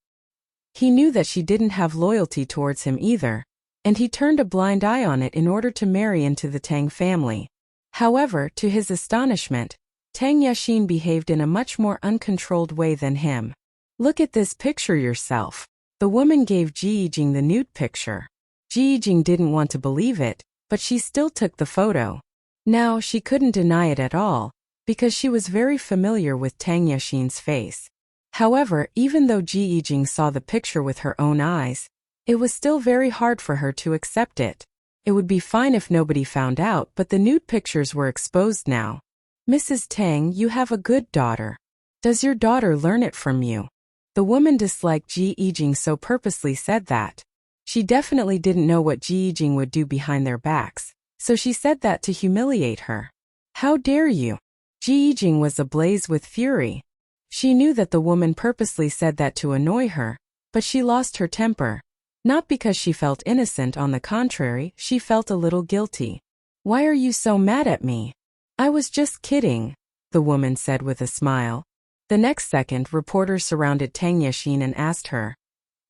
He knew that she didn't have loyalty towards him either, and he turned a blind eye on it in order to marry into the Tang family. However, to his astonishment, Tang Yixin behaved in a much more uncontrolled way than him. "Look at this picture yourself." The woman gave Ji Yijing the nude picture. Ji Yijing didn't want to believe it, but she still took the photo. Now, she couldn't deny it at all, because she was very familiar with Tang Yixin's face. However, even though Ji Yijing saw the picture with her own eyes, it was still very hard for her to accept it. It would be fine if nobody found out, but the nude pictures were exposed now. "Mrs. Tang, you have a good daughter. Does your daughter learn it from you?" The woman disliked Ji Yijing, so purposely said that. She definitely didn't know what Ji Yijing would do behind their backs, so she said that to humiliate her. "How dare you?" Ji Yijing was ablaze with fury. She knew that the woman purposely said that to annoy her, but she lost her temper. Not because she felt innocent, on the contrary, she felt a little guilty. "Why are you so mad at me?" "I was just kidding," the woman said with a smile. The next second, reporters surrounded Tang Yixin and asked her,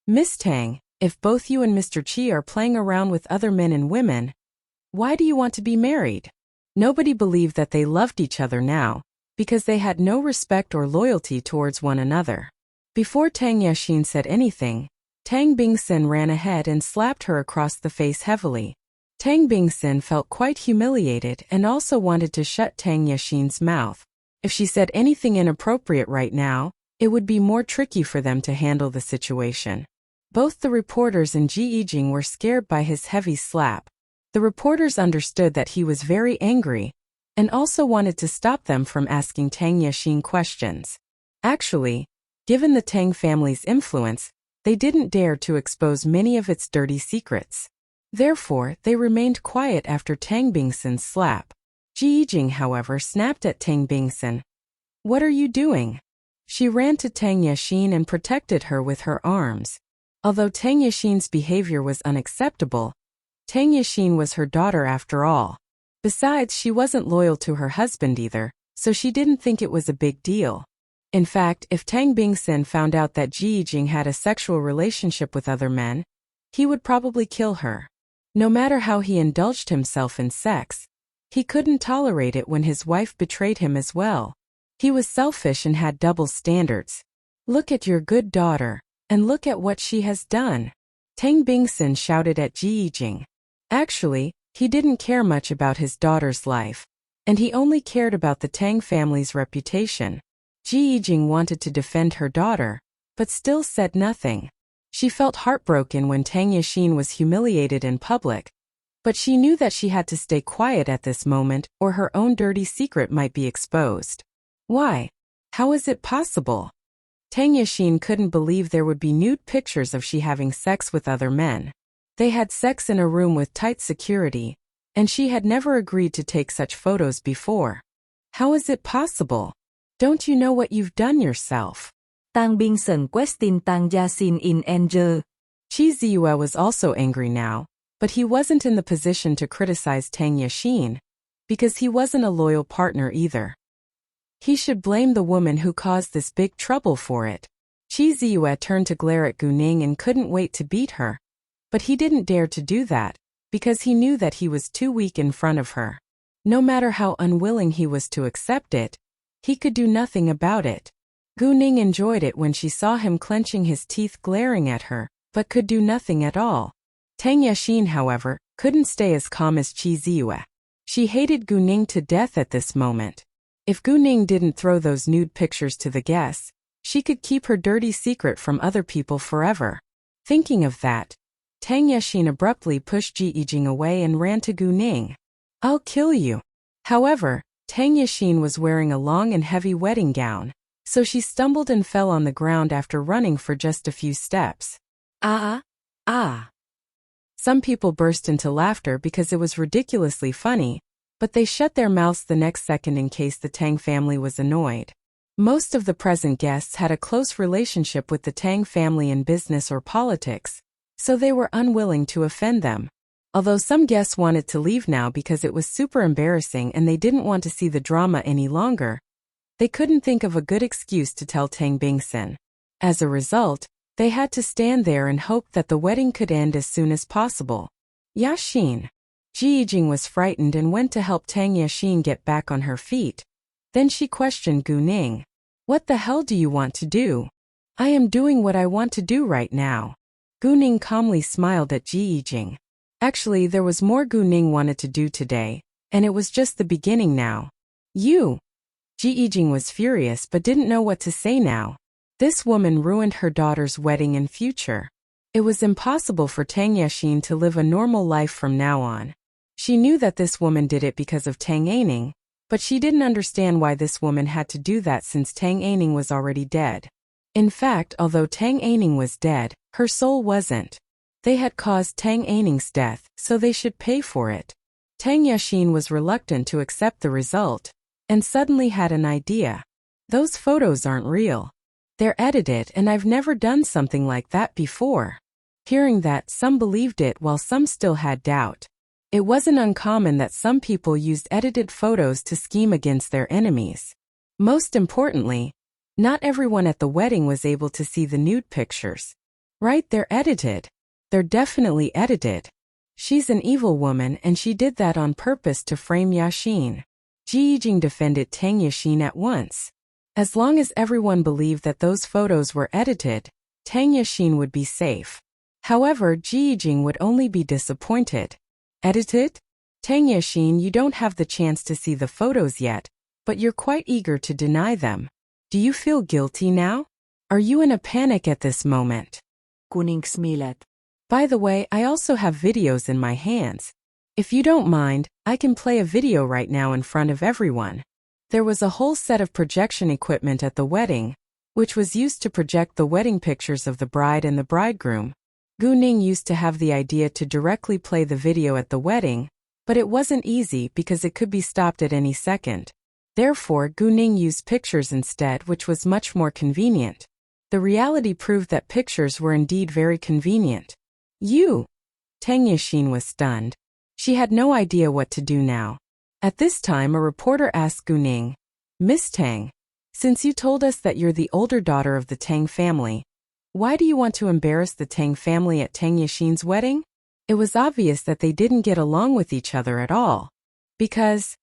"Miss Tang, if both you and Mr. Qi are playing around with other men and women, why do you want to be married?" Nobody believed that they loved each other now, because they had no respect or loyalty towards one another. Before Tang Yixin said anything, Tang Bingsen ran ahead and slapped her across the face heavily. Tang Bingsen felt quite humiliated and also wanted to shut Tang Yixin's mouth. If she said anything inappropriate right now, it would be more tricky for them to handle the situation. Both the reporters and Ji Yijing were scared by his heavy slap. The reporters understood that he was very angry and also wanted to stop them from asking Tang Yixin questions. Actually, given the Tang family's influence, they didn't dare to expose many of its dirty secrets. Therefore, they remained quiet after Tang Bingsen's slap. Ji Yijing, however, snapped at Tang Bingsen. "What are you doing?" She ran to Tang Yixin and protected her with her arms. Although Tang Yixin's behavior was unacceptable, Tang Yixin was her daughter after all. Besides, she wasn't loyal to her husband either, so she didn't think it was a big deal. In fact, if Tang Bingsin found out that Ji Yijing had a sexual relationship with other men, he would probably kill her. No matter how he indulged himself in sex, he couldn't tolerate it when his wife betrayed him as well. He was selfish and had double standards. Look at your good daughter, and look at what she has done. Tang Bingsin shouted at Ji Yijing. Actually, he didn't care much about his daughter's life, and he only cared about the Tang family's reputation. Ji Yijing wanted to defend her daughter, but still said nothing. She felt heartbroken when Tang Yixin was humiliated in public, but she knew that she had to stay quiet at this moment or her own dirty secret might be exposed. Why? How is it possible? Tang Yixin couldn't believe there would be nude pictures of she having sex with other men. They had sex in a room with tight security, and she had never agreed to take such photos before. How is it possible? Don't you know what you've done yourself? Tang Bingsun questioned Tang Yixin in anger. Qi Ziyue was also angry now, but he wasn't in the position to criticize Tang Yixin, because he wasn't a loyal partner either. He should blame the woman who caused this big trouble for it. Qi Ziyue turned to glare at Gu Ning and couldn't wait to beat her. But he didn't dare to do that, because he knew that he was too weak in front of her. No matter how unwilling he was to accept it, he could do nothing about it. Gu Ning enjoyed it when she saw him clenching his teeth glaring at her, but could do nothing at all. Tang Yixin, however, couldn't stay as calm as Qi Ziyue. She hated Gu Ning to death at this moment. If Gu Ning didn't throw those nude pictures to the guests, she could keep her dirty secret from other people forever. Thinking of that, Tang Yixin abruptly pushed Ji Yijing away and ran to Gu Ning. I'll kill you. However, Tang Yixin was wearing a long and heavy wedding gown, so she stumbled and fell on the ground after running for just a few steps. Ah! Some people burst into laughter because it was ridiculously funny, but they shut their mouths the next second in case the Tang family was annoyed. Most of the present guests had a close relationship with the Tang family in business or politics, so they were unwilling to offend them. Although some guests wanted to leave now because it was super embarrassing and they didn't want to see the drama any longer, they couldn't think of a good excuse to tell Tang Bingsin. As a result, they had to stand there and hope that the wedding could end as soon as possible. Yixin. Ji Yijing was frightened and went to help Tang Yixin get back on her feet. Then she questioned Gu Ning. What the hell do you want to do? I am doing what I want to do right now. Gu Ning calmly smiled at Ji Yijing. Actually, there was more Gu Ning wanted to do today, and it was just the beginning now. You! Ji Yijing was furious but didn't know what to say now. This woman ruined her daughter's wedding and future. It was impossible for Tang Yixin to live a normal life from now on. She knew that this woman did it because of Tang Aining, but she didn't understand why this woman had to do that since Tang Aining was already dead. In fact, although Tang Aining was dead, her soul wasn't. They had caused Tang Aining's death, so they should pay for it. Tang Yixin was reluctant to accept the result, and suddenly had an idea. Those photos aren't real. They're edited and I've never done something like that before. Hearing that, some believed it while some still had doubt. It wasn't uncommon that some people used edited photos to scheme against their enemies. Most importantly, not everyone at the wedding was able to see the nude pictures. Right, they're edited. They're definitely edited. She's an evil woman and she did that on purpose to frame Yixin. Ji Yijing defended Tang Yixin at once. As long as everyone believed that those photos were edited, Tang Yixin would be safe. However, Ji Yijing would only be disappointed. Edited? Tang Yixin, you don't have the chance to see the photos yet, but you're quite eager to deny them. Do you feel guilty now? Are you in a panic at this moment? Gu Ning smiled. By the way, I also have videos in my hands. If you don't mind, I can play a video right now in front of everyone. There was a whole set of projection equipment at the wedding, which was used to project the wedding pictures of the bride and the bridegroom. Gu Ning used to have the idea to directly play the video at the wedding, but it wasn't easy because it could be stopped at any second. Therefore, Gu Ning used pictures instead, which was much more convenient. The reality proved that pictures were indeed very convenient. You! Tang Yixin was stunned. She had no idea what to do now. At this time, a reporter asked Guning, "Miss Tang, since you told us that you're the older daughter of the Tang family, why do you want to embarrass the Tang family at Tang Yashin's wedding?" It was obvious that they didn't get along with each other at all. Because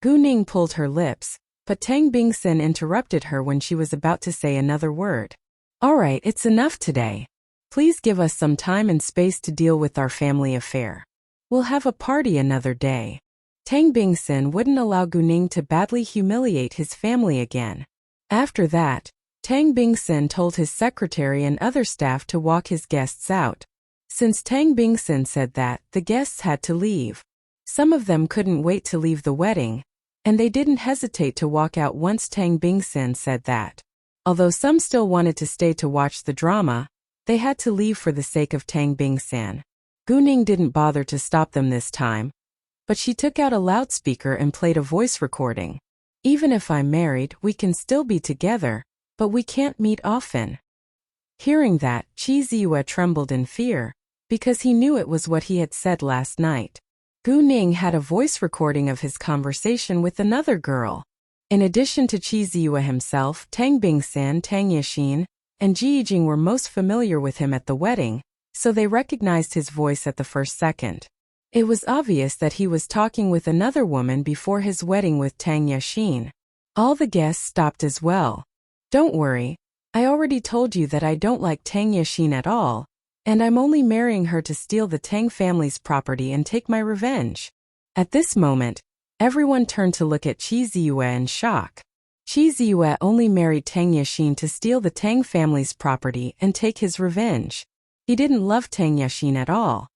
Guning pulled her lips, but Tang Bingsen interrupted her when she was about to say another word. "All right, it's enough today. Please give us some time and space to deal with our family affair. We'll have a party another day." Tang Bingsen wouldn't allow Guning to badly humiliate his family again. After that, Tang Bingsen told his secretary and other staff to walk his guests out. Since Tang Bingsen said that, the guests had to leave. Some of them couldn't wait to leave the wedding, and they didn't hesitate to walk out once Tang Bingsen said that. Although some still wanted to stay to watch the drama, they had to leave for the sake of Tang Bingsen. Guning didn't bother to stop them this time, but she took out a loudspeaker and played a voice recording. "Even if I'm married, we can still be together, but we can't meet often." Hearing that, Chi Ziyue trembled in fear, because he knew it was what he had said last night. Guning had a voice recording of his conversation with another girl. In addition to Chi Ziyue himself, Tang Bingsen, Tang Yashin, and Ji Yijing were most familiar with him at the wedding, so they recognized his voice at the first second. It was obvious that he was talking with another woman before his wedding with Tang Yashin. All the guests stopped as well. "Don't worry, I already told you that I don't like Tang Yashin at all, and I'm only marrying her to steal the Tang family's property and take my revenge." At this moment, everyone turned to look at Chi Ziyue in shock. Chi Ziyue only married Tang Yashin to steal the Tang family's property and take his revenge. He didn't love Tang Yashin at all.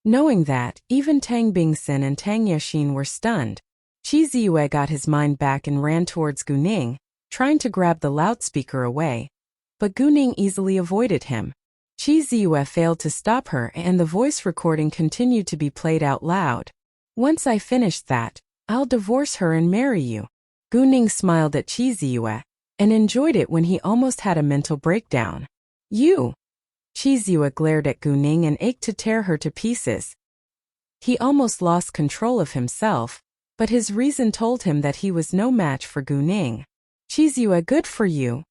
Knowing that, even Tang Bingsen and Tang Yashin were stunned. Chi Ziyue got his mind back and ran towards Guning, trying to grab the loudspeaker away. But Guning easily avoided him. Chi Ziyue failed to stop her and the voice recording continued to be played out loud. "Once I finish that, I'll divorce her and marry you." Guning smiled at Chi Ziyue and enjoyed it when he almost had a mental breakdown. "You!" Chi Ziyue glared at Guning and ached to tear her to pieces. He almost lost control of himself, but his reason told him that he was no match for Guning. "Chi Ziyue, good for you."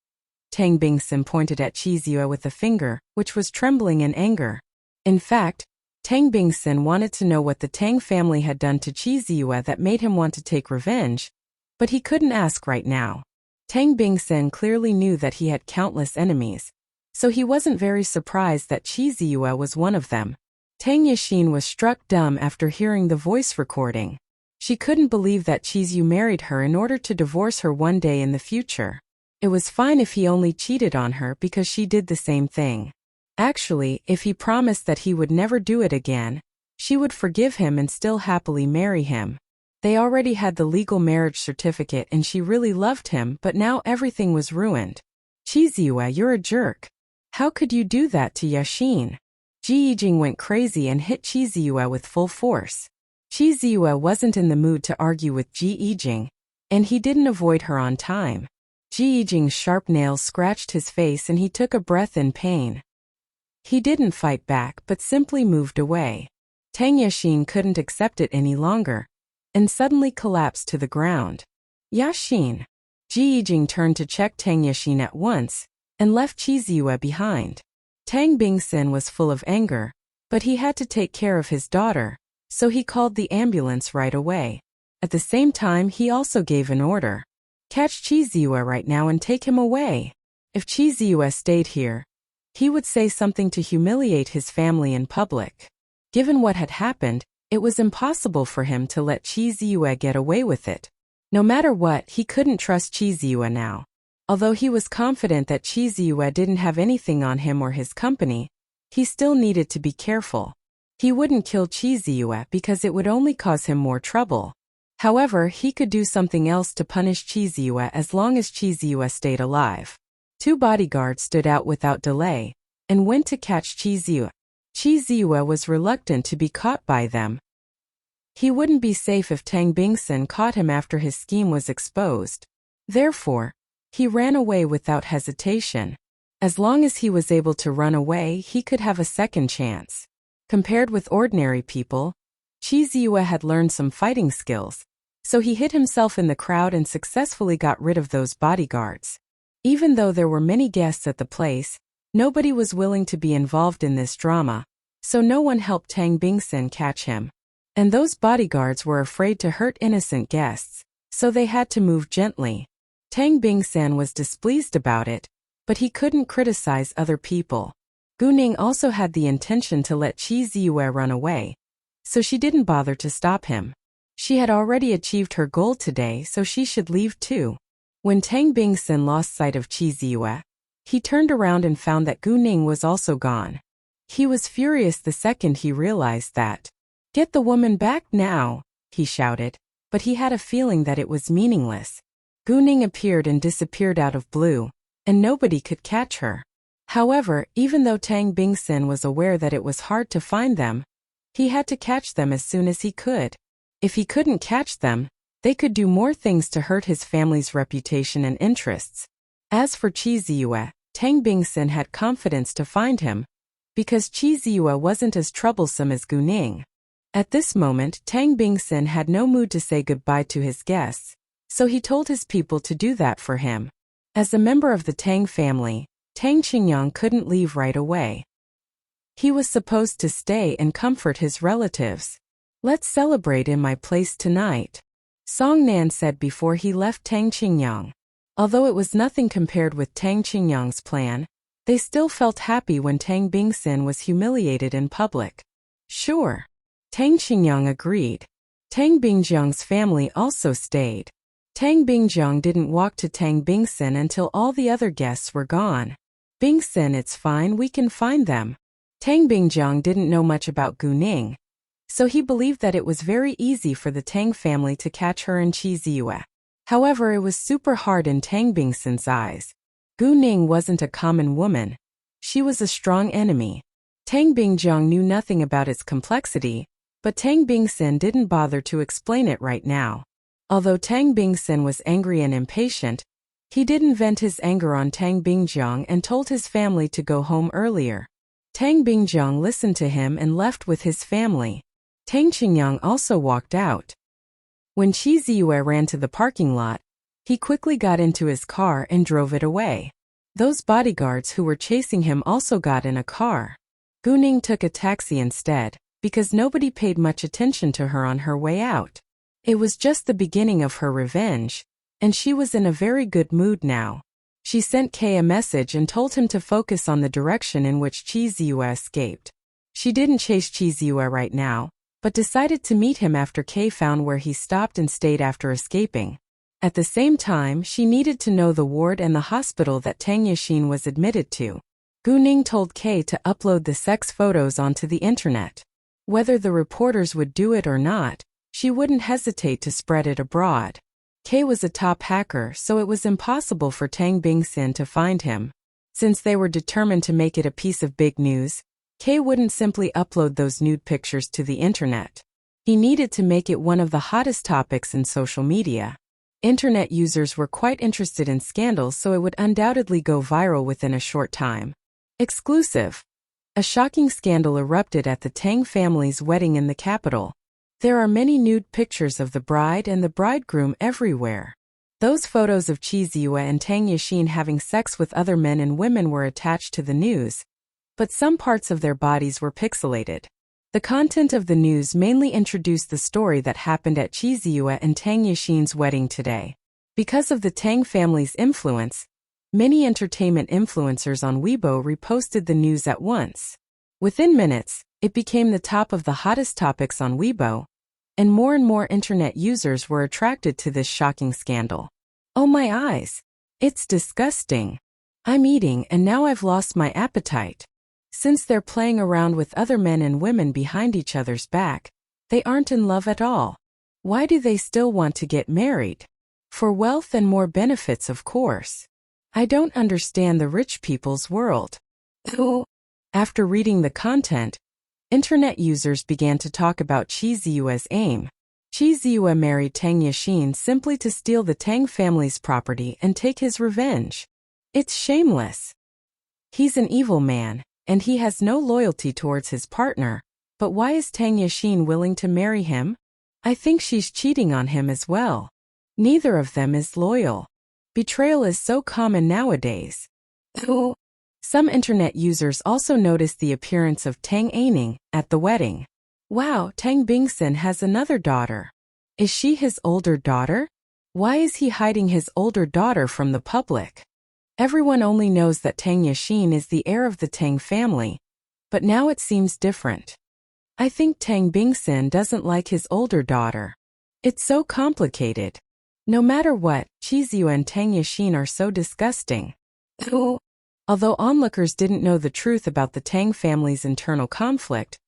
Tang Bingsen pointed at Chi Ziyue with a finger, which was trembling in anger. In fact, Tang Bingsen wanted to know what the Tang family had done to Chi Ziyue that made him want to take revenge, but he couldn't ask right now. Tang Bingsen clearly knew that he had countless enemies, so he wasn't very surprised that Chi Ziyue was one of them. Tang Yashin was struck dumb after hearing the voice recording. She couldn't believe that Chi Ziyue married her in order to divorce her one day in the future. It was fine if he only cheated on her because she did the same thing. Actually, if he promised that he would never do it again, she would forgive him and still happily marry him. They already had the legal marriage certificate and she really loved him, but now everything was ruined. "Chi Ziyue, you're a jerk. How could you do that to Yashin?" Ji Yijing went crazy and hit Chi Ziyue with full force. Chi Ziyue wasn't in the mood to argue with Ji Yijing, and he didn't avoid her on time. Ji Yijing's sharp nails scratched his face and he took a breath in pain. He didn't fight back but simply moved away. Tang Yashin couldn't accept it any longer, and suddenly collapsed to the ground. "Yashin!" Ji Yijing turned to check Tang Yashin at once, and left Chi Ziyue behind. Tang Bingsen was full of anger, but he had to take care of his daughter, so he called the ambulance right away. At the same time, he also gave an order. "Catch Chi Ziyue right now and take him away." If Chi Ziyue stayed here, he would say something to humiliate his family in public. Given what had happened, it was impossible for him to let Chi Ziyue get away with it. No matter what, he couldn't trust Chi Ziyue now. Although he was confident that Chi Ziyue didn't have anything on him or his company, he still needed to be careful. He wouldn't kill Chi Ziyue because it would only cause him more trouble. However, he could do something else to punish Chi Ziyue as long as Chi Ziyue stayed alive. Two bodyguards stood out without delay and went to catch Chi Ziyue. Chi Ziyue was reluctant to be caught by them. He wouldn't be safe if Tang Bingsen caught him after his scheme was exposed. Therefore, he ran away without hesitation. As long as he was able to run away, he could have a second chance. Compared with ordinary people, Chi Ziyue had learned some fighting skills, So he hid himself in the crowd and successfully got rid of those bodyguards. Even though there were many guests at the place, nobody was willing to be involved in this drama, so no one helped Tang Bingsin catch him. And those bodyguards were afraid to hurt innocent guests, so they had to move gently. Tang Bingsin was displeased about it, but he couldn't criticize other people. Gu Ning also had the intention to let Qi Ziyue run away, so she didn't bother to stop him. She had already achieved her goal today, so she should leave too. When Tang Bingsin lost sight of Qi Ziyue, he turned around and found that Gu Ning was also gone. He was furious the second he realized that. "Get the woman back now," he shouted, but he had a feeling that it was meaningless. Gu Ning appeared and disappeared out of blue, and nobody could catch her. However, even though Tang Bingsin was aware that it was hard to find them, he had to catch them as soon as he could. If he couldn't catch them, they could do more things to hurt his family's reputation and interests. As for Qi Ziyue, Tang Bingsin had confidence to find him, because Qi Ziyue wasn't as troublesome as Gu Ning. At this moment, Tang Bingsin had no mood to say goodbye to his guests, so he told his people to do that for him. As a member of the Tang family, Tang Qingyang couldn't leave right away. He was supposed to stay and comfort his relatives. "Let's celebrate in my place tonight," Song Nan said before he left Tang Qingyang. Although it was nothing compared with Tang Qingyang's plan, they still felt happy when Tang Bingsin was humiliated in public. "Sure." Tang Qingyang agreed. Tang Bingjiang's family also stayed. Tang Bingjiang didn't walk to Tang Bingsin until all the other guests were gone. "Bingsin, it's fine, we can find them." Tang Bingjiang didn't know much about Gu Ning, so he believed that it was very easy for the Tang family to catch her and Qi Ziyue. However, it was super hard in Tang Bingsin's eyes. Gu Ning wasn't a common woman. She was a strong enemy. Tang Bingjiang knew nothing about its complexity, but Tang Bingsin didn't bother to explain it right now. Although Tang Bingsin was angry and impatient, he didn't vent his anger on Tang Bingjiang and told his family to go home earlier. Tang Bingjiang listened to him and left with his family. Tang Qingyang also walked out. When Qi Ziyue ran to the parking lot, he quickly got into his car and drove it away. Those bodyguards who were chasing him also got in a car. Gu Ning took a taxi instead, because nobody paid much attention to her on her way out. It was just the beginning of her revenge, and she was in a very good mood now. She sent Kay a message and told him to focus on the direction in which Qi Ziyue escaped. She didn't chase Qi Ziyue right now, but decided to meet him after Kay found where he stopped and stayed after escaping. At the same time, she needed to know the ward and the hospital that Tang Yixin was admitted to. Gu Ning told Kay to upload the sex photos onto the internet. Whether the reporters would do it or not, she wouldn't hesitate to spread it abroad. Kay was a top hacker, so it was impossible for Tang Bingsin to find him. Since they were determined to make it a piece of big news, Kay wouldn't simply upload those nude pictures to the internet. He needed to make it one of the hottest topics in social media. Internet users were quite interested in scandals, so it would undoubtedly go viral within a short time. Exclusive. A shocking scandal erupted at the Tang family's wedding in the capital. There are many nude pictures of the bride and the bridegroom everywhere. Those photos of Qi Ziyue and Tang Yixin having sex with other men and women were attached to the news, but some parts of their bodies were pixelated. The content of the news mainly introduced the story that happened at Qi Ziyue and Tang Yixin's wedding today. Because of the Tang family's influence, many entertainment influencers on Weibo reposted the news at once. Within minutes, it became the top of the hottest topics on Weibo, and more internet users were attracted to this shocking scandal. Oh my eyes! It's disgusting. I'm eating and now I've lost my appetite. Since they're playing around with other men and women behind each other's back, they aren't in love at all. Why do they still want to get married? For wealth and more benefits, of course. I don't understand the rich people's world. After reading the content, internet users began to talk about Qi Ziyue's aim. Qi Ziyue married Tang Yixin simply to steal the Tang family's property and take his revenge. It's shameless. He's an evil man, and he has no loyalty towards his partner, but why is Tang Yixin willing to marry him? I think she's cheating on him as well. Neither of them is loyal. Betrayal is so common nowadays. Some internet users also noticed the appearance of Tang Aining at the wedding. Wow, Tang Bingsun has another daughter. Is she his older daughter? Why is he hiding his older daughter from the public? Everyone only knows that Tang Yashin is the heir of the Tang family, but now it seems different. I think Tang Bingsun doesn't like his older daughter. It's so complicated. No matter what, Chiziu and Tang Yashin are so disgusting. Although onlookers didn't know the truth about the Tang family's internal conflict,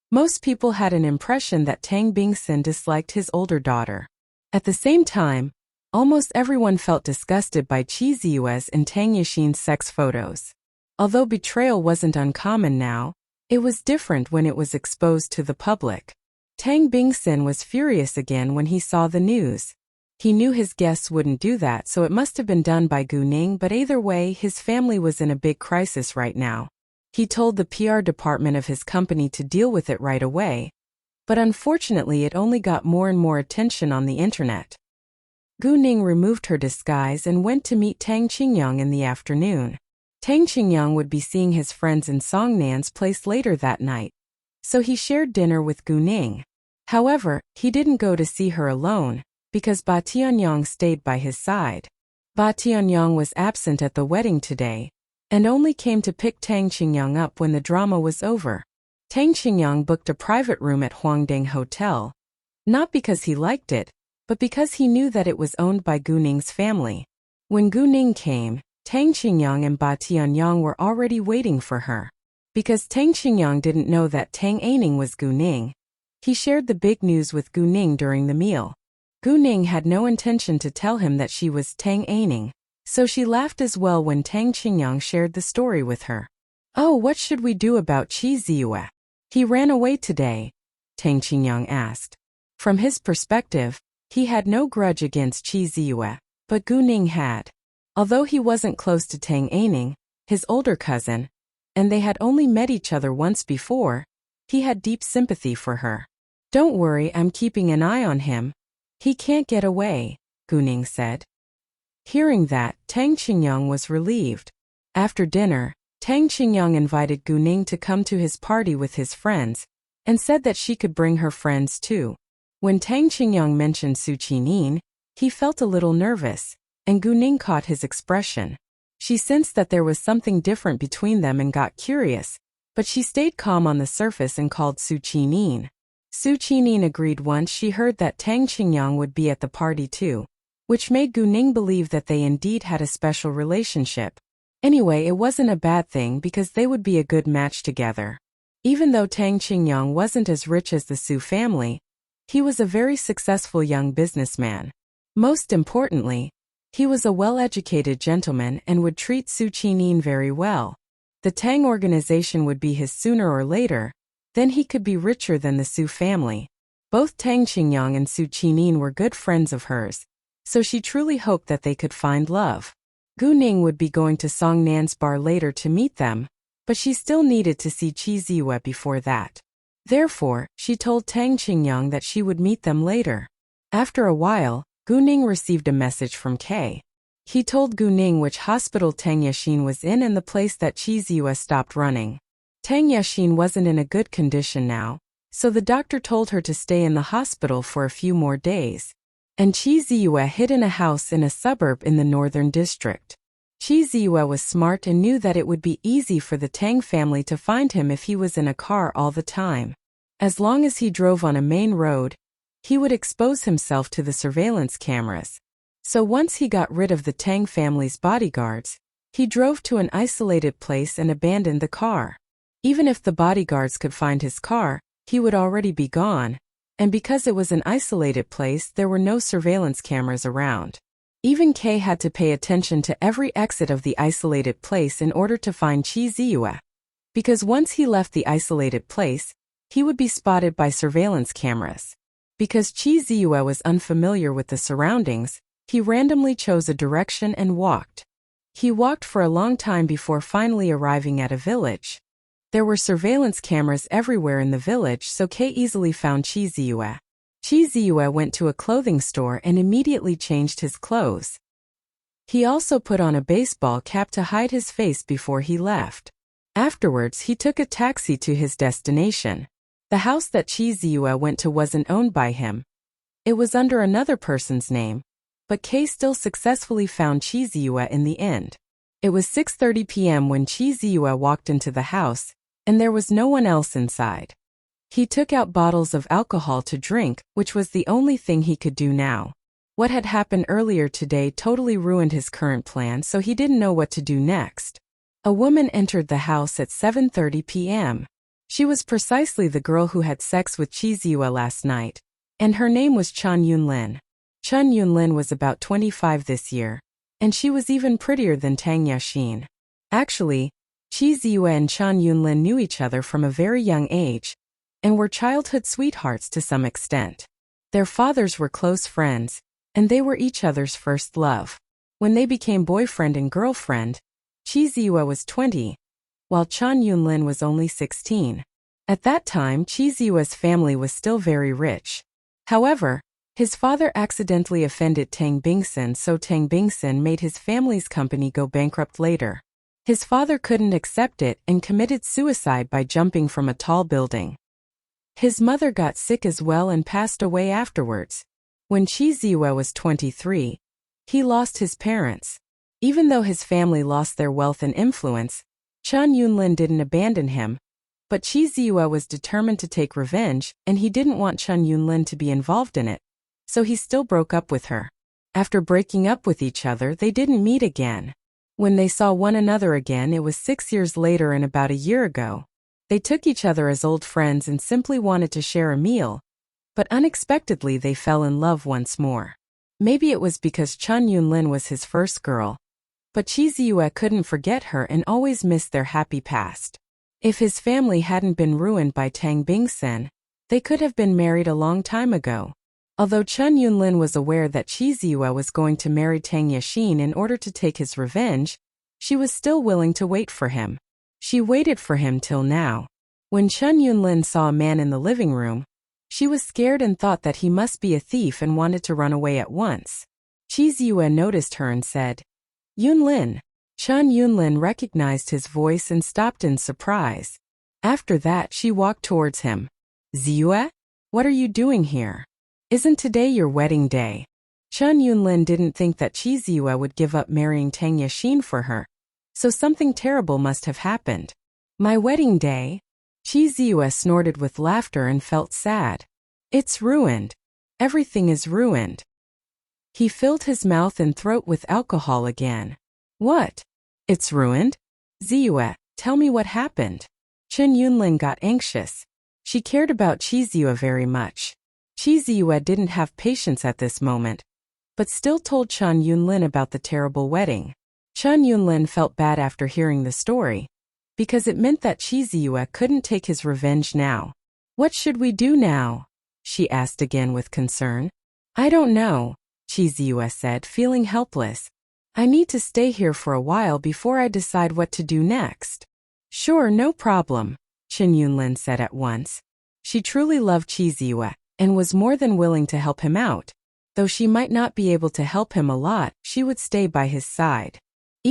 most people had an impression that Tang Bingsun disliked his older daughter. At the same time, almost everyone felt disgusted by Chi Ziyue's and Tang Yashin's sex photos. Although betrayal wasn't uncommon now, it was different when it was exposed to the public. Tang Bingsun was furious again when he saw the news. He knew his guests wouldn't do that, so it must have been done by Gu Ning, but either way, his family was in a big crisis right now. He told the PR department of his company to deal with it right away, but unfortunately it only got more and more attention on the internet. Gu Ning removed her disguise and went to meet Tang Qingyang in the afternoon. Tang Qingyang would be seeing his friends in Songnan's place later that night, so he shared dinner with Gu Ning. However, he didn't go to see her alone, because Ba Tianyang stayed by his side. Ba Tianyang was absent at the wedding today, and only came to pick Tang Qingyang up when the drama was over. Tang Qingyang booked a private room at Huangdang Hotel, not because he liked it, but because he knew that it was owned by Gu Ning's family. When Gu Ning came, Tang Qingyang and Ba Tianyang were already waiting for her. Because Tang Qingyang didn't know that Tang Aining was Gu Ning, he shared the big news with Gu Ning during the meal. Gu Ning had no intention to tell him that she was Tang Aining, so she laughed as well when Tang Qingyang shared the story with her. Oh, what should we do about Chi Ziyue? He ran away today, Tang Qingyang asked. From his perspective, he had no grudge against Chi Ziyue, but Gu Ning had. Although he wasn't close to Tang Aining, his older cousin, and they had only met each other once before, he had deep sympathy for her. Don't worry, I'm keeping an eye on him. He can't get away, Gu Ning said. Hearing that, Tang Qingyang was relieved. After dinner, Tang Qingyang invited Gu Ning to come to his party with his friends, and said that she could bring her friends too. When Tang Qingyang mentioned Su Qinin, he felt a little nervous, and Gu Ning caught his expression. She sensed that there was something different between them and got curious, but she stayed calm on the surface and called Su Qinin. Su Qinin agreed once she heard that Tang Qingyang would be at the party too, which made Gu Ning believe that they indeed had a special relationship. Anyway, it wasn't a bad thing because they would be a good match together. Even though Tang Qingyang wasn't as rich as the Su family, he was a very successful young businessman. Most importantly, he was a well-educated gentleman and would treat Su Qinin very well. The Tang organization would be his sooner or later, then he could be richer than the Su family. Both Tang Qingyang and Su Qinin were good friends of hers, so she truly hoped that they could find love. Gu Ning would be going to Songnan's bar later to meet them, but she still needed to see Chi Ziyue before that. Therefore, she told Tang Qingyang that she would meet them later. After a while, Gu Ning received a message from K. He told Gu Ning which hospital Tang Yashin was in and the place that Chi Ziyue stopped running. Tang Yashin wasn't in a good condition now, so the doctor told her to stay in the hospital for a few more days. And Chi Ziyue hid in a house in a suburb in the northern district. Chi Ziyue was smart and knew that it would be easy for the Tang family to find him if he was in a car all the time. As long as he drove on a main road, he would expose himself to the surveillance cameras. So once he got rid of the Tang family's bodyguards, he drove to an isolated place and abandoned the car. Even if the bodyguards could find his car, he would already be gone, and because it was an isolated place, there were no surveillance cameras around. Even Kay had to pay attention to every exit of the isolated place in order to find Chi Ziyue. Because once he left the isolated place, he would be spotted by surveillance cameras. Because Chi Ziyue was unfamiliar with the surroundings, he randomly chose a direction and walked. He walked for a long time before finally arriving at a village. There were surveillance cameras everywhere in the village, so Kay easily found Chi Ziyue. Chi Ziyue went to a clothing store and immediately changed his clothes. He also put on a baseball cap to hide his face before he left. Afterwards, he took a taxi to his destination. The house that Chi Ziyue went to wasn't owned by him. It was under another person's name, but Kei still successfully found Chi Ziyue in the end. It was 6:30 p.m. when Chi Ziyue walked into the house, and there was no one else inside. He took out bottles of alcohol to drink, which was the only thing he could do now. What had happened earlier today totally ruined his current plan, so he didn't know what to do next. A woman entered the house at 7:30 p.m. She was precisely the girl who had sex with Chi Ziyue last night, and her name was Chen Yunlin. Chen Yunlin was about 25 this year, and she was even prettier than Tang Yaxin. Actually, Chi Ziyue and Chen Yunlin knew each other from a very young age, and were childhood sweethearts to some extent. Their fathers were close friends, and they were each other's first love. When they became boyfriend and girlfriend, Chi Ziyue was 20, while Chen Yunlin was only 16. At that time, Chi Ziyue's family was still very rich. However, his father accidentally offended Tang Bingsun, so Tang Bingsun made his family's company go bankrupt later. His father couldn't accept it and committed suicide by jumping from a tall building. His mother got sick as well and passed away afterwards. When Chi Ziyue was 23, he lost his parents. Even though his family lost their wealth and influence, Chen Yunlin didn't abandon him, but Chi Ziyue was determined to take revenge, and he didn't want Chen Yunlin to be involved in it, so he still broke up with her. After breaking up with each other, they didn't meet again. When they saw one another again, it was 6 years later and about a year ago. They took each other as old friends and simply wanted to share a meal, but unexpectedly they fell in love once more. Maybe it was because Chen Yunlin was his first girl, but Chi Ziyue couldn't forget her and always missed their happy past. If his family hadn't been ruined by Tang Bingsun, they could have been married a long time ago. Although Chen Yunlin was aware that Chi Ziyue was going to marry Tang Yaxin in order to take his revenge, she was still willing to wait for him. She waited for him till now. When Chen Yunlin saw a man in the living room, she was scared and thought that he must be a thief and wanted to run away at once. Chi Ziyue noticed her and said, "Yunlin." Chen Yunlin recognized his voice and stopped in surprise. After that, she walked towards him. "Ziyue? What are you doing here? Isn't today your wedding day?" Chen Yunlin didn't think that Chi Ziyue would give up marrying Tang Yaxin for her, so something terrible must have happened. "My wedding day?" Chi Ziyue snorted with laughter and felt sad. "It's ruined. Everything is ruined." He filled his mouth and throat with alcohol again. "What? It's ruined? Ziyue, tell me what happened." Chen Yunlin got anxious. She cared about Chi Ziyue very much. Chi Ziyue didn't have patience at this moment, but still told Chen Yunlin about the terrible wedding. Chen Yunlin felt bad after hearing the story, because it meant that Chi Ziyue couldn't take his revenge now. "What should we do now?" she asked again with concern. "I don't know," Chi Ziyue said, feeling helpless. "I need to stay here for a while before I decide what to do next." "Sure, no problem," Chen Yunlin said at once. She truly loved Chi Ziyue and was more than willing to help him out. Though she might not be able to help him a lot, she would stay by his side.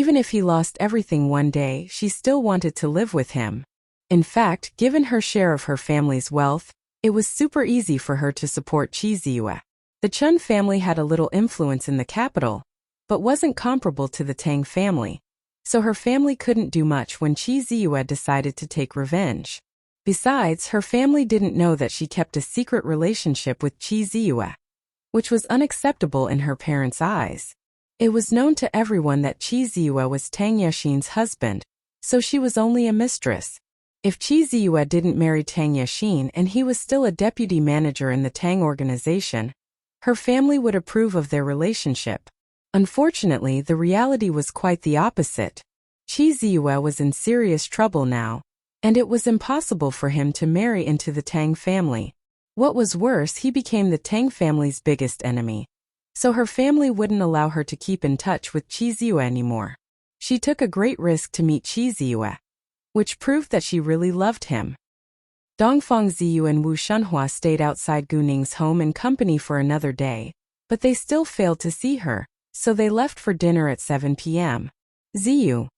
Even if he lost everything one day, she still wanted to live with him. In fact, given her share of her family's wealth, it was super easy for her to support Chi Ziyue. The Chen family had a little influence in the capital, but wasn't comparable to the Tang family, so her family couldn't do much when Chi Ziyue decided to take revenge. Besides, her family didn't know that she kept a secret relationship with Chi Ziyue, which was unacceptable in her parents' eyes. It was known to everyone that Chi Ziyue was Tang Yaxin's husband, so she was only a mistress. If Chi Ziyue didn't marry Tang Yaxin and he was still a deputy manager in the Tang organization, her family would approve of their relationship. Unfortunately, the reality was quite the opposite. Chi Ziyue was in serious trouble now, and it was impossible for him to marry into the Tang family. What was worse, he became the Tang family's biggest enemy. So her family wouldn't allow her to keep in touch with Chi Ziyue anymore. She took a great risk to meet Chi Ziyue, which proved that she really loved him. Dongfang Ziyu and Wu Shunhua stayed outside Gu Ning's home in company for another day, but they still failed to see her, so they left for dinner at 7 p.m. Ziyu,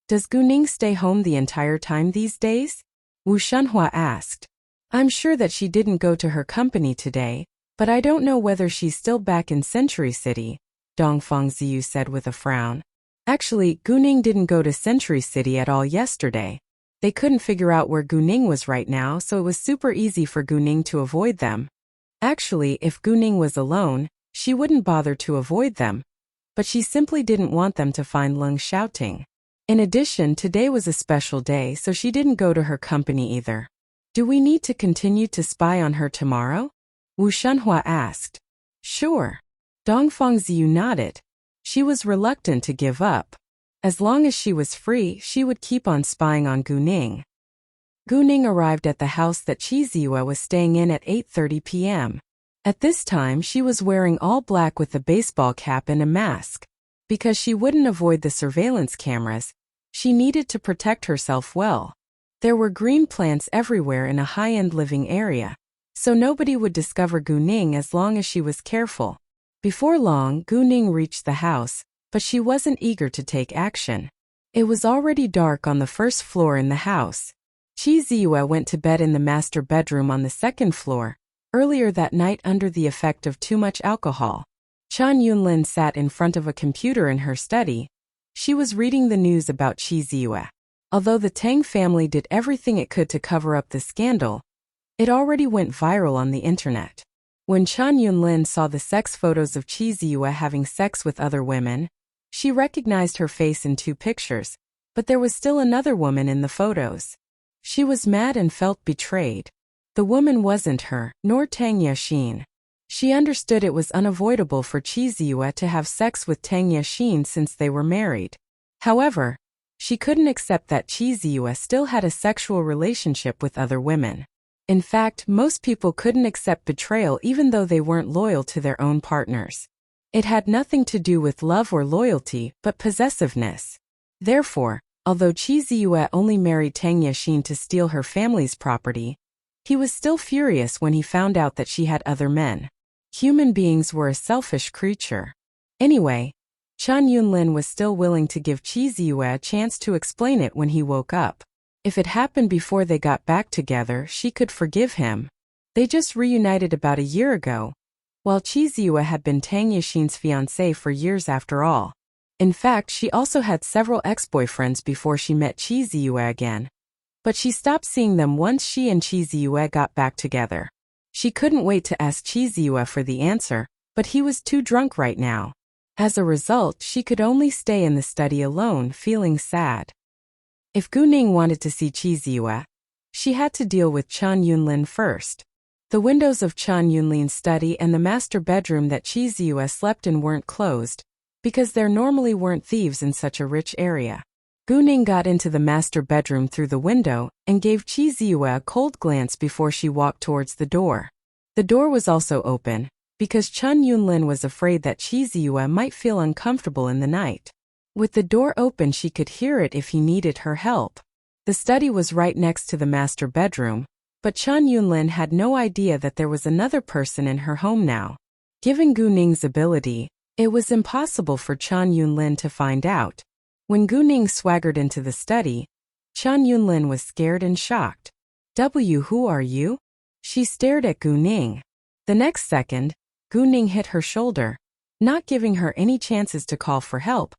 does Gu Ning stay home the entire time these days? Wu Shunhua asked. I'm sure that she didn't go to her company today, but I don't know whether she's still back in Century City, Dongfang Ziyu said with a frown. Actually, Gu Ning didn't go to Century City at all yesterday. They couldn't figure out where Gu Ning was right now, so it was super easy for Gu Ning to avoid them. Actually, if Gu Ning was alone, she wouldn't bother to avoid them, but she simply didn't want them to find Lung shouting. In addition, today was a special day, so she didn't go to her company either. Do we need to continue to spy on her tomorrow? Wu Shunhua asked. Sure. Dongfang Ziyu nodded. She was reluctant to give up. As long as she was free, she would keep on spying on Gu Ning. Gu Ning arrived at the house that Qi Ziyue was staying in at 8:30 p.m. At this time, she was wearing all black with a baseball cap and a mask. Because she wouldn't avoid the surveillance cameras, she needed to protect herself well. There were green plants everywhere in a high-end living area, so nobody would discover Gu Ning as long as she was careful. Before long, Gu Ning reached the house, but she wasn't eager to take action. It was already dark on the first floor in the house. Qi Ziyue went to bed in the master bedroom on the second floor, earlier that night under the effect of too much alcohol. Chan Yunlin sat in front of a computer in her study. She was reading the news about Qi Ziyue. Although the Tang family did everything it could to cover up the scandal, it already went viral on the internet. When Chan Yunlin saw the sex photos of Qi Ziyue having sex with other women, she recognized her face in two pictures, but there was still another woman in the photos. She was mad and felt betrayed. The woman wasn't her, nor Tang Yexin. She understood it was unavoidable for Qi Ziyue to have sex with Tang Yexin since they were married. However, she couldn't accept that Qi Ziyue still had a sexual relationship with other women. In fact, most people couldn't accept betrayal even though they weren't loyal to their own partners. It had nothing to do with love or loyalty, but possessiveness. Therefore, although Qi Ziyue only married Tang Yexin to steal her family's property, he was still furious when he found out that she had other men. Human beings were a selfish creature. Anyway, Chan Yunlin was still willing to give Qi Ziyue a chance to explain it when he woke up. If it happened before they got back together, she could forgive him. They just reunited about a year ago, while Qi Ziyue had been Tang Yexin's fiancé for years after all. In fact, she also had several ex-boyfriends before she met Qi Ziyue again. But she stopped seeing them once she and Qi Ziyue got back together. She couldn't wait to ask Qi Ziyue for the answer, but he was too drunk right now. As a result, she could only stay in the study alone, feeling sad. If Gu Ning wanted to see Qi Ziyue, she had to deal with Chan Yunlin first. The windows of Chan Yunlin's study and the master bedroom that Qi Ziyue slept in weren't closed, because there normally weren't thieves in such a rich area. Gu Ning got into the master bedroom through the window and gave Qi Ziyue a cold glance before she walked towards the door. The door was also open, because Chan Yunlin was afraid that Qi Ziyue might feel uncomfortable in the night. With the door open, she could hear it if he needed her help. The study was right next to the master bedroom, but Chan Yunlin had no idea that there was another person in her home now. Given Gu Ning's ability, it was impossible for Chan Yunlin to find out. When Gu Ning swaggered into the study, Chan Yunlin was scared and shocked. Who are you? She stared at Gu Ning. The next second, Gu Ning hit her shoulder, not giving her any chances to call for help.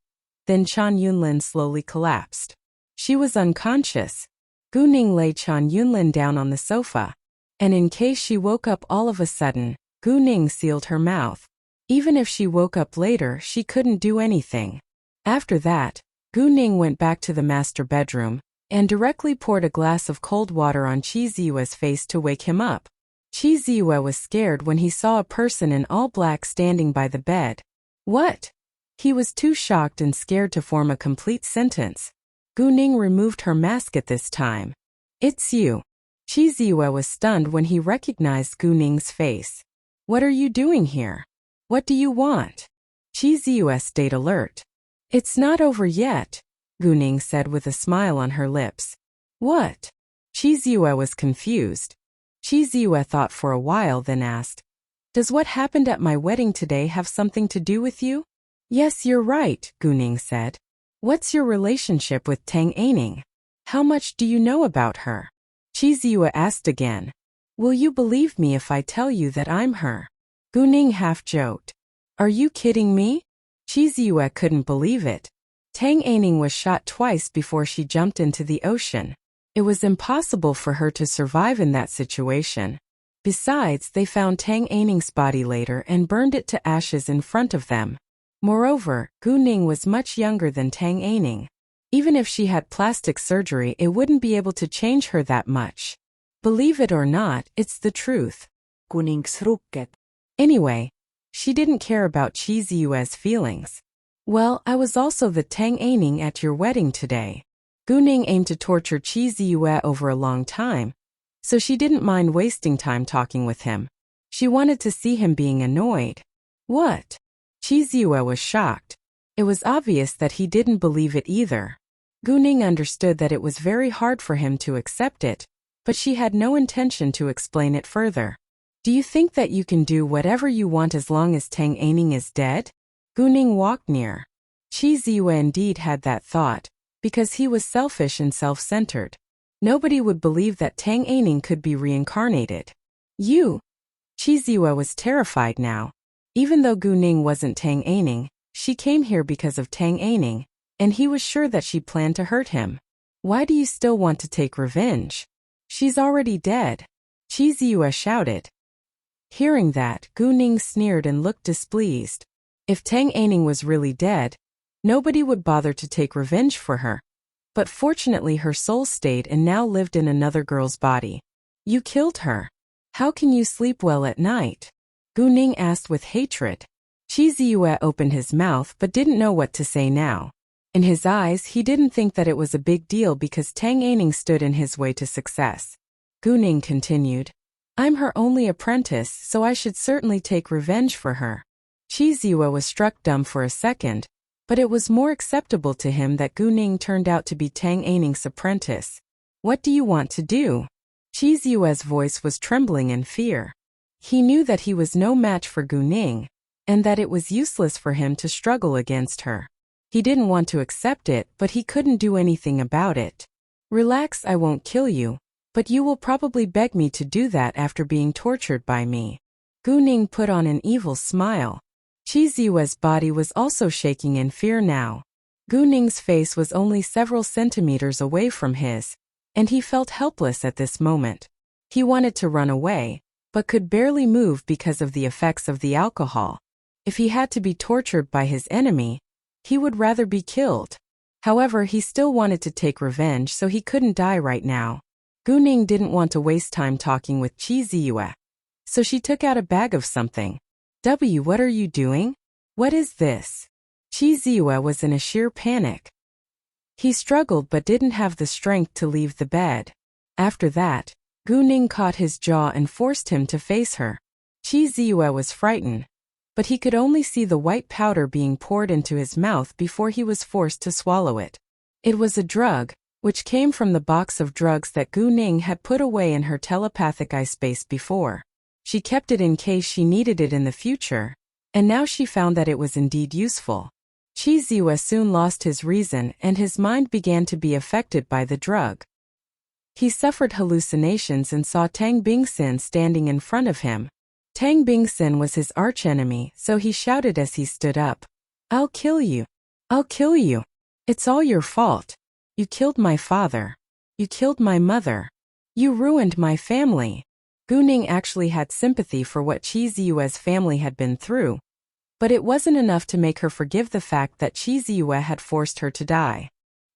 Then Chan Yunlin slowly collapsed. She was unconscious. Gu Ning lay Chan Yunlin down on the sofa, and in case she woke up all of a sudden, Gu Ning sealed her mouth. Even if she woke up later, she couldn't do anything. After that, Gu Ning went back to the master bedroom and directly poured a glass of cold water on Qi Ziyue's face to wake him up. Qi Ziyue was scared when he saw a person in all black standing by the bed. What? He was too shocked and scared to form a complete sentence. Gu Ning removed her mask at this time. It's you. Qi Ziyue was stunned when he recognized Gu Ning's face. What are you doing here? What do you want? Qi Ziyue stayed alert. It's not over yet, Gu Ning said with a smile on her lips. What? Qi Ziyue was confused. Chi Ziyue thought for a while, then asked, "Does what happened at my wedding today have something to do with you?" "Yes, you're right," Guning said. "What's your relationship with Tang Aining? How much do you know about her?" Chi Ziyue asked again. "Will you believe me if I tell you that I'm her?" Guning half joked. "Are you kidding me?" Chi Ziyue couldn't believe it. Tang Aining was shot twice before she jumped into the ocean. It was impossible for her to survive in that situation. Besides, they found Tang Aining's body later and burned it to ashes in front of them. Moreover, Guning was much younger than Tang Aining. Even if she had plastic surgery, it wouldn't be able to change her that much. Believe it or not, it's the truth. Kuningsrukket. Anyway, she didn't care about Chi Ziyue's feelings. "Well, I was also the Tang Aining at your wedding today." Guning aimed to torture Chi Ziyue over a long time, so she didn't mind wasting time talking with him. She wanted to see him being annoyed. "What?" Chi Ziyue was shocked. It was obvious that he didn't believe it either. Guning understood that it was very hard for him to accept it, but she had no intention to explain it further. "Do you think that you can do whatever you want as long as Tang Aining is dead?" Guning walked near. Chi Ziyue indeed had that thought, because he was selfish and self-centered. Nobody would believe that Tang Aining could be reincarnated. "You?" Chi Ziyue was terrified now. Even though Guning wasn't Tang Aining, she came here because of Tang Aining, and he was sure that she planned to hurt him. "Why do you still want to take revenge? She's already dead," Chi Ziyue shouted. Hearing that, Guning sneered and looked displeased. If Tang Aining was really dead, nobody would bother to take revenge for her. But fortunately her soul stayed and now lived in another girl's body. "You killed her. How can you sleep well at night?" Guning asked with hatred. Chi Ziyue opened his mouth but didn't know what to say now. In his eyes, he didn't think that it was a big deal because Tang Aining stood in his way to success. Guning continued, "I'm her only apprentice, so I should certainly take revenge for her." Chi Ziyue was struck dumb for a second, but it was more acceptable to him that Guning turned out to be Tang Aining's apprentice. "What do you want to do?" Chi Ziyue's voice was trembling in fear. He knew that he was no match for Guning, and that it was useless for him to struggle against her. He didn't want to accept it, but he couldn't do anything about it. "Relax, I won't kill you, but you will probably beg me to do that after being tortured by me." Guning put on an evil smile. Chi Ziyue's body was also shaking in fear now. Guning's face was only several centimeters away from his, and he felt helpless at this moment. He wanted to run away, but could barely move because of the effects of the alcohol. If he had to be tortured by his enemy, he would rather be killed. However, he still wanted to take revenge, so he couldn't die right now. Guning didn't want to waste time talking with Chi Ziyue, so she took out a bag of something. What are you doing? What is this?" Chi Ziyue was in a sheer panic. He struggled but didn't have the strength to leave the bed. After that, Guning caught his jaw and forced him to face her. Chi Ziyue was frightened, but he could only see the white powder being poured into his mouth before he was forced to swallow it. It was a drug, which came from the box of drugs that Guning had put away in her telepathic eye space before. She kept it in case she needed it in the future, and now she found that it was indeed useful. Chi Ziyue soon lost his reason and his mind began to be affected by the drug. He suffered hallucinations and saw Tang Bingsin standing in front of him. Tang Bingsin was his archenemy, so he shouted as he stood up, "I'll kill you. I'll kill you. It's all your fault. You killed my father. You killed my mother. You ruined my family." Guning actually had sympathy for what Chi Ziyue's family had been through, but it wasn't enough to make her forgive the fact that Chi Ziyue had forced her to die.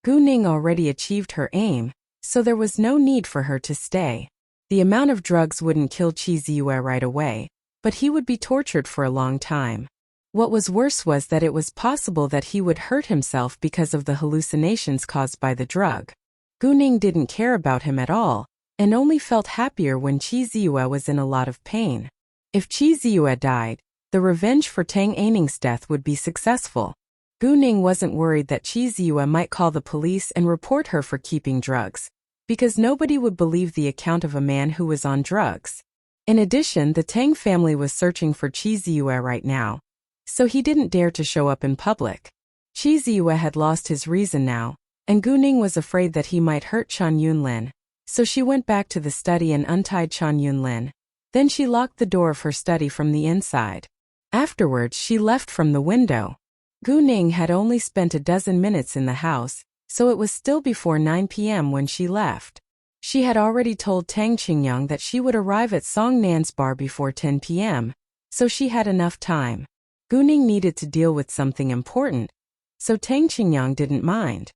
Guning already achieved her aim, so there was no need for her to stay. The amount of drugs wouldn't kill Chi Ziyue right away, but he would be tortured for a long time. What was worse was that it was possible that he would hurt himself because of the hallucinations caused by the drug. Guning didn't care about him at all, and only felt happier when Chi Ziyue was in a lot of pain. If Chi Ziyue died, the revenge for Tang Aining's death would be successful. Guning wasn't worried that Chi Ziyue might call the police and report her for keeping drugs. because nobody would believe the account of a man who was on drugs. In addition, the Tang family was searching for Qi Ziyue right now, so he didn't dare to show up in public. Qi Ziyue had lost his reason now, and Gu Ning was afraid that he might hurt Chan Yunlin, so she went back to the study and untied Chan Yunlin. Then she locked the door of her study from the inside. Afterwards, she left from the window. Gu Ning had only spent a dozen minutes in the house, so it was still before 9 p.m. when she left. She had already told Tang Qingyang that she would arrive at Song Nan's bar before 10 p.m., so she had enough time. Gu Ning needed to deal with something important, so Tang Qingyang didn't mind.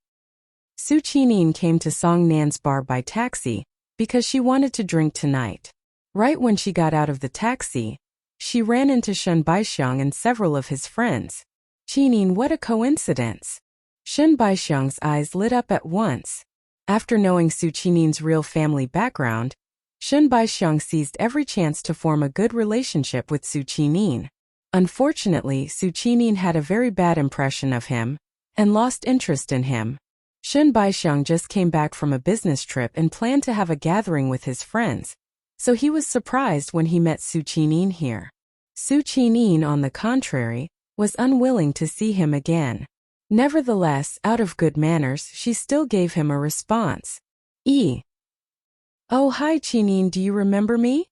Su Qinin came to Song Nan's bar by taxi because she wanted to drink tonight. Right when she got out of the taxi, she ran into Shen Baixiang and several of his friends. Qinin, what a coincidence! Shen Baixiang's eyes lit up at once. After knowing Su Qinin's real family background, Shen Baixiang seized every chance to form a good relationship with Su Qinin. Unfortunately, Su Qinin had a very bad impression of him and lost interest in him. Shen Baixiang just came back from a business trip and planned to have a gathering with his friends, so he was surprised when he met Su Qinin here. Su Qinin, on the contrary, was unwilling to see him again. Nevertheless, out of good manners, she still gave him a response. Oh, hi Qinin, do you remember me?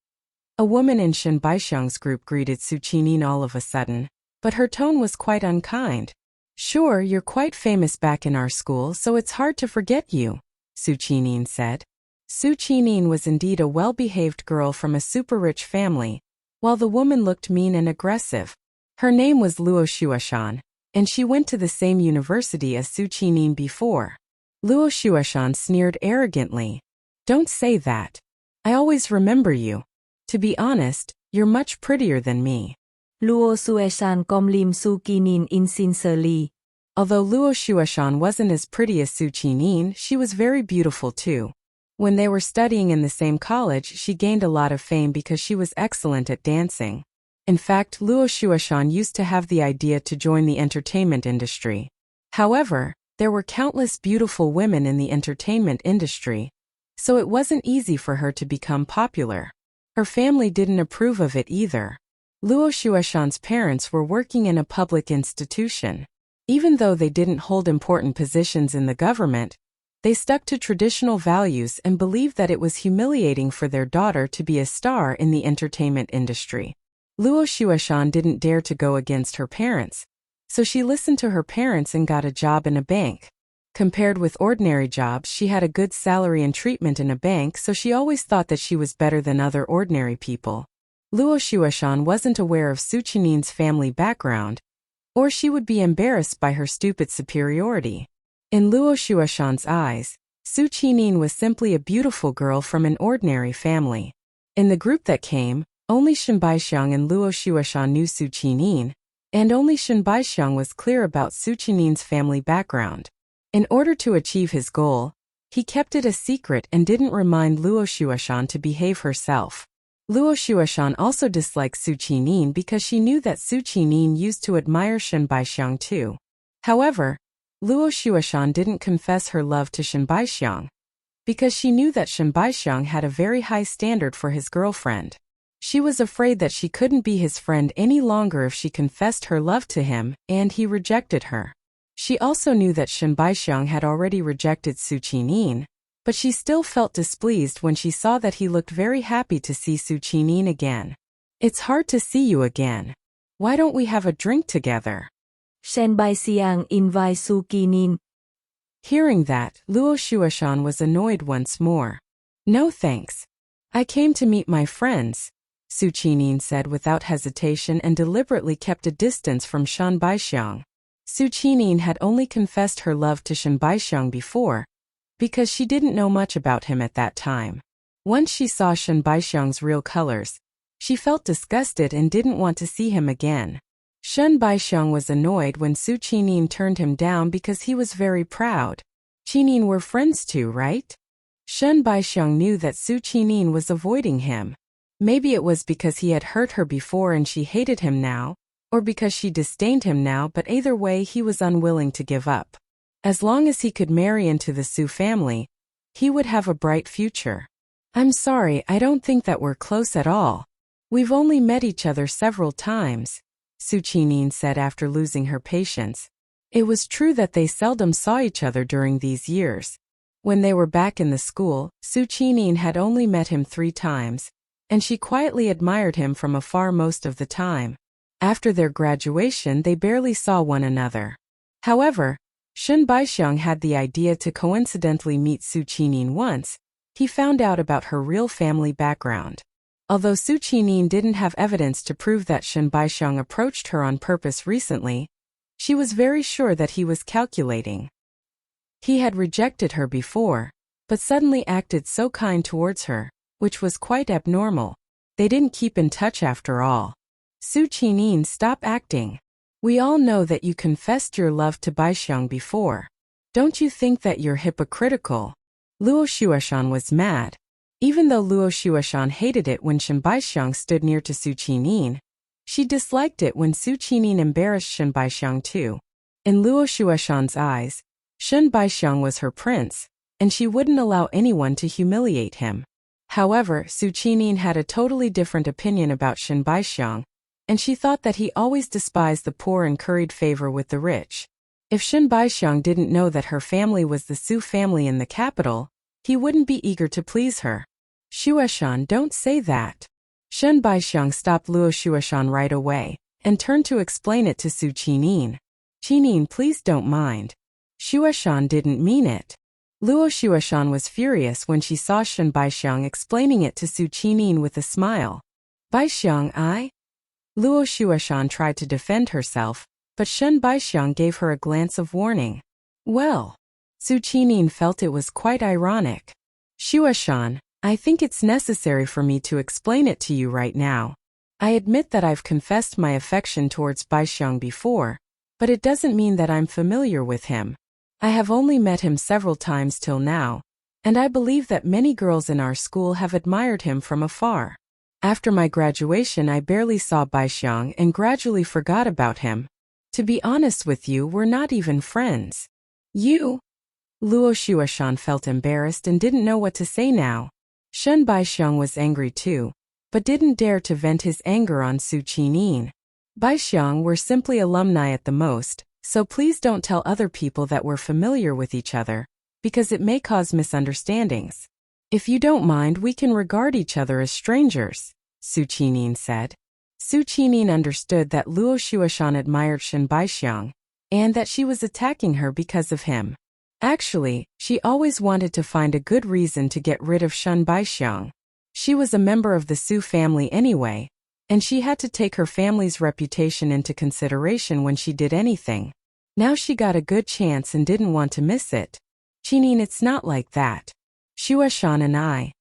A woman in Shen Baixiang's group greeted Su Qinin all of a sudden, but her tone was quite unkind. Sure, you're quite famous back in our school, so it's hard to forget you, Su Qinin said. Su Qinin was indeed a well-behaved girl from a super-rich family, while the woman looked mean and aggressive. Her name was Luo Shuashan, and she went to the same university as Su Qinin before. Luo Shuashan sneered arrogantly. Don't say that. I always remember you. To be honest, you're much prettier than me. Luo Shuashan complimented Su Qinin insincerely. Although Luo Shuashan wasn't as pretty as Su Qinin, she was very beautiful too. When they were studying in the same college, she gained a lot of fame because she was excellent at dancing. In fact, Luo Shuashan used to have the idea to join the entertainment industry. However, there were countless beautiful women in the entertainment industry, so it wasn't easy for her to become popular. Her family didn't approve of it either. Luo Shuashan's parents were working in a public institution. Even though they didn't hold important positions in the government, they stuck to traditional values and believed that it was humiliating for their daughter to be a star in the entertainment industry. Luo Shuashan didn't dare to go against her parents, so she listened to her parents and got a job in a bank. Compared with ordinary jobs, she had a good salary and treatment in a bank, so she always thought that she was better than other ordinary people. Luo Shuashan wasn't aware of Su Qinin's family background, or she would be embarrassed by her stupid superiority. In Luo Shuashan's eyes, Su Qinin was simply a beautiful girl from an ordinary family. In the group that came, only Shen Baixiang and Luo Shuashan knew Su Qinin, and only Shen Baixiang was clear about Su Qinin's family background. In order to achieve his goal, he kept it a secret and didn't remind Luo Shuashan to behave herself. Luo Shuashan also disliked Su Qinin because she knew that Su Qinin used to admire Shen Baixiang too. However, Luo Shuashan didn't confess her love to Shen Baixiang because she knew that Shen Baixiang had a very high standard for his girlfriend. She was afraid that she couldn't be his friend any longer if she confessed her love to him, and he rejected her. She also knew that Shen Baixiang had already rejected Su Qinin, but she still felt displeased when she saw that he looked very happy to see Su Qinin again. It's hard to see you again. Why don't we have a drink together? Shen Baixiang invited Su Qinin. Hearing that, Luo Shuashan was annoyed once more. No thanks. I came to meet my friends, Su Qinin said without hesitation and deliberately kept a distance from Shen Baixiang. Su Qinin had only confessed her love to Shen Baixiang before, because she didn't know much about him at that time. Once she saw Shen Baixiang's real colors, she felt disgusted and didn't want to see him again. Shen Baixiang was annoyed when Su Qinin turned him down because he was very proud. Qinin were friends too, right? Shen Baixiang knew that Su Qinin was avoiding him. Maybe it was because he had hurt her before and she hated him now, or because she disdained him now, but either way he was unwilling to give up. As long as he could marry into the Su family, he would have a bright future. I'm sorry, I don't think that we're close at all. We've only met each other several times, Su Qinin said after losing her patience. It was true that they seldom saw each other during these years. When they were back in the school, Su Qinin had only met him 3 times, and she quietly admired him from afar most of the time. After their graduation, they barely saw one another. However, Shun Baixiang had the idea to coincidentally meet Su Qinin once. He found out about her real family background. Although Su Qinin didn't have evidence to prove that Shun Baixiang approached her on purpose recently, she was very sure that he was calculating. He had rejected her before, but suddenly acted so kind towards her, which was quite abnormal. They didn't keep in touch after all. Su Qinin, stop acting. We all know that you confessed your love to Baixiang before. Don't you think that you're hypocritical? Luo Shuashan was mad. Even though Luo Shuashan hated it when Shen Baixiang stood near to Su Qinin, she disliked it when Su Qinin embarrassed Shen Baixiang too. In Luo Shuashan's eyes, Shen Baixiang was her prince, and she wouldn't allow anyone to humiliate him. However, Su Qinin had a totally different opinion about Shen Baixiang, and she thought that he always despised the poor and curried favor with the rich. If Shen Baixiang didn't know that her family was the Su family in the capital, he wouldn't be eager to please her. Shuashan, don't say that. Shen Baixiang stopped Luo Shuashan right away, and turned to explain it to Su Qinin. Qinin, please don't mind. Shuashan didn't mean it. Luo Shuashan was furious when she saw Shen Baixiang explaining it to Su Qinin with a smile. Baixiang, Luo Shuashan tried to defend herself, but Shen Baixiang gave her a glance of warning. Well, Su Qinin felt it was quite ironic. Shuashan, I think it's necessary for me to explain it to you right now. I admit that I've confessed my affection towards Baixiang before, but it doesn't mean that I'm familiar with him. I have only met him several times till now, and I believe that many girls in our school have admired him from afar. After my graduation, I barely saw Baixiang and gradually forgot about him. To be honest with you, we're not even friends. You? Luo Shuashan felt embarrassed and didn't know what to say now. Shen Baixiang was angry too, but didn't dare to vent his anger on Su Qinin. Baixiang, we're simply alumni at the most, so please don't tell other people that we're familiar with each other, because it may cause misunderstandings. If you don't mind, we can regard each other as strangers, Su Qinin said. Su Qinin understood that Luo Shuashan admired Shen Baixiang, and that she was attacking her because of him. Actually, she always wanted to find a good reason to get rid of Shen Baixiang. She was a member of the Su family anyway, and she had to take her family's reputation into consideration when she did anything. Now she got a good chance and didn't want to miss it. Qinin, it's not like that. Shuashan and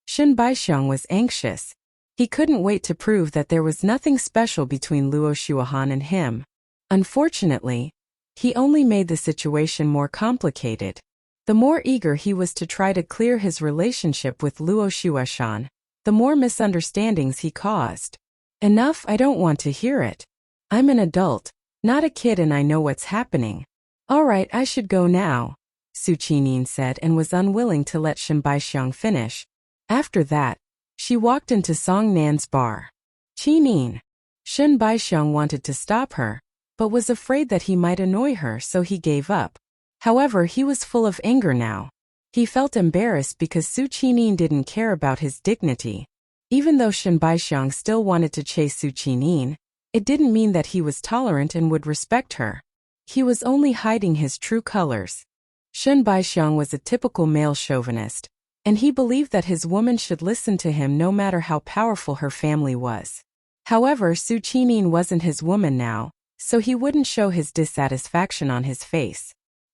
Shen Baixiang was anxious. He couldn't wait to prove that there was nothing special between Luo Shuahan and him. Unfortunately, he only made the situation more complicated. The more eager he was to try to clear his relationship with Luo Shuashan, the more misunderstandings he caused. Enough, I don't want to hear it. I'm an adult, not a kid, and I know what's happening. All right, I should go now, Su Qinin said, and was unwilling to let Shen Baixiang finish. After that, she walked into Song Nan's bar. Qinin. Shen Baixiang wanted to stop her, but was afraid that he might annoy her, so he gave up. However, he was full of anger now. He felt embarrassed because Su Qinin didn't care about his dignity. Even though Shen Baixiang still wanted to chase Su Qinin, it didn't mean that he was tolerant and would respect her. He was only hiding his true colors. Shen Baixiang was a typical male chauvinist, and he believed that his woman should listen to him no matter how powerful her family was. However, Su Qinin wasn't his woman now, so he wouldn't show his dissatisfaction on his face.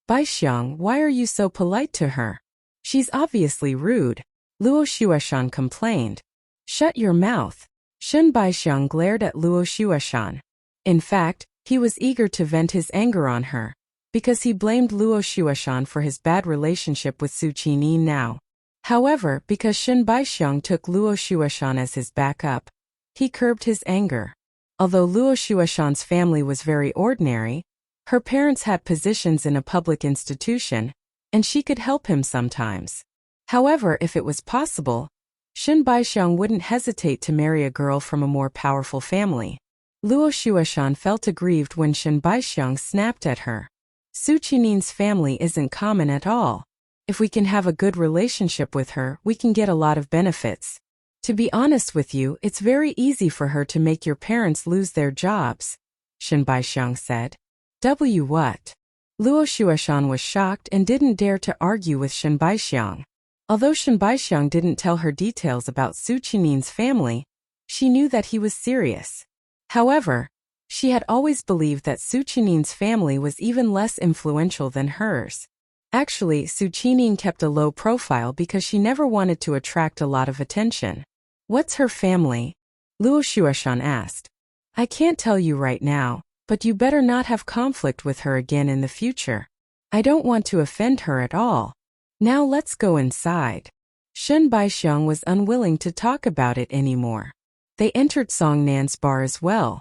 Baixiang, why are you so polite to her? She's obviously rude, Luo Shuashan complained. Shut your mouth. Shen Baixiang glared at Luo Shuashan. In fact, he was eager to vent his anger on her, because he blamed Luo Shuashan for his bad relationship with Su Qinin now. However, because Shen Baixiang took Luo Shuashan as his backup, he curbed his anger. Although Luo Shuashan's family was very ordinary, her parents had positions in a public institution, and she could help him sometimes. However, if it was possible, Shen Baixiang wouldn't hesitate to marry a girl from a more powerful family. Luo Shuashan felt aggrieved when Shen Baixiang snapped at her. Su Qinin's family isn't common at all. If we can have a good relationship with her, we can get a lot of benefits. To be honest with you, it's very easy for her to make your parents lose their jobs, Shen Baixiang said. What? Luo Shuashan was shocked and didn't dare to argue with Shen Baixiang. Although Shen Baixiang didn't tell her details about Su Qinin's family, she knew that he was serious. However, she had always believed that Su Qinin's family was even less influential than hers. Actually, Su Qinin kept a low profile because she never wanted to attract a lot of attention. What's her family? Luo Shuashan asked. I can't tell you right now, but you better not have conflict with her again in the future. I don't want to offend her at all. Now let's go inside. Shen Baixiang was unwilling to talk about it anymore. They entered Song Nan's bar as well.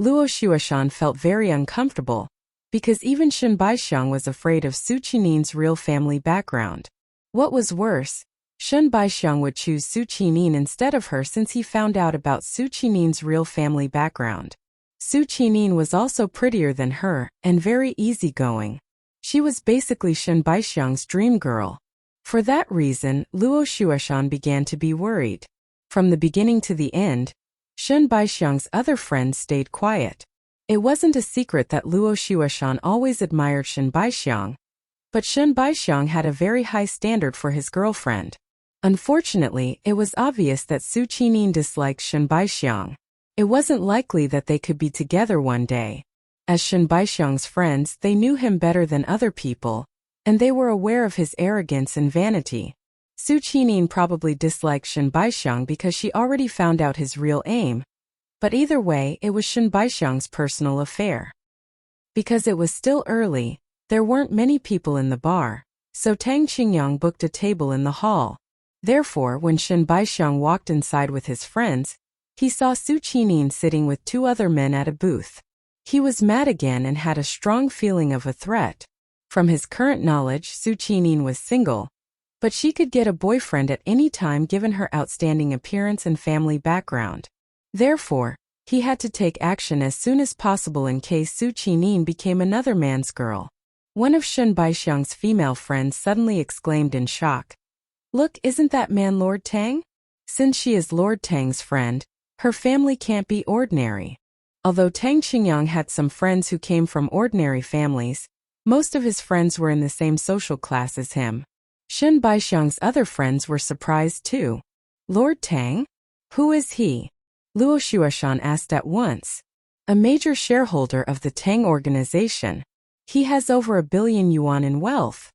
Luo Shuashan felt very uncomfortable, because even Shen Baixiang was afraid of Su Qinin's real family background. What was worse, Shen Baixiang would choose Su Qinin instead of her since he found out about Su Qinin's real family background. Su Qinin was also prettier than her and very easygoing. She was basically Shen Baixiang's dream girl. For that reason, Luo Shuashan began to be worried. From the beginning to the end, Shen Baixiang's other friends stayed quiet. It wasn't a secret that Luo Shuashan always admired Shen Baixiang, but Shen Baixiang had a very high standard for his girlfriend. Unfortunately, it was obvious that Su Qinin disliked Shen Baixiang. It wasn't likely that they could be together one day. As Shen Baixiang's friends, they knew him better than other people, and they were aware of his arrogance and vanity. Su Qinin probably disliked Shen Baixiang because she already found out his real aim, but either way, it was Shen Baixiang's personal affair. Because it was still early, there weren't many people in the bar, so Tang Qingyang booked a table in the hall. Therefore, when Shen Baixiang walked inside with his friends, he saw Su Qinin sitting with two other men at a booth. He was mad again and had a strong feeling of a threat. From his current knowledge, Su Qinin was single, but she could get a boyfriend at any time given her outstanding appearance and family background. Therefore, he had to take action as soon as possible in case Su Qinin became another man's girl. One of Shen Baixiang's female friends suddenly exclaimed in shock. Look, isn't that man Lord Tang? Since she is Lord Tang's friend, her family can't be ordinary. Although Tang Qingyang had some friends who came from ordinary families, most of his friends were in the same social class as him. Shen Baixiang's other friends were surprised too. Lord Tang? Who is he? Luo Shuashan asked at once. A major shareholder of the Tang organization. He has over 1 billion yuan in wealth,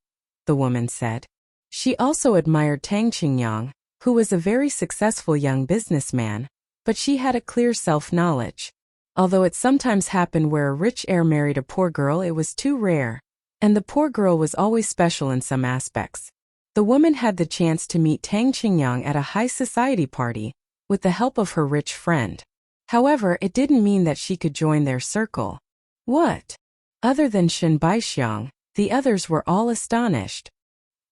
the woman said. She also admired Tang Qingyang, who was a very successful young businessman, but she had a clear self-knowledge. Although it sometimes happened where a rich heir married a poor girl, it was too rare, and the poor girl was always special in some aspects. The woman had the chance to meet Tang Qingyang at a high society party, with the help of her rich friend. However, it didn't mean that she could join their circle. What? Other than Shen Baixiang, the others were all astonished.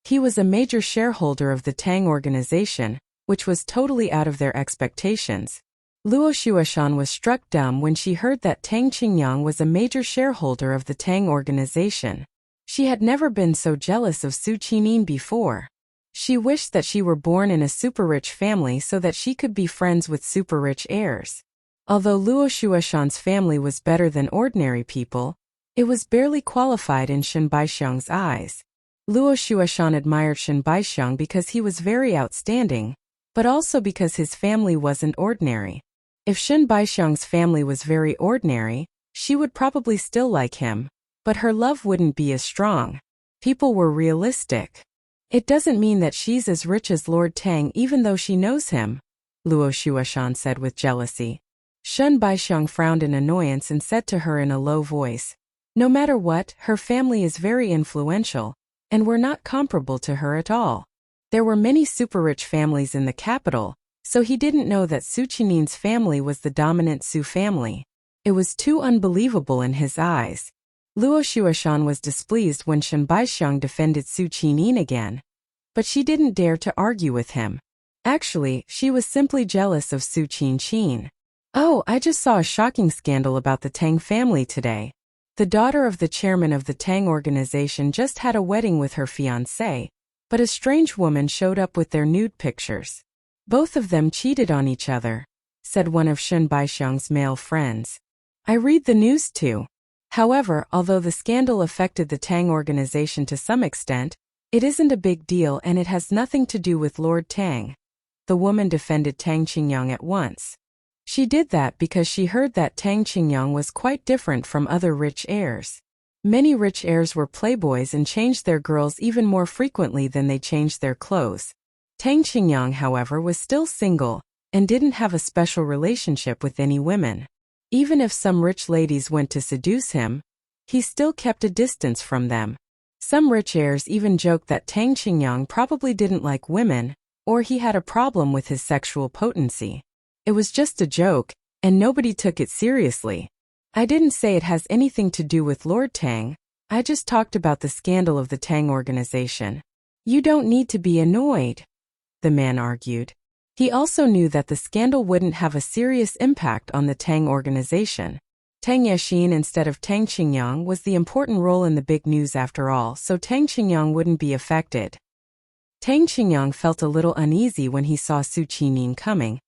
He was a major shareholder of the Tang organization, which was totally out of their expectations. Luo Shuashan was struck dumb when she heard that Tang Qingyang was a major shareholder of the Tang organization. She had never been so jealous of Su Qinin before. She wished that she were born in a super-rich family so that she could be friends with super-rich heirs. Although Luo Shuashan's family was better than ordinary people, it was barely qualified in Shen Baixiang's eyes. Luo Shuashan admired Shen Baixiang because he was very outstanding, but also because his family wasn't ordinary. If Shen Baixiang's family was very ordinary, she would probably still like him, but her love wouldn't be as strong. People were realistic. It doesn't mean that she's as rich as Lord Tang even though she knows him, Luo Shuashan said with jealousy. Shen Baixiang frowned in annoyance and said to her in a low voice, no matter what, her family is very influential, and we're not comparable to her at all. There were many super-rich families in the capital, so he didn't know that Su Qinin's family was the dominant Su family. It was too unbelievable in his eyes. Luo Shuashan was displeased when Shen Baixiang defended Su Qinin again. but she didn't dare to argue with him. Actually, she was simply jealous of Su Qin. Oh, I just saw a shocking scandal about the Tang family today. The daughter of the chairman of the Tang organization just had a wedding with her fiancé, but a strange woman showed up with their nude pictures. Both of them cheated on each other, said one of Shun Baixiang's male friends. I read the news too. However, although the scandal affected the Tang organization to some extent, it isn't a big deal and it has nothing to do with Lord Tang. The woman defended Tang Qingyang at once. She did that because she heard that Tang Qingyang was quite different from other rich heirs. Many rich heirs were playboys and changed their girls even more frequently than they changed their clothes. Tang Qingyang, however, was still single and didn't have a special relationship with any women. Even if some rich ladies went to seduce him, he still kept a distance from them. Some rich heirs even joked that Tang Qingyang probably didn't like women, or he had a problem with his sexual potency. It was just a joke, and nobody took it seriously. I didn't say it has anything to do with Lord Tang, I just talked about the scandal of the Tang organization. You don't need to be annoyed, the man argued. He also knew that the scandal wouldn't have a serious impact on the Tang organization. Tang Yexin instead of Tang Qingyang was the important role in the big news after all, so Tang Qingyang wouldn't be affected. Tang Qingyang felt a little uneasy when he saw Su Qinin coming,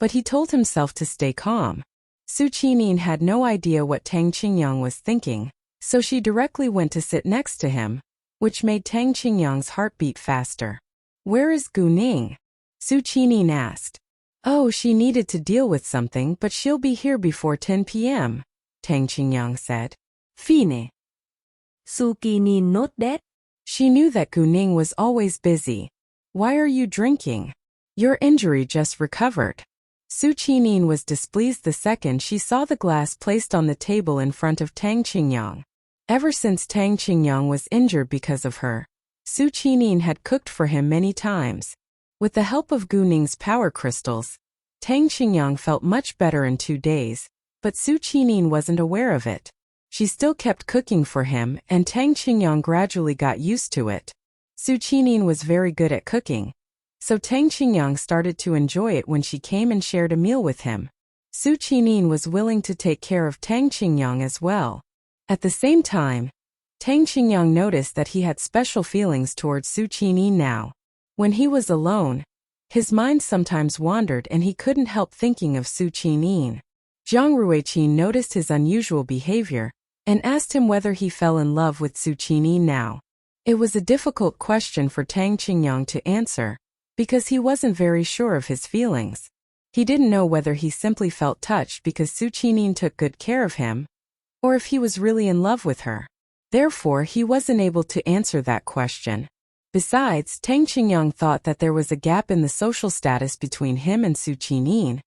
but he told himself to stay calm. Su Qinin had no idea what Tang Qingyang was thinking, so she directly went to sit next to him, which made Tang Qingyang's heart beat faster. Where is Gu Ning? Su Qinin asked. Oh, she needed to deal with something, but she'll be here before 10 p.m., Tang Qingyang said. Fine. Su Qinin note that. She knew that Gu Ning was always busy. Why are you drinking? Your injury just recovered. Su Qinin was displeased the second she saw the glass placed on the table in front of Tang Qingyang. Ever since Tang Qingyang was injured because of her, Su Qinin had cooked for him many times. With the help of Gu Ning's power crystals, Tang Qingyang felt much better in 2 days, but Su Qinin wasn't aware of it. She still kept cooking for him, and Tang Qingyang gradually got used to it. Su Qinin was very good at cooking, so Tang Qingyang started to enjoy it when she came and shared a meal with him. Su Qinin was willing to take care of Tang Qingyang as well. At the same time, Tang Qingyang noticed that he had special feelings towards Su Qinin now. When he was alone, his mind sometimes wandered and he couldn't help thinking of Su Qinin. Zhang Ruiqin noticed his unusual behavior and asked him whether he fell in love with Su Qinin now. It was a difficult question for Tang Qingyang to answer, because he wasn't very sure of his feelings. He didn't know whether he simply felt touched because Su Qinin took good care of him, or if he was really in love with her. Therefore, he wasn't able to answer that question. Besides, Tang Qingyang thought that there was a gap in the social status between him and Su Qinin,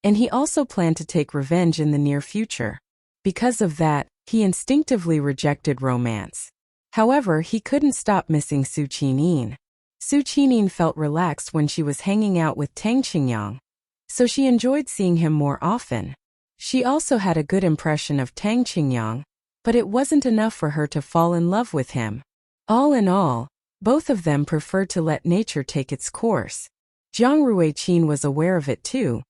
and he also planned to take revenge in the near future. Because of that, he instinctively rejected romance. However, he couldn't stop missing Su Qinin. Su Qinin felt relaxed when she was hanging out with Tang Qingyang, so she enjoyed seeing him more often. She also had a good impression of Tang Qingyang, but it wasn't enough for her to fall in love with him. All in all, both of them preferred to let nature take its course. Zhang Ruiqin was aware of it too,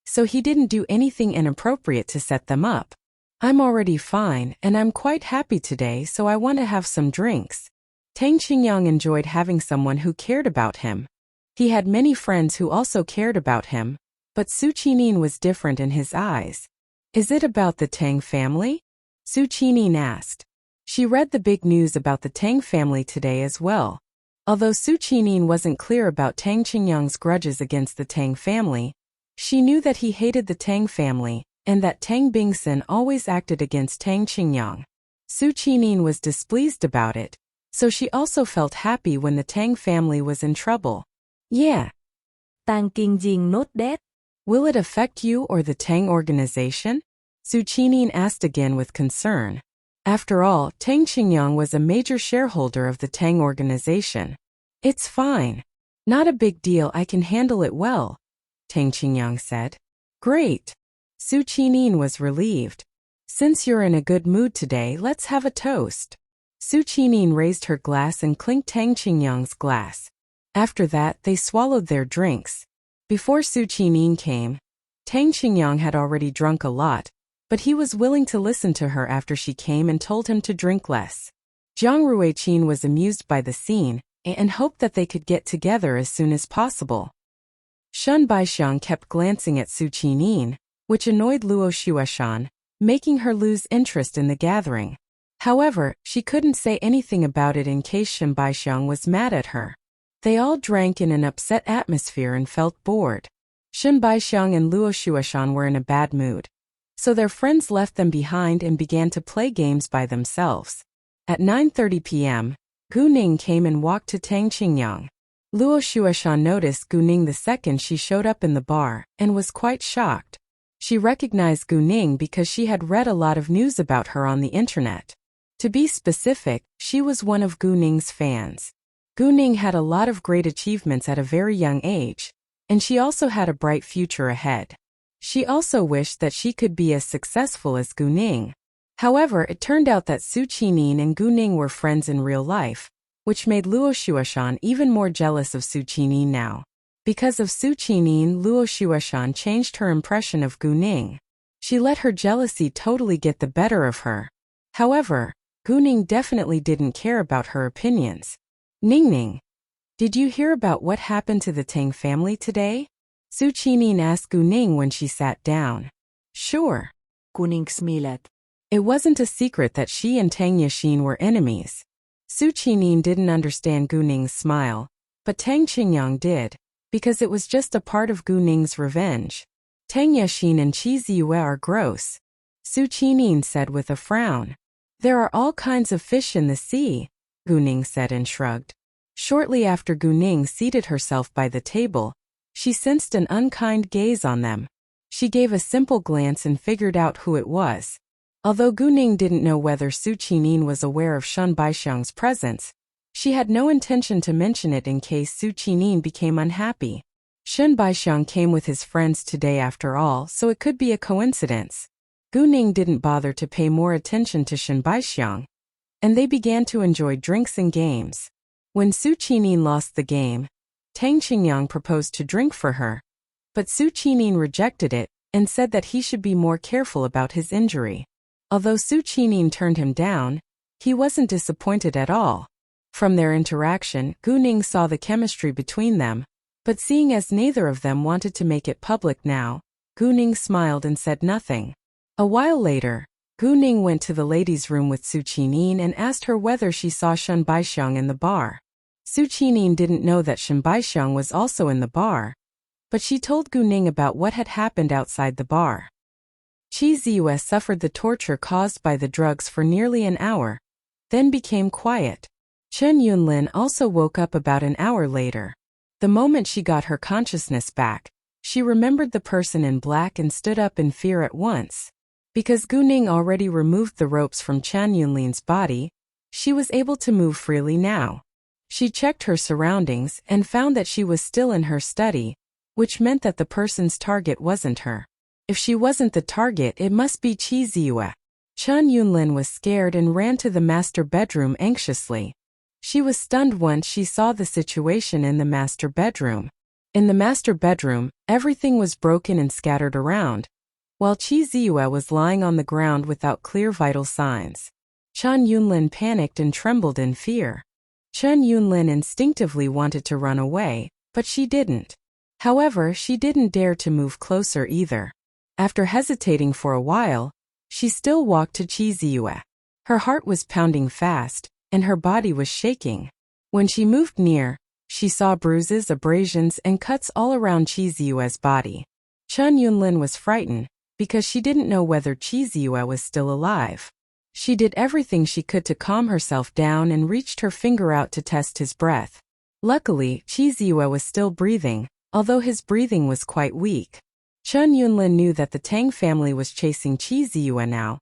so he didn't do anything inappropriate to set them up. I'm already fine and I'm quite happy today, so I want to have some drinks. Tang Qingyang enjoyed having someone who cared about him. He had many friends who also cared about him, but Su Qinin was different in his eyes. Is it about the Tang family? Su Qinin asked. She read the big news about the Tang family today as well. Although Su Qinin wasn't clear about Tang Qingyang's grudges against the Tang family, she knew that he hated the Tang family, and that Tang Bingsun always acted against Tang Qingyang. Su Qinin was displeased about it, so she also felt happy when the Tang family was in trouble. Yeah. Tang Qingjing note that. Will it affect you or the Tang organization? Su Qinin asked again with concern. After all, Tang Qingyang was a major shareholder of the Tang organization. It's fine. Not a big deal, I can handle it well, Tang Qingyang said. Great. Su Qinin was relieved. Since you're in a good mood today, let's have a toast. Su Qinin raised her glass and clinked Tang Qingyang's glass. After that, they swallowed their drinks. Before Su Qinyin came, Tang Qingyang had already drunk a lot, but he was willing to listen to her after she came and told him to drink less. Jiang Ruiqin was amused by the scene and hoped that they could get together as soon as possible. Shen Baixiang kept glancing at Su Qinyin, which annoyed Luo Xueshan, making her lose interest in the gathering. However, she couldn't say anything about it in case Shen Baixiang was mad at her. They all drank in an upset atmosphere and felt bored. Shen Baixiang and Luo Xueshan were in a bad mood, so their friends left them behind and began to play games by themselves. At 9:30 p.m., Gu Ning came and walked to Tang Qingyang. Luo Xueshan noticed Gu Ning the second she showed up in the bar and was quite shocked. She recognized Gu Ning because she had read a lot of news about her on the internet. To be specific, she was one of Gu Ning's fans. Gu Ning had a lot of great achievements at a very young age, and she also had a bright future ahead. She also wished that she could be as successful as Gu Ning. However, it turned out that Su Qinyin and Gu Ning were friends in real life, which made Luo Xueshan even more jealous of Su Qinyin now. Because of Su Qinyin, Luo Xueshan changed her impression of Gu Ning. She let her jealousy totally get the better of her. However, Gu Ning definitely didn't care about her opinions. Ning, did you hear about what happened to the Tang family today? Su Qinyin asked Gu Ning when she sat down. Sure. Gu Ning smiled. It wasn't a secret that she and Tang Yixin were enemies. Su Qinyin didn't understand Gu Ning's smile, but Tang Qingyang did, because it was just a part of Gu Ning's revenge. Tang Yixin and Qi Ziyue are gross, Su Qinyin said with a frown. There are all kinds of fish in the sea, Gu Ning said and shrugged. Shortly after Gu Ning seated herself by the table, she sensed an unkind gaze on them. She gave a simple glance and figured out who it was. Although Gu Ning didn't know whether Su Qinyin was aware of Shen Baixiang's presence, she had no intention to mention it in case Su Qinyin became unhappy. Shen Baixiang came with his friends today after all, so it could be a coincidence. Gu Ning didn't bother to pay more attention to Shen Baixiang, and they began to enjoy drinks and games. When Su Qinyin lost the game, Tang Qingyang proposed to drink for her, but Su Qinyin rejected it and said that he should be more careful about his injury. Although Su Qinyin turned him down, he wasn't disappointed at all. From their interaction, Gu Ning saw the chemistry between them, but seeing as neither of them wanted to make it public now, Gu Ning smiled and said nothing. A while later, Gu Ning went to the ladies' room with Su Qinyin and asked her whether she saw Shen Baixiang in the bar. Su Qinyin didn't know that Shen Baixiang was also in the bar, but she told Gu Ning about what had happened outside the bar. Qi Ziyue suffered the torture caused by the drugs for nearly an hour, then became quiet. Chen Yunlin also woke up about an hour later. The moment she got her consciousness back, she remembered the person in black and stood up in fear at once. Because Gu Ning already removed the ropes from Chen Yunlin's body, she was able to move freely now. She checked her surroundings and found that she was still in her study, which meant that the person's target wasn't her. If she wasn't the target, it must be Qi Ziyue. Chen Yunlin was scared and ran to the master bedroom anxiously. She was stunned once she saw the situation in the master bedroom. In the master bedroom, everything was broken and scattered around, while Qi Ziyue was lying on the ground without clear vital signs. Chen Yunlin panicked and trembled in fear. Chen Yunlin instinctively wanted to run away, but she didn't. However, she didn't dare to move closer either. After hesitating for a while, she still walked to Qi Ziyue. Her heart was pounding fast, and her body was shaking. When she moved near, she saw bruises, abrasions, and cuts all around Qi Ziyue's body. Chen Yunlin was frightened, because she didn't know whether Qi Ziyue was still alive. She did everything she could to calm herself down and reached her finger out to test his breath. Luckily, Qi Ziyue was still breathing, although his breathing was quite weak. Chen Yunlin knew that the Tang family was chasing Qi Ziyue now,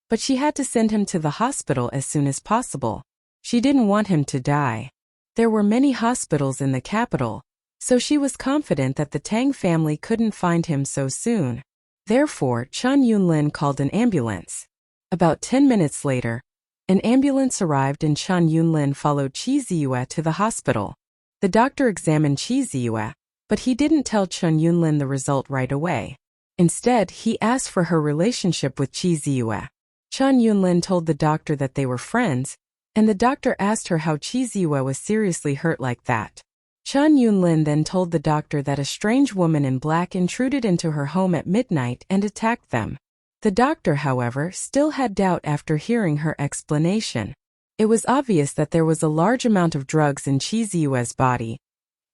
but she had to send him to the hospital as soon as possible. She didn't want him to die. There were many hospitals in the capital, so she was confident that the Tang family couldn't find him so soon. Therefore, Chen Yunlin called an ambulance. About 10 minutes later, an ambulance arrived and Chen Yunlin followed Qi Ziyue to the hospital. The doctor examined Chi Ziyue, but he didn't tell Chen Yunlin the result right away. Instead, he asked for her relationship with Chi Ziyue. Chen Yunlin told the doctor that they were friends, and the doctor asked her how Chi Ziyue was seriously hurt like that. Chen Yunlin then told the doctor that a strange woman in black intruded into her home at midnight and attacked them. The doctor, however, still had doubt after hearing her explanation. It was obvious that there was a large amount of drugs in Chi Ziyue's body,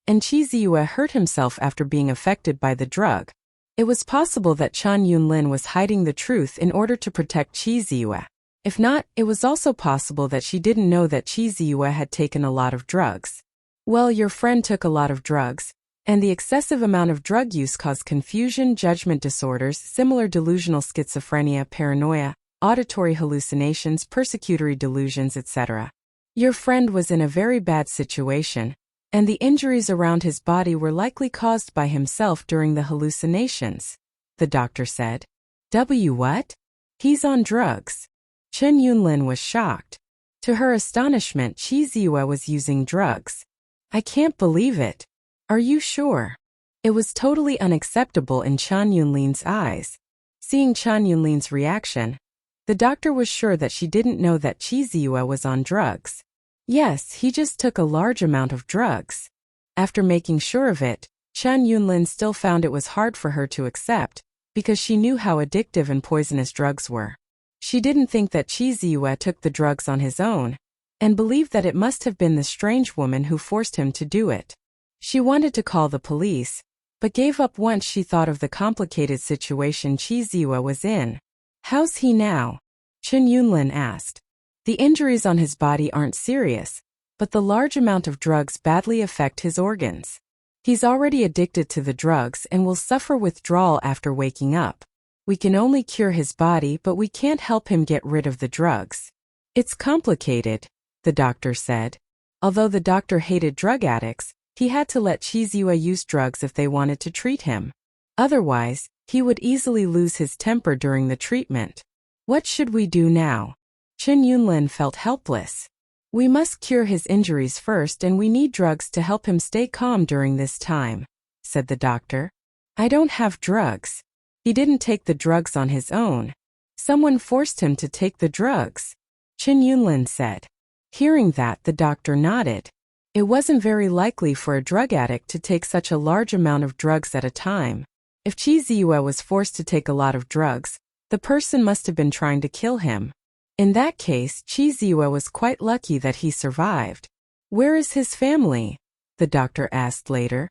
and Chi Ziyue hurt himself after being affected by the drug. It was possible that Chen Yunlin was hiding the truth in order to protect Chi Ziyue. If not, it was also possible that she didn't know that Chi Ziyue had taken a lot of drugs. Well, your friend took a lot of drugs, and the excessive amount of drug use caused confusion, judgment disorders, similar delusional schizophrenia, paranoia, auditory hallucinations, persecutory delusions, etc. Your friend was in a very bad situation, and the injuries around his body were likely caused by himself during the hallucinations, the doctor said. What? He's on drugs. Chen Yunlin was shocked. To her astonishment, Chi Ziyue was using drugs. I can't believe it. Are you sure? It was totally unacceptable in Chen Yunlin's eyes. Seeing Chen Yunlin's reaction, the doctor was sure that she didn't know that Chi Ziyue was on drugs. Yes, he just took a large amount of drugs. After making sure of it, Chen Yunlin still found it was hard for her to accept, because she knew how addictive and poisonous drugs were. She didn't think that Chi Ziyue took the drugs on his own, and believed that it must have been the strange woman who forced him to do it. She wanted to call the police, but gave up once she thought of the complicated situation Chi Ziyue was in. How's he now? Chen Yunlin asked. The injuries on his body aren't serious, but the large amount of drugs badly affect his organs. He's already addicted to the drugs and will suffer withdrawal after waking up. We can only cure his body, but we can't help him get rid of the drugs. It's complicated, the doctor said. Although the doctor hated drug addicts, he had to let Chi Ziyue use drugs if they wanted to treat him. Otherwise, he would easily lose his temper during the treatment. What should we do now? Chen Yunlin felt helpless. We must cure his injuries first, and we need drugs to help him stay calm during this time, said the doctor. I don't have drugs. He didn't take the drugs on his own. Someone forced him to take the drugs, Chen Yunlin said. Hearing that, the doctor nodded. It wasn't very likely for a drug addict to take such a large amount of drugs at a time. If Chi Ziyue was forced to take a lot of drugs, the person must have been trying to kill him. In that case, Chi Ziyue was quite lucky that he survived. Where is his family? The doctor asked later.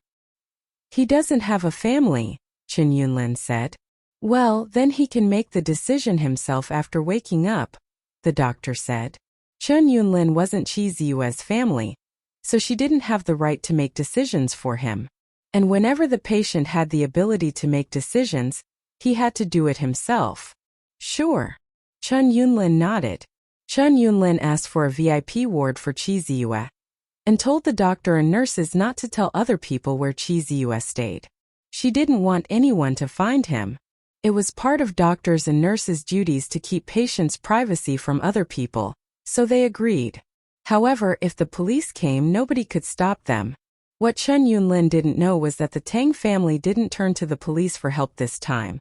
He doesn't have a family, Chen Yunlin said. Well, then he can make the decision himself after waking up, the doctor said. Chen Yunlin wasn't Chi Ziyue's family, so she didn't have the right to make decisions for him. And whenever the patient had the ability to make decisions, he had to do it himself. Sure. Chen Yunlin nodded. Chen Yunlin asked for a VIP ward for Chi Ziyue, and told the doctor and nurses not to tell other people where Chi Ziyue stayed. She didn't want anyone to find him. It was part of doctors' and nurses' duties to keep patients' privacy from other people, so they agreed. However, if the police came, nobody could stop them. What Chen Yunlin didn't know was that the Tang family didn't turn to the police for help this time,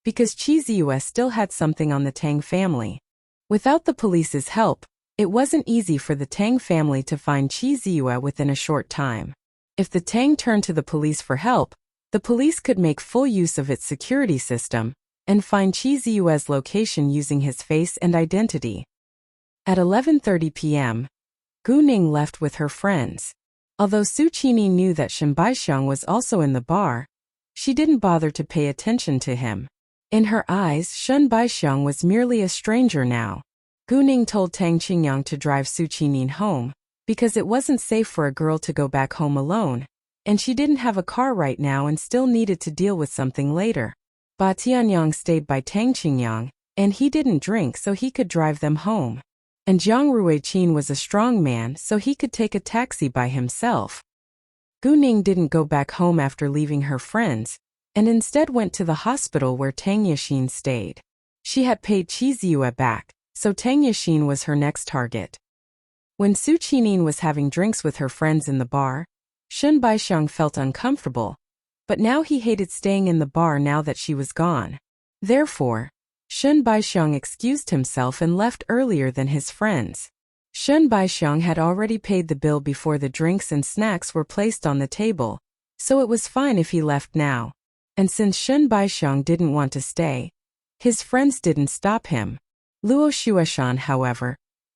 because Chi Ziyue still had something on the Tang family. Without the police's help, it wasn't easy for the Tang family to find Chi Ziyue within a short time. If the Tang turned to the police for help, the police could make full use of its security system and find Chi Ziyue's location using his face and identity. At 11:30 p.m., Gu Ning left with her friends. Although Su Qini knew that Shen Baixiang was also in the bar, she didn't bother to pay attention to him. In her eyes, Shen Baixiang was merely a stranger now. Gu Ning told Tang Qingyang to drive Su Qini home, because it wasn't safe for a girl to go back home alone, and she didn't have a car right now and still needed to deal with something later. Ba Tianyang stayed by Tang Qingyang, and he didn't drink so he could drive them home. And Jiang Ruiqin was a strong man so he could take a taxi by himself. Gu Ning didn't go back home after leaving her friends, and instead went to the hospital where Tang Yixin stayed. She had paid Chi Ziyue back, so Tang Yixin was her next target. When Su Qinin was having drinks with her friends in the bar, Shun Baixiang felt uncomfortable, but now he hated staying in the bar now that she was gone. Therefore, Shun Baixiang excused himself and left earlier than his friends. Shun Baixiang had already paid the bill before the drinks and snacks were placed on the table, so it was fine if he left now. And since Shun Baixiang didn't want to stay, his friends didn't stop him. Luo Shuashan, however,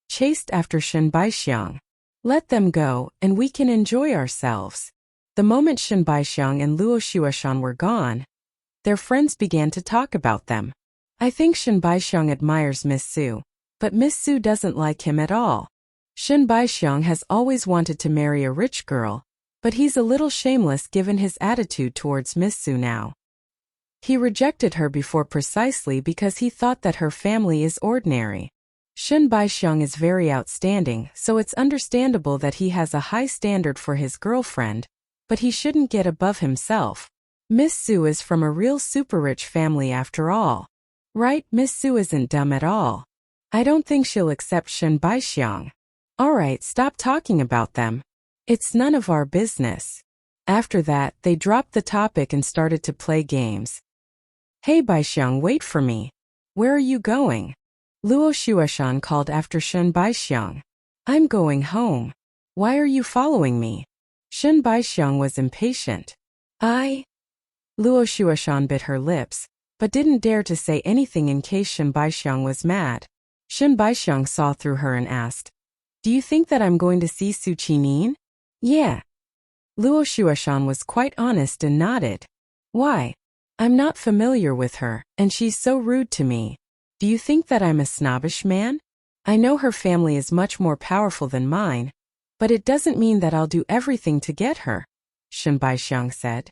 chased after Shun Baixiang. Let them go, and we can enjoy ourselves. The moment Shun Baixiang and Luo Shuashan were gone, their friends began to talk about them. I think Shun Baixiang admires Miss Su, but Miss Su doesn't like him at all. Shun Baixiang has always wanted to marry a rich girl, but he's a little shameless given his attitude towards Miss Su now. He rejected her before precisely because he thought that her family is ordinary. Shun Baixiang is very outstanding, so it's understandable that he has a high standard for his girlfriend, but he shouldn't get above himself. Miss Su is from a real super-rich family after all. Right, Miss Su isn't dumb at all. I don't think she'll accept Shun Baixiang. Alright, stop talking about them. It's none of our business. After that, they dropped the topic and started to play games. Hey Baixiang, wait for me. Where are you going? Luo Shuashan called after Shun Baixiang. I'm going home. Why are you following me? Shun Baixiang was impatient. Luo Shuashan bit her lips, but didn't dare to say anything in case Shun Baixiang was mad. Shun Baixiang saw through her and asked, Do you think that I'm going to see Su Qinin? Yeah. Luo Shuashan was quite honest and nodded. Why? I'm not familiar with her, and she's so rude to me. Do you think that I'm a snobbish man? I know her family is much more powerful than mine, but it doesn't mean that I'll do everything to get her, Shun Baixiang said.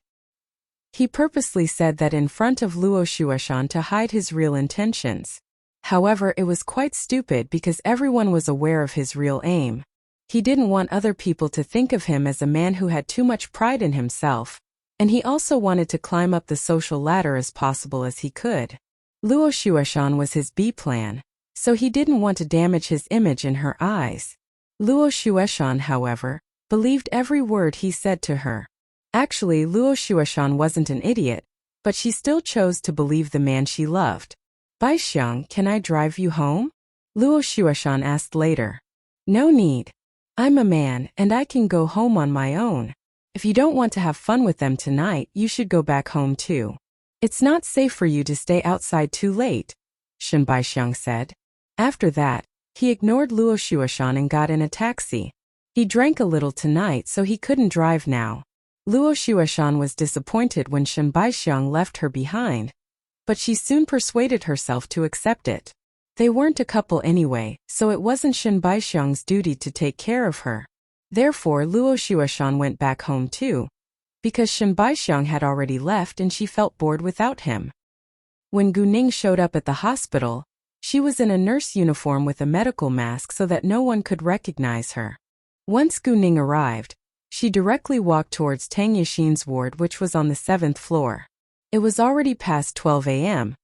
He purposely said that in front of Luo Shuashan to hide his real intentions. However, it was quite stupid because everyone was aware of his real aim. He didn't want other people to think of him as a man who had too much pride in himself, and he also wanted to climb up the social ladder as possible as he could. Luo Shuashan was his B plan, so he didn't want to damage his image in her eyes. Luo Shuashan, however, believed every word he said to her. Actually, Luo Shuashan wasn't an idiot, but she still chose to believe the man she loved. Baixiang, can I drive you home? Luo Shuashan asked later. No need. I'm a man, and I can go home on my own. If you don't want to have fun with them tonight, you should go back home too. It's not safe for you to stay outside too late, Shun Baixiang said. After that, he ignored Luo Shuashan and got in a taxi. He drank a little tonight so he couldn't drive now. Luo Shuashan was disappointed when Shun Baixiang left her behind, but she soon persuaded herself to accept it. They weren't a couple anyway, so it wasn't Shun Baixiang's duty to take care of her. Therefore, Luo Shuashan went back home too, because Shun Baixiang had already left and she felt bored without him. When Gu Ning showed up at the hospital, she was in a nurse uniform with a medical mask so that no one could recognize her. Once Gu Ning arrived, she directly walked towards Tang Yixin's ward, which was on the 7th floor. It was already past 12 a.m.,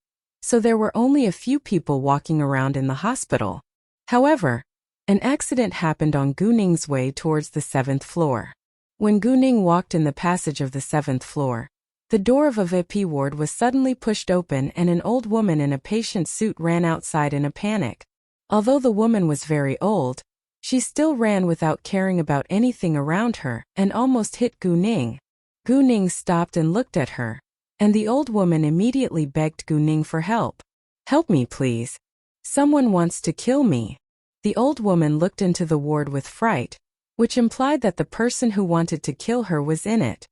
so there were only a few people walking around in the hospital. However, an accident happened on Gu Ning's way towards the 7th floor. When Gu Ning walked in the passage of the 7th floor, the door of a VIP ward was suddenly pushed open and an old woman in a patient suit ran outside in a panic. Although the woman was very old, she still ran without caring about anything around her and almost hit Gu Ning. Gu Ning stopped and looked at her, and the old woman immediately begged Gu Ning for help. Help me, please. Someone wants to kill me. The old woman looked into the ward with fright, which implied that the person who wanted to kill her was in it.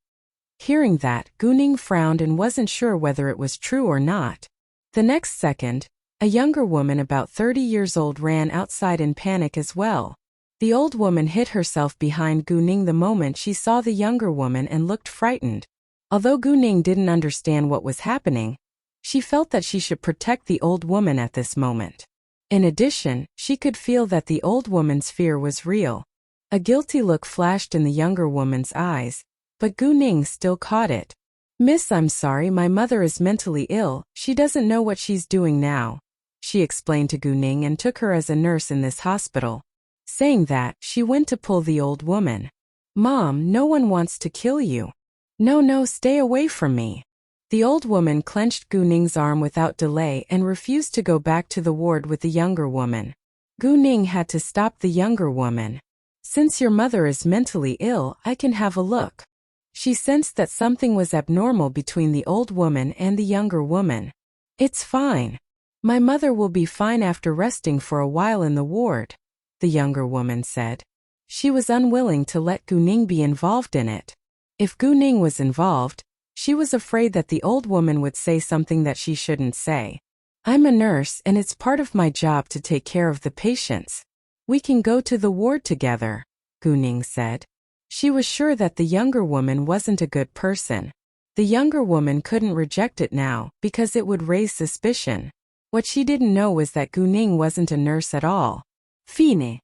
Hearing that, Gu Ning frowned and wasn't sure whether it was true or not. The next second, a younger woman about 30 years old ran outside in panic as well. The old woman hid herself behind Gu Ning the moment she saw the younger woman and looked frightened. Although Gu Ning didn't understand what was happening, she felt that she should protect the old woman at this moment. In addition, she could feel that the old woman's fear was real. A guilty look flashed in the younger woman's eyes, but Gu Ning still caught it. Miss, I'm sorry, my mother is mentally ill, she doesn't know what she's doing now, she explained to Gu Ning and took her as a nurse in this hospital. Saying that, she went to pull the old woman. Mom, no one wants to kill you. No, stay away from me. The old woman clenched Gu Ning's arm without delay and refused to go back to the ward with the younger woman. Gu Ning had to stop the younger woman. Since your mother is mentally ill, I can have a look. She sensed that something was abnormal between the old woman and the younger woman. It's fine. My mother will be fine after resting for a while in the ward, the younger woman said. She was unwilling to let Gu Ning be involved in it. If Gu Ning was involved, she was afraid that the old woman would say something that she shouldn't say. I'm a nurse and it's part of my job to take care of the patients. We can go to the ward together, Gu Ning said. She was sure that the younger woman wasn't a good person. The younger woman couldn't reject it now because it would raise suspicion. What she didn't know was that Gu Ning wasn't a nurse at all. Fine.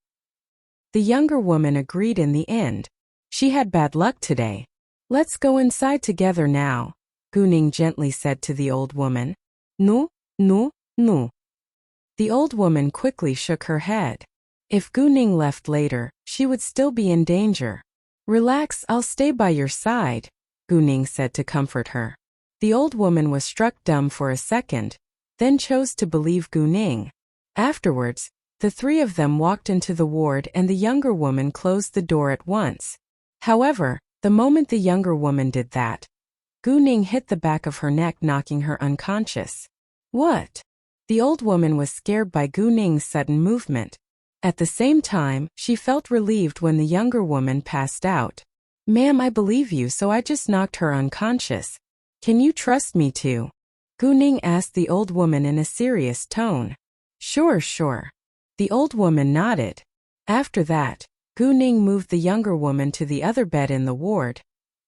The younger woman agreed in the end. She had bad luck today. Let's go inside together now, Gu Ning gently said to the old woman. No. The old woman quickly shook her head. If Gu Ning left later, she would still be in danger. Relax, I'll stay by your side, Gu Ning said to comfort her. The old woman was struck dumb for a second, then chose to believe Gu Ning. Afterwards, the three of them walked into the ward and the younger woman closed the door at once. However, the moment the younger woman did that, Gu Ning hit the back of her neck, knocking her unconscious. What? The old woman was scared by Gu Ning's sudden movement. At the same time, she felt relieved when the younger woman passed out. Ma'am, I believe you, so I just knocked her unconscious. Can you trust me to? Gu Ning asked the old woman in a serious tone. Sure. The old woman nodded. After that, Gu Ning moved the younger woman to the other bed in the ward,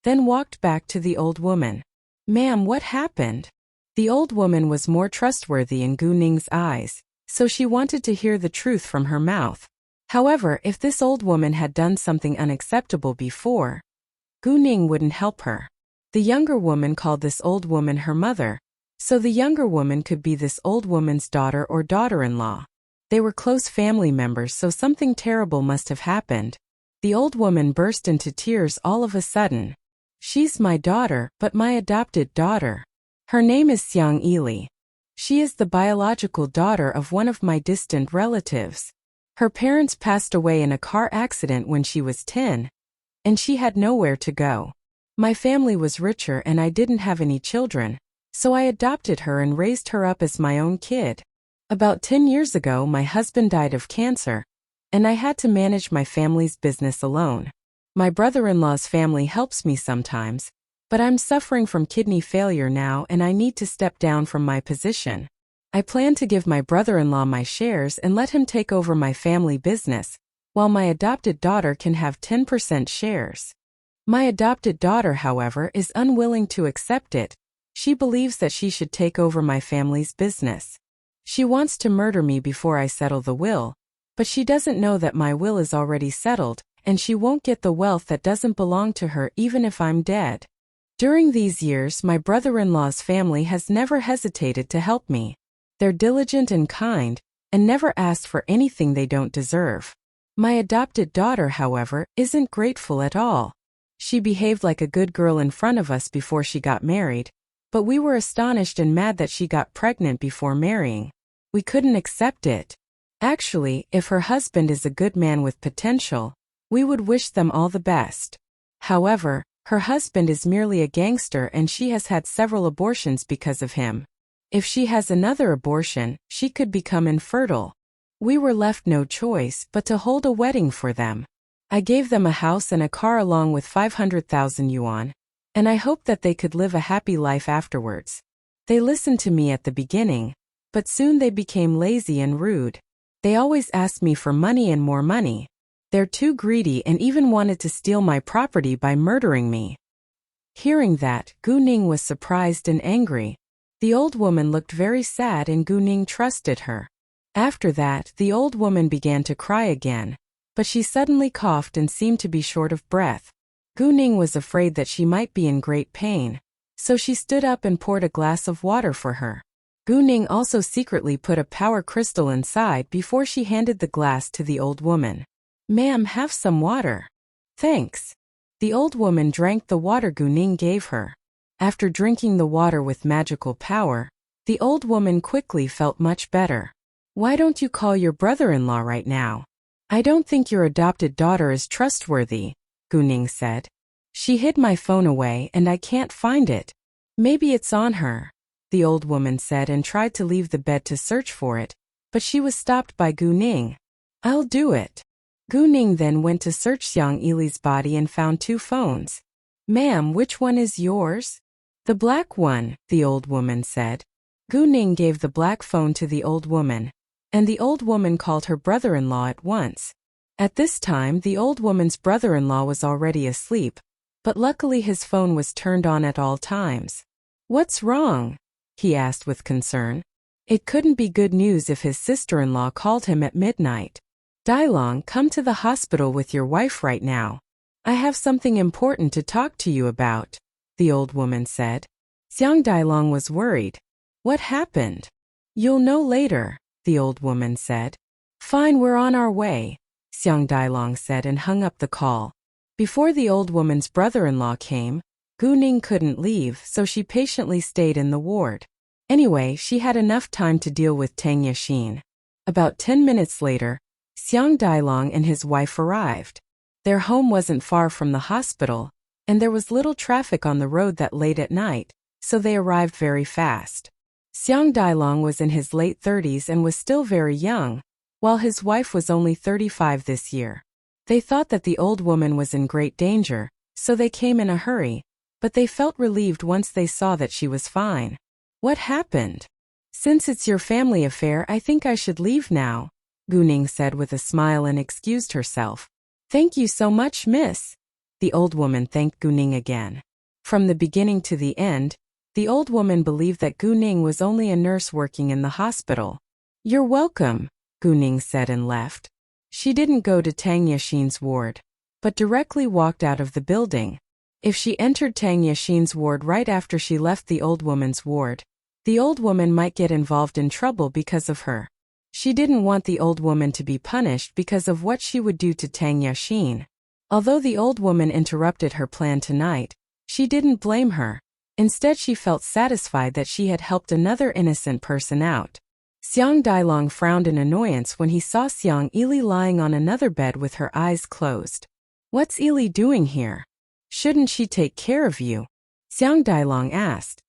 then walked back to the old woman. Ma'am, what happened? The old woman was more trustworthy in Gu Ning's eyes, so she wanted to hear the truth from her mouth. However, if this old woman had done something unacceptable before, Gu Ning wouldn't help her. The younger woman called this old woman her mother, so the younger woman could be this old woman's daughter or daughter-in-law. They were close family members, so something terrible must have happened. The old woman burst into tears all of a sudden. She's my daughter, but my adopted daughter. Her name is Xiang Yili. She is the biological daughter of one of my distant relatives. Her parents passed away in a car accident when she was 10, and she had nowhere to go. My family was richer and I didn't have any children, so I adopted her and raised her up as my own kid. About 10 years ago, my husband died of cancer, and I had to manage my family's business alone. My brother-in-law's family helps me sometimes, but I'm suffering from kidney failure now and I need to step down from my position. I plan to give my brother-in-law my shares and let him take over my family business, while my adopted daughter can have 10% shares. My adopted daughter, however, is unwilling to accept it. She believes that she should take over my family's business. She wants to murder me before I settle the will, but she doesn't know that my will is already settled, and she won't get the wealth that doesn't belong to her even if I'm dead. During these years, my brother-in-law's family has never hesitated to help me. They're diligent and kind, and never ask for anything they don't deserve. My adopted daughter, however, isn't grateful at all. She behaved like a good girl in front of us before she got married, but we were astonished and mad that she got pregnant before marrying. We couldn't accept it. Actually, if her husband is a good man with potential, we would wish them all the best. However, her husband is merely a gangster and she has had several abortions because of him. If she has another abortion, she could become infertile. We were left no choice but to hold a wedding for them. I gave them a house and a car along with 500,000 yuan, and I hoped that they could live a happy life afterwards. They listened to me at the beginning, but soon they became lazy and rude. They always asked me for money and more money. They're too greedy and even wanted to steal my property by murdering me. Hearing that, Gu Ning was surprised and angry. The old woman looked very sad and Gu Ning trusted her. After that, the old woman began to cry again, but she suddenly coughed and seemed to be short of breath. Gu Ning was afraid that she might be in great pain, so she stood up and poured a glass of water for her. Gu Ning also secretly put a power crystal inside before she handed the glass to the old woman. Ma'am, have some water. Thanks. The old woman drank the water Gu Ning gave her. After drinking the water with magical power, the old woman quickly felt much better. Why don't you call your brother-in-law right now? I don't think your adopted daughter is trustworthy, Gu Ning said. She hid my phone away and I can't find it. Maybe it's on her, the old woman said and tried to leave the bed to search for it, but she was stopped by Gu Ning. I'll do it. Gu Ning then went to search Xiang Yili's body and found 2 phones. Ma'am, which one is yours? The black one, the old woman said. Gu Ning gave the black phone to the old woman, and the old woman called her brother-in-law at once. At this time, the old woman's brother-in-law was already asleep, but luckily his phone was turned on at all times. What's wrong? He asked with concern. It couldn't be good news if his sister-in-law called him at midnight. Dailong, come to the hospital with your wife right now. I have something important to talk to you about, the old woman said. Xiang Dailong was worried. What happened? You'll know later, the old woman said. Fine, we're on our way, Xiang Dailong said and hung up the call. Before the old woman's brother-in-law came, Gu Ning couldn't leave, so she patiently stayed in the ward. Anyway, she had enough time to deal with Tang Yixin. About 10 minutes later, Xiang Dailong and his wife arrived. Their home wasn't far from the hospital, and there was little traffic on the road that late at night, so they arrived very fast. Xiang Dailong was in his late 30s and was still very young, while his wife was only 35 this year. They thought that the old woman was in great danger, so they came in a hurry, but they felt relieved once they saw that she was fine. What happened? Since it's your family affair, I think I should leave now, Gu Ning said with a smile and excused herself. Thank you so much, miss. The old woman thanked Gu Ning again. From the beginning to the end, the old woman believed that Gu Ning was only a nurse working in the hospital. You're welcome, Gu Ning said and left. She didn't go to Tang Yixin's ward, but directly walked out of the building. If she entered Tang Yixin's ward right after she left the old woman's ward, the old woman might get involved in trouble because of her. She didn't want the old woman to be punished because of what she would do to Tang Yixin. Although the old woman interrupted her plan tonight, she didn't blame her. Instead, she felt satisfied that she had helped another innocent person out. Xiang Dailong frowned in annoyance when he saw Xiang Yili lying on another bed with her eyes closed. What's Yili doing here? Shouldn't she take care of you? Xiang Dailong asked.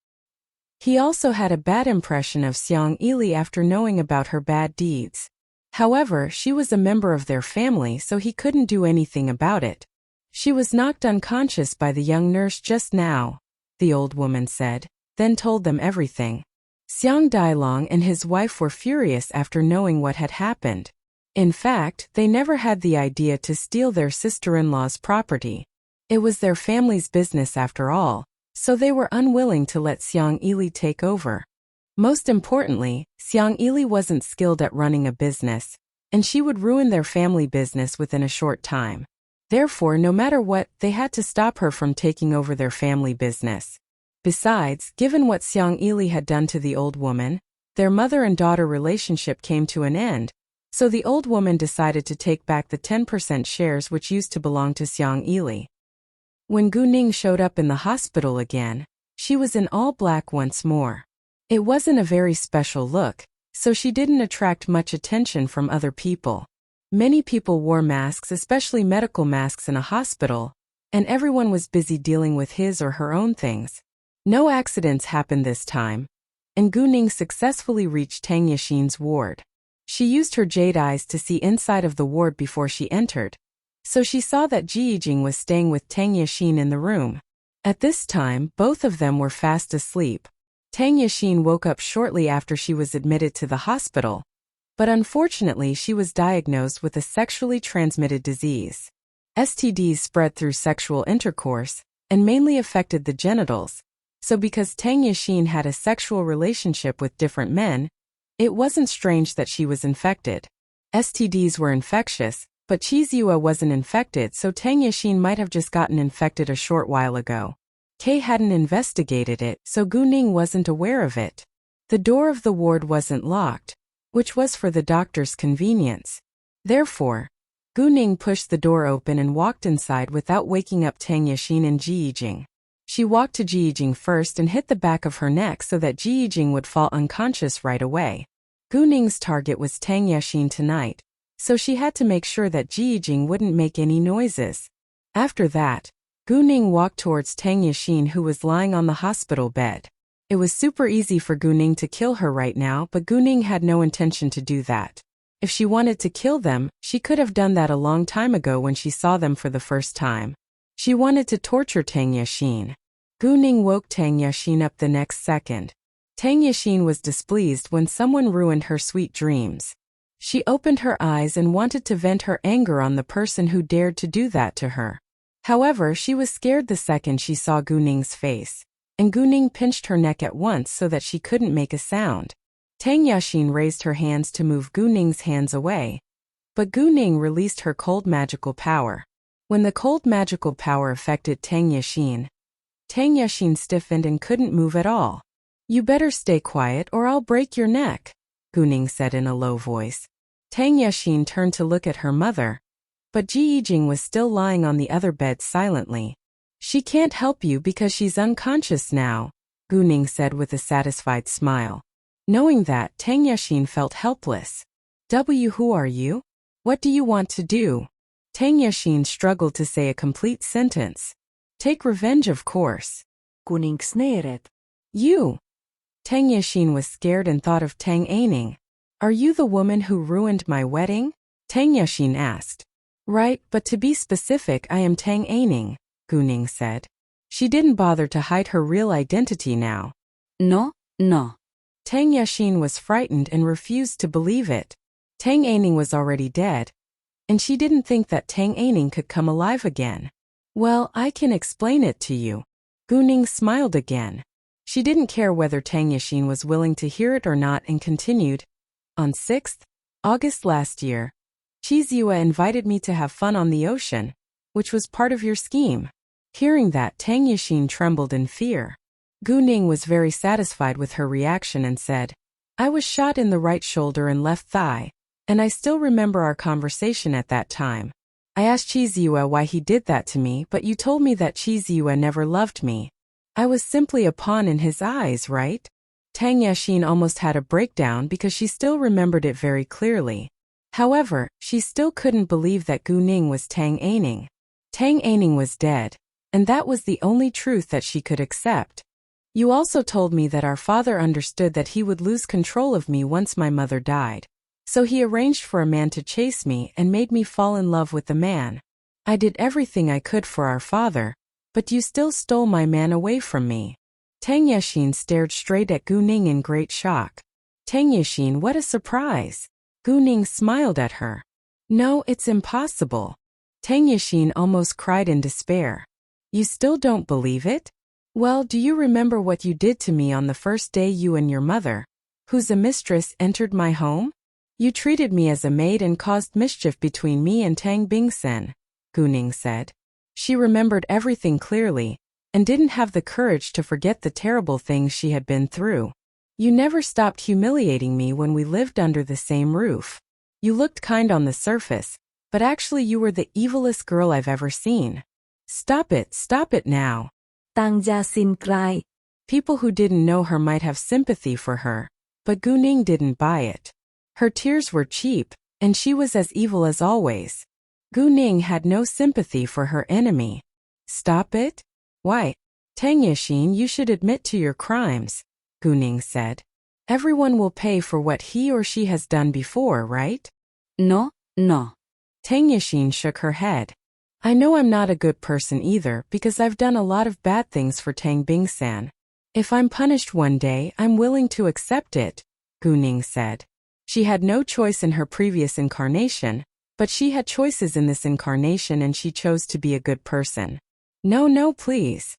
He also had a bad impression of Xiang Yili after knowing about her bad deeds. However, she was a member of their family, so he couldn't do anything about it. She was knocked unconscious by the young nurse just now, the old woman said, then told them everything. Xiang Dailong and his wife were furious after knowing what had happened. In fact, they never had the idea to steal their sister-in-law's property. It was their family's business after all, so they were unwilling to let Xiang Yili take over. Most importantly, Xiang Yili wasn't skilled at running a business, and she would ruin their family business within a short time. Therefore, no matter what, they had to stop her from taking over their family business. Besides, given what Xiang Yili had done to the old woman, their mother and daughter relationship came to an end, so the old woman decided to take back the 10% shares which used to belong to Xiang Yili. When Gu Ning showed up in the hospital again, she was in all black once more. It wasn't a very special look, so she didn't attract much attention from other people. Many people wore masks, especially medical masks in a hospital, and everyone was busy dealing with his or her own things. No accidents happened this time, and Gu Ning successfully reached Tang Yixin's ward. She used her jade eyes to see inside of the ward before she entered, so she saw that Ji Yijing was staying with Tang Yixin in the room. At this time, both of them were fast asleep. Tang Yixin woke up shortly after she was admitted to the hospital, but unfortunately she was diagnosed with a sexually transmitted disease. STDs spread through sexual intercourse, and mainly affected the genitals, so because Tang Yixin had a sexual relationship with different men, it wasn't strange that she was infected. STDs were infectious, but Chizua wasn't infected, so Tang Yixin might have just gotten infected a short while ago. Kay hadn't investigated it, so Gu Ning wasn't aware of it. The door of the ward wasn't locked, which was for the doctor's convenience. Therefore, Gu Ning pushed the door open and walked inside without waking up Tang Yixin and Ji Yijing. She walked to Ji Yijing first and hit the back of her neck so that Ji Yijing would fall unconscious right away. Gu Ning's target was Tang Yixin tonight, so she had to make sure that Ji Yijing wouldn't make any noises. After that, Gu Ning walked towards Tang Yixin, who was lying on the hospital bed. It was super easy for Gu Ning to kill her right now, but Gu Ning had no intention to do that. If she wanted to kill them, she could have done that a long time ago when she saw them for the first time. She wanted to torture Tang Yixin. Gu Ning woke Tang Yixin up the next second. Tang Yixin was displeased when someone ruined her sweet dreams. She opened her eyes and wanted to vent her anger on the person who dared to do that to her. However, she was scared the second she saw Gu Ning's face, and Gu Ning pinched her neck at once so that she couldn't make a sound. Tang Yixin raised her hands to move Gu Ning's hands away, but Gu Ning released her cold magical power. When the cold magical power affected Tang Yixin stiffened and couldn't move at all. "You better stay quiet or I'll break your neck," Gu Ning said in a low voice. Tang Yixin turned to look at her mother, but Ji Yijing was still lying on the other bed silently. "She can't help you because she's unconscious now," Gu Ning said with a satisfied smile. Knowing that, Tang Yixin felt helpless. Who are you? What do you want to do?" Tang Yixin struggled to say a complete sentence. "Take revenge, of course." Kuningsneret. "You." Tang Yixin was scared and thought of Tang Aining. "Are you the woman who ruined my wedding?" Tang Yixin asked. "Right, but to be specific, I am Tang Aining," Gu Ning said. She didn't bother to hide her real identity now. No. Tang Yixin was frightened and refused to believe it. Tang Aining was already dead, and she didn't think that Tang Aining could come alive again. "Well, I can explain it to you." Gu Ning smiled again. She didn't care whether Tang Yixin was willing to hear it or not and continued. "On 6th August last year, Chizua invited me to have fun on the ocean, which was part of your scheme." Hearing that, Tang Yixin trembled in fear. Gu Ning was very satisfied with her reaction and said, "I was shot in the right shoulder and left thigh, and I still remember our conversation at that time. I asked Chizua why he did that to me, but you told me that Chizua never loved me. I was simply a pawn in his eyes, right?" Tang Yixin almost had a breakdown because she still remembered it very clearly. However, she still couldn't believe that Gu Ning was Tang Aining. Tang Aining was dead, and that was the only truth that she could accept. "You also told me that our father understood that he would lose control of me once my mother died. So he arranged for a man to chase me and made me fall in love with the man. I did everything I could for our father, but you still stole my man away from me." Tang Yixin stared straight at Gu Ning in great shock. "Tang Yixin, what a surprise!" Gu Ning smiled at her. "No, it's impossible." Tang Yixin almost cried in despair. "You still don't believe it? Well, do you remember what you did to me on the first day you and your mother, who's a mistress, entered my home? You treated me as a maid and caused mischief between me and Tang Bingsen," Gu Ning said. She remembered everything clearly, and didn't have the courage to forget the terrible things she had been through. "You never stopped humiliating me when we lived under the same roof. You looked kind on the surface, but actually you were the evilest girl I've ever seen. Stop it now." Tang Yixin cried. People who didn't know her might have sympathy for her, but Gu Ning didn't buy it. Her tears were cheap, and she was as evil as always. Gu Ning had no sympathy for her enemy. "Stop it? Why? Tang Yixin, you should admit to your crimes," Gu Ning said. "Everyone will pay for what he or she has done before, right?" No. Tang Yixin shook her head. "I know I'm not a good person either because I've done a lot of bad things for Tang Bingsan. If I'm punished one day, I'm willing to accept it," Gu Ning said. She had no choice in her previous incarnation, but she had choices in this incarnation and she chose to be a good person. No, please."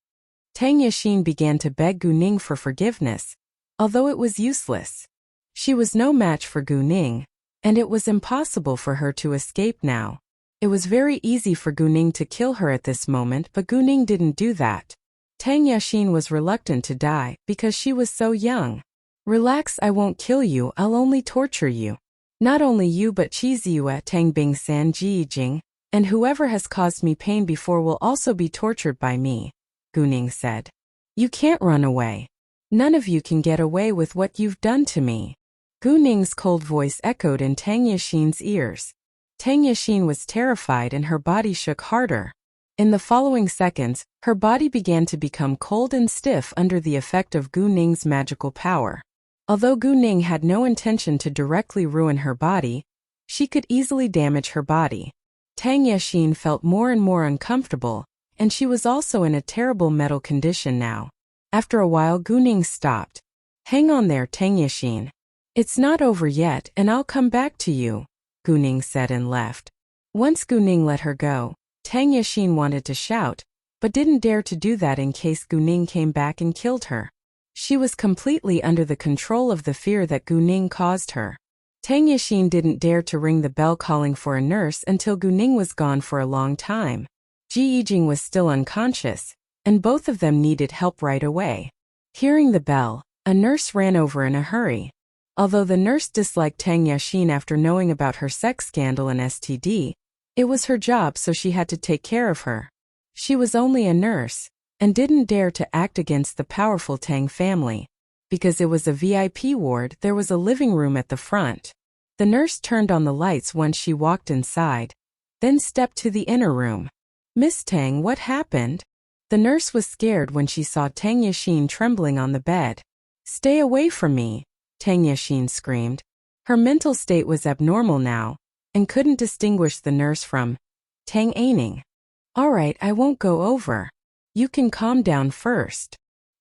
Tang Yixin began to beg Gu Ning for forgiveness, although it was useless. She was no match for Gu Ning, and it was impossible for her to escape now. It was very easy for Gu Ning to kill her at this moment, but Gu Ning didn't do that. Tang Yixin was reluctant to die because she was so young. "Relax, I won't kill you, I'll only torture you." Not only you but Qiziyue Tang Bing San Jijing, and whoever has caused me pain before will also be tortured by me, Gu Ning said. You can't run away. None of you can get away with what you've done to me. Gu Ning's cold voice echoed in Tang Yixin's ears. Tang Yixin was terrified and her body shook harder. In the following seconds, her body began to become cold and stiff under the effect of Gu Ning's magical power. Although Gu Ning had no intention to directly ruin her body, she could easily damage her body. Tang Yixin felt more and more uncomfortable, and she was also in a terrible mental condition now. After a while Gu Ning stopped. Hang on there, Tang Yixin. It's not over yet and I'll come back to you, Gu Ning said and left. Once Gu Ning let her go, Tang Yixin wanted to shout, but didn't dare to do that in case Gu Ning came back and killed her. She was completely under the control of the fear that Gu Ning caused her. Tang Yixin didn't dare to ring the bell calling for a nurse until Gu Ning was gone for a long time. Ji Yijing was still unconscious, and both of them needed help right away. Hearing the bell, a nurse ran over in a hurry. Although the nurse disliked Tang Yixin after knowing about her sex scandal and STD, it was her job so she had to take care of her. She was only a nurse, and didn't dare to act against the powerful Tang family. Because it was a VIP ward, there was a living room at the front. The nurse turned on the lights once she walked inside, then stepped to the inner room. Miss Tang, what happened? The nurse was scared when she saw Tang Yixin trembling on the bed. Stay away from me, Tang Yixin screamed. Her mental state was abnormal now, and couldn't distinguish the nurse from Tang Aining. All right, I won't go over. You can calm down first.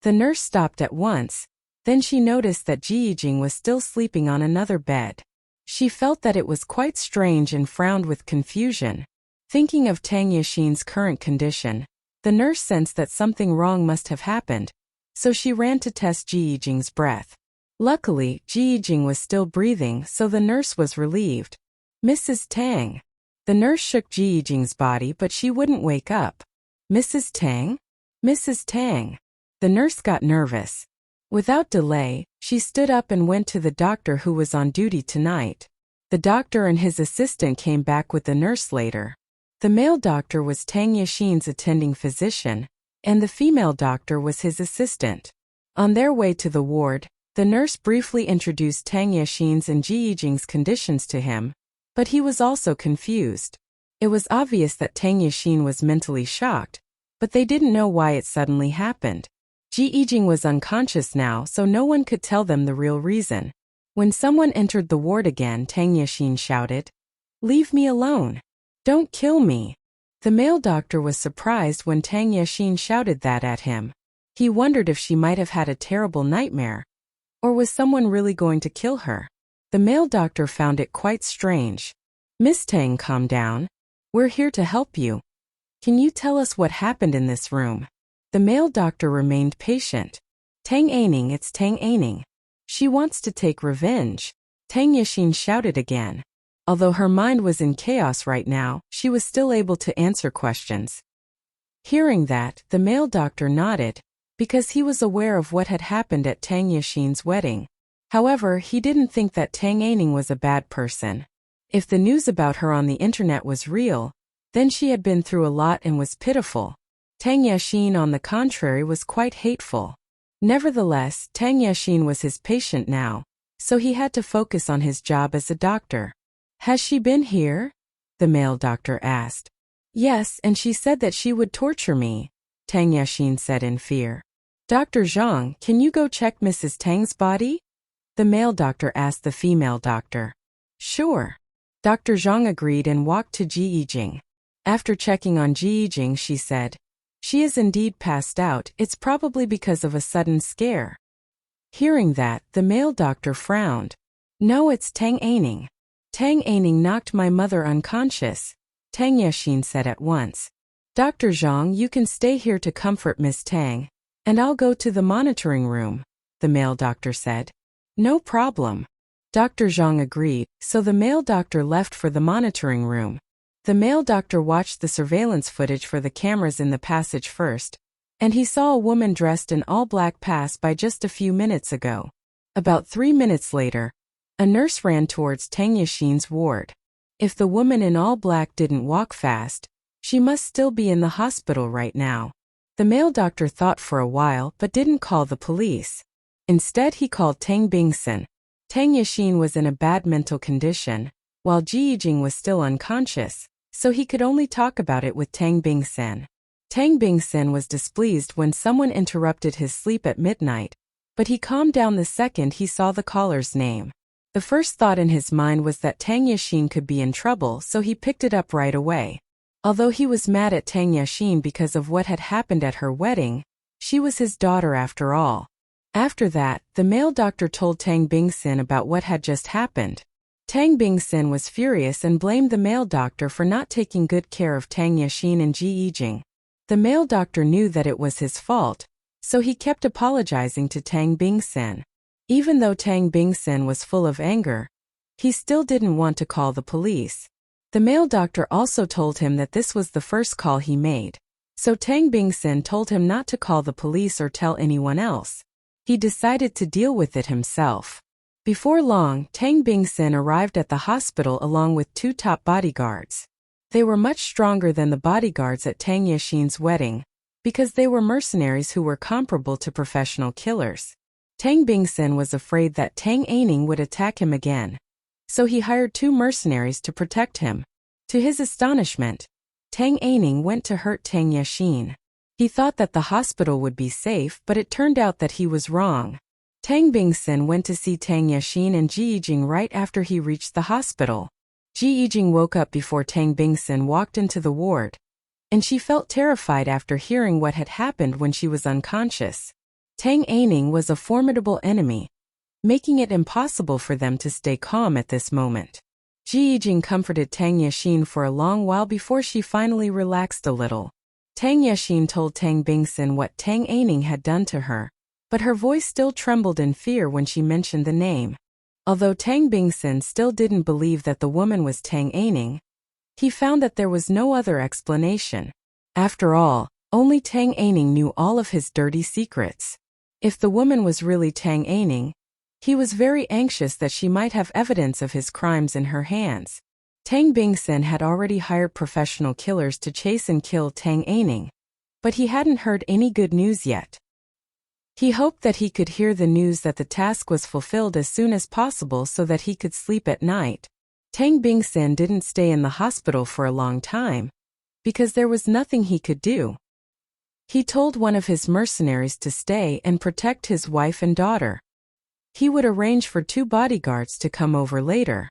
The nurse stopped at once. Then she noticed that Ji Yijing was still sleeping on another bed. She felt that it was quite strange and frowned with confusion. Thinking of Tang Yixin's current condition, the nurse sensed that something wrong must have happened, so she ran to test Ji Yijing's breath. Luckily, Ji Yijing was still breathing, so the nurse was relieved. Mrs. Tang. The nurse shook Ji Yijing's body, but she wouldn't wake up. Mrs. Tang? Mrs. Tang. The nurse got nervous. Without delay, she stood up and went to the doctor who was on duty tonight. The doctor and his assistant came back with the nurse later. The male doctor was Tang Yixin's attending physician, and the female doctor was his assistant. On their way to the ward, the nurse briefly introduced Tang Yixin's and Ji Yijing's conditions to him, but he was also confused. It was obvious that Tang Yixin was mentally shocked, but they didn't know why it suddenly happened. Ji Yijing was unconscious now, so no one could tell them the real reason. When someone entered the ward again, Tang Yixin shouted, "Leave me alone. Don't kill me." The male doctor was surprised when Tang Yixin shouted that at him. He wondered if she might have had a terrible nightmare, or was someone really going to kill her. The male doctor found it quite strange. Miss Tang, calm down. We're here to help you. Can you tell us what happened in this room? The male doctor remained patient. Tang Aining, it's Tang Aining. She wants to take revenge. Tang Yixin shouted again. Although her mind was in chaos right now, she was still able to answer questions. Hearing that, the male doctor nodded, because he was aware of what had happened at Tang Yixin's wedding. However, he didn't think that Tang Aining was a bad person. If the news about her on the internet was real, then she had been through a lot and was pitiful. Tang Yixin, on the contrary, was quite hateful. Nevertheless, Tang Yixin was his patient now, so he had to focus on his job as a doctor. Has she been here? The male doctor asked. Yes, and she said that she would torture me, Tang Yixin said in fear. Dr. Zhang, can you go check Mrs. Tang's body? The male doctor asked the female doctor. Sure. Dr. Zhang agreed and walked to Ji Yijing. After checking on Ji Yijing, she said, "She is indeed passed out. It's probably because of a sudden scare." Hearing that, the male doctor frowned. No, it's Tang Aining. Tang Aining knocked my mother unconscious, Tang Yixin said at once. Dr. Zhang, you can stay here to comfort Miss Tang, and I'll go to the monitoring room, the male doctor said. No problem. Dr. Zhang agreed, so the male doctor left for the monitoring room. The male doctor watched the surveillance footage for the cameras in the passage first, and he saw a woman dressed in all black pass by just a few minutes ago. About 3 minutes later, A nurse ran towards Tang Yashin's ward. If the woman in all black didn't walk fast, she must still be in the hospital right now. The male doctor thought for a while but didn't call the police. Instead he called Tang Bingsen. Tang Yashin was in a bad mental condition, while Ji Yijing was still unconscious, so he could only talk about it with Tang Bingsen. Tang Bingsen was displeased when someone interrupted his sleep at midnight, but he calmed down the second he saw the caller's name. The first thought in his mind was that Tang Yashin could be in trouble, so he picked it up right away. Although he was mad at Tang Yashin because of what had happened at her wedding, she was his daughter after all. After that, the male doctor told Tang Bingsen about what had just happened. Tang Bingsen was furious and blamed the male doctor for not taking good care of Tang Yashin and Ji Yijing. The male doctor knew that it was his fault, so he kept apologizing to Tang Bingsen. Even though Tang Bingsen was full of anger, he still didn't want to call the police. The male doctor also told him that this was the first call he made, so Tang Bingsen told him not to call the police or tell anyone else. He decided to deal with it himself. Before long, Tang Bingsen arrived at the hospital along with 2 top bodyguards. They were much stronger than the bodyguards at Tang Yashin's wedding, because they were mercenaries who were comparable to professional killers. Tang Bingsen was afraid that Tang Aining would attack him again, so he hired 2 mercenaries to protect him. To his astonishment, Tang Aining went to hurt Tang Yashin. He thought that the hospital would be safe, but it turned out that he was wrong. Tang Bingsen went to see Tang Yashin and Ji Yijing right after he reached the hospital. Ji Yijing woke up before Tang Bingsen walked into the ward, and she felt terrified after hearing what had happened when she was unconscious. Tang Aining was a formidable enemy, making it impossible for them to stay calm at this moment. Ji Yijing comforted Tang Yashin for a long while before she finally relaxed a little. Tang Yashin told Tang Bingsen what Tang Aining had done to her, but her voice still trembled in fear when she mentioned the name. Although Tang Bingsen still didn't believe that the woman was Tang Aining, he found that there was no other explanation. After all, only Tang Aining knew all of his dirty secrets. If the woman was really Tang Aining, he was very anxious that she might have evidence of his crimes in her hands. Tang Bingsen had already hired professional killers to chase and kill Tang Aining, but he hadn't heard any good news yet. He hoped that he could hear the news that the task was fulfilled as soon as possible so that he could sleep at night. Tang Bingsen didn't stay in the hospital for a long time, because there was nothing he could do. He told one of his mercenaries to stay and protect his wife and daughter. He would arrange for 2 bodyguards to come over later.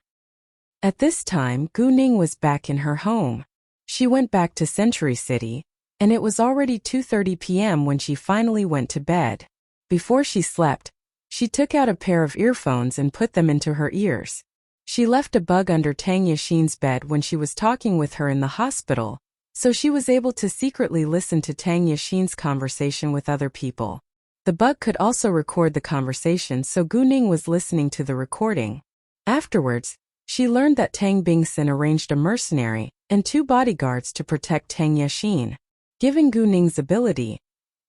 At this time, Gu Ning was back in her home. She went back to Century City, and it was already 2:30 p.m. when she finally went to bed. Before she slept, she took out a pair of earphones and put them into her ears. She left a bug under Tang Yashin's bed when she was talking with her in the hospital, so she was able to secretly listen to Tang Yashin's conversation with other people. The bug could also record the conversation, so Gu Ning was listening to the recording. Afterwards, she learned that Tang Bingsen arranged a mercenary and 2 bodyguards to protect Tang Yashin. Given Gu Ning's ability,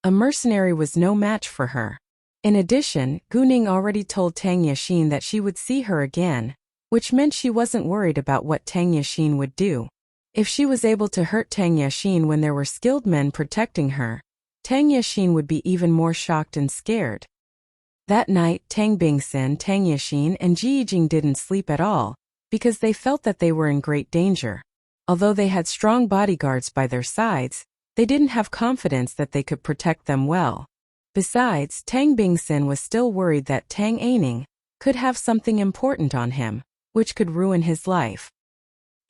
a mercenary was no match for her. In addition, Gu Ning already told Tang Yashin that she would see her again, which meant she wasn't worried about what Tang Yashin would do. If she was able to hurt Tang Yashin when there were skilled men protecting her, Tang Yashin would be even more shocked and scared. That night, Tang Bingsen, Tang Yashin, and Ji Yijing didn't sleep at all, because they felt that they were in great danger. Although they had strong bodyguards by their sides, they didn't have confidence that they could protect them well. Besides, Tang Bingsen was still worried that Tang Aining could have something important on him, which could ruin his life.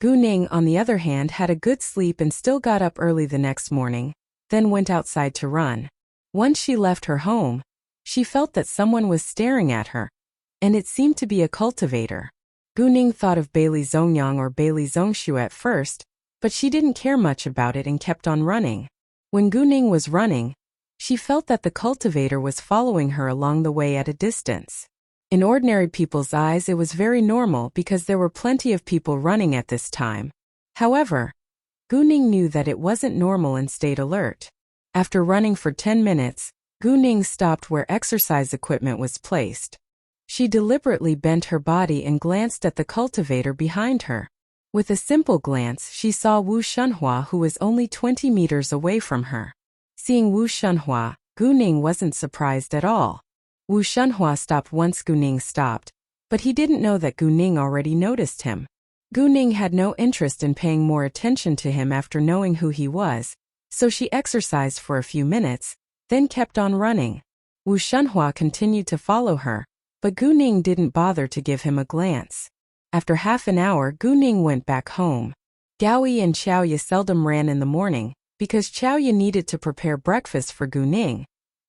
Gu Ning, on the other hand, had a good sleep and still got up early the next morning, then went outside to run. Once she left her home, she felt that someone was staring at her, and it seemed to be a cultivator. Gu Ning thought of Bailey Zongyang or Bailey Zongshu at first, but she didn't care much about it and kept on running. When Gu Ning was running, she felt that the cultivator was following her along the way at a distance. In ordinary people's eyes, it was very normal because there were plenty of people running at this time. However, Gu Ning knew that it wasn't normal and stayed alert. After running for 10 minutes, Gu Ning stopped where exercise equipment was placed. She deliberately bent her body and glanced at the cultivator behind her. With a simple glance, she saw Wu Shunhua, who was only 20 meters away from her. Seeing Wu Shunhua, Gu Ning wasn't surprised at all. Wu Shunhua stopped once Gu Ning stopped, but he didn't know that Gu Ning already noticed him. Gu Ning had no interest in paying more attention to him after knowing who he was, so she exercised for a few minutes, then kept on running. Wu Shunhua continued to follow her, but Gu Ning didn't bother to give him a glance. After half an hour, Gu Ning went back home. Gao Yi and Xiao Ye seldom ran in the morning, because Xiao Ye needed to prepare breakfast for Gu Ning.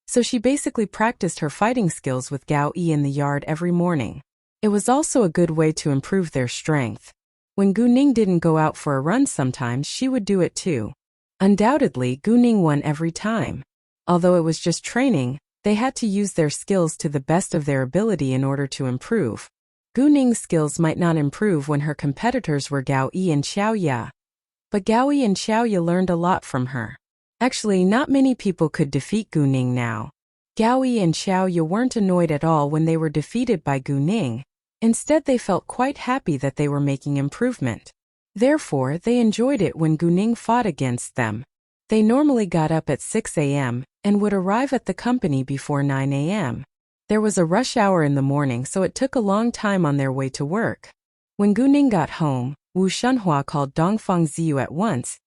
So she basically practiced her fighting skills with Gao Yi in the yard every morning. It was also a good way to improve their strength. When Gu Ning didn't go out for a run sometimes, she would do it too. Undoubtedly, Gu Ning won every time. Although it was just training, they had to use their skills to the best of their ability in order to improve. Gu Ning's skills might not improve when her competitors were Gao Yi and Xiao Ye. But Gao Yi and Xiao Ye learned a lot from her. Actually, not many people could defeat Gu Ning now. Gao Yi and Xiao Ye weren't annoyed at all when they were defeated by Gu Ning. Instead, they felt quite happy that they were making improvement. Therefore, they enjoyed it when Gu Ning fought against them. They normally got up at 6 a.m. and would arrive at the company before 9 a.m. There was a rush hour in the morning, so it took a long time on their way to work. When Gu Ning got home, Wu Shunhua called Dongfang Ziyu at once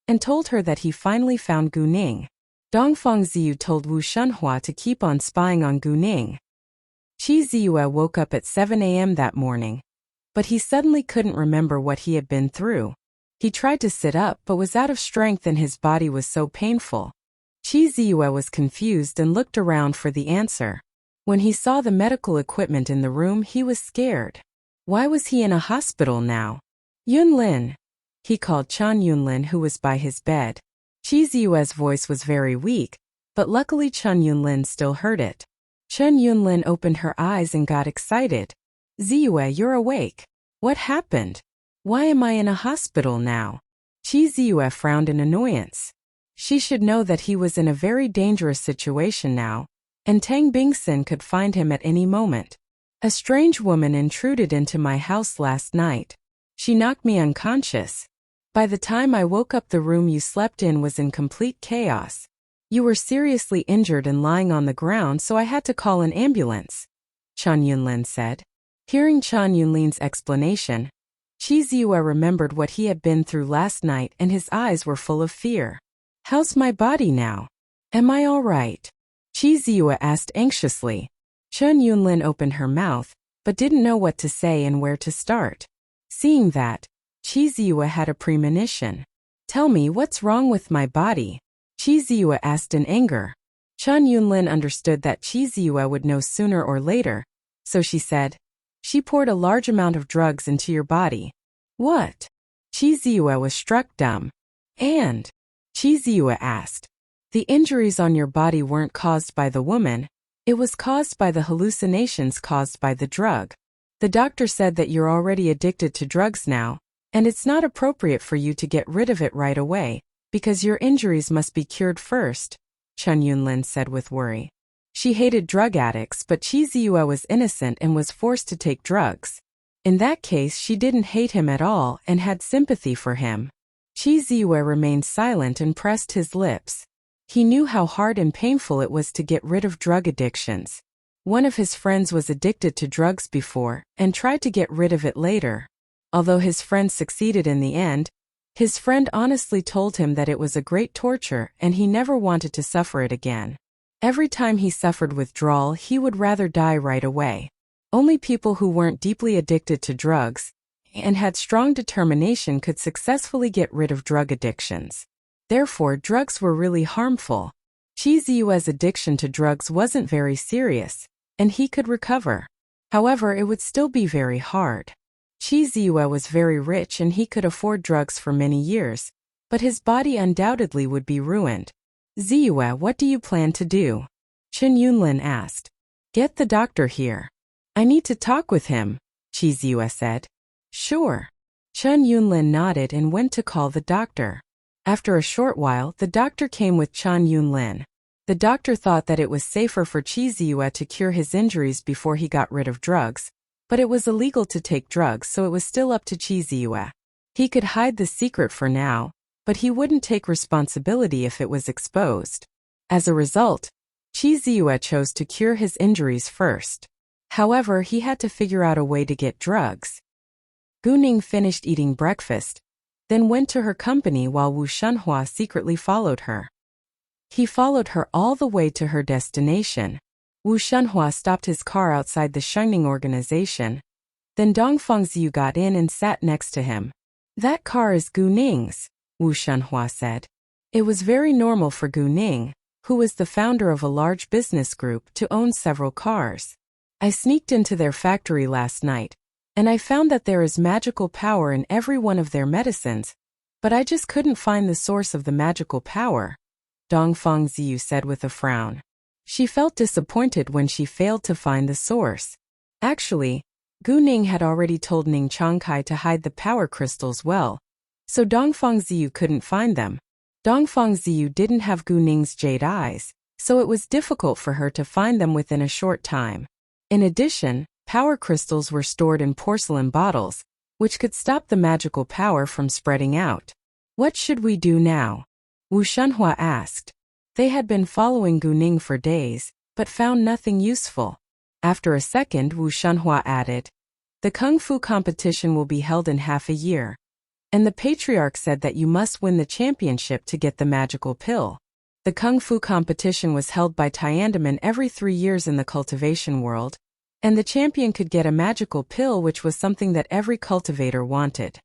and told her that he finally found Gu Ning. Dongfang Ziyu told Wu Shunhua to keep on spying on Gu Ning. Qi Ziyue woke up at 7 a.m. that morning, but he suddenly couldn't remember what he had been through. He tried to sit up but was out of strength and his body was so painful. Qi Ziyue was confused and looked around for the answer. When he saw the medical equipment in the room, he was scared. Why was he in a hospital now? Yunlin. He called Chen Yunlin, who was by his bed. Qi Ziyue's voice was very weak, but luckily Chen Yunlin still heard it. Chen Yunlin opened her eyes and got excited. Ziyue, you're awake. What happened? Why am I in a hospital now? Qi Ziyue frowned in annoyance. She should know that he was in a very dangerous situation now, and Tang Bingsun could find him at any moment. A strange woman intruded into my house last night. She knocked me unconscious. By the time I woke up, the room you slept in was in complete chaos. You were seriously injured and lying on the ground, so I had to call an ambulance, Chen Yunlin said. Hearing Chen Yunlin's explanation, Qi Ziyue remembered what he had been through last night and his eyes were full of fear. How's my body now? Am I all right? Qi Ziyue asked anxiously. Chen Yunlin opened her mouth, but didn't know what to say and where to start. Seeing that, Qi Ziyue had a premonition. Tell me, what's wrong with my body? Qi Ziyue asked in anger. Chen Yunlin understood that Qi Ziyue would know sooner or later, so she said, she poured a large amount of drugs into your body. What? Qi Ziyue was struck dumb. And? Qi Ziyue asked. The injuries on your body weren't caused by the woman, it was caused by the hallucinations caused by the drug. The doctor said that you're already addicted to drugs now, and it's not appropriate for you to get rid of it right away, because your injuries must be cured first, Chen Yunlin said with worry. She hated drug addicts, but Qi Ziyue was innocent and was forced to take drugs. In that case, she didn't hate him at all and had sympathy for him. Qi Ziyue remained silent and pressed his lips. He knew how hard and painful it was to get rid of drug addictions. One of his friends was addicted to drugs before and tried to get rid of it later. Although his friend succeeded in the end, his friend honestly told him that it was a great torture and he never wanted to suffer it again. Every time he suffered withdrawal, he would rather die right away. Only people who weren't deeply addicted to drugs and had strong determination could successfully get rid of drug addictions. Therefore, drugs were really harmful. Qi Ziyue's addiction to drugs wasn't very serious, and he could recover. However, it would still be very hard. Qi Ziyue was very rich and he could afford drugs for many years, but his body undoubtedly would be ruined. Ziyue, what do you plan to do? Chen Yunlin asked. Get the doctor here. I need to talk with him, Qi Ziyue said. Sure. Chen Yunlin nodded and went to call the doctor. After a short while, the doctor came with Chen Yunlin. The doctor thought that it was safer for Chiziyue to cure his injuries before he got rid of drugs, but it was illegal to take drugs, so it was still up to Chiziyue. He could hide the secret for now, but he wouldn't take responsibility if it was exposed. As a result, Chiziyue chose to cure his injuries first. However, he had to figure out a way to get drugs. Guning finished eating breakfast, then went to her company while Wu Shunhua secretly followed her. He followed her all the way to her destination. Wu Shunhua stopped his car outside the Shengning organization. Then Dong Fengziyu got in and sat next to him. "That car is Gu Ning's," Wu Shunhua said. It was very normal for Gu Ning, who was the founder of a large business group, to own several cars. "I sneaked into their factory last night, and I found that there is magical power in every one of their medicines, but I just couldn't find the source of the magical power," Dong Fengziyu said with a frown. She felt disappointed when she failed to find the source. Actually, Gu Ning had already told Ning Changkai to hide the power crystals well, so Dong Fengziyu couldn't find them. Dong Fengziyu didn't have Gu Ning's jade eyes, so it was difficult for her to find them within a short time. In addition, power crystals were stored in porcelain bottles, which could stop the magical power from spreading out. "What should we do now?" Wu Shunhua asked. They had been following Gu Ning for days, but found nothing useful. After a second, Wu Shunhua added, "The Kung Fu competition will be held in half a year, and the patriarch said that you must win the championship to get the magical pill." The Kung Fu competition was held by Tiandamen every 3 years in the cultivation world, and the champion could get a magical pill, which was something that every cultivator wanted.